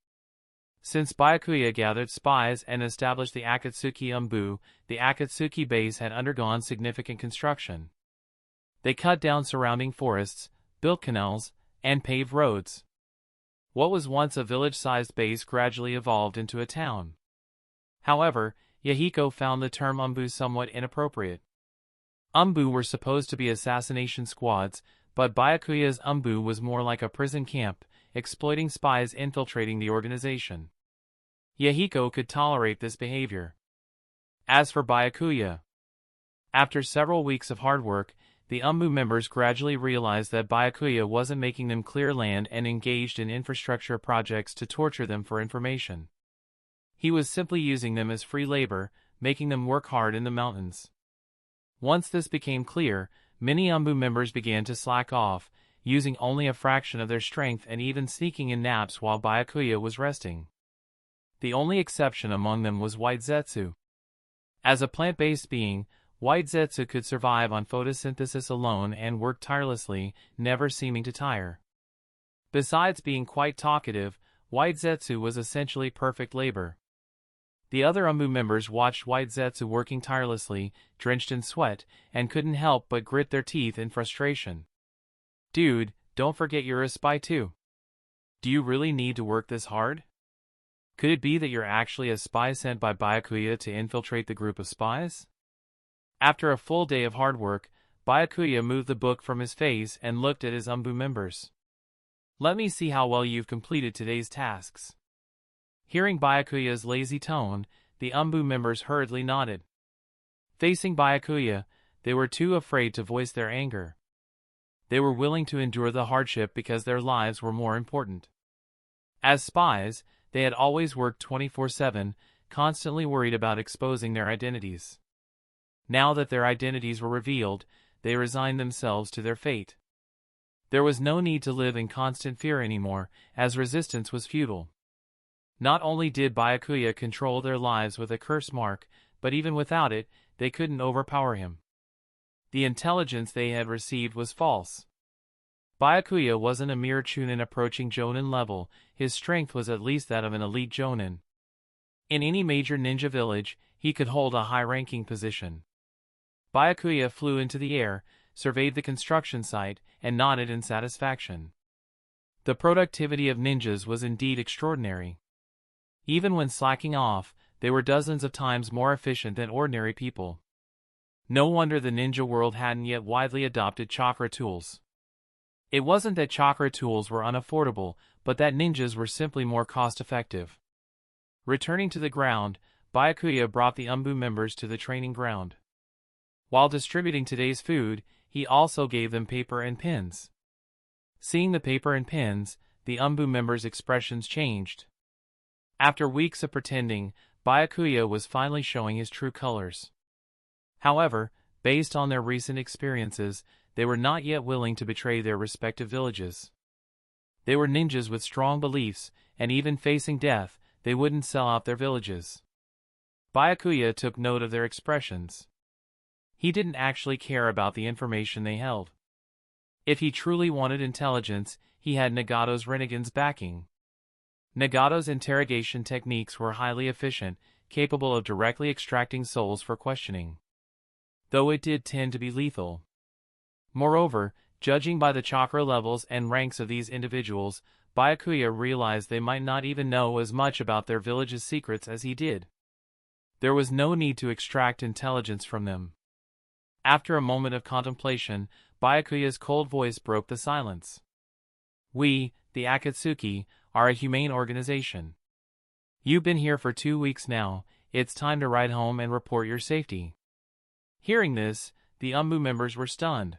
Since Byakuya gathered spies and established the Akatsuki Umbu, the Akatsuki base had undergone significant construction. They cut down surrounding forests, built canals, and paved roads. What was once a village-sized base gradually evolved into a town. However, Yahiko found the term Umbu somewhat inappropriate. Umbu were supposed to be assassination squads, but Byakuya's Umbu was more like a prison camp, exploiting spies infiltrating the organization. Yahiko could tolerate this behavior. As for Byakuya, after several weeks of hard work, the Umbu members gradually realized that Byakuya wasn't making them clear land and engaged in infrastructure projects to torture them for information. He was simply using them as free labor, making them work hard in the mountains. Once this became clear, many Umbu members began to slack off, using only a fraction of their strength and even sneaking in naps while Byakuya was resting. The only exception among them was White Zetsu. As a plant-based being, White Zetsu could survive on photosynthesis alone and work tirelessly, never seeming to tire. Besides being quite talkative, White Zetsu was essentially perfect labor. The other Umbu members watched White Zetsu working tirelessly, drenched in sweat, and couldn't help but grit their teeth in frustration. Dude, don't forget you're a spy too. Do you really need to work this hard? Could it be that you're actually a spy sent by Byakuya to infiltrate the group of spies? After a full day of hard work, Byakuya moved the book from his face and looked at his Umbu members. Let me see how well you've completed today's tasks. Hearing Byakuya's lazy tone, the Umbu members hurriedly nodded. Facing Byakuya, they were too afraid to voice their anger. They were willing to endure the hardship because their lives were more important. As spies, they had always worked 24/7, constantly worried about exposing their identities. Now that their identities were revealed, they resigned themselves to their fate. There was no need to live in constant fear anymore, as resistance was futile. Not only did Byakuya control their lives with a curse mark, but even without it, they couldn't overpower him. The intelligence they had received was false. Byakuya wasn't a mere chunin approaching jonin level, his strength was at least that of an elite jonin. In any major ninja village, he could hold a high-ranking position. Byakuya flew into the air, surveyed the construction site, and nodded in satisfaction. The productivity of ninjas was indeed extraordinary. Even when slacking off, they were dozens of times more efficient than ordinary people. No wonder the ninja world hadn't yet widely adopted chakra tools. It wasn't that chakra tools were unaffordable, but that ninjas were simply more cost-effective. Returning to the ground, Byakuya brought the Umbu members to the training ground. While distributing today's food, he also gave them paper and pens. Seeing the paper and pens, the Umbu members' expressions changed. After weeks of pretending, Byakuya was finally showing his true colors. However, based on their recent experiences, they were not yet willing to betray their respective villages. They were ninjas with strong beliefs, and even facing death, they wouldn't sell out their villages. Byakuya took note of their expressions. He didn't actually care about the information they held. If he truly wanted intelligence, he had Nagato's Renegade's backing. Nagato's interrogation techniques were highly efficient, capable of directly extracting souls for questioning. Though it did tend to be lethal. Moreover, judging by the chakra levels and ranks of these individuals, Byakuya realized they might not even know as much about their village's secrets as he did. There was no need to extract intelligence from them. After a moment of contemplation, Byakuya's cold voice broke the silence. We, the Akatsuki, are a humane organization. You've been here for 2 weeks now, it's time to ride home and report your safety. Hearing this, the Umbu members were stunned.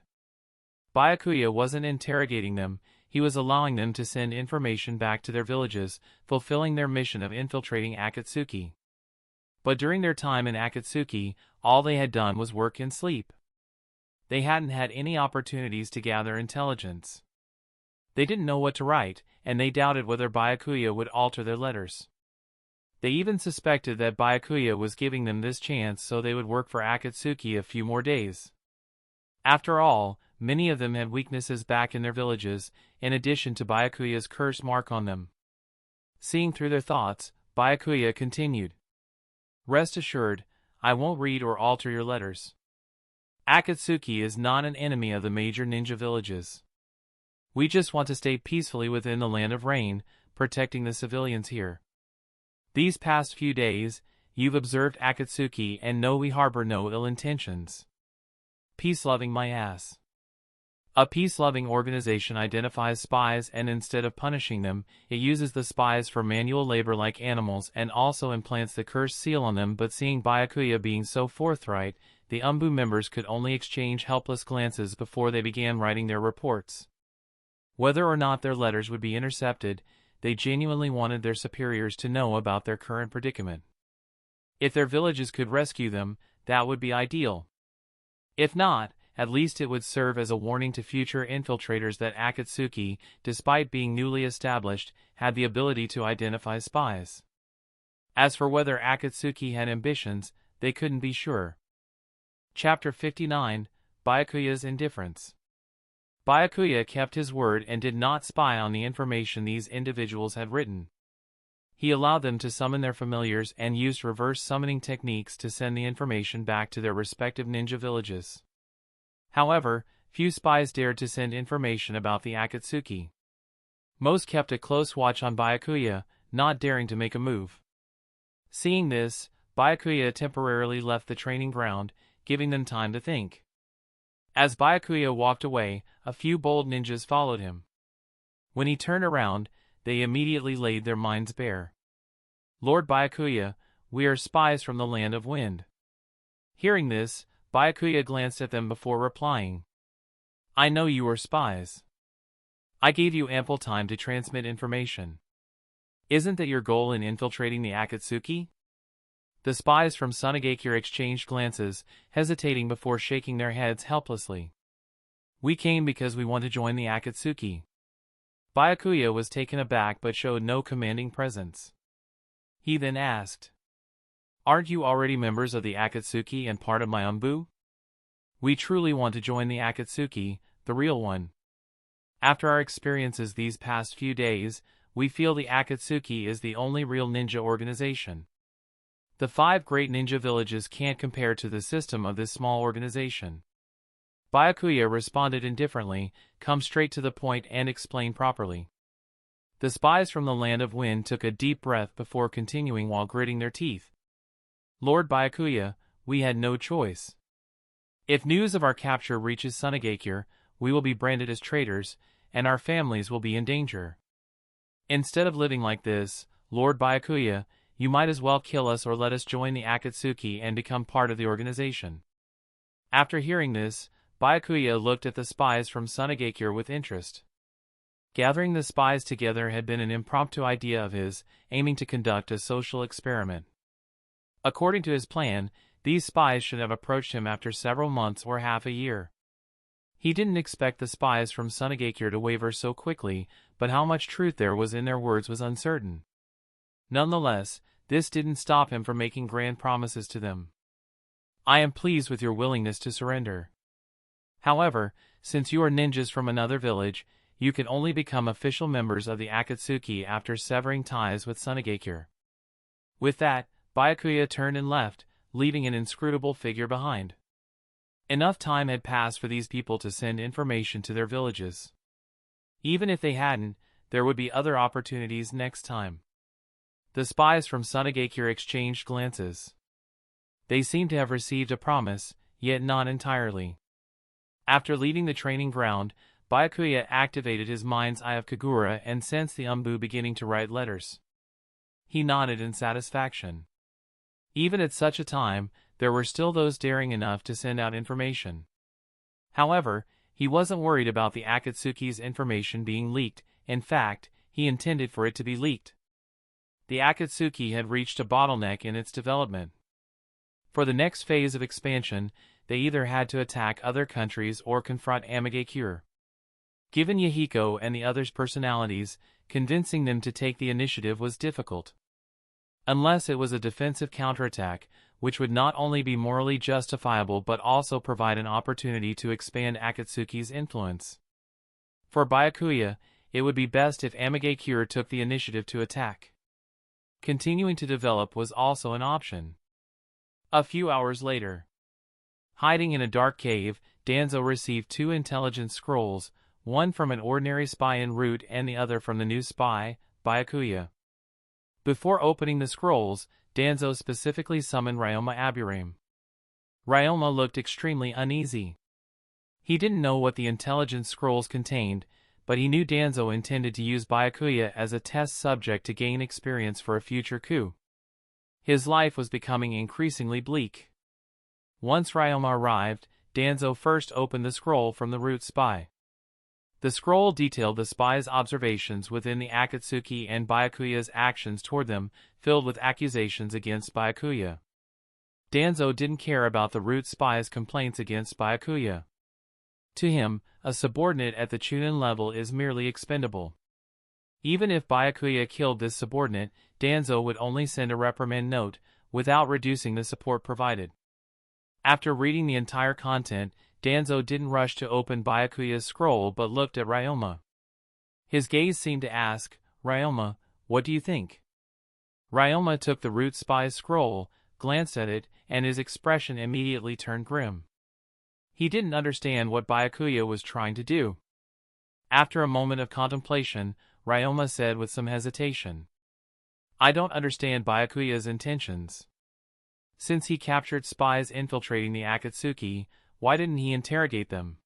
Byakuya wasn't interrogating them, he was allowing them to send information back to their villages, fulfilling their mission of infiltrating Akatsuki. But during their time in Akatsuki, all they had done was work and sleep. They hadn't had any opportunities to gather intelligence. They didn't know what to write, and they doubted whether Byakuya would alter their letters. They even suspected that Byakuya was giving them this chance so they would work for Akatsuki a few more days. After all, many of them had weaknesses back in their villages, in addition to Byakuya's curse mark on them. Seeing through their thoughts, Byakuya continued. Rest assured, I won't read or alter your letters. Akatsuki is not an enemy of the major ninja villages. We just want to stay peacefully within the Land of Rain, protecting the civilians here. These past few days, you've observed Akatsuki and know we harbor no ill intentions. Peace-loving my ass. A peace-loving organization identifies spies and instead of punishing them, it uses the spies for manual labor like animals and also implants the cursed seal on them, but seeing Byakuya being so forthright, the Umbu members could only exchange helpless glances before they began writing their reports. Whether or not their letters would be intercepted, they genuinely wanted their superiors to know about their current predicament. If their villages could rescue them, that would be ideal. If not, at least it would serve as a warning to future infiltrators that Akatsuki, despite being newly established, had the ability to identify spies. As for whether Akatsuki had ambitions, they couldn't be sure. Chapter 59, Byakuya's Indifference. Byakuya kept his word and did not spy on the information these individuals had written. He allowed them to summon their familiars and used reverse summoning techniques to send the information back to their respective ninja villages. However, few spies dared to send information about the Akatsuki. Most kept a close watch on Byakuya, not daring to make a move. Seeing this, Byakuya temporarily left the training ground, giving them time to think. As Byakuya walked away, a few bold ninjas followed him. When he turned around, they immediately laid their minds bare. Lord Byakuya, we are spies from the Land of Wind. Hearing this, Byakuya glanced at them before replying. I know you are spies. I gave you ample time to transmit information. Isn't that your goal in infiltrating the Akatsuki? The spies from Sunagakure exchanged glances, hesitating before shaking their heads helplessly. We came because we want to join the Akatsuki. Byakuya was taken aback but showed no commanding presence. He then asked, "Aren't you already members of the Akatsuki and part of my umbu?" "We truly want to join the Akatsuki, the real one. After our experiences these past few days, we feel the Akatsuki is the only real ninja organization. The 5 great ninja villages can't compare to the system of this small organization." Byakuya responded indifferently, come straight to the point and explain properly. The spies from the Land of Wind took a deep breath before continuing while gritting their teeth. "Lord Byakuya, we had no choice. If news of our capture reaches Sunagakure, we will be branded as traitors, and our families will be in danger. Instead of living like this, Lord Byakuya, you might as well kill us or let us join the Akatsuki and become part of the organization." After hearing this, Byakuya looked at the spies from Sunagakure with interest. Gathering the spies together had been an impromptu idea of his, aiming to conduct a social experiment. According to his plan, these spies should have approached him after several months or half a year. He didn't expect the spies from Sunagakure to waver so quickly, but how much truth there was in their words was uncertain. Nonetheless, this didn't stop him from making grand promises to them. "I am pleased with your willingness to surrender. However, since you are ninjas from another village, you can only become official members of the Akatsuki after severing ties with Sunagakure." With that, Byakuya turned and left, leaving an inscrutable figure behind. Enough time had passed for these people to send information to their villages. Even if they hadn't, there would be other opportunities next time. The spies from Sunagakure exchanged glances. They seemed to have received a promise, yet not entirely. After leaving the training ground, Byakuya activated his mind's eye of Kagura and sensed the umbu beginning to write letters. He nodded in satisfaction. Even at such a time, there were still those daring enough to send out information. However, he wasn't worried about the Akatsuki's information being leaked. In fact, he intended for it to be leaked. The Akatsuki had reached a bottleneck in its development. For the next phase of expansion, they either had to attack other countries or confront Amagakure. Given Yahiko and the others' personalities, convincing them to take the initiative was difficult. Unless it was a defensive counterattack, which would not only be morally justifiable but also provide an opportunity to expand Akatsuki's influence. For Byakuya, it would be best if Amagakure took the initiative to attack. Continuing to develop was also an option. A few hours later, hiding in a dark cave, Danzo received 2 intelligence scrolls, one from an ordinary spy en route and the other from the new spy, Byakuya. Before opening the scrolls, Danzo specifically summoned Ryoma Aburame. Ryoma looked extremely uneasy. He didn't know what the intelligence scrolls contained, but he knew Danzo intended to use Byakuya as a test subject to gain experience for a future coup. His life was becoming increasingly bleak. Once Ryoma arrived, Danzo first opened the scroll from the root spy. The scroll detailed the spy's observations within the Akatsuki and Byakuya's actions toward them, filled with accusations against Byakuya. Danzo didn't care about the root spy's complaints against Byakuya. To him, a subordinate at the Chunin level is merely expendable. Even if Byakuya killed this subordinate, Danzo would only send a reprimand note, without reducing the support provided. After reading the entire content, Danzo didn't rush to open Byakuya's scroll but looked at Ryoma. His gaze seemed to ask, "Ryoma, what do you think?" Ryoma took the root spy's scroll, glanced at it, and his expression immediately turned grim. He didn't understand what Byakuya was trying to do. After a moment of contemplation, Ryoma said with some hesitation, "I don't understand Byakuya's intentions. Since he captured spies infiltrating the Akatsuki, why didn't he interrogate them?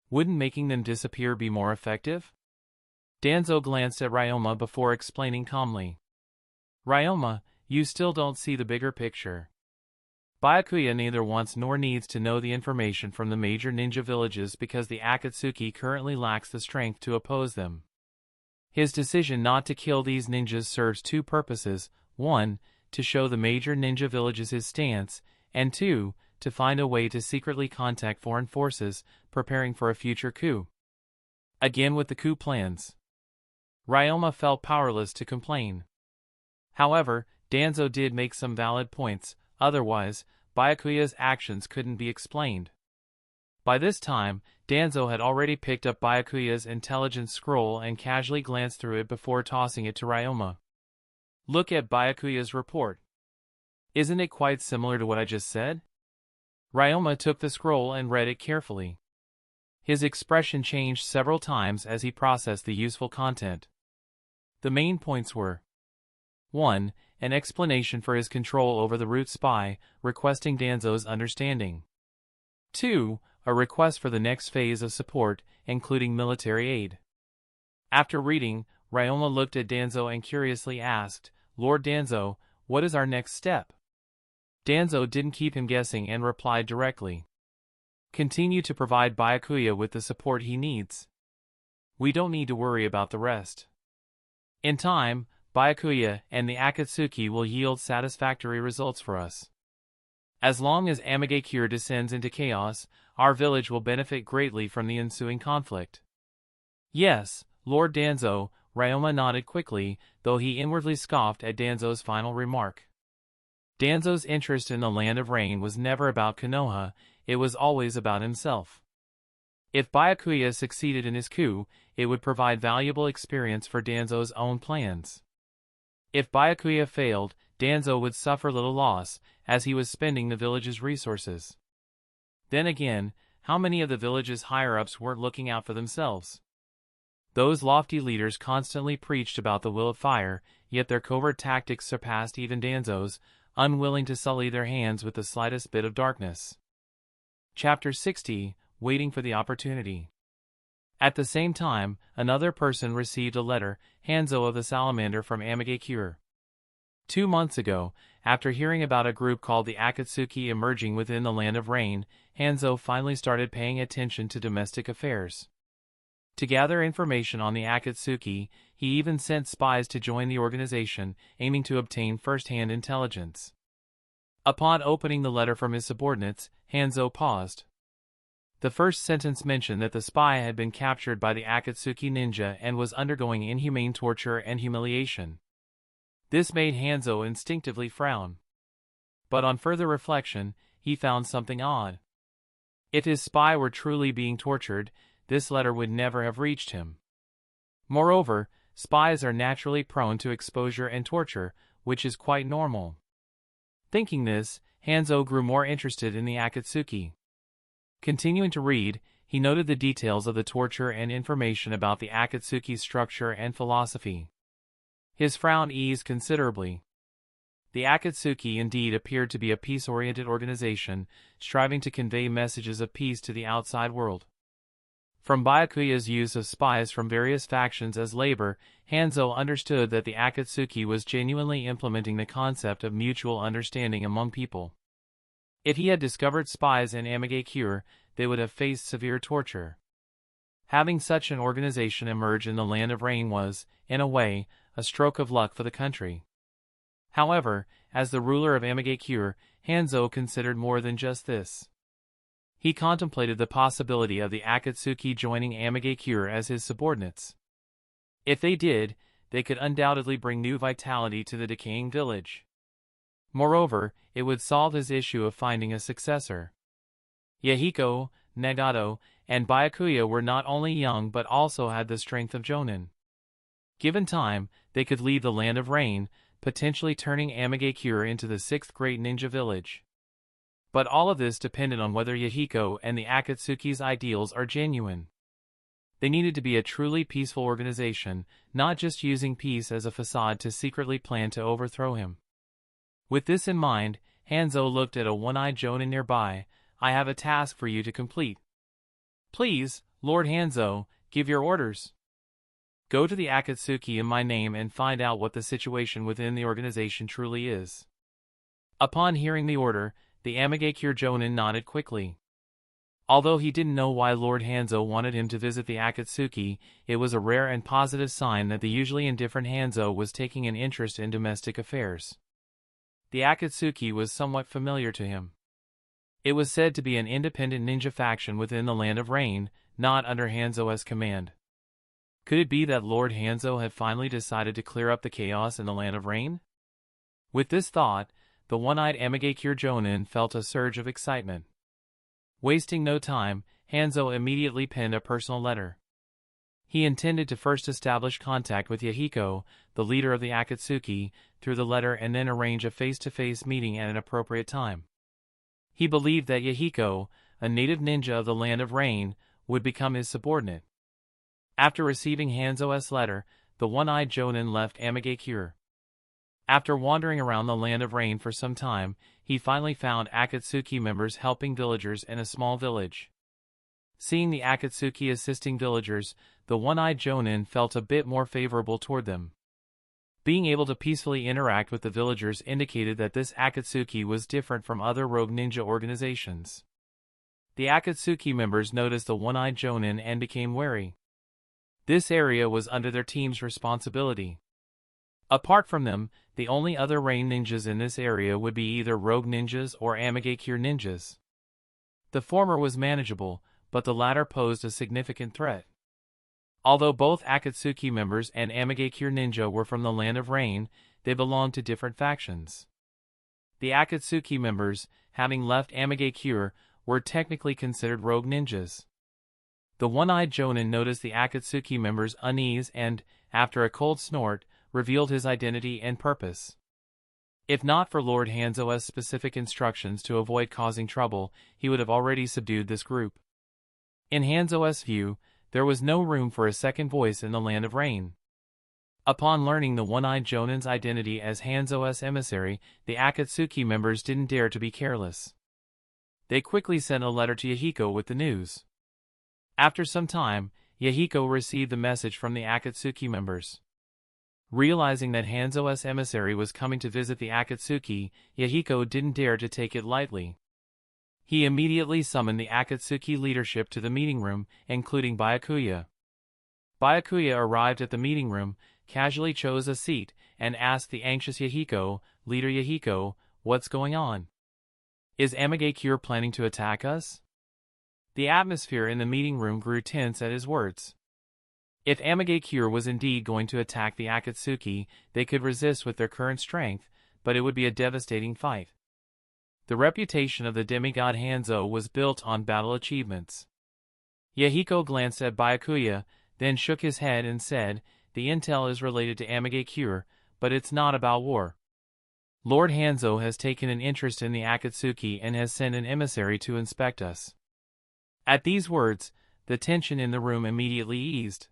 Wouldn't making them disappear be more effective?" Danzo glanced at Ryoma before explaining calmly. "Ryoma, you still don't see the bigger picture. Byakuya neither wants nor needs to know the information from the major ninja villages because the Akatsuki currently lacks the strength to oppose them. His decision not to kill these ninjas serves 2 purposes: 1, to show the major ninja villages his stance, and 2. To find a way to secretly contact foreign forces preparing for a future coup. Again with the coup plans. Ryoma felt powerless to complain. However, Danzo did make some valid points, otherwise, Byakuya's actions couldn't be explained. By this time, Danzo had already picked up Byakuya's intelligence scroll and casually glanced through it before tossing it to Ryoma. Look at Byakuya's report. Isn't it quite similar to what I just said? Ryoma took the scroll and read it carefully. His expression changed several times as he processed the useful content. The main points were: 1. An explanation for his control over the root spy, requesting Danzo's understanding. 2. A request for the next phase of support, including military aid. After reading, Ryoma looked at Danzo and curiously asked, "Lord Danzo, what is our next step?" Danzo didn't keep him guessing and replied directly. "Continue to provide Byakuya with the support he needs. We don't need to worry about the rest. In time, Byakuya and the Akatsuki will yield satisfactory results for us. As long as Amagakure descends into chaos, our village will benefit greatly from the ensuing conflict." "Yes, Lord Danzo," Ryoma nodded quickly, though he inwardly scoffed at Danzo's final remark. Danzo's interest in the Land of Rain was never about Konoha, it was always about himself. If Byakuya succeeded in his coup, it would provide valuable experience for Danzo's own plans. If Byakuya failed, Danzo would suffer little loss, as he was spending the village's resources. Then again, how many of the village's higher-ups weren't looking out for themselves? Those lofty leaders constantly preached about the will of fire, yet their covert tactics surpassed even Danzo's, unwilling to sully their hands with the slightest bit of darkness. Chapter 60, Waiting for the Opportunity. At the same time, another person received a letter, Hanzo of the Salamander from Amagakure. 2 months ago, after hearing about a group called the Akatsuki emerging within the Land of Rain, Hanzo finally started paying attention to domestic affairs. To gather information on the Akatsuki, he even sent spies to join the organization, aiming to obtain first-hand intelligence. Upon opening the letter from his subordinates, Hanzo paused. The first sentence mentioned that the spy had been captured by the Akatsuki ninja and was undergoing inhumane torture and humiliation. This made Hanzo instinctively frown. But on further reflection, he found something odd. If his spy were truly being tortured, this letter would never have reached him. Moreover, spies are naturally prone to exposure and torture, which is quite normal. Thinking this, Hanzo grew more interested in the Akatsuki. Continuing to read, he noted the details of the torture and information about the Akatsuki's structure and philosophy. His frown eased considerably. The Akatsuki indeed appeared to be a peace-oriented organization, striving to convey messages of peace to the outside world. From Byakuya's use of spies from various factions as labor, Hanzo understood that the Akatsuki was genuinely implementing the concept of mutual understanding among people. If he had discovered spies in Amagakure, they would have faced severe torture. Having such an organization emerge in the Land of Rain was, in a way, a stroke of luck for the country. However, as the ruler of Amagakure, Hanzo considered more than just this. He contemplated the possibility of the Akatsuki joining Amagakure as his subordinates. If they did, they could undoubtedly bring new vitality to the decaying village. Moreover, it would solve his issue of finding a successor. Yahiko, Nagato, and Byakuya were not only young but also had the strength of Jonin. Given time, they could leave the Land of Rain, potentially turning Amagakure into the 6th great ninja village. But all of this depended on whether Yahiko and the Akatsuki's ideals are genuine. They needed to be a truly peaceful organization, not just using peace as a facade to secretly plan to overthrow him. With this in mind, Hanzo looked at a one-eyed Jonin nearby. "I have a task for you to complete." "Please, Lord Hanzo, give your orders." "Go to the Akatsuki in my name and find out what the situation within the organization truly is." Upon hearing the order, the Amagakure Jonin nodded quickly. Although he didn't know why Lord Hanzo wanted him to visit the Akatsuki, it was a rare and positive sign that the usually indifferent Hanzo was taking an interest in domestic affairs. The Akatsuki was somewhat familiar to him. It was said to be an independent ninja faction within the Land of Rain, not under Hanzo's command. Could it be that Lord Hanzo had finally decided to clear up the chaos in the Land of Rain? With this thought, the one-eyed Amigakure Jonin felt a surge of excitement. Wasting no time, Hanzo immediately penned a personal letter. He intended to first establish contact with Yahiko, the leader of the Akatsuki, through the letter and then arrange a face-to-face meeting at an appropriate time. He believed that Yahiko, a native ninja of the Land of Rain, would become his subordinate. After receiving Hanzo's letter, the one-eyed Jonin left Amigakure. After wandering around the Land of Rain for some time, he finally found Akatsuki members helping villagers in a small village. Seeing the Akatsuki assisting villagers, the one-eyed Jonin felt a bit more favorable toward them. Being able to peacefully interact with the villagers indicated that this Akatsuki was different from other rogue ninja organizations. The Akatsuki members noticed the one-eyed Jonin and became wary. This area was under their team's responsibility. Apart from them, the only other rain ninjas in this area would be either rogue ninjas or Amigakure ninjas. The former was manageable, but the latter posed a significant threat. Although both Akatsuki members and Amigakure ninja were from the Land of Rain, they belonged to different factions. The Akatsuki members, having left Amigakure, were technically considered rogue ninjas. The one-eyed Jonin noticed the Akatsuki members' unease and, after a cold snort, revealed his identity and purpose. If not for Lord Hanzo's specific instructions to avoid causing trouble, he would have already subdued this group. In Hanzo's view, there was no room for a second voice in the Land of Rain. Upon learning the one-eyed Jonin's identity as Hanzo's emissary, the Akatsuki members didn't dare to be careless. They quickly sent a letter to Yahiko with the news. After some time, Yahiko received the message from the Akatsuki members. Realizing that Hanzo's emissary was coming to visit the Akatsuki, Yahiko didn't dare to take it lightly. He immediately summoned the Akatsuki leadership to the meeting room, including Byakuya. Byakuya arrived at the meeting room, casually chose a seat, and asked the anxious Yahiko, "Leader Yahiko, what's going on? Is Amigakure planning to attack us?" The atmosphere in the meeting room grew tense at his words. If Amigakure was indeed going to attack the Akatsuki, they could resist with their current strength, but it would be a devastating fight. The reputation of the demigod Hanzo was built on battle achievements. Yahiko glanced at Byakuya, then shook his head and said, "The intel is related to Amigakure, but it's not about war. Lord Hanzo has taken an interest in the Akatsuki and has sent an emissary to inspect us." At these words, the tension in the room immediately eased.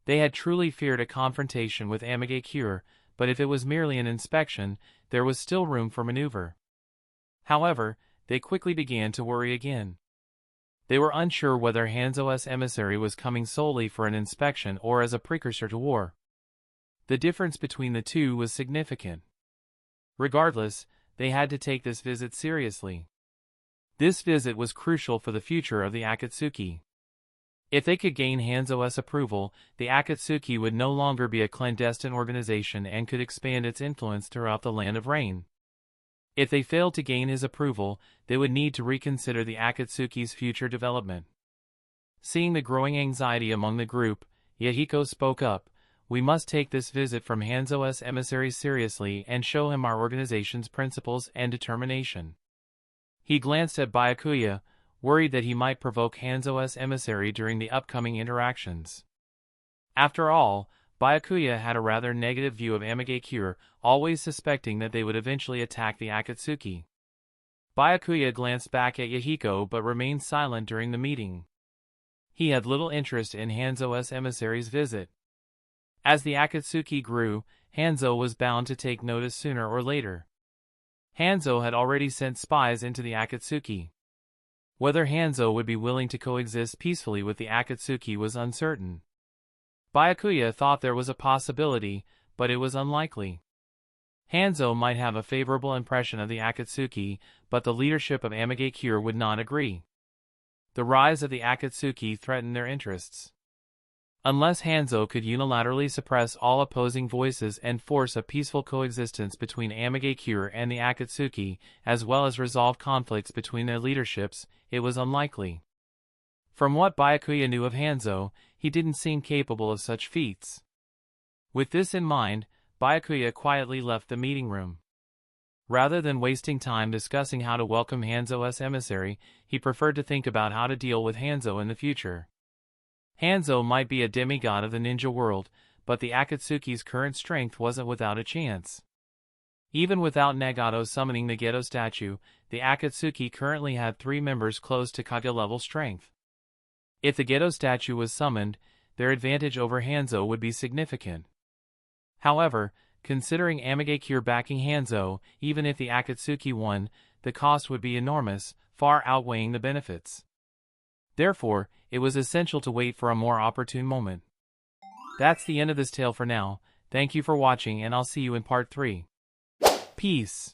They had truly feared a confrontation with Amigakure, but if it was merely an inspection, there was still room for maneuver. However, they quickly began to worry again. They were unsure whether Hanzo's emissary was coming solely for an inspection or as a precursor to war. The difference between the two was significant. Regardless, they had to take this visit seriously. This visit was crucial for the future of the Akatsuki. If they could gain Hanzo's approval, the Akatsuki would no longer be a clandestine organization and could expand its influence throughout the Land of Rain. If they failed to gain his approval, they would need to reconsider the Akatsuki's future development. Seeing the growing anxiety among the group, Yahiko spoke up, "We must take this visit from Hanzo's emissary seriously and show him our organization's principles and determination." He glanced at Byakuya, worried that he might provoke Hanzo's emissary during the upcoming interactions. After all, Byakuya had a rather negative view of Amigakure, always suspecting that they would eventually attack the Akatsuki. Byakuya glanced back at Yahiko but remained silent during the meeting. He had little interest in Hanzo's emissary's visit. As the Akatsuki grew, Hanzo was bound to take notice sooner or later. Hanzo had already sent spies into the Akatsuki. Whether Hanzo would be willing to coexist peacefully with the Akatsuki was uncertain. Byakuya thought there was a possibility, but it was unlikely. Hanzo might have a favorable impression of the Akatsuki, but the leadership of Amigakure would not agree. The rise of the Akatsuki threatened their interests. Unless Hanzo could unilaterally suppress all opposing voices and force a peaceful coexistence between Amigakure and the Akatsuki, as well as resolve conflicts between their leaderships, it was unlikely. From what Byakuya knew of Hanzo, he didn't seem capable of such feats. With this in mind, Byakuya quietly left the meeting room. Rather than wasting time discussing how to welcome Hanzo as emissary, he preferred to think about how to deal with Hanzo in the future. Hanzo might be a demigod of the ninja world, but the Akatsuki's current strength wasn't without a chance. Even without Nagato summoning the Gedo statue, the Akatsuki currently had 3 members close to Kage-level strength. If the Gedo statue was summoned, their advantage over Hanzo would be significant. However, considering Amigakure backing Hanzo, even if the Akatsuki won, the cost would be enormous, far outweighing the benefits. Therefore, it was essential to wait for a more opportune moment. That's the end of this tale for now. Thank you for watching, and I'll see you in part 3. Peace.